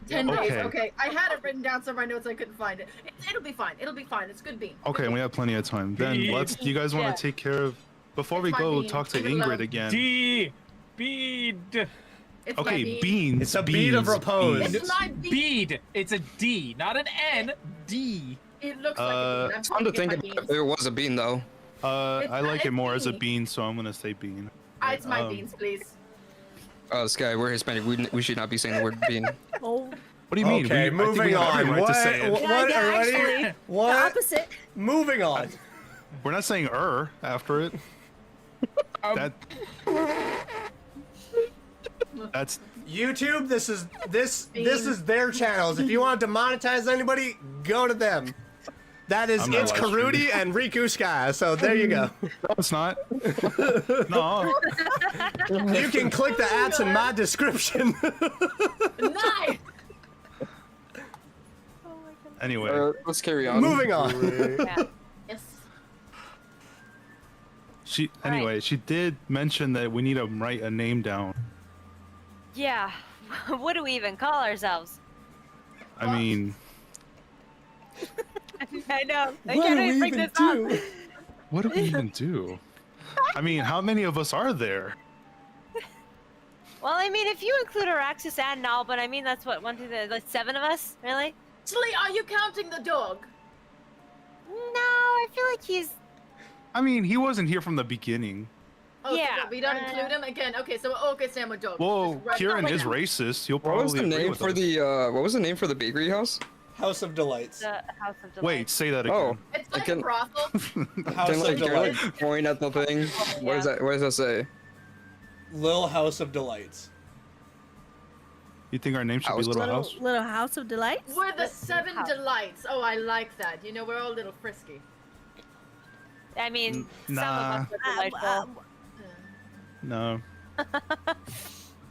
10 days. Okay. Okay, I had it written down somewhere in my notes. I couldn't find it. It'll be fine. It'll be fine. It's good bean. Okay, we have plenty of time. Then Bead. let's. You guys want Yeah. to take care of before It's we my go bean. talk to Leave it alone. Ingrid again. D. Bead. It's my Okay, bean. beans. It's a bead of beans, repose. beans. It's my bean. Bead. It's a D, not an N. D. It looks like a bean. I'm It's fun to think about if it was a bean, though. It's I like not it more as a bean. bean, so I'm gonna say bean. It's my Um, beans, please. Sky, we're Hispanic. We should not be saying the word bean. Oh, What do you mean? Okay, I think we moving have every on. right what? to say it. What? Yeah, are yeah, ready? actually, the What? opposite. Moving on. We're not saying after it. That. That's YouTube, this is their channels. If you want to monetize anybody, go to them. That is I'm not It's live Karudi and Riku Sky. So there you go. no, it's not. No. You can click the ads in my description. Nice. Anyway, Let's carry on. Moving on. Yeah. Yes. Anyway, she did mention that we need to write a name down. Yeah. What do we even call ourselves? I mean, I know. I can't even bring this up. what do we even do? I mean, how many of us are there? Well, I mean, if you include Araxis and Nalbin, I mean, that's what, 1, 2, 3, like 7 of us? Really? Actually, are you counting the dog? No, I feel like he's. I mean, he wasn't here from the beginning. Oh, Yeah. So we don't include him again. Okay, so okay, Sam with dog. Whoa, Just right- Kieran wait, is no. racist. You'll What was probably the agree name with for us. the what was the name for the bakery house? House of Delights. The House of Delight. Wait, say that again. Oh, It's I like can- a brothel. House Can of like, Delights. point at the thing. What does that? What does that say? Lil House of Delights. You think our name should be House- Little Little, House? little house of delights. We're the 7 House. delights. Oh, I like that. You know, we're all a little frisky. I mean, some Nah. of us are delightful. No.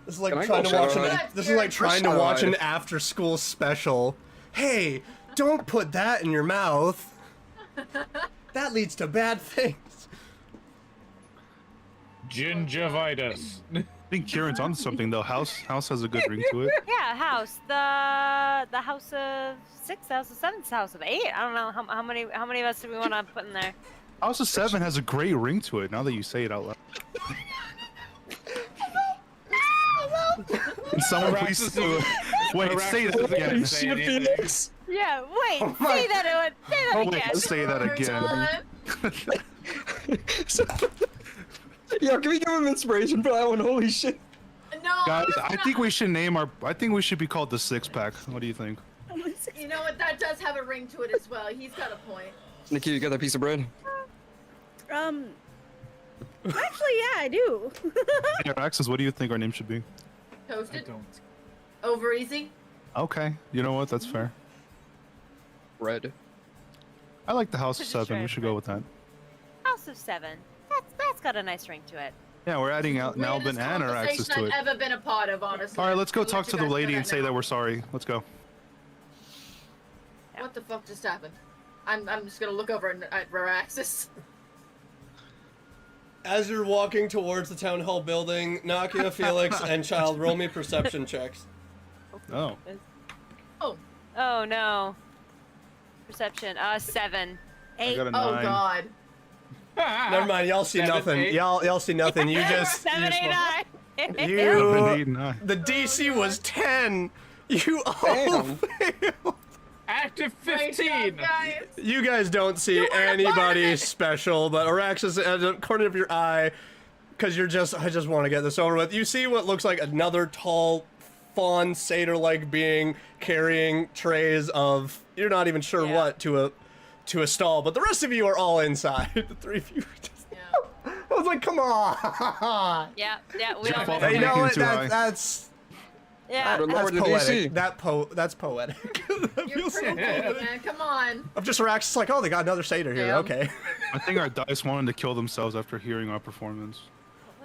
This is like Can I trying go to watch shower? this is like trying to Shower. watch an after-school special. Hey, don't put that in your mouth. That leads to bad things. Gingivitis. I think Kieran's on something though. House has a good ring to it. Yeah, house. The House of 6, House of 7, House of 8. I don't know how many of us do we want to put in there. House of 7 has a great ring to it. Now that you say it out loud. Can someone please wait? Say that again. Say anything. Yeah, wait. Oh my- Say that. Say that Oh, again. wait, say that again. Yo, can we give him inspiration for that one? Holy shit! No, Guys, it's I not. think we should name our. I think we should be called the Six Pack. What do you think? You know what? That does have a ring to it as well. He's got a point. Nikki, you got that piece of bread? Actually, yeah, I do. Hey, Axis, what do you think our name should be? I Toasted. don't. Over easy. Okay, you know what? That's fair. Bread. I like the House of Just 7. try We it, should go right? with that. House of 7. That's got a nice ring to it. Yeah, we're adding out Weirdest Nalbin and our Axis to conversation it. I've ever been a part of, honestly. All right, let's go I'll let talk you to the guys know lady and say now. that we're sorry. Let's go. What the fuck just happened? I'm just gonna look over at Veraxis. As you're walking towards the town hall building, Nakia, Felix, and Child, roll me perception checks. Oh, Oh no. Perception. 7. I 8. got a Oh 9. god. Never mind, y'all see 7, nothing. 8. Y'all see nothing. You just 7, 8, 9. Seven, you. 8, 9. The DC was 10. You all Damn. failed. Active Great 15. job, guys. You guys don't see You were a part of anybody it. special, but Araxis, at the corner of your eye, because I just want to get this over with. You see what looks like another tall, fawn satyr-like being carrying trays of you're not even sure Yeah. what to a stall, but the rest of you are all inside. The three of you. Are just, Yeah. I was like, come on. Yeah, we Your don't fault. know. Hey, you know Making what? it too high. That's Yeah. But that's lower the DC. poetic. That's poetic. That You're feels so pretty poetic. cool, man. Come on. I'm just Araxis like, oh, they got another satyr here. Damn. Okay. I think our dice wanted to kill themselves after hearing our performance.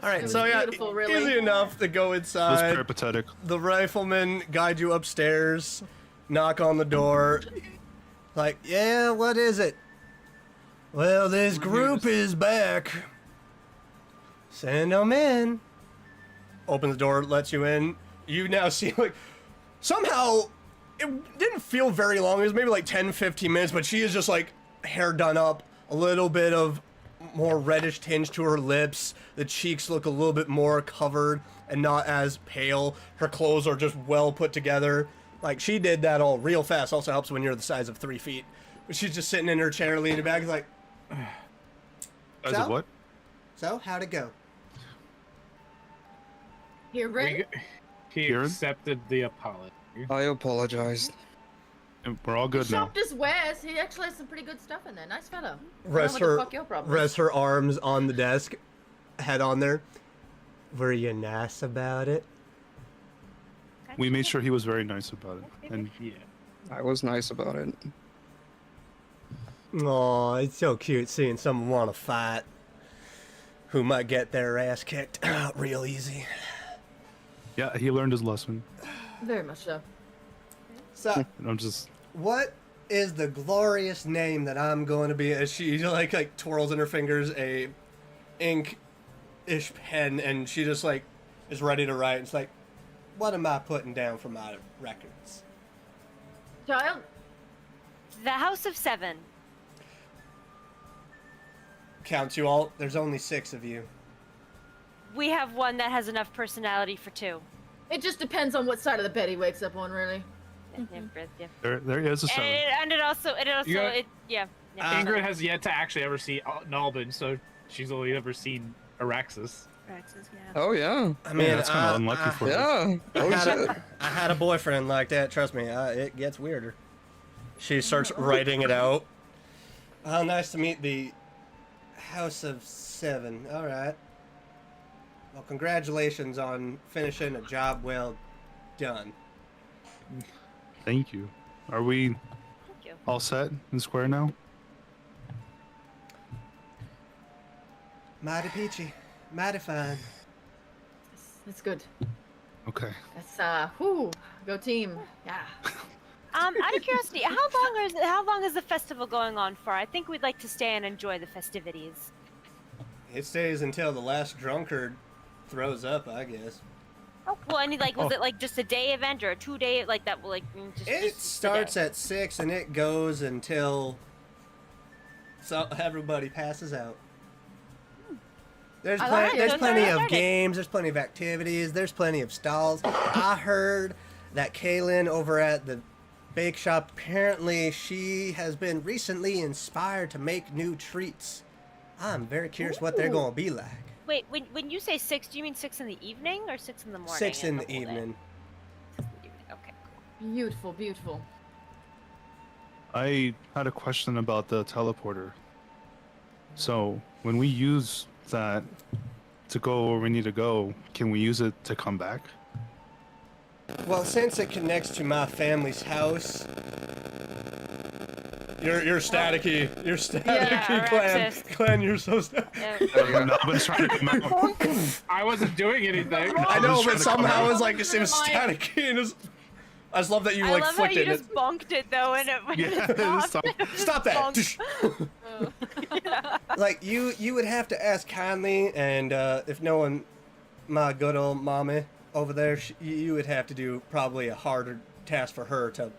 All right, It so was yeah, beautiful, really. easy enough to go It was inside. peripatetic. The rifleman guide you upstairs, knock on the door. Like, yeah, what is it? Well, this group is back. Send them in. Open the door, lets you in. You now see, like, somehow, it didn't feel very long. It was maybe like 10, 15 minutes, but she is just like hair done up, a little bit of more reddish tinge to her lips. The cheeks look a little bit more covered and not as pale. Her clothes are just well put together. Like, she did that all real fast. Also helps when you're the size of 3 feet. But she's just sitting in her chair, leaning back, like, As So? of what? so, how'd it go? Here, Rick. He Kieran? accepted the apology. I apologize. We're all good now. Shopped his wares. He actually has some pretty good stuff in there. Nice fella. I don't know Rest what the her, fuck your problem is. rest her arms on the desk, head on there. Were you nice about it? We made sure he was very nice about it. And Yeah. I was nice about it. Aw, it's so cute seeing someone want to fight who might get their ass kicked real easy. yeah, he learned his lesson. Very much so. So, And I'm just what is the glorious name that I'm going to be? As she like twirls in her fingers a ink-ish pen, and she just like is ready to write. It's like, what am I putting down for my records? Child, The House of Seven. Count you all. There's only 6 of you. We have one that has enough personality for 2. it just depends on what side of the bed he wakes up on, really. Yeah. there is a 7. And it also got- yeah. Ingrid has yet to actually ever see Nalbin, so she's only ever seen Araxis. Praxis, yeah. Oh yeah. I mean, that's kind of unlucky for her. Yeah. Oh shit. I had a boyfriend like that. Trust me, it gets weirder. She starts writing it out. Oh, nice to meet the House of 7. All right. Well, congratulations on finishing a job well done. Thank you. Are we Thank you. all set and square now? Mighty peachy. Mighty fine. That's good. Okay. That's whoo, go team. Yeah. Out of curiosity, how long is the festival going on for? I think we'd like to stay and enjoy the festivities. It stays until the last drunkard throws up, I guess. Oh, well, I mean, like, was it like just a day event or a 2-day, like that? Like, just It just a starts day? at 6 and it goes until everybody passes out. There's, I like it. there's Those plenty are of started. games, there's plenty of activities, there's plenty of stalls. I heard that Kaylin over at the bake shop, apparently she has been recently inspired to make new treats. I'm very curious what they're Ooh. going to be like. Wait, when you say 6, do you mean 6 in the evening or 6 in the morning? 6 in and the whole day? evening. 6 in the evening. Okay. Beautiful, beautiful. I had a question about the teleporter. So, when we use that to go where we need to go, can we use it to come back? Well, since it connects to my family's house, you're staticky. You're staticky, Yeah, clan. Alexis. Clan, you're so staticky. Melvin's trying to come out. I wasn't doing anything. I know, was trying but to come somehow out. it was like it was staticky, and I just love that you I like love how flicked you it. just bonked it though, and it Yeah, Stop that! Bonk. Like you would have to ask kindly, and if no one, my good old mommy over there, you would have to do probably a harder task for her to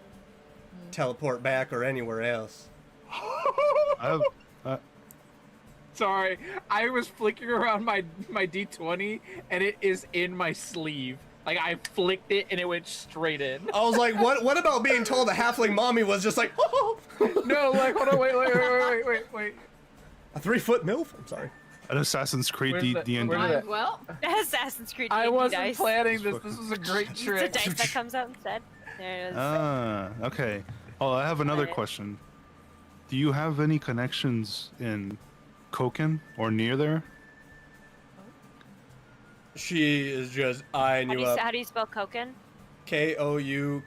teleport back or anywhere else. I Sorry, I was flicking around my D20 and it is in my sleeve. Like I flicked it and it went straight in. I was like, what about being told the halfling mommy was just like, No, like hold on, wait. a 3-foot MILF? I'm sorry. an Assassin's Creed Where's the- D&D. where's the- Well, Assassin's Creed. I D&D wasn't dice. planning this. This was a great It's a trick. dice that comes out instead. There it is. Ah, okay. Oh, I have another Got it. question. Do you have any connections in Koken or near there? She is just eyeing you up. How do you spell Koken? Kouken.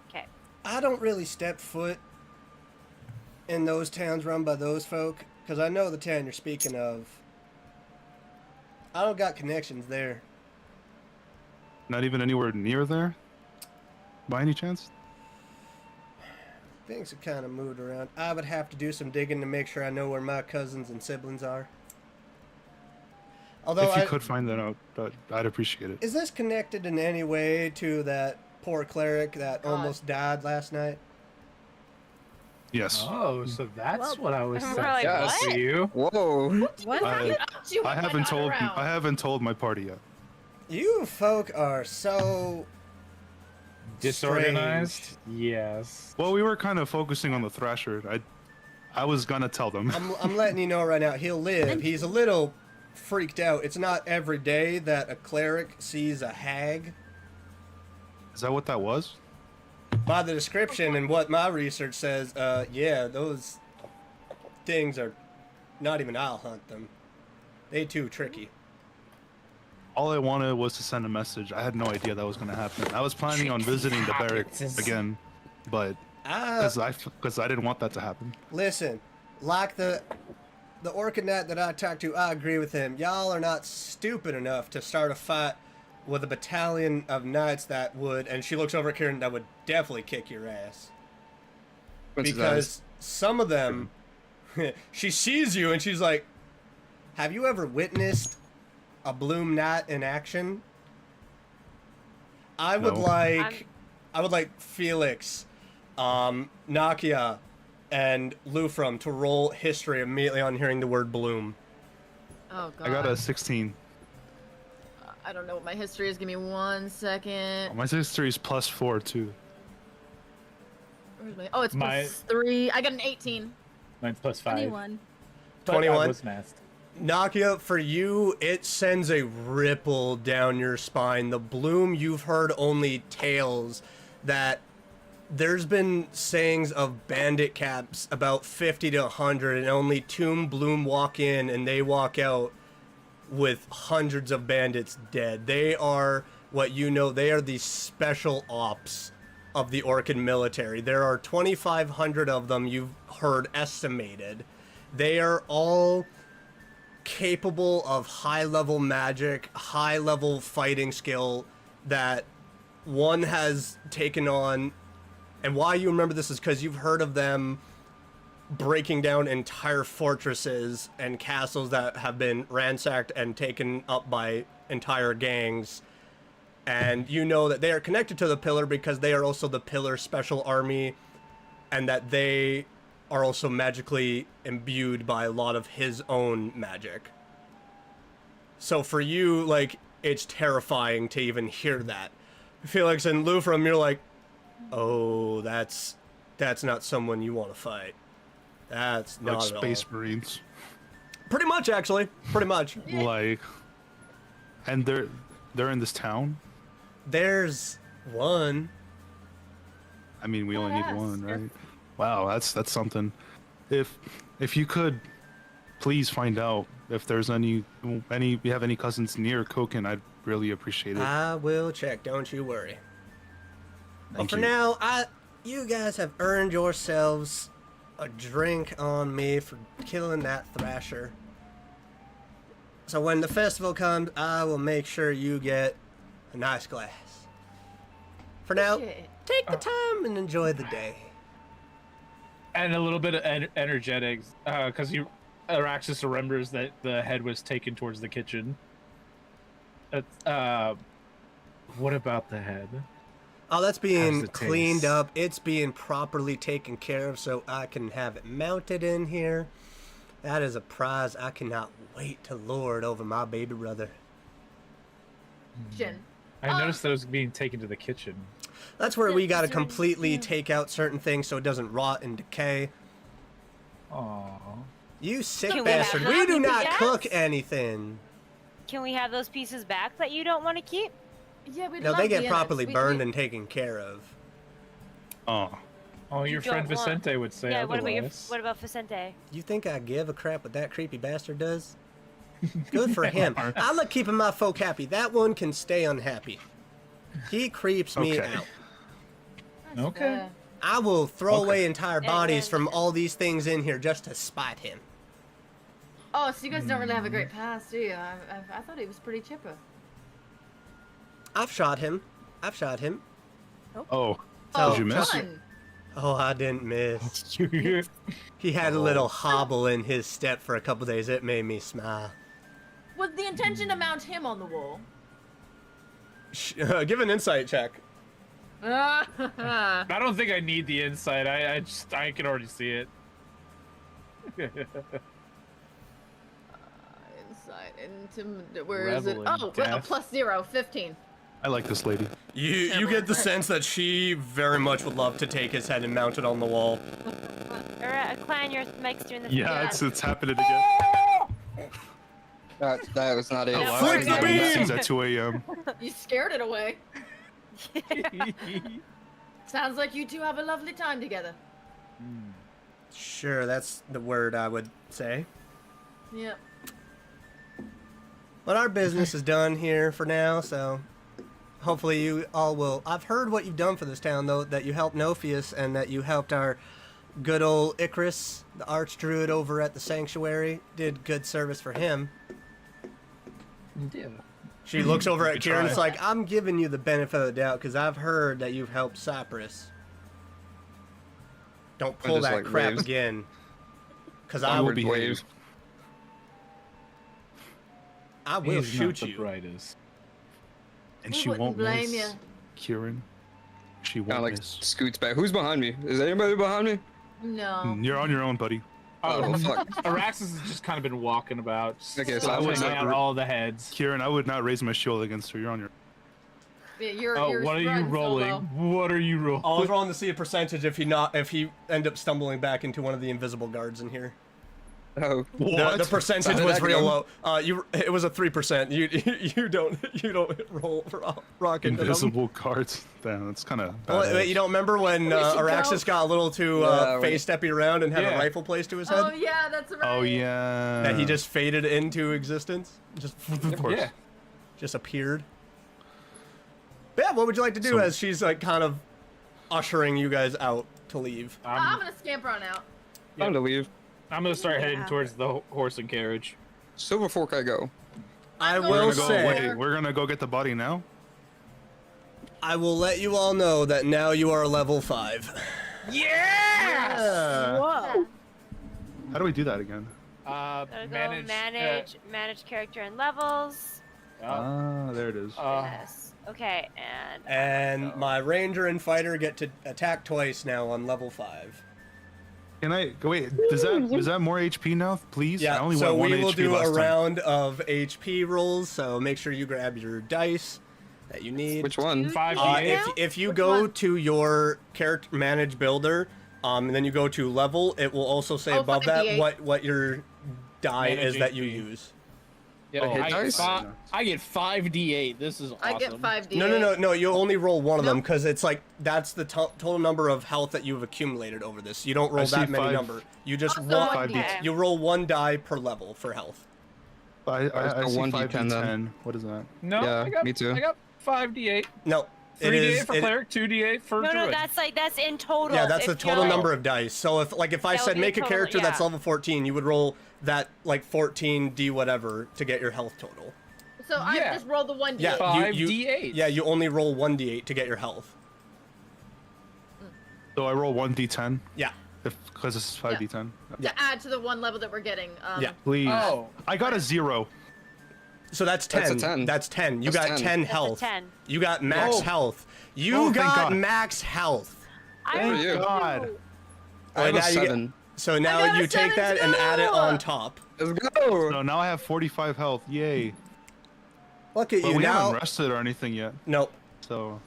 Okay. I don't really step foot in those towns run by those folk, because I know the town you're speaking of. I don't got connections there. Not even anywhere near there? By any chance? Things have kind of moved around. I would have to do some digging to make sure I know where my cousins and siblings are. Although If you could find that out, I'd appreciate it. Is this connected in any way to that poor cleric that almost died last night? Yes. Oh, so that's Well, what I was we're saying like, Yes. what? to you. Whoa. what I- happened to you? I when haven't got told around? I haven't told my party yet. You folk are so Disorganized? strange. Yes. Well, we were kind of focusing on the Thrasher. I was gonna tell them. I'm letting you know right now, he'll live. He's a little freaked out. It's not every day that a cleric sees a hag. Is that what that was? by the description and what my research says, yeah, those things are not even I'll hunt them. They too tricky. All I wanted was to send a message. I had no idea that was going to happen. I was planning on visiting the barrack again, but because I didn't want that to happen. Listen, like the Orcanet that I talked to, I agree with him. Y'all are not stupid enough to start a fight with a battalion of knights that would, and she looks over at Kieran, that would definitely kick your ass. Because some of them, she sees you and she's like, have you ever witnessed a Bloom Knight in action? I would like Felix, Nakia, and Lufrum to roll history immediately on hearing the word Bloom. Oh god. I got a 16. I don't know what my history is. Give me 1 second. My history is +4 too. Where's my... Oh, it's +3. I got an 18. Mine's +5. 21. But I 21. was masked. Nakia, for you, it sends a ripple down your spine. The Bloom, you've heard only tales that there's been sayings of bandit caps about 50 to 100, and only Tomb Bloom walk in and they walk out with hundreds of bandits dead. They are what you know, they are the special ops of the Orcan military. There are 2,500 of them, you've heard estimated. They are all capable of high-level magic, high-level fighting skill that one has taken on. And why you remember this is because you've heard of them breaking down entire fortresses and castles that have been ransacked and taken up by entire gangs. And you know that they are connected to the Pillar because they are also the Pillar Special Army, and that they are also magically imbued by a lot of his own magic. So for you, like, it's terrifying to even hear that. Felix and Lufrum, you're like, oh, that's not someone you want to fight. That's not Like at Space all. Marines. Pretty much, actually. Pretty much. Like, and they're in this town. There's one. I mean, we only need Yes. one, right? Wow, that's something. If you could, please find out if there's any we have any cousins near Koken. I'd really appreciate it. I will check. Don't you worry. But Thank for you. now, you guys have earned yourselves a drink on me for killing that Thrasher. So when the festival comes, I will make sure you get a nice glass. For now, Okay. take the time and enjoy the day. And a little bit of energetics, because Araxis remembers that the head was taken towards the kitchen. What about the head? Oh, that's How's being it cleaned taste? up. It's being properly taken care of so I can have it mounted in here. That is a prize I cannot wait to lord over my baby brother. Jin. I noticed that it was being taken to the kitchen. That's where we gotta Is there any- completely take out certain things so it doesn't rot and decay. Aww. You sick Can we have bastard. them? We do not Yes. cook anything. Can we have those pieces back that you don't want to keep? Yeah, we No, love they the get innards. properly We- burned we- and taken care of. Oh, Oh, your friend don't want- Vicente would say Yeah. otherwise. What about Vicente? You think I give a crap what that creepy bastard does? Good for him. I like keeping my folk happy. That one can stay unhappy. He creeps me Okay. out. Okay. I will throw Okay. away entire bodies and- from all these things in here just to spite him. Oh, so you guys don't really have a great past, do you? I thought he was pretty chipper. I've shot him. oh, So, did you miss? Fun. Oh, I didn't miss. He had a little hobble in his step for a couple days. It made me smile. With the intention to mount him on the wall. Give an insight check. I don't think I need the insight. I can already see it. Insight into where is it? Revel in Oh, wait, a death. +0, 15. I like this lady. You get the sense that she very much would love to take his head and mount it on the wall. Clan, your mic's doing the Yeah, it's happening again. That was not it. Oh, wow. Flick the beam! Meetings at 2 a.m. You scared it away. Sounds like you two have a lovely time together. Sure, that's the word I would say. Yep. But our business is done here for now, so hopefully you all will. I've heard what you've done for this town, though, that you helped Nophius and that you helped our good old Iocrest, the archdruid over at the sanctuary. Did good service for him. Yeah. She looks over at We Kieran and it's try. like, I'm giving you the benefit of the doubt because I've heard that you've helped Cypress. Don't pull just, that like, crap waves. again. Because I will will be be. waves. I will He's shoot not you. the brightest. And We she wouldn't won't blame miss. ya. Kieran. She Kind of won't like miss. scoots back. Who's behind me? Is anybody behind me? No. You're on your own, buddy. Oh, fuck. Araxis has just kind of been walking about, Okay, so I was checking like, out all the heads. Kieran, I would not raise my shield against her. You're on your. Yeah, you're, Oh, you're what are you spreading rolling? solo. What are you rolling? I was rolling to see a percentage if he end up stumbling back into one of the invisible guards in here. oh. The percentage How did was that real go? low. It was a 3%. You don't roll rock into them. Invisible cards. Damn, that's kind of. Wait, you don't remember when We should Araxis go. got a little too Yeah, face steppy around and had a Yeah. rifle placed to his head? Oh yeah, that's right. Oh yeah. That he just faded into existence? Of course. Yeah. Just appeared? Yeah, what would you like to do So- as she's like kind of ushering you guys out to leave? I'm gonna scamper on out. Time to leave. I'm gonna start heading Yeah. towards the horse and carriage. Silver Fork I go. I going will to Go, say, wait, we're gonna go get the body now. I will let you all know that now you are level 5. Whoa. How do we do that again? Gotta go Manage. manage character and levels. Ah, there it is. Yes. Okay, and And my ranger and fighter get to attack twice now on level 5. Can I go? Wait, is that more HP now? Please. I Yeah, only so went 1 we will HP do last a time. round of HP rolls, so make sure you grab your dice that you need. Which one? 5d8. If you Which go one? to your character manage builder, and then you go to level, it will also say Oh, above that 5d8. what your die is Manage that you HP. use. Yeah, Oh, I, dice? get 5d8. This is awesome. I get 5d. No. You only roll one of them Nope. because it's like that's the total number of health that you've accumulated over this. You don't roll see that many 5. number. You just Also, roll. 5d10. okay. You roll one die per level for health. I so see 1d10 5d10. then. What is that? No, Yeah, I got, me too. I got 5d8. No, it 3d8 is. for it- cleric, 2d8 for no, druid. that's in total. Yeah, that's the If total you're- number of dice. So if I That said would be make a total, character that's yeah. level 14, you would roll that like 14d whatever to get your health total. So I Yeah. just rolled the 1d8. Yeah, 5d8. Yeah, you only roll 1d8 to get your health. So I roll 1d10 Yeah. because this is 5d10. To add to the one level that we're getting. Yeah. Please. Oh. I got a 0. So that's 10. That's a 10. That's 10. You That's got 10. 10 That's a health. 10. You got max Oh. health. You Oh, thank got God. max health. I Thank rolled you. a God. two. I have a now you get- 7. So now got a you take 7 that and add it too. on top. Let's go. So now I have 45 health. Yay. Look at But you we now. haven't rested or anything yet. Nope. So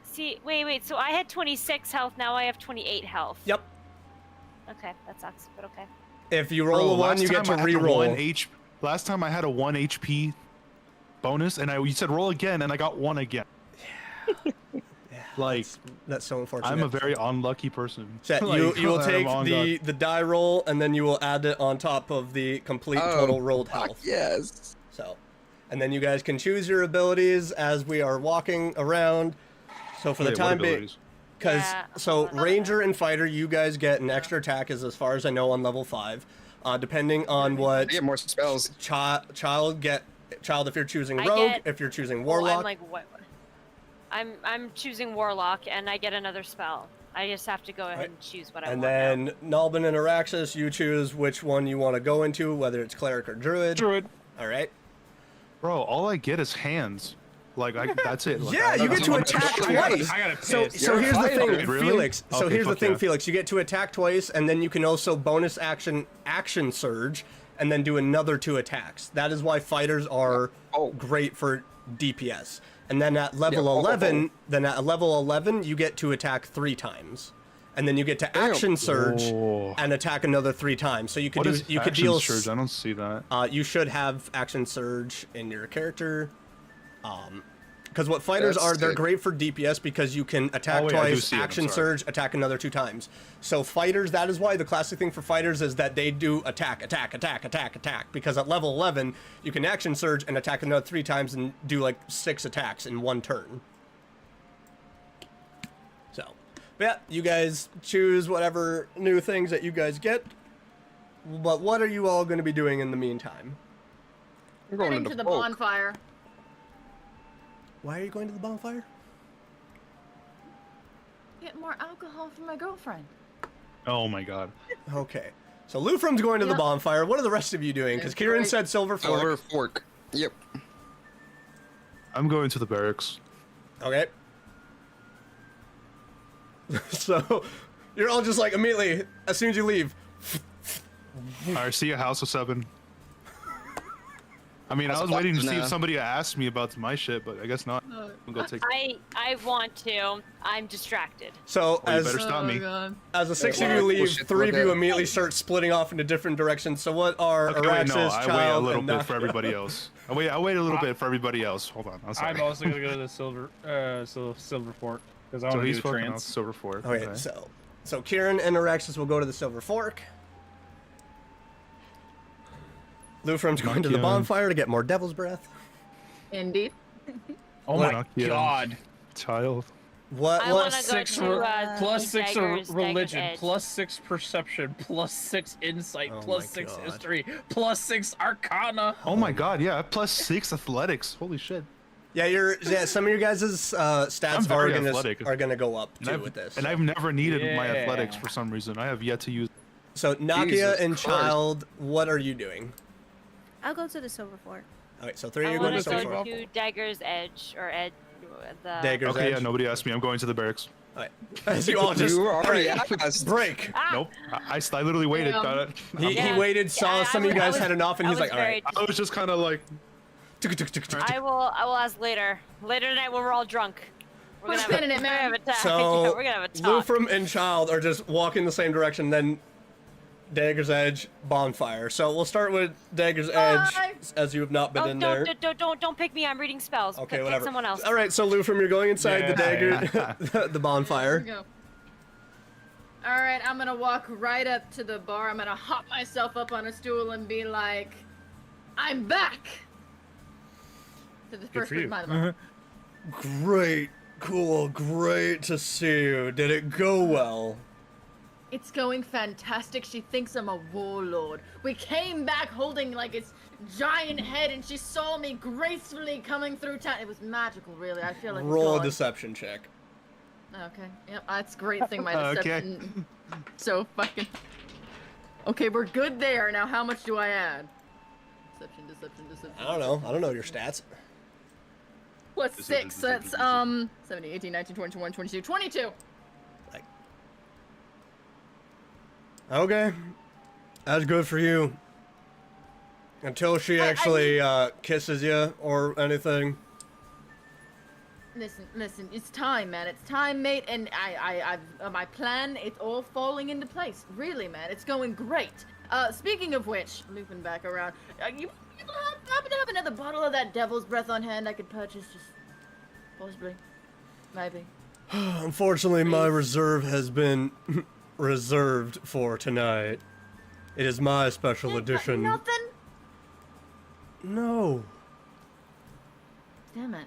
See, wait. So I had 26 health. Now I have 28 health. Yep. Okay, that sucks, but okay. If you roll a 1, last you get time to I had a re-roll. 1 Last time I had a 1 HP bonus, and you said roll again, and I got 1 again. Like, That's so unfortunate. I'm a very unlucky person. So Like, you will I'm take on the die roll and then you will add it on top of the complete total rolled fuck health. yes. So, and then you guys can choose your abilities as we are walking around. So for the Wait, what time being, abilities? because Yeah, so hold on. ranger and fighter, you guys get an extra attack as far as I know on level 5, depending on I what get more spells. child if you're choosing I rogue, get- if you're choosing Oh, warlock. I'm like what? I'm choosing warlock, and I get another spell. I just have to go ahead Right. and choose what I and want. then Nalbin and Araxis, you choose which one you want to go into, whether it's cleric or druid. Druid. All right. Bro, all I get is hands. Like, that's it. Like, Yeah, I you get don't to know attack what- twice. I gotta So, piss. so You're here's the fighting. thing, Really? Felix. So Okay, here's the fuck thing, yeah. Felix. You get to attack twice, and then you can also bonus action surge, and then do another 2 attacks. That is why fighters are Oh. great for DPS. And then at level Yeah. Oh, 11, you get to attack 3 times, and then you get to action surge Oh. and attack another 3 times. So you could What do is you could action deal. surge? I don't see that. You should have action surge in your character. Because what fighters That's are, they're sick. great for DPS because you can attack Oh, wait, I do twice, see it, I'm action sorry. surge, attack another 2 times. So fighters, that is why the classic thing for fighters is that they do attack, because at level 11, you can action surge and attack another 3 times and do like 6 attacks in 1 turn. So, but yeah, you guys choose whatever new things that you guys get. But what are you all going to be doing in the meantime? I'm going Heading into to the bulk. bonfire. Why are you going to the bonfire? Get more alcohol for my girlfriend. Oh my god. Okay. So Lufrum's going to the Yep. bonfire. What are the rest of you doing? Because That's Kieran right. said silver fork. Silver fork. Yep. I'm going to the barracks. Okay. So you're all just like immediately, as soon as you leave. Alright, see you, House of 7. I mean, House I of was waiting to Five see if now. somebody asked me about my shit, but I guess not. I'm gonna take. I want to. I'm distracted. So Oh, you better as stop me. God. the 6 of Yeah. you leave, Bullshit, 3 of look you at- immediately start splitting off into different directions. So what are Okay, wait, no, Araxis, I wait a Child, little and bit for everybody else. I wait a little bit for everybody else. Hold on, I'm sorry. I'm also gonna go to the silver fort because I so want to he's do fucking out trance. silver fork. Okay, so Kieran and Araxis will go to the silver fork. Lufrum's going to the Knock you bonfire to get more devil's breath. Indeed. Oh Well, my yeah. god! Child. What? I What? wanna go Six to, plus 6 Dagger's religion, Edge. plus 6 perception, plus 6 insight, Oh plus my 6 God. history, plus 6 arcana. Oh my god, yeah, plus 6 athletics. Holy shit. Yeah, some of your guys' stats I'm very are athletic. gonna go up And too I've, with this. and I've never needed my Yeah. athletics for some reason. I have yet to use. So Nakia Jesus and Christ. Child, what are you doing? I'll go to the silver fork. All right, so 3 of I you are going want to to silver go fork. to Dagger's Edge or Edge. The Dagger's Okay, Edge. yeah, nobody asked me. I'm going to the barracks. All right. As you all just You already asked. break. Ah! Nope. I literally waited. Damn. Got it. He Yeah. waited, saw Yeah, some I of you guys was- had enough, and I he's was like, all very- right. I was just kind of like, I will ask later. Later tonight when we're all drunk. We're We're gonna spinning it, we're gonna man. have a talk. So Yeah, we're gonna have a talk. Lufrum and Child are just walking the same direction, then Dagger's Edge, bonfire. So we'll start with Dagger's Edge, Bye. as you have not been Oh, in there. don't pick me. I'm reading spells. Okay, Pick whatever. someone else. All right, so Lufrum, you're going inside the Yeah. Dagger, the bonfire. Here we go. All right, I'm gonna walk right up to the bar. I'm gonna hop myself up on a stool and be like, "I'm back." To the first for you. person by the bar. Great, cool, great to see you. Did it go well? It's going fantastic. She thinks I'm a warlord. We came back holding like its giant head, and she saw me gracefully coming through town. It was magical, really. I feel like Roll a God. deception check. Okay. Yep, that's a great thing. My Okay. deception. So fucking. Okay, we're good there. Now, how much do I add? Deception. I don't know. I don't know your stats. Plus 6. That's 17, 18, 19, 20, 21, 22, 22. Okay. That's good for you. Until she actually kisses you or anything. Listen. It's time, man. It's time, mate. And my plan, it's all falling into place. Really, man. It's going great. Speaking of which, looping back around, you happen to have another bottle of that devil's breath on hand I could purchase? Just possibly, maybe. Unfortunately, my reserve has been reserved for tonight. It is my special edition. Nothing. No. Damn it.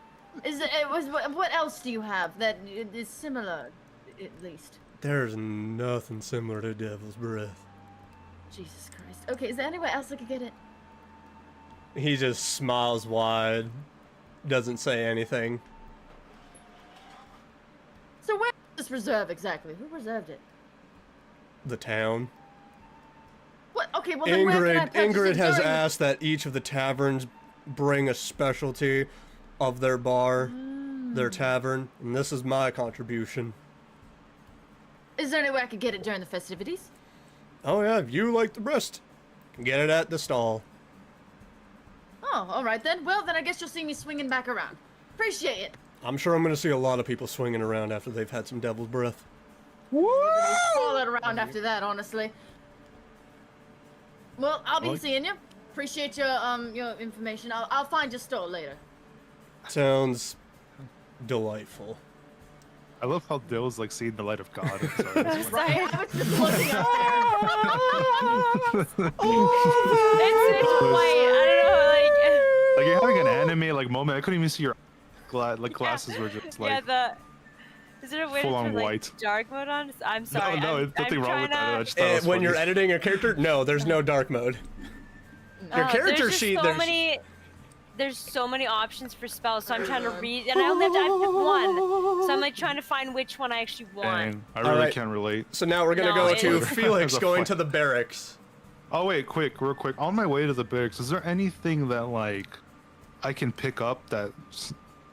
What else do you have that is similar, at least? There's nothing similar to Devil's Breath. Jesus Christ. Okay, is there anywhere else I could get it? He just smiles wide, doesn't say anything. So where is this reserve exactly? Who reserved it? The town. What? Okay, well then where can I purchase Ingrid it has during- asked that each of the taverns bring a specialty of their bar, their tavern, and this is my contribution. Is there any way I could get it during the festivities? Oh yeah, if you like the breast, get it at the stall. Oh, all right then. Well, then I guess you'll see me swinging back around. Appreciate it. I'm sure I'm gonna see a lot of people swinging around after they've had some Devil's Breath. Follow it around after that, honestly. Well, I'll be Well- seeing you. Appreciate your information. I'll find your store later. Sounds delightful. I love how Dill's like seeing the light of God. I'm sorry, that's I'm funny. sorry. I was just looking up there. It's white. I don't know, Like you're having an anime like moment. I couldn't even see your glasses were just like. yeah, is there a way to full-on turn like white. dark mode on? I'm sorry. No, I'm, there's nothing I'm wrong with trying that. I to- just thought it was When you're funny. editing a character, no, there's no dark mode. Your character there's just sheet, so there's many. There's so many options for spells, so I'm trying to read, and I only have to pick one. So I'm like trying to find which one I actually want. Dang, I really Alright. can't relate. So now we're gonna No, go it- to Felix As a going fuck. to the barracks. Oh wait, real quick. On my way to the barracks, is there anything that like I can pick up that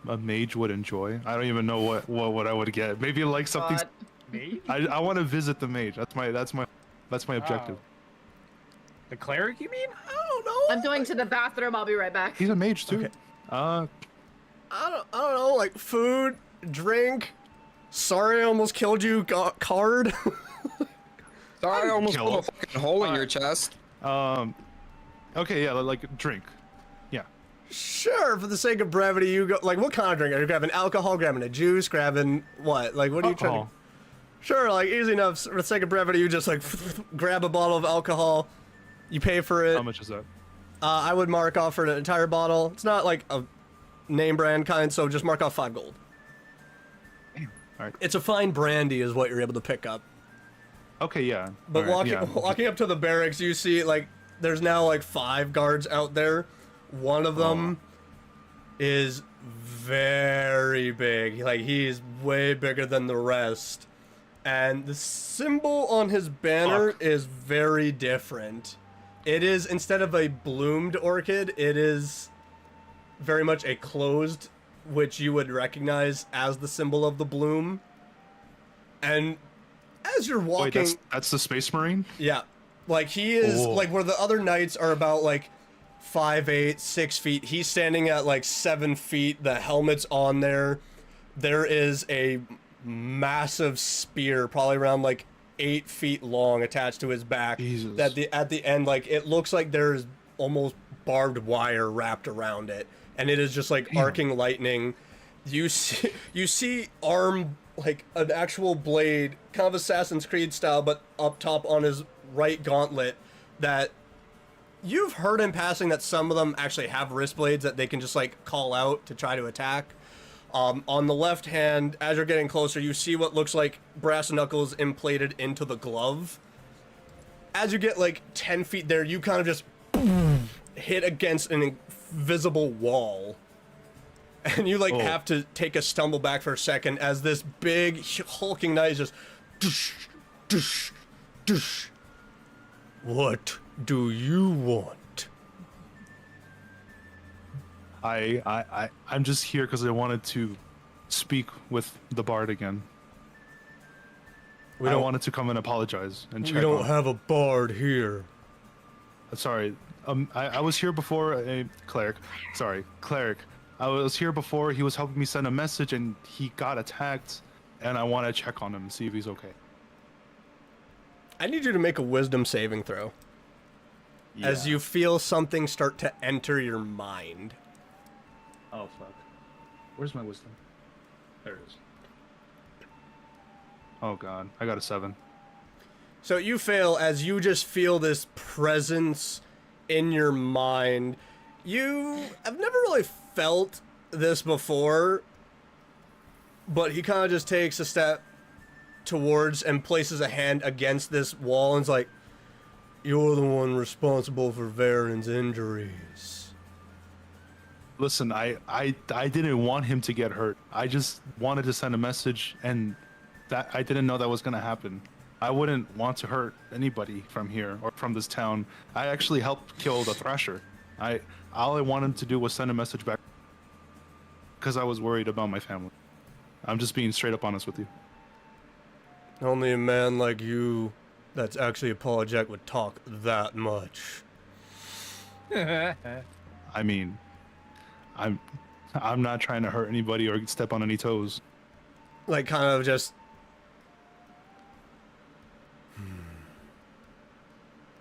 a mage would enjoy? I don't even know what I would get. Maybe like something. God. Me? I want to visit the mage. That's my objective. The cleric, you mean? I don't know. I'm going to the bathroom. I'll be right back. He's a mage too. Okay. Uh, I don't know, like food, drink. Sorry, I almost killed you. Card. Sorry, I almost kill put a him. fucking hole in your chest. okay, yeah, like drink. Yeah. Sure, for the sake of brevity, you go. Like, what kind of drink? Are you grabbing alcohol? Grabbing a juice? Grabbing what? Like, what are you trying to? Alcohol. Sure, like easy enough. For the sake of brevity, you just like grab a bottle of alcohol. You pay for it. How much is that? I would mark off for an entire bottle. It's not like a name brand kind, so just mark off 5 gold. Alright. It's a fine brandy, is what you're able to pick up. Okay, yeah. But Alright, walking up to the barracks, you see like there's now like 5 guards out there. One of them is very big. Like he is way bigger than the rest. And the symbol on his banner is very different. It is, instead of a bloomed orchid, it is very much a closed, which you would recognize as the symbol of the bloom. And as you're walking, Wait, that's the Space Marine? yeah, like he is Oh. like where the other knights are about like 5'8", 6 feet. He's standing at like 7 feet. The helmet's on there. There is a massive spear, probably around like 8 feet long, attached to his back. Jesus. That at the end, like it looks like there's almost barbed wire wrapped around it, and it is just like arcing lightning. You see arm, like an actual blade, kind of Assassin's Creed style, but up top on his right gauntlet. That you've heard in passing that some of them actually have wrist blades that they can just like call out to try to attack. On the left hand, as you're getting closer, you see what looks like brass knuckles emplated into the glove. As you get like 10 feet there, you kind of just hit against an invisible wall. And you like have to take a stumble back for a second as this big hulking knight is just dush, dush, dush. What do you want? I'm just here because I wanted to speak with the bard again. I wanted to come and apologize and check. We don't on- have a bard here. Sorry. I was here before a cleric. Sorry, cleric. I was here before. He was helping me send a message, and he got attacked. And I want to check on him and see if he's okay. I need you to make a wisdom saving throw. As you feel something start to enter your mind. Oh fuck. Where's my wisdom? There it is. Oh god, I got a 7. So you fail as you just feel this presence in your mind. You have never really felt this before, but he kind of just takes a step towards and places a hand against this wall and's like, "You're the one responsible for Varen's injuries." Listen, I didn't want him to get hurt. I just wanted to send a message, and that I didn't know that was gonna happen. I wouldn't want to hurt anybody from here or from this town. I actually helped kill the Thrasher. All I wanted to do was send a message back because I was worried about my family. I'm just being straight up honest with you. Only a man like you that's actually apologetic would talk that much. I mean, I'm not trying to hurt anybody or step on any toes. Like, kind of just...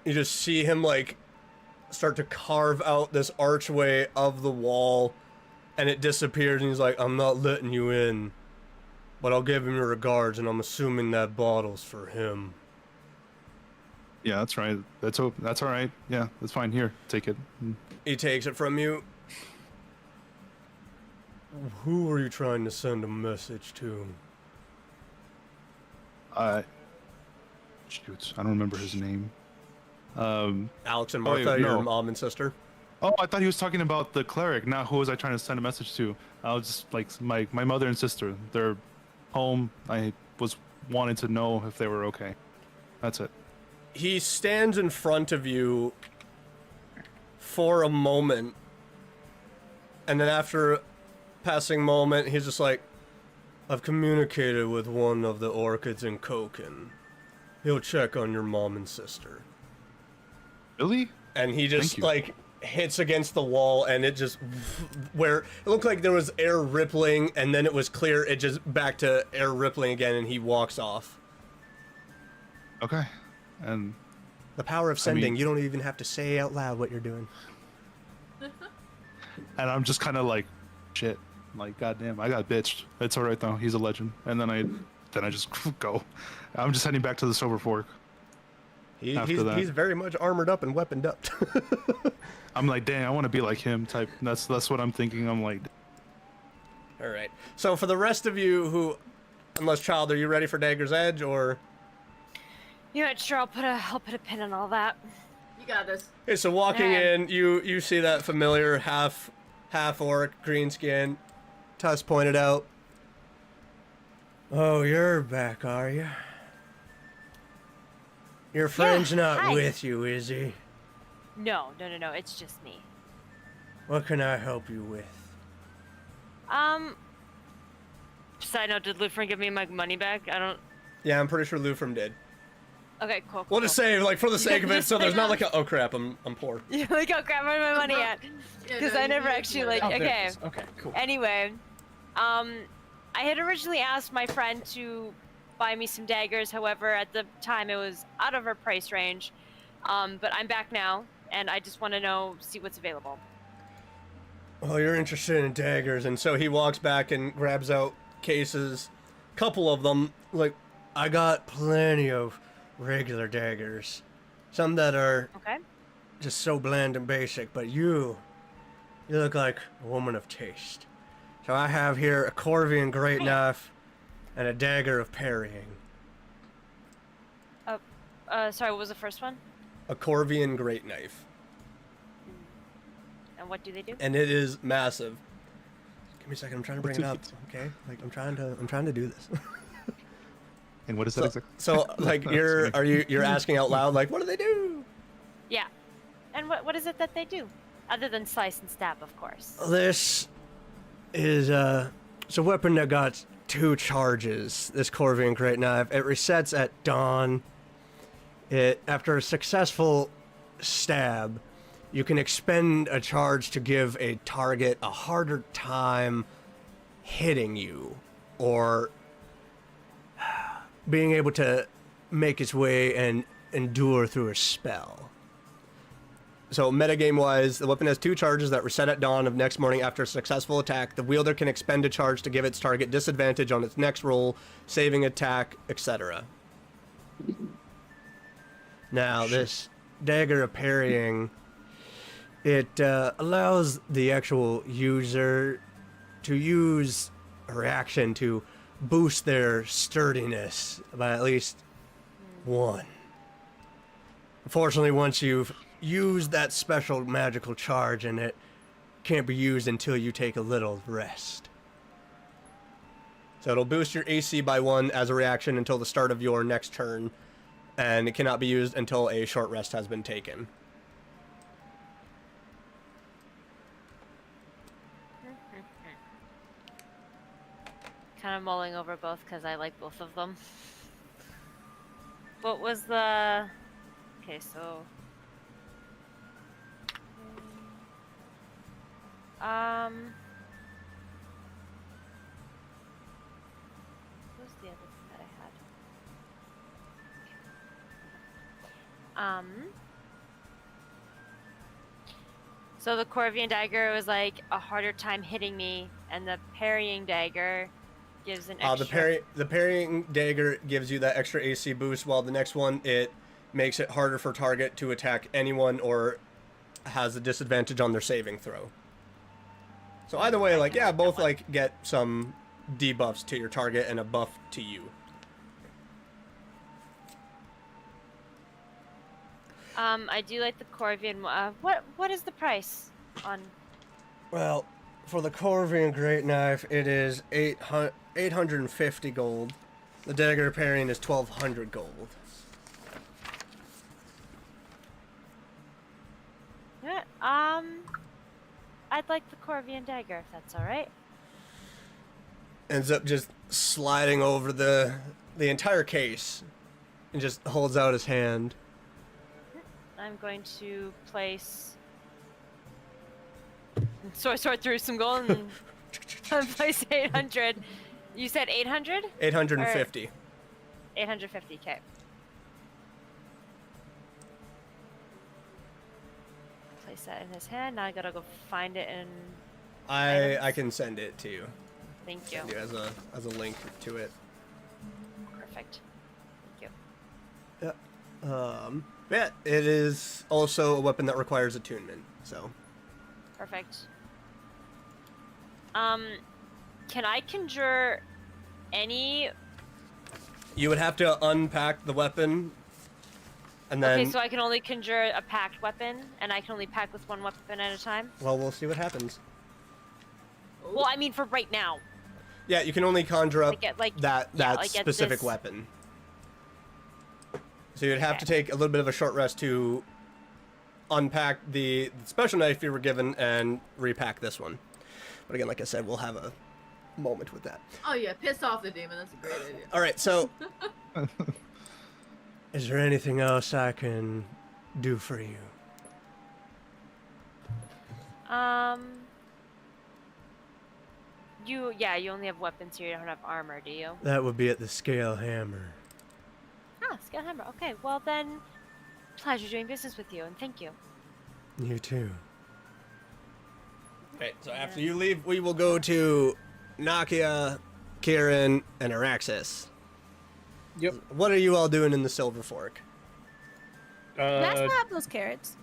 You just see him, like, start to carve out this archway of the wall. and it disappears, and he's like, I'm not letting you in, but I'll give him your regards, and I'm assuming that bottle's for him. Yeah, that's right. That's all right. Yeah, that's fine. Here, take it. He takes it from you. Who are you trying to send a message to? Shoot, I don't remember his name. Alex and Martha, your mom and sister. Oh, I thought he was talking about the cleric. Not who was I trying to send a message to? I was just like my mother and sister. They're home. I was wanting to know if they were okay. That's it. He stands in front of you for a moment, and then after a passing moment, he's just like, I've communicated with one of the orchids in Koken. He'll check on your mom and sister. Really? And he just like hits against the wall, and it just, where it looked like there was air rippling and then it was clear, it just back to air rippling again, and he walks off. Okay. And the power of sending, you don't even have to say out loud what you're doing. And I'm just kind of like, shit, like, goddamn, I got bitched. It's all right though. He's a legend. And then I just go. I'm just heading back to the Sober Fork. He's very much armored up and weaponed up. I'm like, dang, I want to be like him type. That's what I'm thinking. I'm like, all right. So for the rest of you who, unless Child, are you ready for Dagger's Edge, or? You know what, sure, I'll put a pin on all that. You got this. Okay, so walking in, you see that familiar half orc, green skin. Tuss pointed out. Oh, you're back, are you? Your friend's not hi. with you, is he? No, it's just me. What can I help you with? Side note, did Lufrin give me my money back? I don't... Yeah, I'm pretty sure Lufrim did. Okay, cool. We'll just say, like, for the sake of it, so there's not like a, oh crap, I'm poor. You're like, oh crap, where's my money at? Because I never actually, like, okay. Okay, cool. Anyway, I had originally asked my friend to buy me some daggers. However, at the time it was out of her price range. But I'm back now, and I just want to see what's available. Oh, you're interested in daggers, and so he walks back and grabs out cases, couple of them. Like, I got plenty of regular daggers, some that are just so bland and basic, but you look like a woman of taste. So I have here a Corvian great knife and a dagger of parrying. Sorry, what was the first one? A Corvian great knife. And what do they do? And it is massive. Give me a second, I'm trying to bring it up, okay? Like, I'm trying to do this. And what is that exactly? So, like, you're asking out loud, like, what do they do? Yeah. And what is it that they do? Other than slice and stab, of course. This is it's a weapon that got 2 charges, this Corvian great knife. It resets at dawn. After a successful stab, you can expend a charge to give a target a harder time hitting you, or being able to make its way and endure through a spell. So metagame-wise, the weapon has 2 charges that reset at dawn of next morning after a successful attack. The wielder can expend a charge to give its target disadvantage on its next roll, saving attack, etc. Now, this dagger of parrying, it allows the actual user to use a reaction to boost their sturdiness by at least 1. Unfortunately, once you've used that special magical charge, and it can't be used until you take a little rest. So it'll boost your AC by 1 as a reaction until the start of your next turn, and it cannot be used until a short rest has been taken. Kind of mulling over both because I like both of them. What was the... Okay, so... What was the other thing that I had? So the Corvian dagger was like a harder time hitting me, and the parrying dagger gives an extra. The parrying dagger gives you that extra AC boost, while the next one, it makes it harder for target to attack anyone or has a disadvantage on their saving throw. So either way, like, yeah, both like get some debuffs to your target and a buff to you. I do like the Corvian. What is the price on? Well, for the Corvian Great Knife, it is 850 gold. The dagger parrying is 1200 gold. Yeah, I'd like the Corvian dagger if that's all right. Ends up just sliding over the entire case and just holds out his hand. I'm going to place sort through some gold and place 800. You said 800? 850. 850k. Place that in his hand. Now I gotta go find it in. I can send it to you. Thank you. Send you as a link to it. Perfect. Thank you. Yeah. Yeah, it is also a weapon that requires attunement, so. Perfect. Can I conjure any? You would have to unpack the weapon, and then. Okay, so I can only conjure a packed weapon, and I can only pack with one weapon at a time? Well, we'll see what happens. Well, I mean for right now. Yeah, you can only conjure up Like, that like specific this. weapon. So you'd have to take a little bit of a short rest to unpack the special knife you were given and repack this one. But again, like I said, we'll have a moment with that. Oh yeah, piss off the demon. That's a great idea. All right, so is there anything else I can do for you? You only have weapons here. You don't have armor, do you? That would be at the scale hammer. Ah, scale hammer. Okay, well then, pleasure doing business with you, and thank you. You too. Okay, so after you leave, we will go to Nakia, Kieran, and Araxis. Yep. What are you all doing in the Silver Fork? Can I still have those carrots?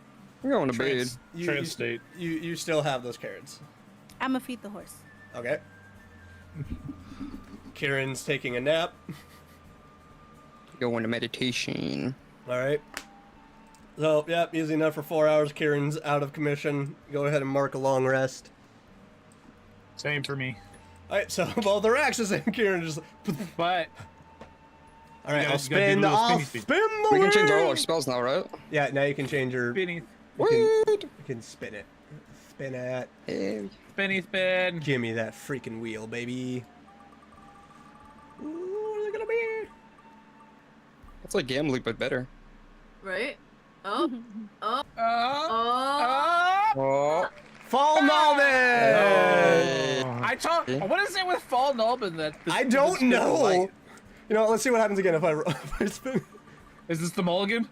I'm going to bed. Trans state. You still have those carrots. I'm gonna feed the horse. Okay. Kieran's taking a nap. Go into meditation. All right. So, yep, easy enough for 4 hours. Kieran's out of commission. Go ahead and mark a long rest. Same for me. All right, so both Araxis and Kieran just. But All right, You I'll guys gotta spin. do a little I'll spinny speed. spin the We can change all wheel. our spells now, right? Yeah, now you can change your. spinny, You can spin it. Spin it. Yeah. spinny spin. Give me that freaking wheel, baby. Ooh, what is it gonna be? It's like gambling, but better. Right? Oh. Oh. Uh, Oh. Oh. Fall Nalman! I told. What is it with Fall Nulbin that? I don't know. You know, let's see what happens again if I spin. Is this the mulligan?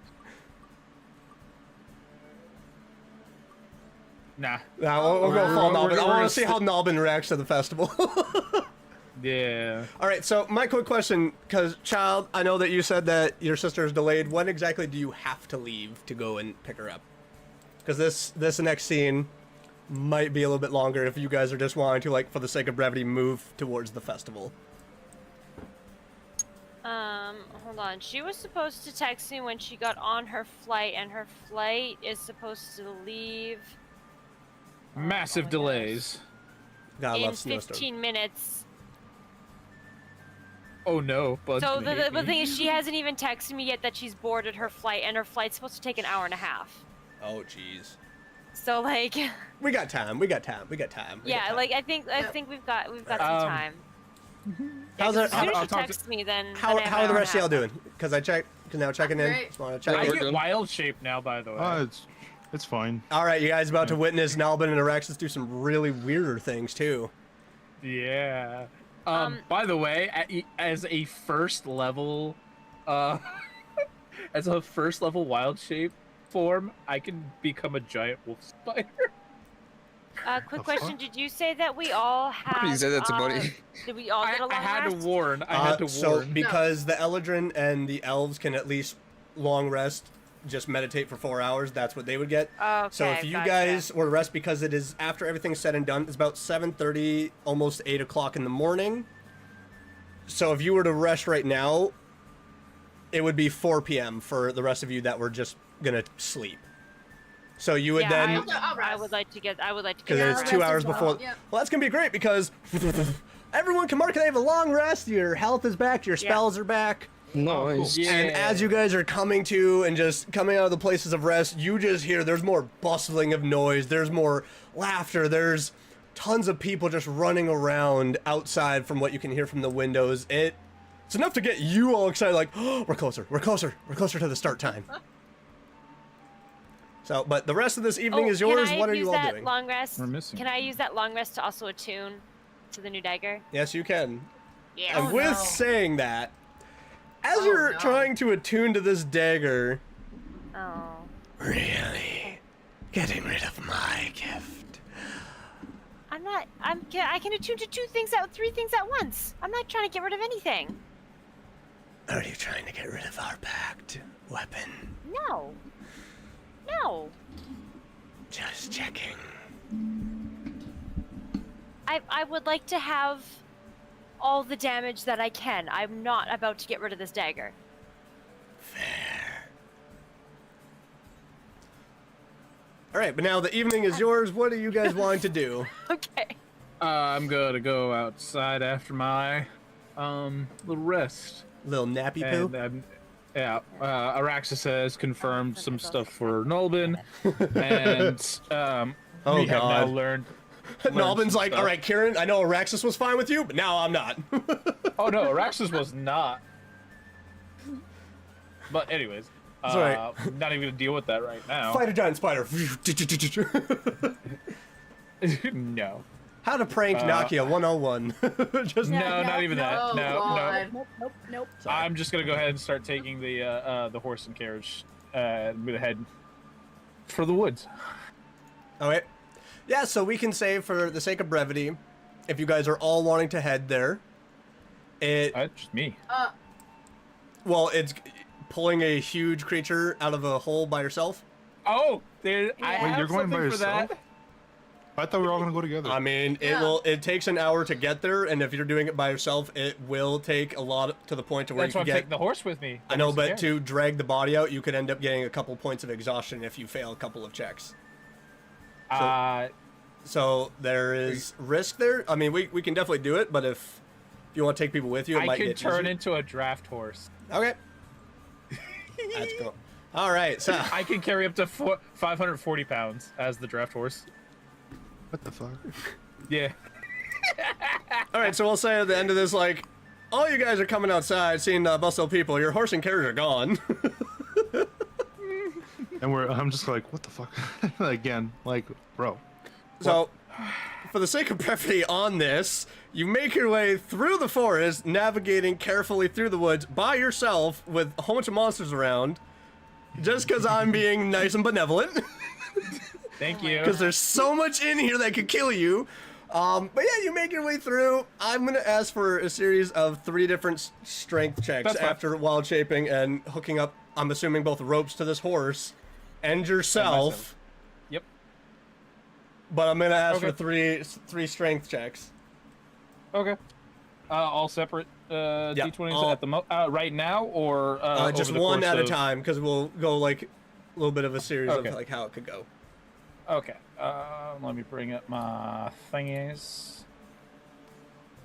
Nah. Nah, we'll go Fall We're- Nalbin. I we're- want to see how Nalbin reacts to the festival. Yeah. All right, so my quick question, because Child, I know that you said that your sister is delayed. When exactly do you have to leave to go and pick her up? Because this next scene might be a little bit longer if you guys are just wanting to, like, for the sake of brevity, move towards the festival. Hold on. She was supposed to text me when she got on her flight, and her flight is supposed to leave Massive my delays. God, I in love snowstorm. 15 minutes. Oh no. Bud's So gonna hate the me. thing is, she hasn't even texted me yet that she's boarded her flight, and her flight's supposed to take an hour and a half. Oh, jeez. So like, We got time. We got time. We got time. We got yeah, time. like I think we've got some time. How's Yeah, our- 'cause as soon I'll as she talk to- texts me, then How then I have are an the hour rest of and y'all a half. doing? Because I check. Because now checking in. Great. Just want to I check. we're get good. wild shape now, by the way. It's fine. All right, you guys about to witness Nalbin and Araxis do some really weirder things too. Yeah. By the way, as a first level, as a first level wild shape form, I can become a giant wolf spider. Quick The question: fuck? Did you say that we all had? You said that to Buddy. Did we all get a long I had to rest? warn. I had to So warn. because the Eldrin and the elves can at least long rest, just meditate for 4 hours, that's what they would get. Okay, So if you gotcha. guys were to rest, because it is after everything's said and done, it's about 7:30, almost 8 o'clock in the morning. So if you were to rest right now, it would be 4 p.m. for the rest of you that were just gonna sleep. So you would Yeah, then, I'll I rest. would like to get. because Yeah, it's I'll 2 rest hours as well. before. Yeah. Well, that's gonna be great because everyone can mark they have a long rest. Your health is back. Your spells are back. Nice. Yeah. And as you guys are coming to and just coming out of the places of rest, you just hear there's more bustling of noise, there's more laughter, there's tons of people just running around outside from what you can hear from the windows. It's enough to get you all excited, like, oh, we're closer to the start time. So, but the rest of this evening is yours. What are you all doing? Long rest? We're missing. Can I use that long rest to also attune to the new dagger? Yes, you can. Yeah. And with saying that, as Oh, you're no. trying to attune to this dagger, Oh. really getting rid of my gift. I'm not. I can attune to three things at once. I'm not trying to get rid of anything. Are you trying to get rid of our pact weapon? No. No. Just checking. I would like to have all the damage that I can. I'm not about to get rid of this dagger. Fair. All right, but now the evening is yours. What are you guys wanting to do? Okay. I'm gonna go outside after my little rest. Little nappy And poo? yeah, Araxis has confirmed some stuff for Nolbin, and Oh, we have now God. learned. Nalbin's some like, stuff. all right, Kieran, I know Araxis was fine with you, but now I'm not. Oh no, Araxis was not. But anyways, It's all right. not even gonna deal with that right now. Fight a giant spider. No. How to prank Nakia 101. Just No, not even that. Oh, No, God. no. Nope. I'm just gonna go ahead and start taking the horse and carriage. I'm gonna head for the woods. All right. Yeah, so we can say, for the sake of brevity, if you guys are all wanting to head there, Just me. well, it's pulling a huge creature out of a hole by yourself. Oh, I Wait, have you're going by something for that. yourself? I thought we were all gonna go together. I mean, Yeah. it takes an hour to get there, and if you're doing it by yourself, it will take a lot to the point to where That's you why can I'm get. taking the horse with me. I know, but to drag the body out, you could end up getting a couple points of exhaustion if you fail a couple of checks. So there is risk there. I mean, we can definitely do it, but if you want to take people with you, it I might could get turn easier. into a draft horse. Okay. That's cool. All right, so I can carry up to 540 pounds as the draft horse. What the fuck? Yeah. all right, so we'll say at the end of this, like, all you guys are coming outside, seeing bustle people. Your horse and carriage are gone. And I'm just like, what the fuck? Again, like, bro. So, for the sake of brevity on this, you make your way through the forest, navigating carefully through the woods by yourself with a whole bunch of monsters around, just because I'm being nice and benevolent, Thank you. because there's so much in here that could kill you. But yeah, you make your way through. I'm going to ask for a series of 3 different strength checks That's fine. after wild shaping and hooking up, I'm assuming, both ropes to this horse and yourself. myself. Yep. But I'm going to ask Okay. for three strength checks. Okay. All separate d20s all- at the right now, or Just over the one course at a of- time, because we'll go like a little bit of a series Okay. of like how it could go. Okay. Let me bring up my thingies.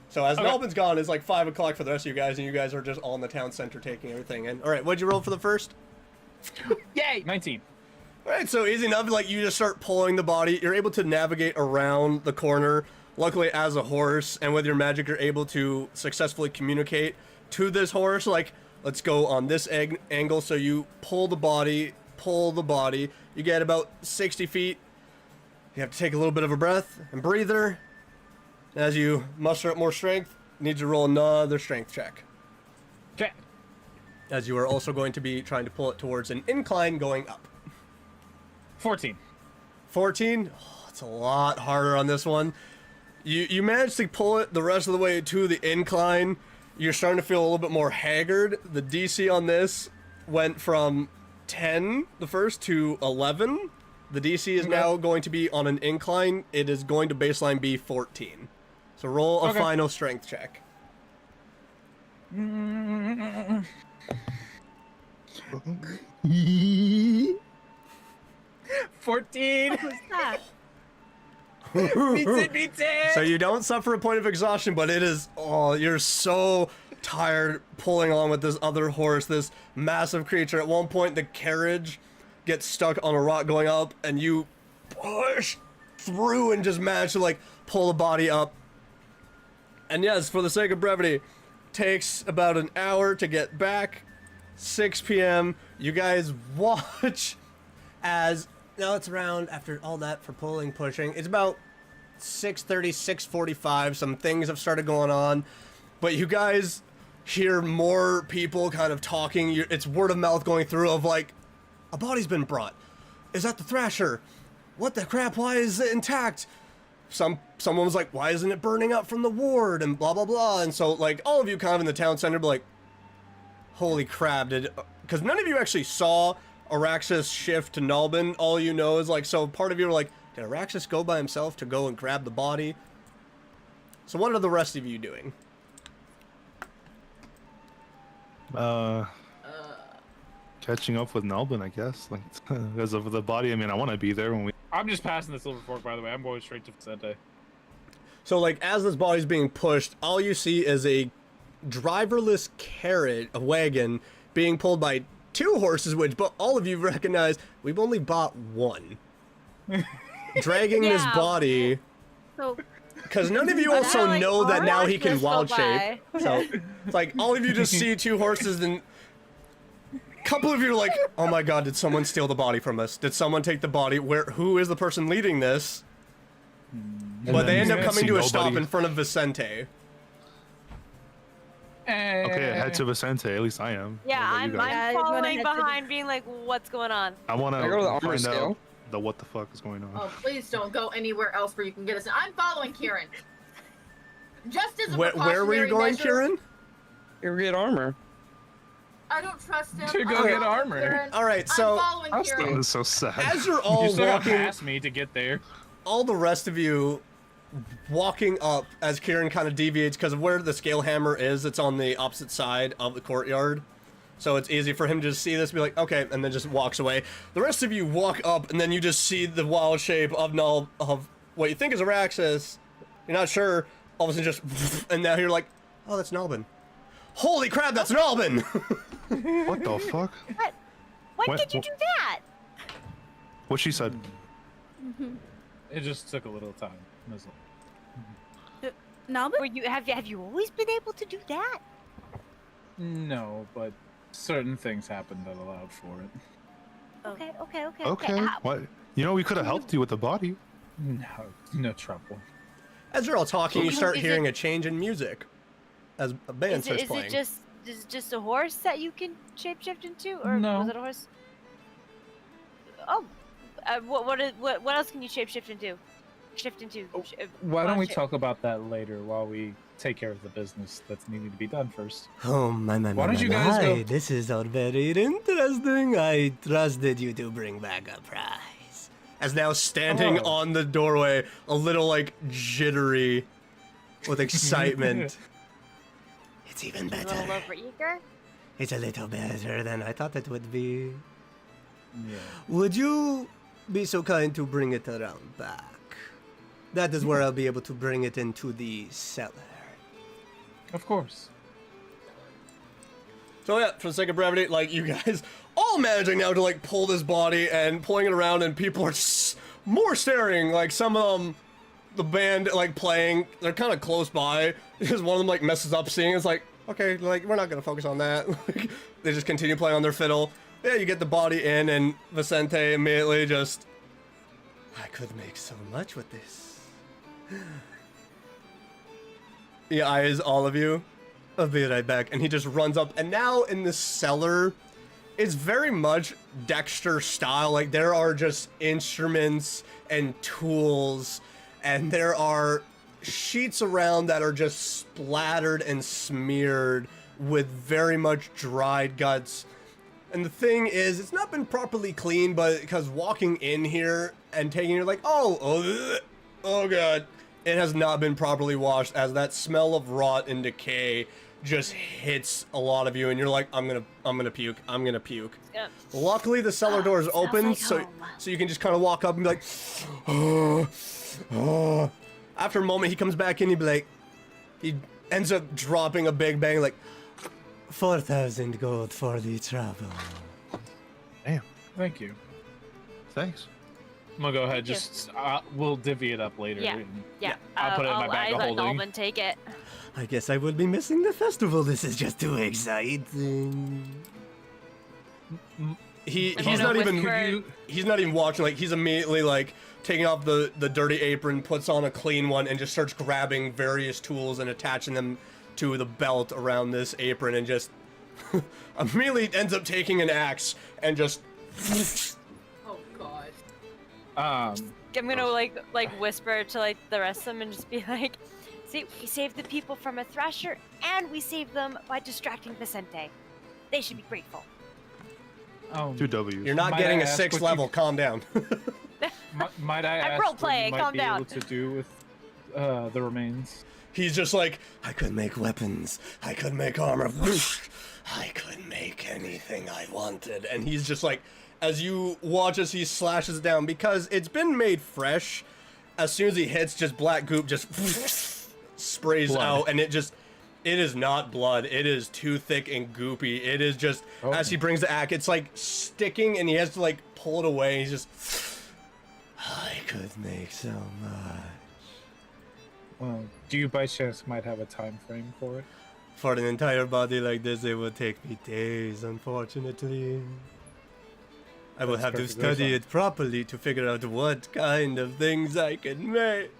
So as Okay. Melvin's gone, it's like 5 o'clock for the rest of you guys, and you guys are just all in the town center taking everything in. All right, what'd you roll for the first? Yay! 19. All right, so easy enough. Like you just start pulling the body. You're able to navigate around the corner. Luckily, as a horse, and with your magic, you're able to successfully communicate to this horse. Like, let's go on this angle. So you pull the body. You get about 60 feet. You have to take a little bit of a breath and breather. As you muster up more strength, you need to roll another strength check. Okay. As you are also going to be trying to pull it towards an incline going up. 14. 14. Oh, it's a lot harder on this one. You managed to pull it the rest of the way to the incline. You're starting to feel a little bit more haggard. The DC on this went from 10 the first to 11. The DC is now going to be on an incline. It is going to baseline be 14. So roll a final strength check. 14. What was that? Beats it. So you don't suffer a point of exhaustion, but it is, oh, you're so tired pulling along with this other horse, this massive creature. At one point, the carriage gets stuck on a rock going up, and you push through and just manage to, like, pull the body up. And yes, for the sake of brevity, takes about an hour to get back. 6 p.m. You guys watch as, now it's around, after all that for pulling, pushing, it's about 6:30, 6:45. Some things have started going on, but you guys hear more people kind of talking. It's word of mouth going through of like, a body's been brought. Is that the Thrasher? What the crap? Why is it intact? Someone was like, why isn't it burning up from the ward? And blah blah blah. And so like all of you kind of in the town center be like, holy crap! Because none of you actually saw Araxis shift to Nalbin. All you know is like, so part of you are like, did Araxis go by himself to go and grab the body? So what are the rest of you doing? Catching up with Nalbin, I guess. Like, because of the body. I mean, I want to be there when we. I'm just passing the Silver Fork, by the way. I'm going straight to Vicente. So like, as this body's being pushed, all you see is a driverless carriage, a wagon, being pulled by 2 horses, which, but all of you recognize, we've only bought one. Dragging this body, So because none of you also like, know that now watch he can this go wild by. shape. So it's like all of you just see 2 horses, and a couple of you are like, oh my god, did someone steal the body from us? Did someone take the body? Who is the person leading this? But they end up coming to a stop in front of Vicente. Okay, head to Vicente. At least I am. Yeah, What about you I'm guys? Yeah, I'm gonna following head to the- behind, being like, what's going on? I want Can I go to the to armor find scale? out the what the fuck is going on. Oh, please don't go anywhere else where you can get us. I'm following Kieran. Just as a Where were you precautionary going, measure, Kieran? Here, get armor. I don't trust him. To go I'm get following armor. Kieran. All right, I'm so following I'll Kieran. That is so sad. as you're You all still got walking, past me to get there. all the rest of you walking up as Kieran kind of deviates because of where the scale hammer is. It's on the opposite side of the courtyard. So it's easy for him to just see this and be like, okay, and then just walks away. The rest of you walk up, and then you just see the wild shape of what you think is Araxis. You're not sure. All of a sudden just, and now you're like, oh, that's Nalbin. Holy crap, that's Nalbin! What the fuck? What? When What- did you do that? What she said. It just took a little time. That's all. Nalbin? Were you have you always been able to do that? No, but certain things happened that allowed for it. Okay. Okay. What? You know, we could have helped you with the body. No trouble. As you're all talking, you start Is hearing it- a change in music as a band Is starts it playing. is it just a horse that you can shapeshift into, or No. was it a horse? Oh, what else can you shapeshift into? Shift into. Why don't we shit. talk about that later while we take care of the business that's needing to be done first? Oh my. Why don't you guys go- This is all very interesting. I trusted you to bring back a prize. As now standing Oh. on the doorway, a little like jittery with excitement. It's even A little better. overeager. It's a little better than I thought it would be. Yeah. Would you be so kind to bring it around back? That is where I'll be able to bring it into the cellar. Of course. So yeah, for the sake of brevity, like you guys all managing now to like pull this body and pulling it around, and people are more staring. Like some of them, the band like playing, they're kind of close by because one of them like messes up singing. It's like, okay, like we're not gonna focus on that. Like, they just continue playing on their fiddle. Yeah, you get the body in, and Vicente immediately just, I could make so much with this. He eyes all of you. I'll be right back. And he just runs up. And now in the cellar, it's very much Dexter style. Like there are just instruments and tools, and there are sheets around that are just splattered and smeared with very much dried guts. And the thing is, it's not been properly cleaned, but because walking in here and taking it like, oh god, it has not been properly washed, as that smell of rot and decay just hits a lot of you, and you're like, I'm gonna puke. Yeah. Luckily, the cellar door is open, like so home. you can just kind of walk up and be like, oh. After a moment, he comes back in, he'd be like, he ends up dropping a big bang, like, 4,000 gold for the travel. Damn. Thank you. Thanks. I'm gonna go ahead. Thank you. Just we'll divvy it up later. Yeah. and- Yeah. I'll put it in my bag I of let holding. Norman take it. I guess I will be missing the festival. This is just too exciting. He's gonna not even whisper- he's not even watching. Like he's immediately like taking off the dirty apron, puts on a clean one, and just starts grabbing various tools and attaching them to the belt around this apron, and just immediately ends up taking an axe and just. Oh god. I'm gonna like whisper to like the rest of them and just be like, "See, we saved the people from a thrasher, and we saved them by distracting Vicente. They should be grateful." 2 W's. You're not Might getting I a ask 6th what you- level. Calm down. Might I I'm ask role-playing, what you might calm be down. able to do with the remains? He's just like, I could make weapons. I could make armor. I could make anything I wanted. And he's just like, as you watch as he slashes it down, because it's been made fresh, as soon as he hits, just black goop just sprays Blood. out, and it is not blood. It is too thick and goopy. It is just, as he brings the axe, it's like sticking, and he has to like pull it away. He's just, I could make so much. Well, do you by chance might have a time frame for it? For an entire body like this, it would take me days, unfortunately. I will That's have to perfectly study fine. it properly to figure out what kind of things I can make.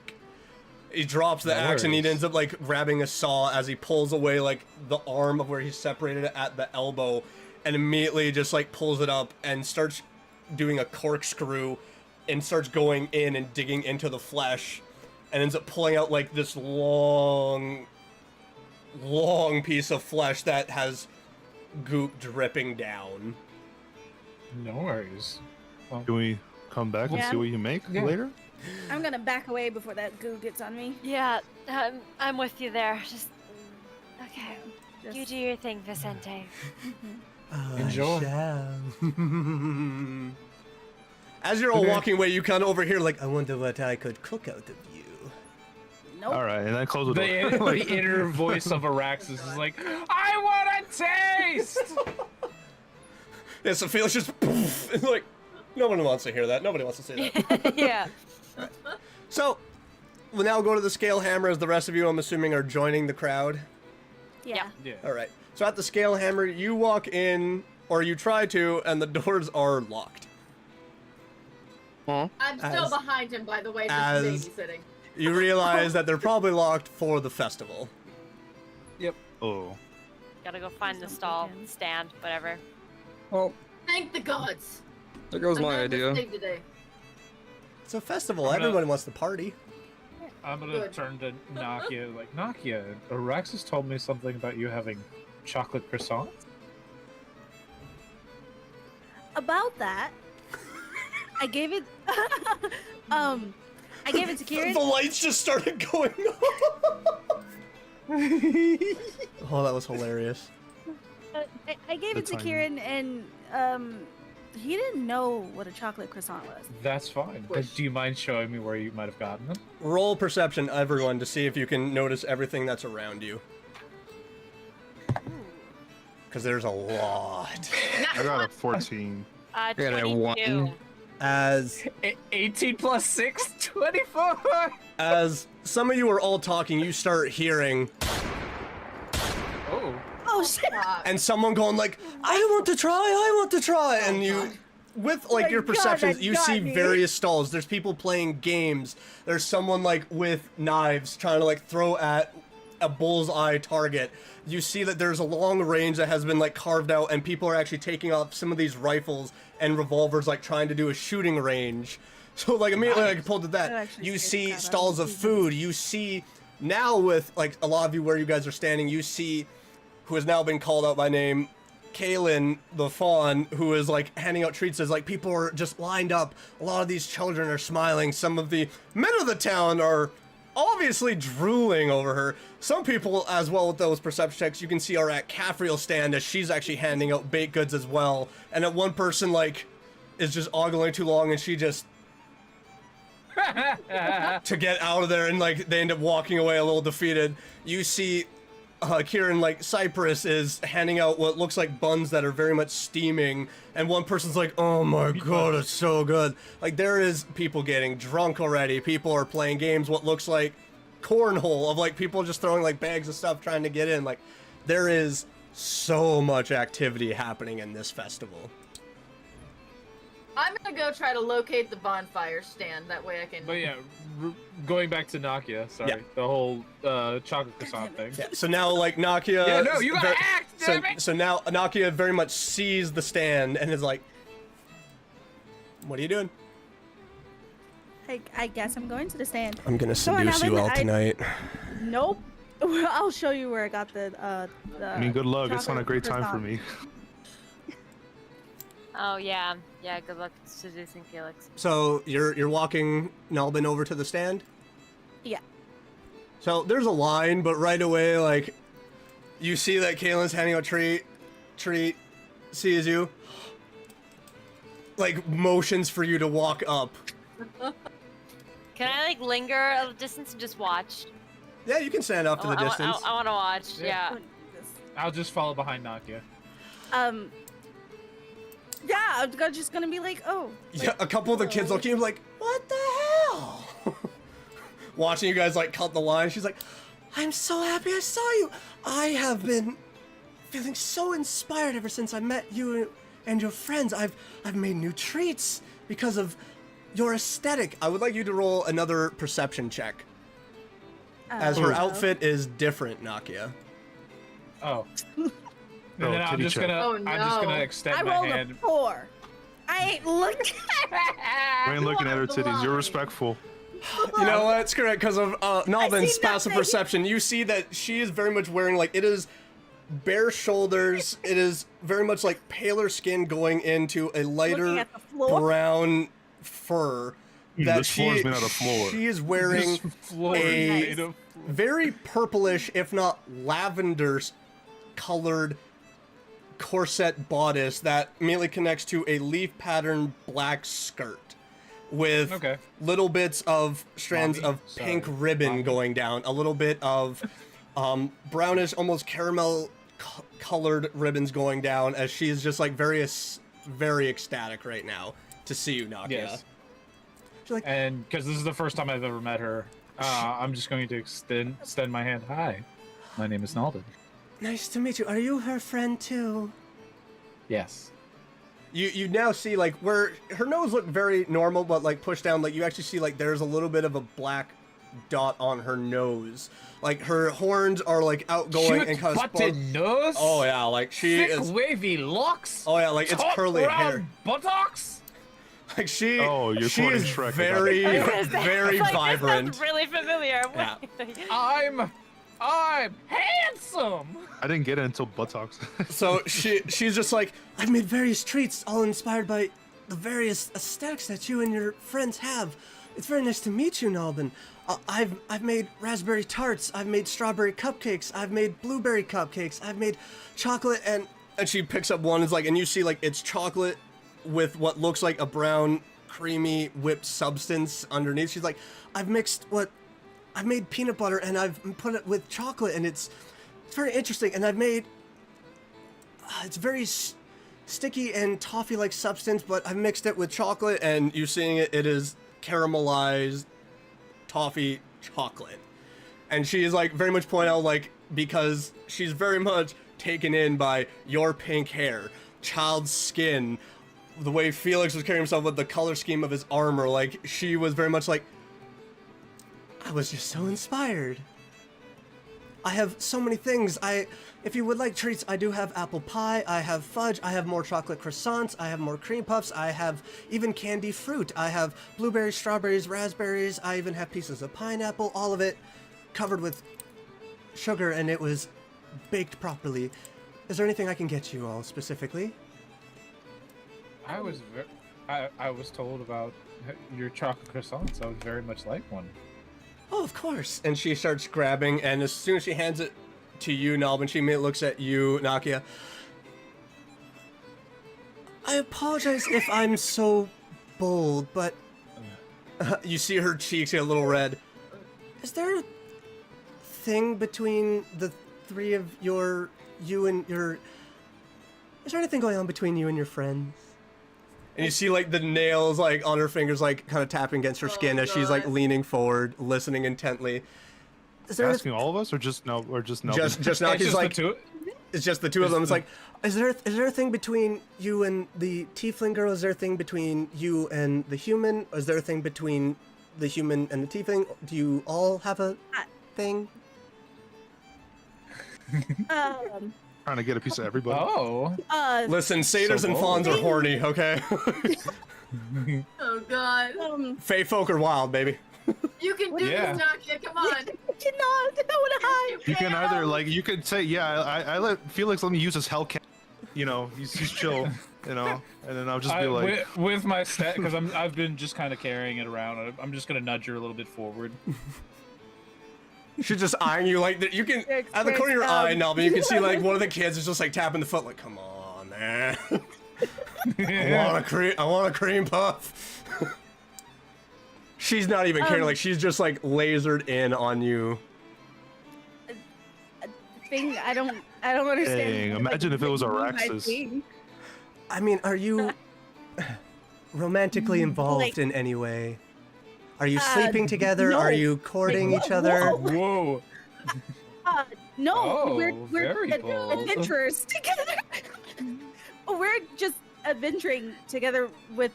He drops the No axe and he worries. ends up like grabbing a saw as he pulls away like the arm of where he separated it at the elbow, and immediately just like pulls it up and starts doing a corkscrew and starts going in and digging into the flesh, and ends up pulling out like this long piece of flesh that has goop dripping down. No worries. Can we come back and Yeah. see what you make Yeah. later? I'm gonna back away before that goo gets on me. Yeah, I'm with you there. Just okay. Just- You do your thing, Vicente. Enjoy. As you're all Okay. walking away, you kind of overhear like, I wonder what I could cook out of you. Nope. All right, and then close the door. The inner voice of Araxis is like, I want a taste! Yeah, so Felix just poof, and like, no one wants to hear that. Nobody wants to say that. Yeah. So, we'll now go to the scale hammer, as the rest of you, I'm assuming, are joining the crowd. Yeah. Yeah. All right. So at the scale hammer, you walk in, or you try to, and the doors are locked. I'm still As- behind him, by the way, just as- babysitting. You realize that they're probably locked for the festival. Oh. Gotta go find the Some stall, tokens. stand, whatever. Well, Thank the gods. there goes I my learned this idea. thing today. It's a festival. I'm gonna- Everyone wants to party. I'm gonna Good. turn to Nakia, like, Nakia, Araxis told me something about you having chocolate croissants? About that, I gave it. I gave it to The Kieran. lights just started going off. Oh, that was hilarious. I gave it The to timing. Kieran, and he didn't know what a chocolate croissant was. That's fine. But do you mind showing me where you might have gotten them? Roll perception, everyone, to see if you can notice everything that's around you. Because there's a lot. I got a 14. got a 22. one. As 18 plus 6, 24! as some of you are all talking, you start hearing, Oh. Oh shit! and someone going like, I want to try, and you, with like my your God, perceptions, that you got see me. various stalls. There's people playing games. There's someone like with knives trying to like throw at a bullseye target. You see that there's a long range that has been like carved out, and people are actually taking off some of these rifles and revolvers, like trying to do a shooting range. So like immediately like pulled to that, you see stalls of food. You see now with like a lot of you where you guys are standing, you see who has now been called out by name, Kaylin the Fawn, who is like handing out treats as like people are just lined up. A lot of these children are smiling. Some of the men of the town are obviously drooling over her. Some people as well with those perception checks you can see are at Caffrey's stand as she's actually handing out baked goods as well. And that one person like is just ogling too long and she just to get out of there, and like they end up walking away a little defeated. You see Kieran, like Cypress is handing out what looks like buns that are very much steaming, and one person's like, oh my god, it's so good. Like there is people getting drunk already. People are playing games, what looks like cornhole, of like people just throwing like bags of stuff trying to get in. Like there is so much activity happening in this festival. I'm gonna go try to locate the bonfire stand. That way I can. But yeah, going back to Nakia, sorry, Yeah. the whole chocolate croissant thing. Yeah, so now like Nakia. Yeah, no, you gotta act, damn it! So now Nakia very much sees the stand and is like, "What are you doing?" I guess I'm going to the stand. I'm gonna So, seduce you Alan, all tonight. Nope. I'll show you where I got the. I mean, good luck. It's not a chocolate great time for croissant. me. Oh yeah, yeah. Good luck seducing Felix. So you're walking Nalbin over to the stand. Yeah. So there's a line, but right away, like, you see that Kaylin's handing out treat, sees you, like, motions for you to walk up. Can I like linger a distance and just watch? Yeah, you can stand off to the distance. I want to watch. Yeah. Yeah. I'll just follow behind Nakia. Yeah, I'm just gonna be like, oh. Yeah, a couple of the kids look at you like, what the hell? Watching you guys, like, cut the line. She's like, I'm so happy I saw you. I have been feeling so inspired ever since I met you and your friends. I've made new treats because of your aesthetic. I would like you to roll another perception check, as her outfit is different, Nakia. Oh. And Oh, then I'm kitty just check. gonna, Oh, I'm just gonna no. extend I my rolled hand. a 4. I ain't looking. I ain't looking at her are titties. You're blind. respectful. You know what? It's correct because of Nalvin's see passive nothing. perception. You see that she is very much wearing like it is bare shoulders. It is very much like paler skin going into a lighter at the floor. brown fur. That This floor is made out of floor. She is wearing This floor is a made of- very purplish, if not lavender colored corset bodice that immediately connects to a leaf pattern black skirt with Okay. little bits of strands Mommy? of Sorry. pink ribbon Mommy. going down, a little bit of brownish, almost caramel colored ribbons going down as she is just like very ecstatic right now to see you, Nakia. Yes. She's like, And because this is the first time I've ever met her, I'm just going to extend my hand. Hi, my name is Nalden. nice to meet you. Are you her friend too? Yes. You now see like where her nose looked very normal, but like pushed down, like you actually see like there's a little bit of a black dot on her nose. Like her horns are like outgoing and kind of butted nose. Oh yeah, like she thick is. wavy locks. Oh yeah, like it's top curly round hair. buttocks. Like she. Oh, you're she quoting is Shrek, I got very, it. very Like, vibrant. This sounds really familiar. Yeah. I'm handsome. I didn't get it until buttocks. So she's just like, I've made various treats, all inspired by the various aesthetics that you and your friends have. It's very nice to meet you, Nalbin. I've made raspberry tarts. I've made strawberry cupcakes. I've made blueberry cupcakes. I've made chocolate and she picks up one. It's like, and you see like it's chocolate with what looks like a brown, creamy whipped substance underneath. She's like, I've made peanut butter and I've put it with chocolate and it's very interesting. And I've made it's very sticky and toffee-like substance, but I've mixed it with chocolate, and you're seeing it is caramelized toffee chocolate. And she is like very much point out like because she's very much taken in by your pink hair, child's skin, the way Felix was carrying himself with the color scheme of his armor. Like she was very much like, I was just so inspired. I have so many things. If you would like treats, I do have apple pie, I have fudge, I have more chocolate croissants, I have more cream puffs, I have even candy fruit. I have blueberries, strawberries, raspberries, I even have pieces of pineapple, all of it covered with sugar, and it was baked properly. Is there anything I can get you all specifically? I was told about your chocolate croissants. I would very much like one. Oh, of course. And she starts grabbing, and as soon as she hands it to you, Nalvin, she looks at you, Nakia. I apologize if I'm so bold, but you see her cheeks get a little red. Is there a thing between the three of is there anything going on between you and your friends? And you see like the nails like on her fingers like kind of tapping against her skin as she's like leaning forward, listening intently. Is there Asking all of us, or just no, or just no? just Nakia's like it's just the two of them. It's like, is there a thing between you and the tiefling girl? Is there a thing between you and the human? Is there a thing between the human and the tiefling? Do you all have a thing? Trying to get a piece of everybody. Oh. Listen, satyrs and fawns are horny, okay? Oh god. Fey folk are wild, baby. You can do Yeah. this, Nakia. Come on. I cannot. I want to hide. You can either like you could say I let Felix let me use his Hellcat. You know, he's chill. You know, and then I'll just be like with my stat, because I've been just kind of carrying it around. I'm just gonna nudge her a little bit forward. She's just eyeing you like that. You can at the corner of your eye, Nalvin, you can see like one of the kids is just like tapping the foot, like, come on, man. I want a cream puff. She's not even caring, like she's just like lasered in on you. Thing I don't understand. Dang, imagine if it was Araxis. I mean, are you romantically involved Like- in any way? Are you sleeping together? no. Are you courting each other? Whoa. No, Oh, we're very bold. adventurers together. We're just adventuring together with.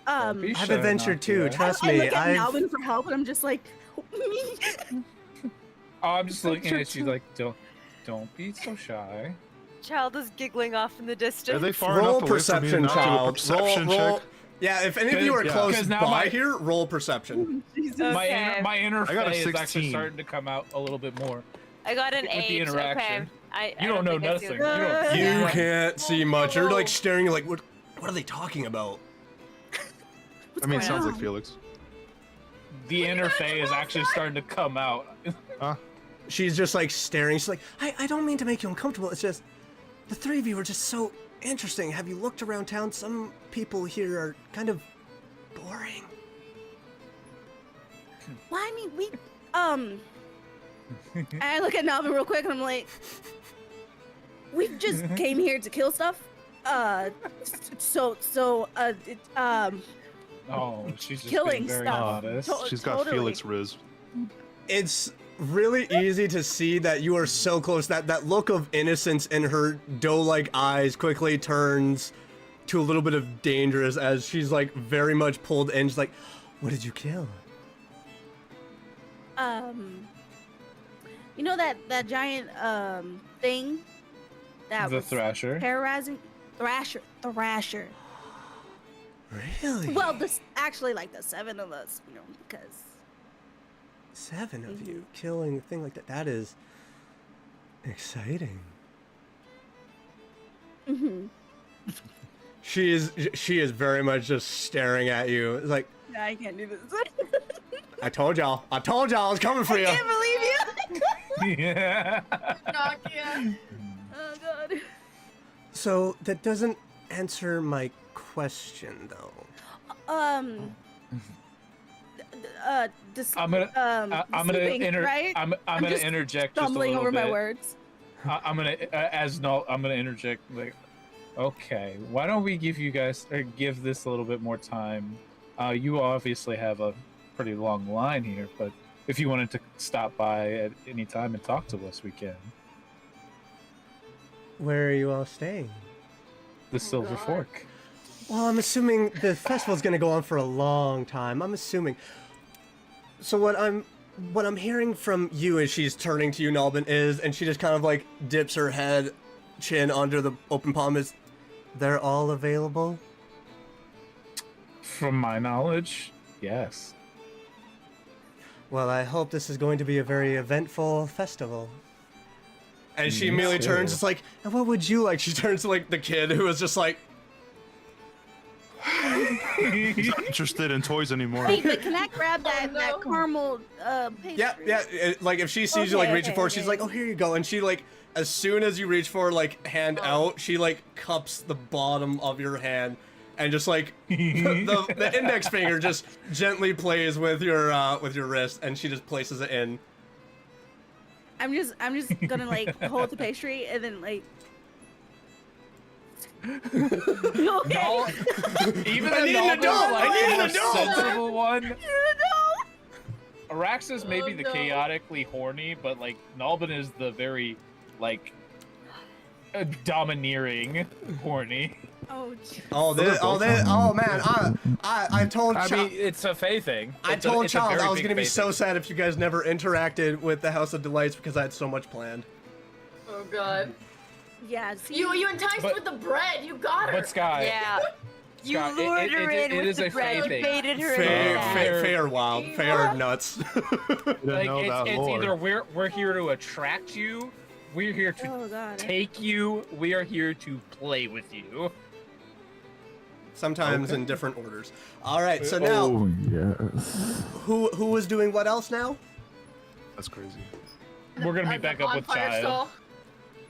Don't be I've shy, adventured too. Nakia. Trust I me. look at Alvin for help, and I'm just like, me. Oh, I'm just looking at you like, don't be so shy. Child is giggling off in the Are distance. they far Roll enough away from me to perception, not do a child. perception roll. check? Yeah, if any of you are Yeah. close 'Cause now by my- here, roll perception. Okay. My inner I got a Fae is actually 16. starting to come out a little bit more. I got an With the 8. Okay. interaction. I You don't know think I see nothing. what- You don't- You Yeah. can't see much. You're like staring. You're like, what are they talking about? I mean, it going sounds on? like Felix. The inner Fae is actually starting to come out. Huh? She's just like staring. She's like, I don't mean to make you uncomfortable. It's just the three of you are just so interesting. Have you looked around town? Some people here are kind of boring. Well, I mean, and I look at Nalvin real quick, and I'm like, we just came here to kill stuff. Oh, she's just Killing being very stuff. modest. She's got Totally. Felix Riz. It's really easy to see that you are so close. That look of innocence in her doe-like eyes quickly turns to a little bit of dangerous as she's like very much pulled in. She's like, what did you kill? You know that giant thing that The was Thrasher. terrorizing Thrasher. Really? Well, actually like the 7 of us, you know, because 7 of you killing a thing like that. That is exciting. She is very much just staring at you. It's like, I can't do this. I told y'all I was coming for you. I can't believe you. Yeah. Nakia. Oh god. So that doesn't answer my question though. I'm gonna right? I'm gonna just interject just a stumbling little over bit. my words. I'm gonna interject like, okay, why don't we give this a little bit more time? You obviously have a pretty long line here, but if you wanted to stop by at any time and talk to us, we can. Where are you all staying? The Silver God. Fork. Well, I'm assuming the festival's gonna go on for a long time. I'm assuming. So what I'm what I'm hearing from you as she's turning to you, Nalbin, is, and she just kind of like dips her head, chin under the open palm, is they're all available? From my knowledge, yes. Well, I hope this is going to be a very eventful festival. And she immediately turns, it's like, and what would you like? She turns to like the kid who was just like, He's not interested in toys anymore. Hey, but can I grab that, Oh, no. that caramel pastry? yeah. Like if she sees you like Okay, reaching for it, she's like, oh, here you go. And she like, as soon as you reach for like hand out, she like cups the bottom of your hand and just like the index finger just gently plays with your wrist, and she just places it in. I'm just gonna like hold the pastry and then like. You okay? No, even I need an Nalbin's, adult! like, I need an the adult! more sensible one. No. Araxis may be the no. chaotically horny, but like Nalbin is the very like domineering horny. Oh, Oh man, I told I Chop, mean, it's a Faye thing. I It's a- told it's a Child very I was big gonna be Faye so thing. sad if you guys never interacted with the House of Delights because I had so much planned. Oh god. yeah. See, You enticed But- with the bread. You got her. But Sky, Yeah. You Scott, lured her in it with is the a bread. Faye You thing. baited her Fair, in. that. fair, wild, fair nuts. Didn't like know that it's lore. either we're here to attract you, we're here to Oh god. take you, we are here to play with you. Sometimes in different orders. All right, so now Oh, yes. who was doing what else now? That's crazy. We're gonna meet back up with Bonfire Child. stall.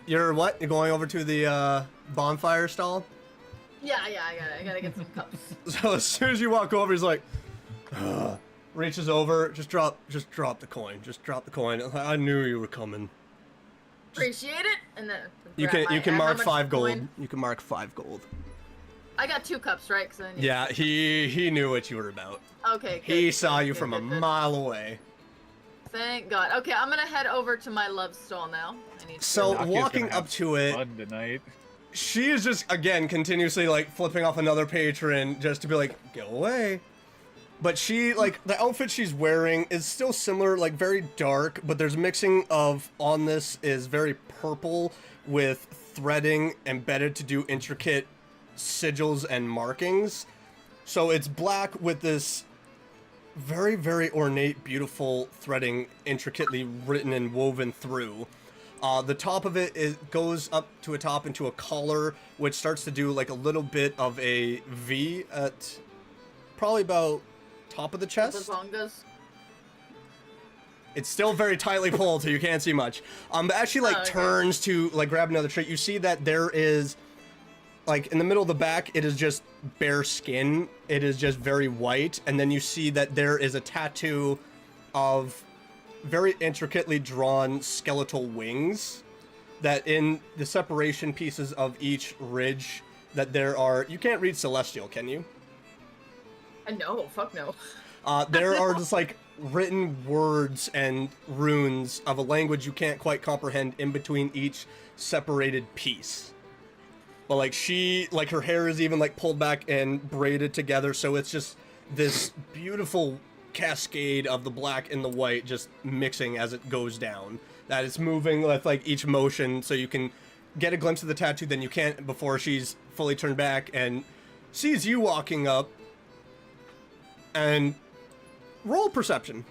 You're what? You're going over to the bonfire stall? Yeah, I gotta get some cups. So as soon as you walk over, he's like, reaches over, just drop the coin. Just drop the coin. I knew you were coming. Appreciate it. And then You grab can how mark much 5 gold. coin? You can mark 5 gold. I got 2 cups, right? 'Cause I need... Yeah, he knew what you were about. Okay. He good, saw good, you good, from a good, good. mile away. Thank God. Okay, I'm gonna head over to my love stall now. I need to... So Nakia's walking gonna have up to it, Fun tonight. she is just again continuously like flipping off another patron just to be like, go away. But she, like, the outfit she's wearing is still similar, like very dark, but there's mixing of, on this is very purple with threading embedded to do intricate sigils and markings. So it's black with this very, very ornate, beautiful threading intricately written and woven through. The top of it goes up to a top into a collar, which starts to do like a little bit of a V at probably about top of the The chest. bongas. It's still very tightly pulled, so you can't see much. But as she like Oh, okay. turns to like grab another trait, you see that there is like in the middle of the back, it is just bare skin. It is just very white, and then you see that there is a tattoo of very intricately drawn skeletal wings. That in the separation pieces of each ridge, that there are. You can't read Celestial, can you? No, fuck no. There are just like written words and runes of a language you can't quite comprehend in between each separated piece. But like her hair is even like pulled back and braided together, so it's just this beautiful cascade of the black and the white just mixing as it goes down. That it's moving with like each motion, so you can get a glimpse of the tattoo, then you can't before she's fully turned back and sees you walking up. And roll perception.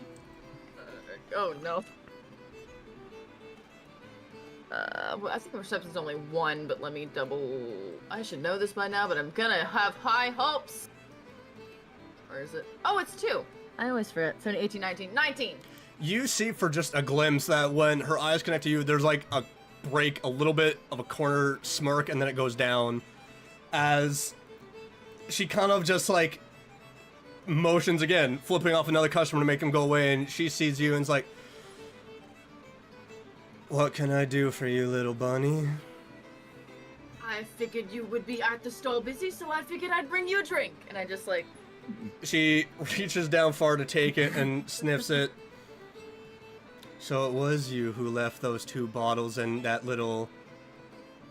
Oh no. Well, I think perception's only 1, but let me double. I should know this by now, but I'm gonna have high hopes. Or is it? Oh, it's 2. I always forget. 17, 18, 19. 19! You see for just a glimpse that when her eyes connect to you, there's like a break, a little bit of a corner smirk, and then it goes down as she kind of just like motions again, flipping off another customer to make him go away, and she sees you and's like, "What can I do for you, little bunny?" I figured you would be at the stall busy, so I figured I'd bring you a drink. And I just like, She reaches down far to take it and sniffs it. "So it was you who left those 2 bottles and that little..."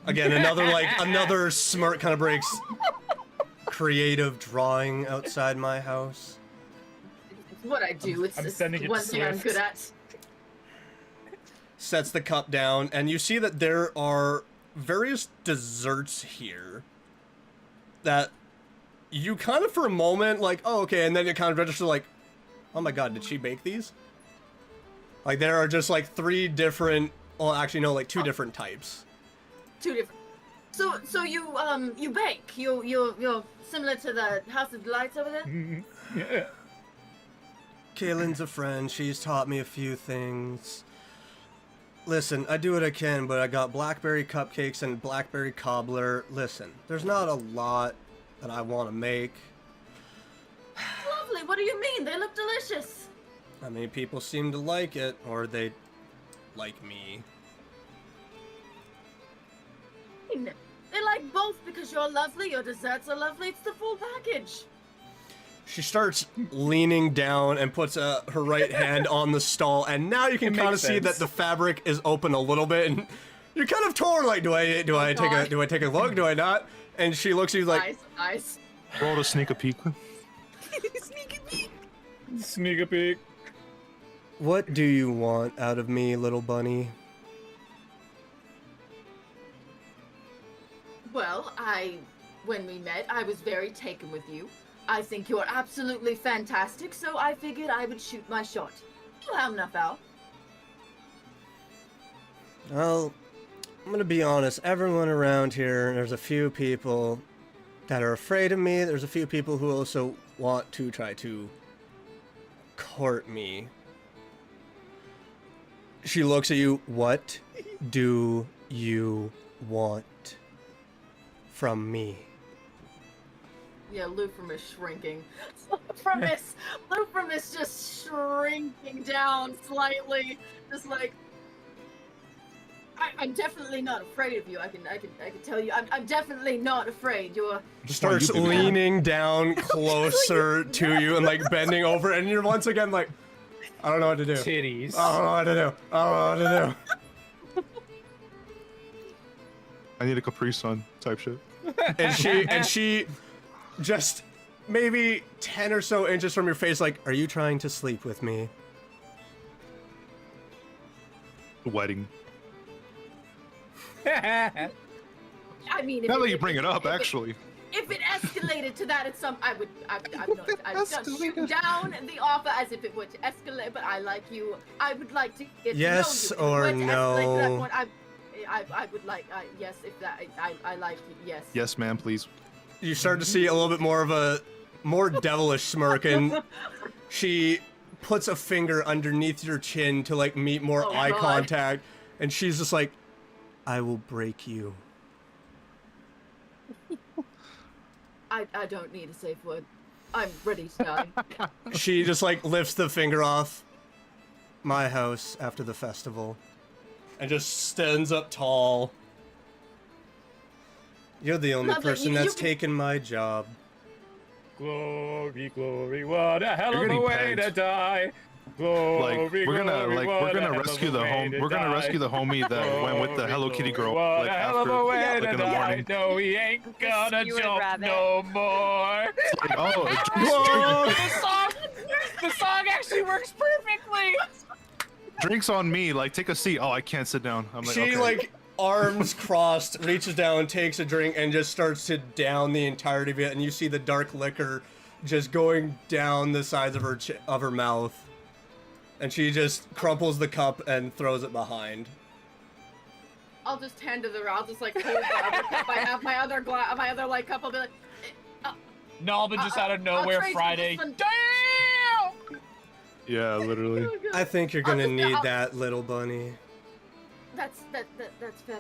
Again, another smirk kind of breaks. "Creative drawing outside my house." It's what I do. I'm It's sending it one to thing I'm Swift. good at. Sets the cup down, and you see that there are various desserts here that you kind of for a moment like, oh, okay, and then you kind of register like, oh my god, did she bake these? Like there are just like 3 different, well actually no, like 2 different types. 2 different. So you bake. You're similar to the House of Delights over there. Yeah. Kaylin's a friend, she's taught me a few things. Listen, I do what I can, but I got blackberry cupcakes and blackberry cobbler. Listen, there's not a lot that I want to make. Lovely. What do you mean? They look delicious. I mean, people seem to like it, or they like me. They like both because you're lovely. Your desserts are lovely. It's the full package. She starts leaning down and puts her right hand on the stall, and now you can It kind of makes see that sense. the fabric is open a little bit, and you're kind of torn. Like, do I take a look? Do I not? And she looks at you like, Nice. Roll to sneak a peek. Sneak a peek. "What do you want out of me, little bunny?" Well, when we met, I was very taken with you. I think you're absolutely fantastic, so I figured I would shoot my shot. You have enough out. Well, I'm gonna be honest. Everyone around here, there's a few people that are afraid of me. There's a few people who also want to try to court me. She looks at you. What do you want from me? Yeah, Lufrum is shrinking. Lufrum is just shrinking down slightly. Just like, I'm definitely not afraid of you. I can tell you, I'm definitely not afraid. You're. Starts leaning down closer to you and like bending over, and you're once again like, I don't know what to do. Titties. I don't know what to do. I don't know what to do. I need a Capri Sun type shit. And she just maybe 10 or so inches from your face, like, are you trying to sleep with me? Wedding. I mean, Now that you bring it up, actually. If it escalated to that, it's I'd shoot down the offer as if it would escalate. But I like you. I would like to get Yes to know you. or If it were to escalate to that no? point, I would like yes. If that I like you. Yes. Yes, ma'am, please. You start to see a little bit more of a more devilish smirk, and she puts a finger underneath your chin to like meet more Oh, eye God. contact, and she's just like, I will break you. I don't need a safe word. I'm ready to die. She just like lifts the finger off. My house after the festival. And just stands up tall. You're the only Lovely, person you that's can- taken my job. Glory, glory, what a hell You're of a getting way pegged. to die. Glory, Like we're gonna glory, what we're a gonna hell rescue of a the way home. to We're gonna die. rescue the homie that went with the Glory, Hello Kitty girl what like a hell of after a way like to in the die. morning. No, he ain't gonna Skewered jump rabbit. no more. Like, oh, The song actually works perfectly. drinks on me. Like take a seat. Oh, I can't sit down. I'm like, She okay. like arms crossed, reaches down, takes a drink, and just starts to down the entirety of it. And you see the dark liquor just going down the sides of her mouth. And she just crumples the cup and throws it behind. I'll just hand it around. I'll just like hold the other cup. I have my other my other like cup. I'll be like, Nalba just out of I'll nowhere trade you Friday. this one. Damn! Yeah, literally. I think you're gonna I'll just- need I'll- that, little bunny. That's fair.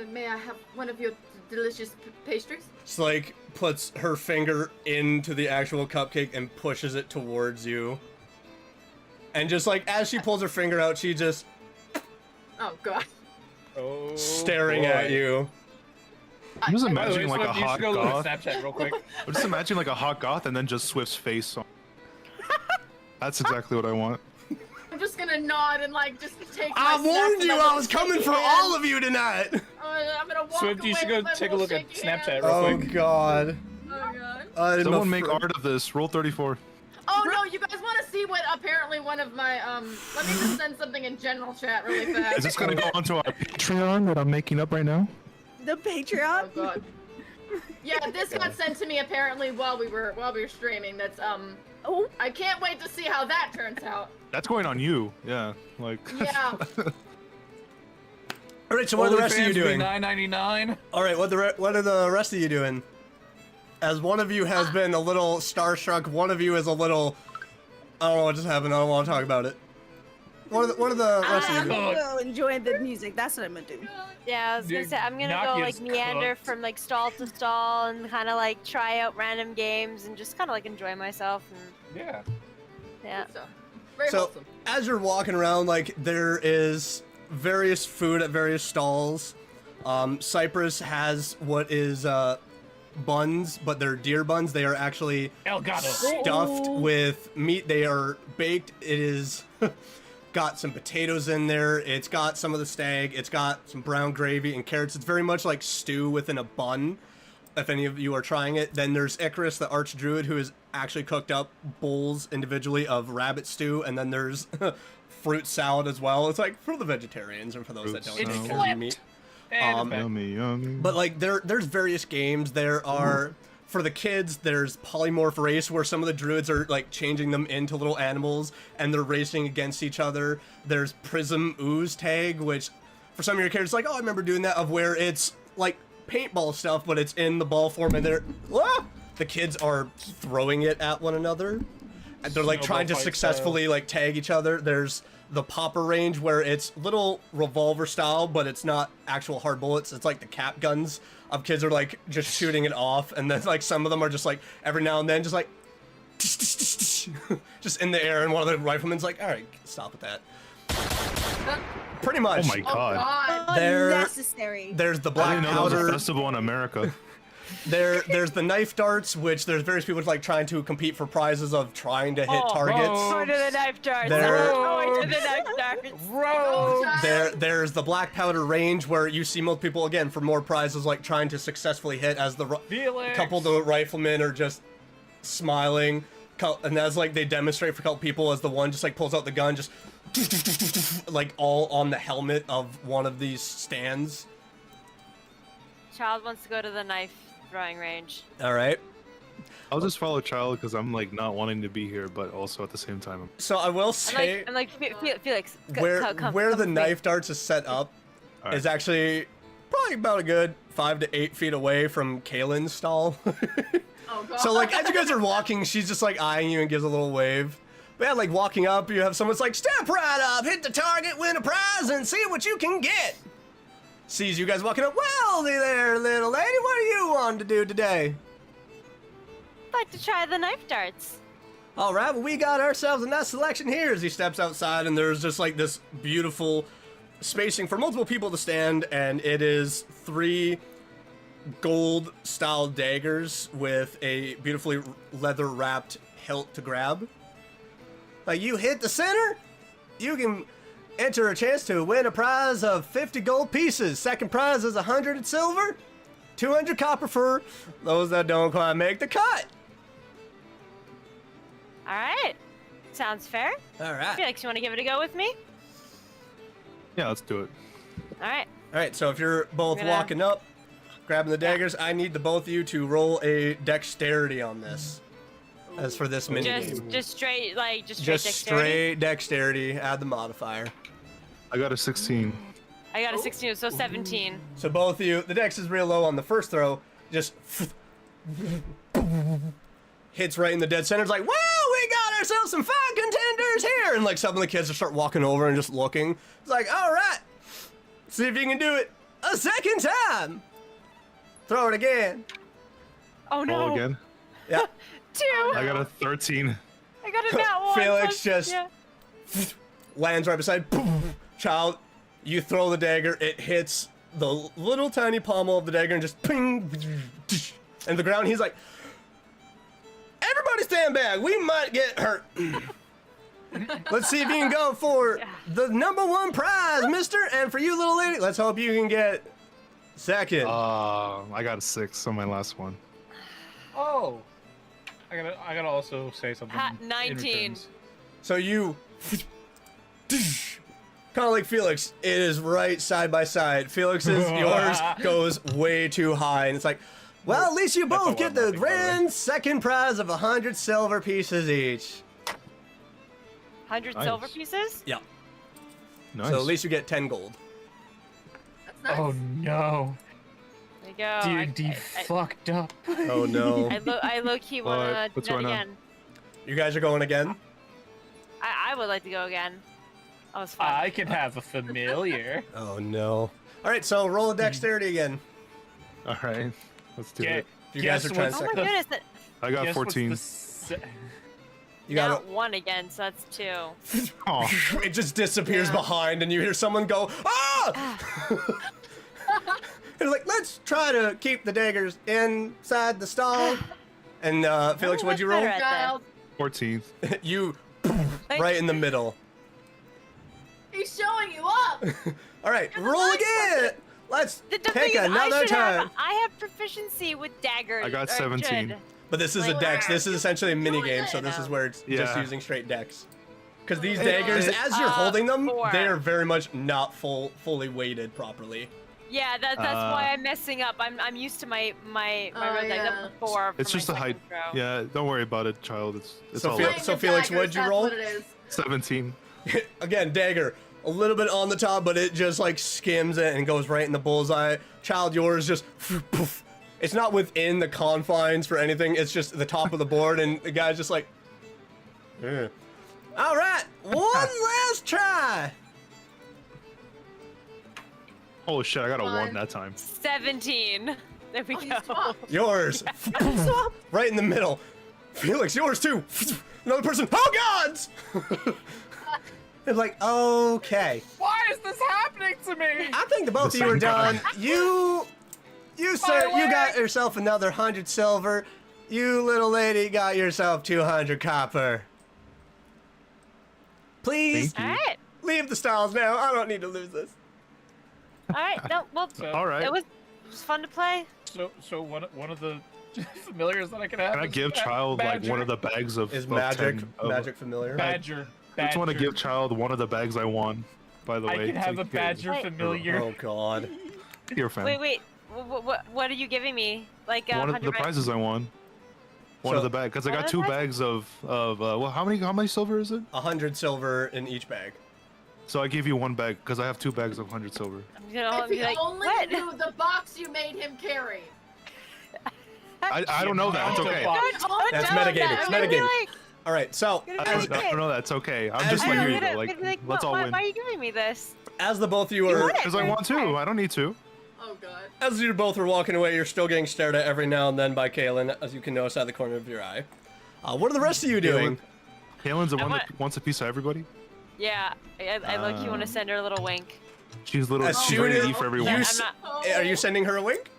May I have one of your delicious pastries? Just like puts her finger into the actual cupcake and pushes it towards you. And just like as she pulls her finger out, she just Oh God. Oh, staring boy. at you. I'm just By the way, imagining like a Swift, you hot should go look goth. at Snapchat real quick. I'm just imagining like a hot goth and then just Swift's face on. That's exactly what I want. I'm just gonna nod and like just take. I my warned snack you and I was coming for all of you tonight. I'm gonna walk Swift, you away should go with my take a little look at shaky Snapchat hand. real Oh quick. God. Oh God. I'm Someone make afraid- art of this. Roll 34. Oh no, you guys want to see what apparently one of my let me just send something in general chat really fast. Is this gonna go onto our Patreon that I'm making up right now? The Patreon. Oh god. Yeah, this got sent to me apparently while we were streaming. That's Oh. I can't wait to see how that turns out. That's going on you. Yeah, like. Yeah. All right, so what are the rest of you doing? $9.99. All right, what are the rest of you doing? As one of you has been a little starstruck, one of you is a little. I don't know what just happened. I don't want to talk about it. What are the rest of you doing? I'm enjoying the music. That's what I'm gonna do. Yeah, I was gonna Dude, say I'm gonna Knock go is like meander cooked. from like stall to stall and kind of like try out random games and just kind of like enjoy myself and Yeah. yeah. So, very So wholesome. as you're walking around, like there is various food at various stalls. Cyprus has what is buns, but they're deer buns. They are actually Elgato. stuffed with meat. They are baked. It is got some potatoes in there. It's got some of the stag. It's got some brown gravy and carrots. It's very much like stew within a bun. If any of you are trying it, then there's Iocrest, the archdruid, who has actually cooked up bowls individually of rabbit stew, and then there's fruit salad as well. It's like for the vegetarians and for those that don't Fruit take salad. meat. And Yummy, yummy. But like there's various games. There are for the kids. There's polymorph race where some of the druids are like changing them into little animals and they're racing against each other. There's prism ooze tag, which for some of your characters like, oh, I remember doing that, of where it's like paintball stuff, but it's in the ball form and the kids are throwing it at one another. And they're like Snowball trying to fight successfully like tag each other. There's the popper range where it's little revolver style, but it's not actual hard bullets. It's like the cap guns of kids are like just shooting it off, and then like some of them are just like every now and then just like just in the air, and one of the riflemen's like, all right, stop with that. Pretty much. Oh my Oh god. god. There- Unnecessary. There's the I black didn't know there was a powder. festival in America. There's the knife darts, which there's various people like trying to compete for prizes of trying to hit targets. Going to the knife darts. There- Going to the knife darts. Go, child. There's the black powder range where you see most people again for more prizes like trying to successfully hit, as the Felix. couple of the riflemen are just smiling, and as like they demonstrate for a couple people, as the one just like pulls out the gun, just like all on the helmet of one of these stands. Child wants to go to the knife throwing range. All right. I'll just follow Child because I'm like not wanting to be here, but also at the same time. So I will say I'm like Felix. where come the with me. knife darts is set up All is right. actually probably about a good 5 to 8 feet away from Kaylin's stall. Oh god. So like as you guys are walking, she's just like eyeing you and gives a little wave. But yeah, like walking up, you have someone's like, step right up, hit the target, win a prize, and see what you can get. Sees you guys walking up. Well, there, little lady, what are you wanting to do today? I'd like to try the knife darts. All right, well, we got ourselves a nice selection here. As he steps outside, and there's just like this beautiful spacing for multiple people to stand, and it is 3 gold-style daggers with a beautifully leather-wrapped hilt to grab. Like, you hit the center, you can enter a chance to win a prize of 50 gold pieces. Second prize is 100 silver, 200 copper for those that don't quite make the cut. All right. Sounds fair. All right. Felix, you want to give it a go with me? Yeah, let's do it. All right. All right, so if you're both We're gonna- walking up, grabbing the daggers, I need the both of you to roll a dexterity on this. As for this mini game. Just straight Just dexterity. straight dexterity, add the modifier. I got a 16. I got a 16, so 17. So both of you, the dex is real low on the first throw, just hits right in the dead center. It's like, whoa, we got ourselves some fine contenders here. And like some of the kids just start walking over and just looking. It's like, all right, see if you can do it a second time. Throw it again. Oh no. Roll again. Yeah. 2. I got a 13. I got a nat 1. Felix so- just- yeah. Lands right beside Child. You throw the dagger, it hits the little tiny pommel of the dagger and just ping, and the ground. He's like, everybody stand back, we might get hurt. Let's see if you can go for the #1 prize, mister, and for you, little lady, let's hope you can get second. I got a 6 on my last one. Oh. I gotta also say something. Ha, in 19. returns. So you, kind of like Felix, it is right side by side. Felix's, yours goes way too high, and it's like, well, at least you That's both a get one the nothing, by the way. grand second prize of 100 silver pieces each. 100 Nice. silver pieces? Yeah. Nice. So at least you get 10 gold. That's nice. Oh no. There you go. D&D fucked up. Oh no. I low-key want to What's do that going on? again. You guys are going again? I would like to go again. That was fun. I can have a familiar. Oh no. Alright, so roll a dexterity again. All right. Let's do Get, it. You guys are guess trying to oh what's my second. goodness, that, I got guess what's 14. the se- You now got one again, so that's 2. Oh, it just disappears Yeah. behind and you hear someone go, ah! And like, let's try to keep the daggers inside the stall. And Felix, Oh, what'd you much roll? better at Child, 14th. You right in the middle. he's showing you up. All right, You're the roll nice again. person. Let's The take thing is, another turn. I have proficiency with daggers. I got or 17. should. But this is a Like, dex. This is essentially a mini doing game, it. so this is where it's just Yeah. using straight dex. Because these Oh, daggers, it- as you're holding them, 4. they are very much not fully weighted properly. Yeah, that's why I'm messing up. I'm used to my Oh, red yeah. That's 4. It's for just my the height. second throw. Yeah, don't worry about it, child. It's So all feel- right. Playing so with Felix, daggers, what'd you that's roll? What it is. 17. Again, dagger, a little bit on the top, but it just like skims it and goes right in the bullseye. Child, yours just poof. It's not within the confines for anything. It's just the top of the board, and the guy's just like, "Eh." All right, one last try. Holy shit, I got a Fine. 1 that time. 17. There we Oh, go. you swapped. Yours, right in the middle. Felix, yours too. Another person. Oh gods! It's like, okay. Why is this happening to me? I think the both The of you are same guy. done. You sir, By the you got way- yourself another 100 silver. You little lady got yourself 200 copper. Please Thank you. All right. leave the stalls now. I don't need to lose this. All right. No, well, All right. it was fun to play. So one of the familiars that I can have. Can I is give child like one of the bags of Is of magic 10 of- magic familiar? badger? I just want to Badger. give child one of the bags I won. By the I way, can have a Take- badger Wait. familiar. Oh god. You're a fan. Wait. What are you giving me? Like One of 100 the prizes I won. One So- of the bags, because I One got of the 2 prizes? bags of well, how many silver is it? 100 silver in each bag. So I gave you 1 bag because I have 2 bags of 100 silver. I'm gonna If be he like, only what? knew the box you made him carry. I don't know that. It's okay. That's Don't metagaming, that. it's I'm gonna be metagaming. like- All right, so gonna I be as, like, don't know that. It's okay. I'm As just you- like, I'm here you gonna go. Like, be like, let's all why win. are you giving me this? as the both of you You are want it. Because I want to. I don't need to. Oh god. As you both were walking away, you're still getting stared at every now and then by Kaylin, as you can notice out of the corner of your eye. What are the rest of you doing? Kalen's the I one want- that wants a piece of everybody. Yeah, I look. You want to send her a little wink? She's little. As She's soon ready to as eat for you everyone. I'm s- not. Are you sending her a wink?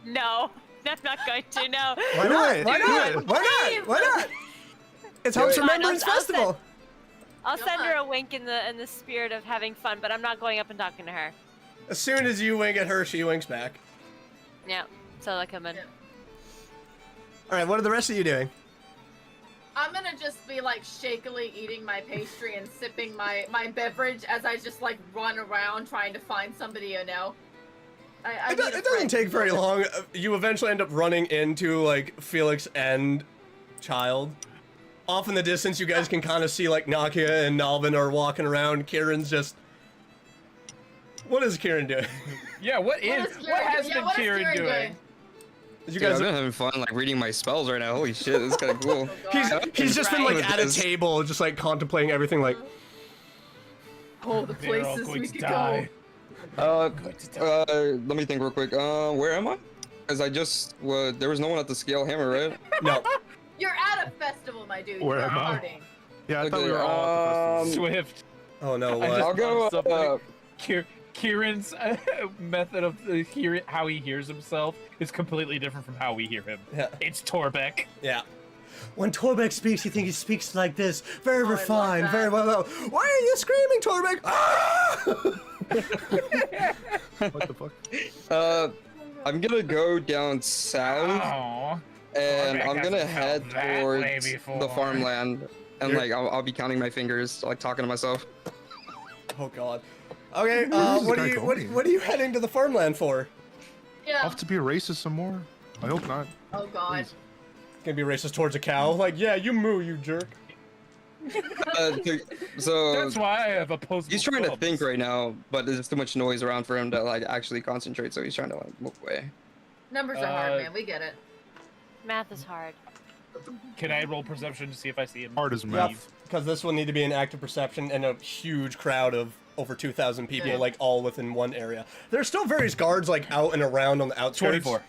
No, I'm not going to. No. Why Do not? it. Why Do not? it. Why not? Why not? It's Hope's Fine, Remembrance I'll Festival. I'll Come send her on. a wink in the spirit of having fun, but I'm not going up and talking to her. As soon as you wink at her, she winks back. Yeah, so I come in. Yeah. All right, what are the rest of you doing? I'm gonna just be like shakily eating my pastry and sipping my beverage as I just like run around trying to find somebody you know. I It, do- need a it doesn't friend. take very long. You eventually end up running into like Felix and Child. Off in the distance, you guys can kind of see like Nakia and Nalvin are walking around. Kieran's just. What is Kieran doing? Yeah, what What has is been Kieran Kieran doing? You Dude, guys. I've been having fun like reading my spells right now. Holy shit, this is kind of cool. He's just been like Right. at a table, just like contemplating everything. Like, Oh, the They're all places going we to could die. go. Let me think real quick. Where am I? Because I just there was no one at the scale hammer, right? no. You're at a festival, my dude. Where You're am I? partying. Yeah, I thought Okay, we were all at the festival. Swift. Oh no! I What? I'll go. Something. Kieran's method of how he hears himself is completely different from how we hear him. Yeah. It's Torbeck. Yeah. When Torbeck speaks, you think he speaks like this. Very Oh, I love refined, that. very well. Why are you screaming, Torbeck? Ah! What the fuck? I'm gonna go down south, Oh. and Torbeck I'm gonna hasn't head felt that way towards before. the farmland. and like I'll be counting my fingers, like talking to myself. Oh God. Okay. Where's this What guy are you going? what are you heading to the farmland for? Yeah. Off to be a racist some more? I hope not. Oh God. Please. Gonna be racist towards a cow? Like, yeah, you moo, you jerk. So That's why I have opposable he's trying to thumbs. think right now, but there's too much noise around for him to like actually concentrate. So he's trying to like move away. Numbers are hard, man. We get it. Math is hard. Can I roll perception to see if I see him? Hard as Yep. math. Because this will need to be an active perception and a huge crowd of over 2,000 people, Yeah. like all within one area. There's still various guards like out and around on the outskirts. 24.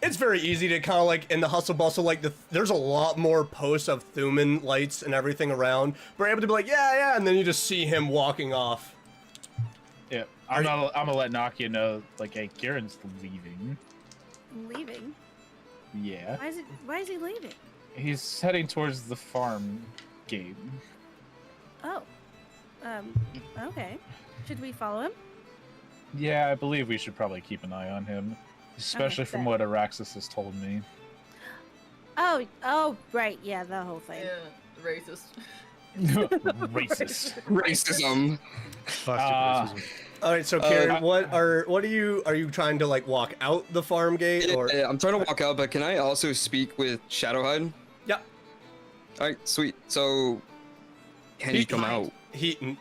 It's very easy to kind of like in the hustle bustle, like there's a lot more posts of Thuman lights and everything around. We're able to be like, yeah, and then you just see him walking off. Yeah, I'm gonna let Nakia know. Like, hey, Kieran's leaving. Leaving? Yeah, Why is he leaving? he's heading towards the farm gate. Oh. Okay. Should we follow him? Yeah, I believe we should probably keep an eye on him, especially from what Araxis has told me. Oh, right. Yeah, the whole thing. Yeah, racist. Racist. Racism. Classic racism. All right, so Kieran, Uh, what are you trying to like walk out the farm gate or? Yeah, I'm trying to walk out, but can I also speak with Shadowhide? Yeah. All right, sweet. So can he come out? He's an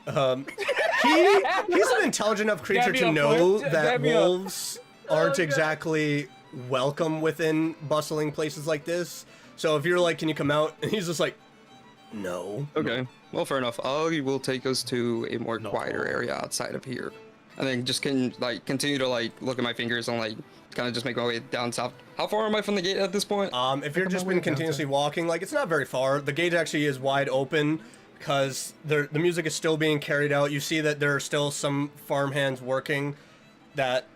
intelligent enough creature Dab me to up, know Flip. that Dab me up. wolves aren't God. exactly welcome within bustling places like this. So if you're like, can you come out? And he's just like, no. Okay. Well, fair enough. I will take us to a more quieter area outside of here, and then just can like continue to like look at my fingers and like kind of just make my way down south. How far am I from the gate at this point? If you're just been continuously walking, like it's not very far. The gate actually is wide open because the music is still being carried out. You see that there are still some farmhands working that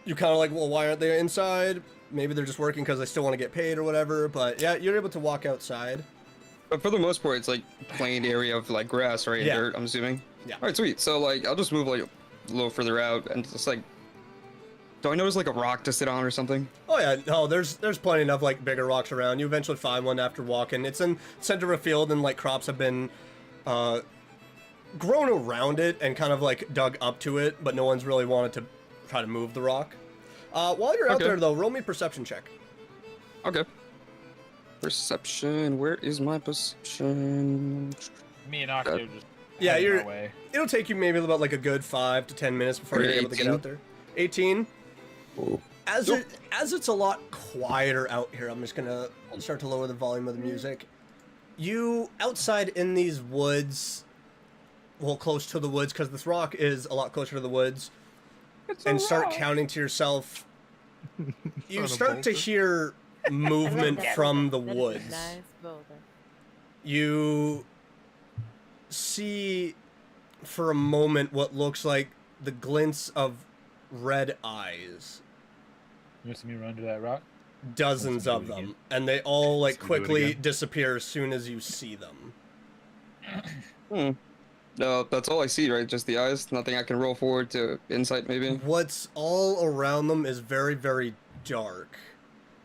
you kind of like, well, why aren't they inside? Maybe they're just working because they still want to get paid or whatever. But yeah, you're able to walk outside. But for the most part, it's like plain area of like grass, right? Yeah. Dirt, I'm assuming. Yeah. All right, sweet. So like, I'll just move like a little further out and just like, do I notice like a rock to sit on or something? Oh yeah, no, there's plenty of like bigger rocks around. You eventually find one after walking. It's in center of a field and like crops have been grown around it and kind of like dug up to it, but no one's really wanted to try to move the rock. While you're out Okay. there though, roll me a perception check. Okay. Perception. Where is my perception? Me and Nakia are just Yeah, heading you're. our way. It'll take you maybe about like a good 5 to 10 minutes before you're able to get 18. out there. 18. Oh. As Nope. as it's a lot quieter out here, I'm just gonna start to lower the volume of the music. You outside in these woods, well, close to the woods, because this rock is a lot closer to the woods, and start counting to yourself. You Son of start to Bolter. hear movement from the woods. You see for a moment what looks like the glints of red eyes. You want to see me run to that rock? Dozens Let's of do it again. them, and they all like Let's do it quickly again. disappear as soon as you see them. No, that's all I see, right? Just the eyes. Nothing I can roll forward to insight, maybe. What's all around them is very, very dark,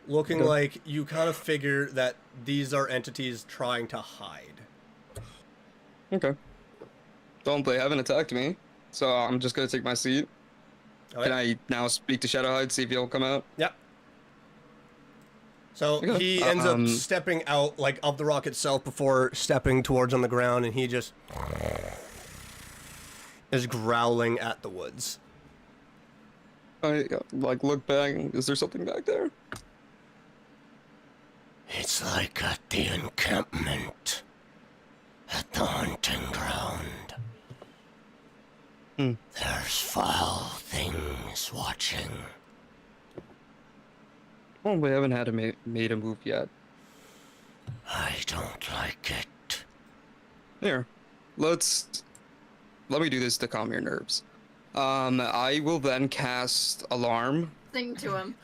looking Okay. like you kind of figure that these are entities trying to hide. Okay. Don't they haven't attacked me, so I'm just gonna take my seat. All Can right? I now speak to Shadowhide, see if he'll come out? Yep. So Okay. he ends up stepping out like of the rock itself before stepping towards on the ground, and he just is growling at the woods. I like look back. Is there something back there? It's like at the encampment, at the hunting ground. There's foul things watching. Well, we haven't had made a move yet. I don't like it. Here, let me do this to calm your nerves. I will then cast alarm, Sing to him.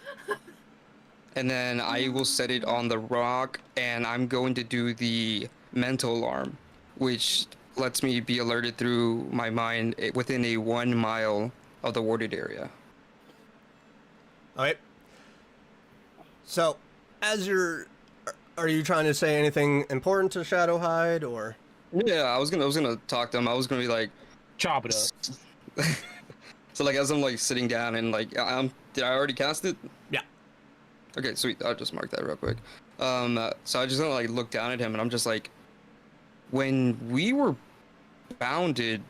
and then I will set it on the rock, and I'm going to do the mental alarm, which lets me be alerted through my mind within a 1 mile of the warded area. All right. So, as you're Are you trying to say anything important to Shadowhide, or? Yeah, I was gonna talk to him. I was gonna be like, Chop it up. so like as I'm like sitting down and like, did I already cast it? Yeah. Okay, sweet. I'll just mark that real quick. So I just gonna like look down at him and I'm just like, when we were bounded,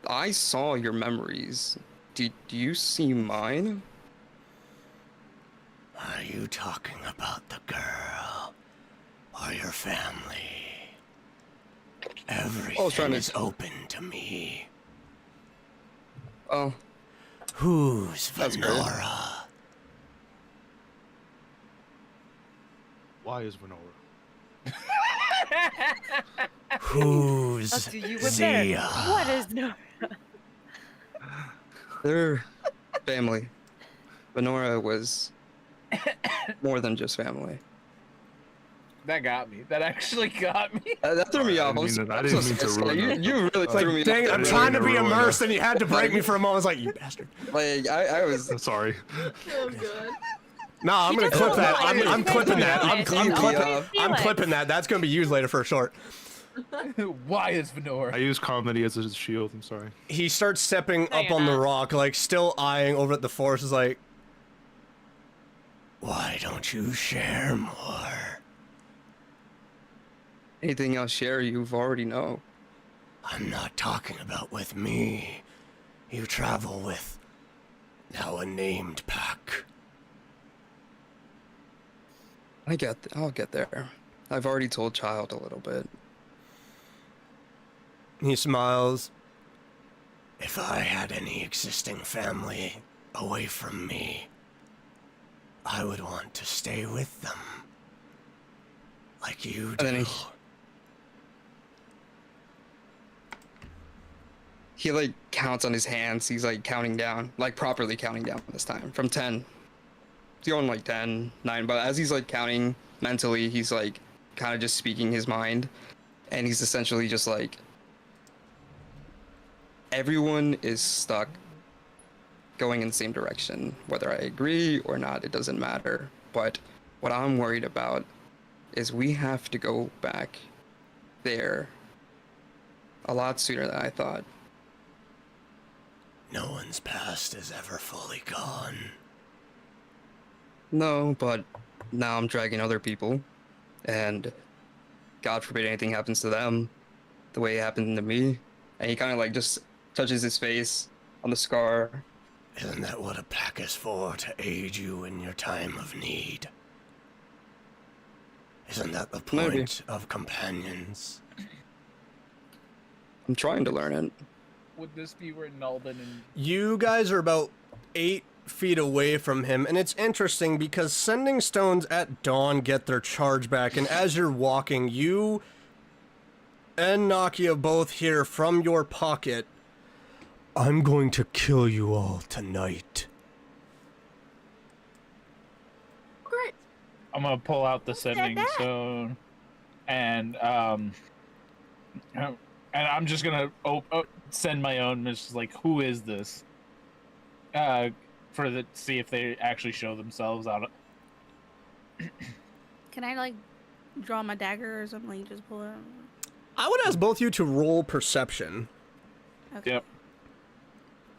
I saw your memories. Do you see mine? Are you talking about the girl or your family? Everything is open to me. Oh, Who's That's great. Venora? Why is Venora? Who's I'll do you with there. Zia? What is no? they're family. Venora was more than just family. That got me. That actually got me. That threw me I off. didn't mean to ruin that. You really threw me Dang, off. I'm there. trying to be ruin immersed, that. and you had to break me for a moment. I was like, you bastard. Like I was. I'm sorry. Oh, good. No, I'm gonna clip that. I'm clipping that. I'm Yeah. clipping that. That's gonna be used later for a short. Why is Venora? I use comedy as a shield. I'm sorry. He starts stepping No, up you're on the not. rock, like still eyeing over at the forest. Is like, Why don't you share more? Anything I'll share, you've already know. I'm not talking about with me. You travel with now a named pack. I'll get there. I've already told Child a little bit. he smiles. If I had any existing family away from me, I would want to stay with them. Like you do. And then he like counts on his hands. He's like counting down, like properly counting down this time from 10. He's going like 10, 9, but as he's like counting mentally, he's like kind of just speaking his mind, and he's essentially just like, everyone is stuck going in the same direction. Whether I agree or not, it doesn't matter. But what I'm worried about is we have to go back there a lot sooner than I thought. No one's past is ever fully gone. No, but now I'm dragging other people, and God forbid anything happens to them the way it happened to me. And he kind of like just touches his face on the scar. Isn't that what a pack is for? To aid you in your time of need? Isn't that the Maybe. point of companions? I'm trying to learn it. Would this be where Nalden and You guys are about 8 feet away from him, and it's interesting because sending stones at dawn get their charge back, and as you're walking, you and Nakia both hear from your pocket, I'm going to kill you all tonight. Great. I'm gonna pull out the sending that? stone, and I'm just gonna send my own. It's just like, who is this? See if they actually show themselves out. Can I like draw my dagger or something? Like, just pull it out? I would ask both you to roll perception, Okay. Yep.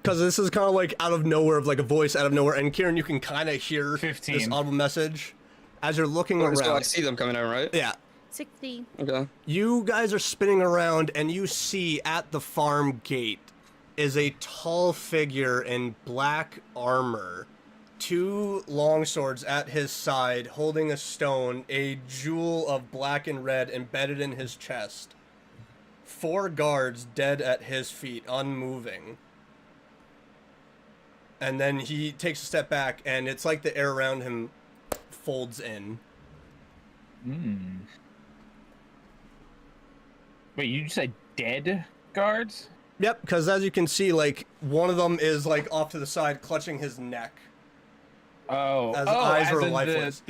because this is kind of like out of nowhere, of like a voice out of nowhere, and Kieran, you can kind of hear this 15. audible message as you're looking Oh, so I around. see them coming out, right? Yeah. 16. Okay. You guys are spinning around, and you see at the farm gate is a tall figure in black armor, 2 long swords at his side, holding a stone, a jewel of black and red embedded in his chest. 4 guards dead at his feet, unmoving. And then he takes a step back, and it's like the air around him folds in. Wait, you said dead guards? Yep, because as you can see, like, one of them is, like, off to the side, clutching his neck. Oh, As eyes were in lifeless.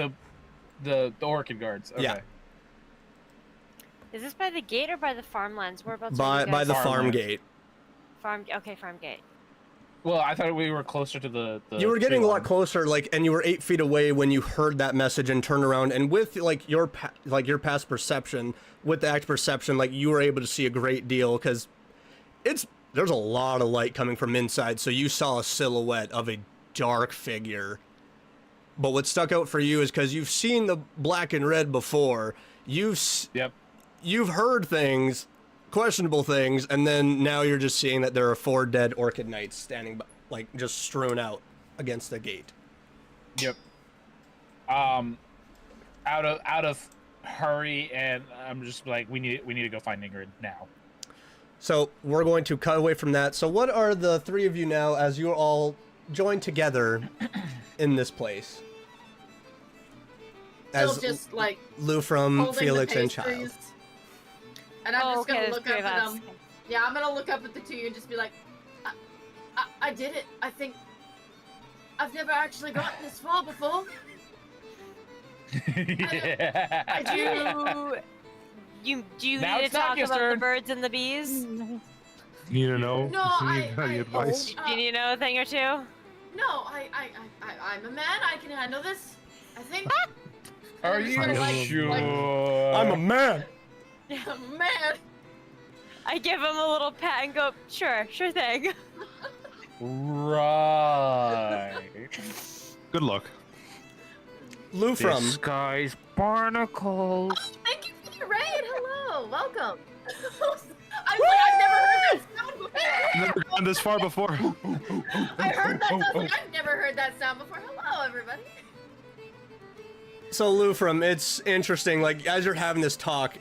The orchid guards. Okay. Yeah. Is this by the gate or by the farmlands? Whereabouts are By you guys? the farm Farmland. gate. Okay, farm gate. Well, I thought we were closer to the You were getting tree a lot line. closer, like, and you were 8 feet away when you heard that message and turned around. And with like your past perception, with the act perception, like you were able to see a great deal because there's a lot of light coming from inside. So you saw a silhouette of a dark figure. But what stuck out for you is because you've seen the black and red before. You've heard things, questionable things, and then now you're just seeing that there are 4 dead Orchid Knights standing, like, just strewn out against the gate. Yep. Out of hurry, and I'm just like, we need to go find Ingrid now. So we're going to cut away from that. So what are the 3 of you now as you're all joined together in this place? Still As just like Lufrum, holding Felix, the and Child. pastries. And I'm just gonna there's look 3 up of at us. them. Yeah, I'm gonna look up at the 2 of you and just be like, I did it. I think I've never actually gotten this far before. I do. Do you Now need to it's not talk your about the turn. birds and the bees? You need to know? No, You need any advice? Do you need to know a thing or two? No, I'm a man. I can handle this. I think. Are I'm just you gonna, like, sure? I'm a man! I'm a man. I give him a little pat and go, sure thing. Right. Good luck. Lufrum, Disguise barnacles. Oh, thank you for the raid. Hello, welcome. I've never heard that sound before. Never gone this far before. I heard that. I've never heard that sound before. Hello, everybody. so Lufrum, it's interesting, like, as you're having this talk,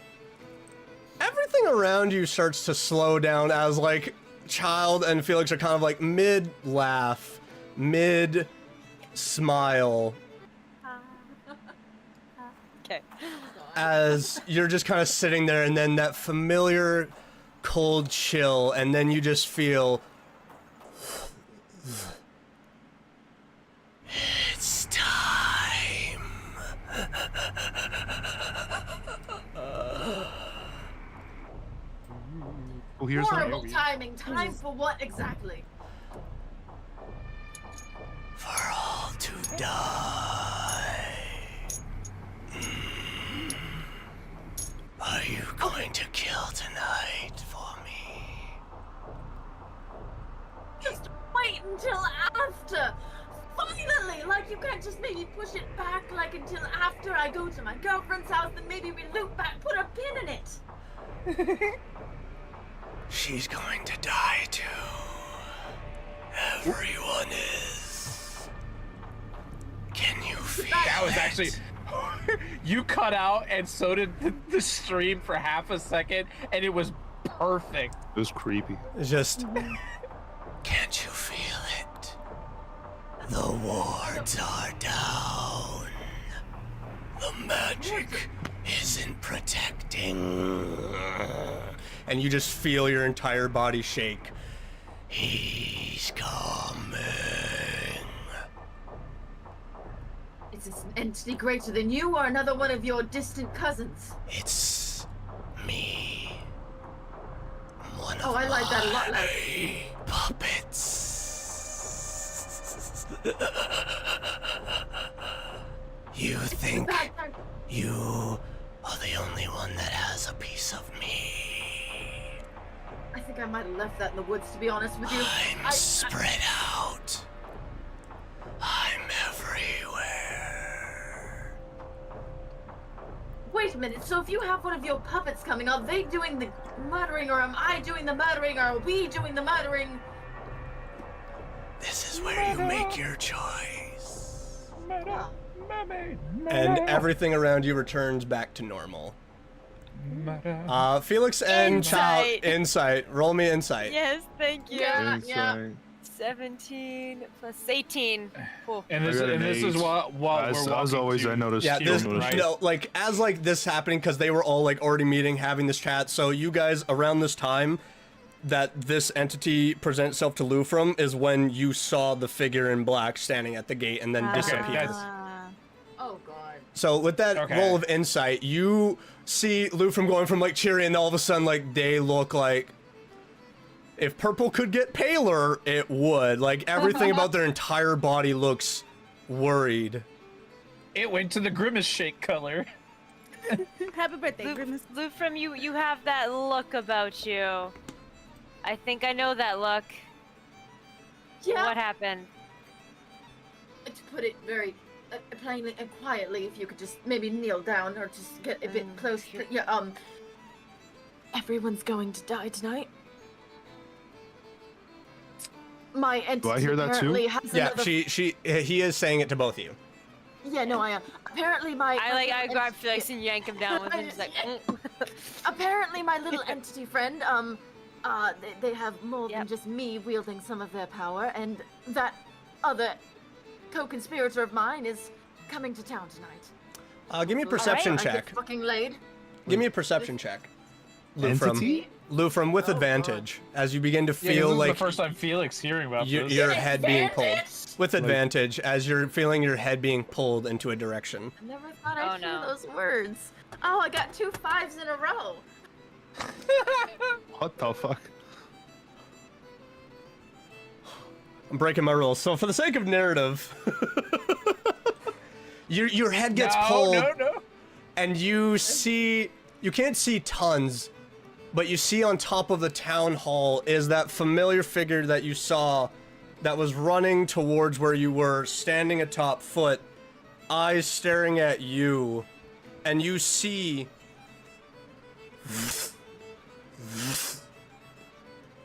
everything around you starts to slow down as, like, Child and Felix are kind of, like, mid-laugh, mid-smile, Okay. as you're just kind of sitting there, and then that familiar cold chill, and then you just feel It's time. Who hears that? Horrible timing. Time for what exactly? For all to die. Are you going to kill tonight for me? Just wait until after. Finally, like you can't just maybe push it back like until after I go to my girlfriend's house, then maybe we loop back, put a pin in it. She's going to die too. Everyone is. Can you feel That was it? actually. You cut out, and so did the stream for half a second, and it was perfect. It was creepy. just Can't you feel it? The wards are down. The magic isn't protecting. and you just feel your entire body shake. He's coming. Is this an entity greater than you or another one of your distant cousins? It's me. One of Oh, I like that a lot less. my puppets. You think you are the only one that has a piece of me? I think I might have left that in the woods, to be honest with you. I'm spread out. I'm everywhere. Wait a minute, so if you have one of your puppets coming, are they doing the murdering, or am I doing the murdering, or are we doing the murdering? This is where you make your choice. Oh. And everything around you returns back to normal. Felix and Child, Insight. insight. Roll me insight. Yes, thank you. Yeah. Insight. 17 plus 18. Cool. And this, I got an and this is 8. what we're As walking always, to. I noticed. Yeah, you this, noticed. you know, like, as, like, this happening, because they were all, like, already meeting, having this chat, so you guys, around this time that this entity presents itself to Lufrum is when you saw the figure in black standing at the gate and then disappear. that's- Oh, God. So with that Okay. roll of insight, you see Lufrum going from, like, cheery, and all of a sudden, like, they look like If purple could get paler, it would. Like, everything about their entire body looks worried. It went to the grimace shake color. Happy birthday, Grimace. Lufrum, you have that look about you. I think I know that look. Yeah. What happened? To put it very plainly and quietly, if you could just maybe kneel down or just get a bit close. Yeah. Everyone's going to die tonight. My entity I hear that too? apparently has Yeah, another... he is saying it to both of you. Yeah, no, I am. Apparently my... I grab Felix and yank him down with him. Just like, Apparently my little entity friend, they have more than Yep. just me wielding some of their power, and that other co-conspirator of mine is coming to town tonight. Give me a perception I get check. fucking laid. Give me a perception check. Entity? Lufrum with advantage, as you begin to Yeah, 'cause feel this is like the first time Felix hearing about this. your head being pulled. Advantage? With advantage, as you're feeling your head being pulled into a direction. I never thought Oh, I'd hear no. those words. Oh, I got 2 5s in a row. What the fuck? I'm breaking my rules. So for the sake of narrative, your head gets pulled, No. and you can't see tons, but you see on top of the town hall is that familiar figure that you saw that was running towards where you were, standing atop foot, eyes staring at you, and you see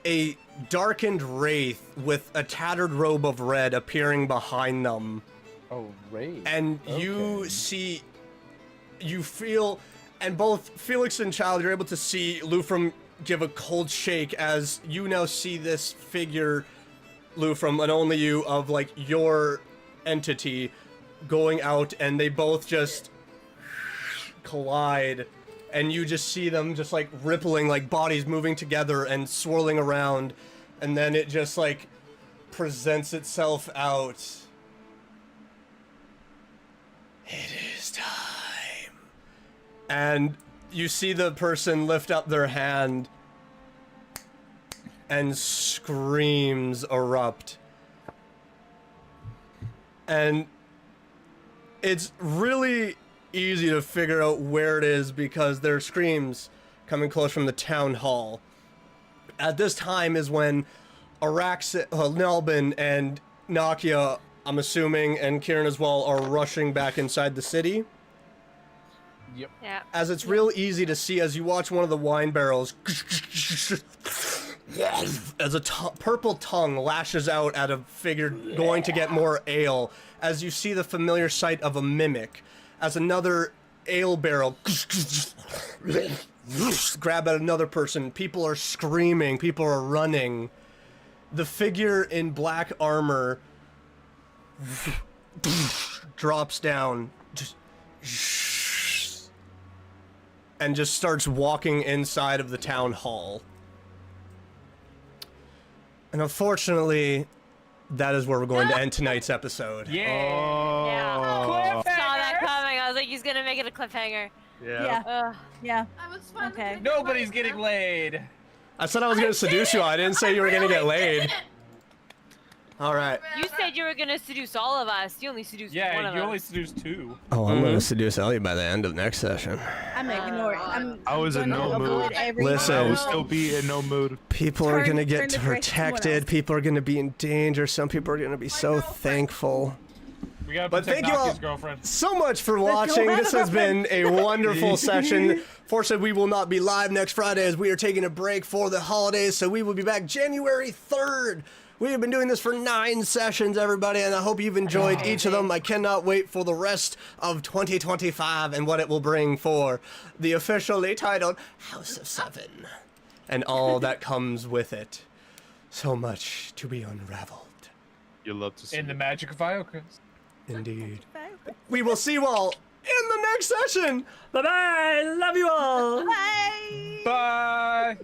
a darkened wraith with a tattered robe of red appearing behind them. Oh, Ray. And you feel, and both Felix and Child, you're able to see Lufrum give a cold shake as you now see this figure, Lufrum, and only you, of like your entity going out, and they both just collide, and you just see them just like rippling, like bodies moving together and swirling around, and then it just like presents itself out. It is time. And you see the person lift up their hand and screams erupt. And it's really easy to figure out where it is because there are screams coming close from the town hall. At this time is when Nelbin and Nakia, I'm assuming, and Kieran as well, are rushing back inside the city. Yep. yeah. As it's real easy to see as you watch one of the wine barrels as a purple tongue lashes out at a figure going to get more ale, as you see the familiar sight of a mimic, as another ale barrel grab at another person. People are screaming, people are running. The figure in black armor drops down, and just starts walking inside of the town hall. And unfortunately, that is where we're going to end tonight's episode. Yeah. Yeah. Saw that coming. I was like, he's gonna make it a cliffhanger. Yeah. Yeah. I was finally Okay. getting Nobody's my getting turn. laid. I said I was going to seduce you. I didn't say you were going to get laid. All right. You said you were gonna seduce all of us. You only seduced one Yeah, of you us. only seduced 2. Oh, I'm going to seduce Ellie by the end of next session. I'm ignoring. I was in no mood. Listen. I will still be in no mood. People are Turn- going to turn get the direction to someone protected. else. People are going to be in danger. Some people are going to be so thankful. We gotta But protect thank you all Nakia's girlfriend. so much for watching. This has been a wonderful session. Fortunately, we will not be live next Friday as we are taking a break for the holidays, so we will be back January 3rd. We have been doing this for 9 sessions, everybody, and I hope you've enjoyed each of them. I cannot wait for the rest of 2025 and what it will bring for the officially titled House of Seven and all that comes with it. So much to be unraveled. You love to see In the it. magic of Iocrest. Indeed. We will see you all in the next session. Bye-bye. Love you all. Bye. Bye.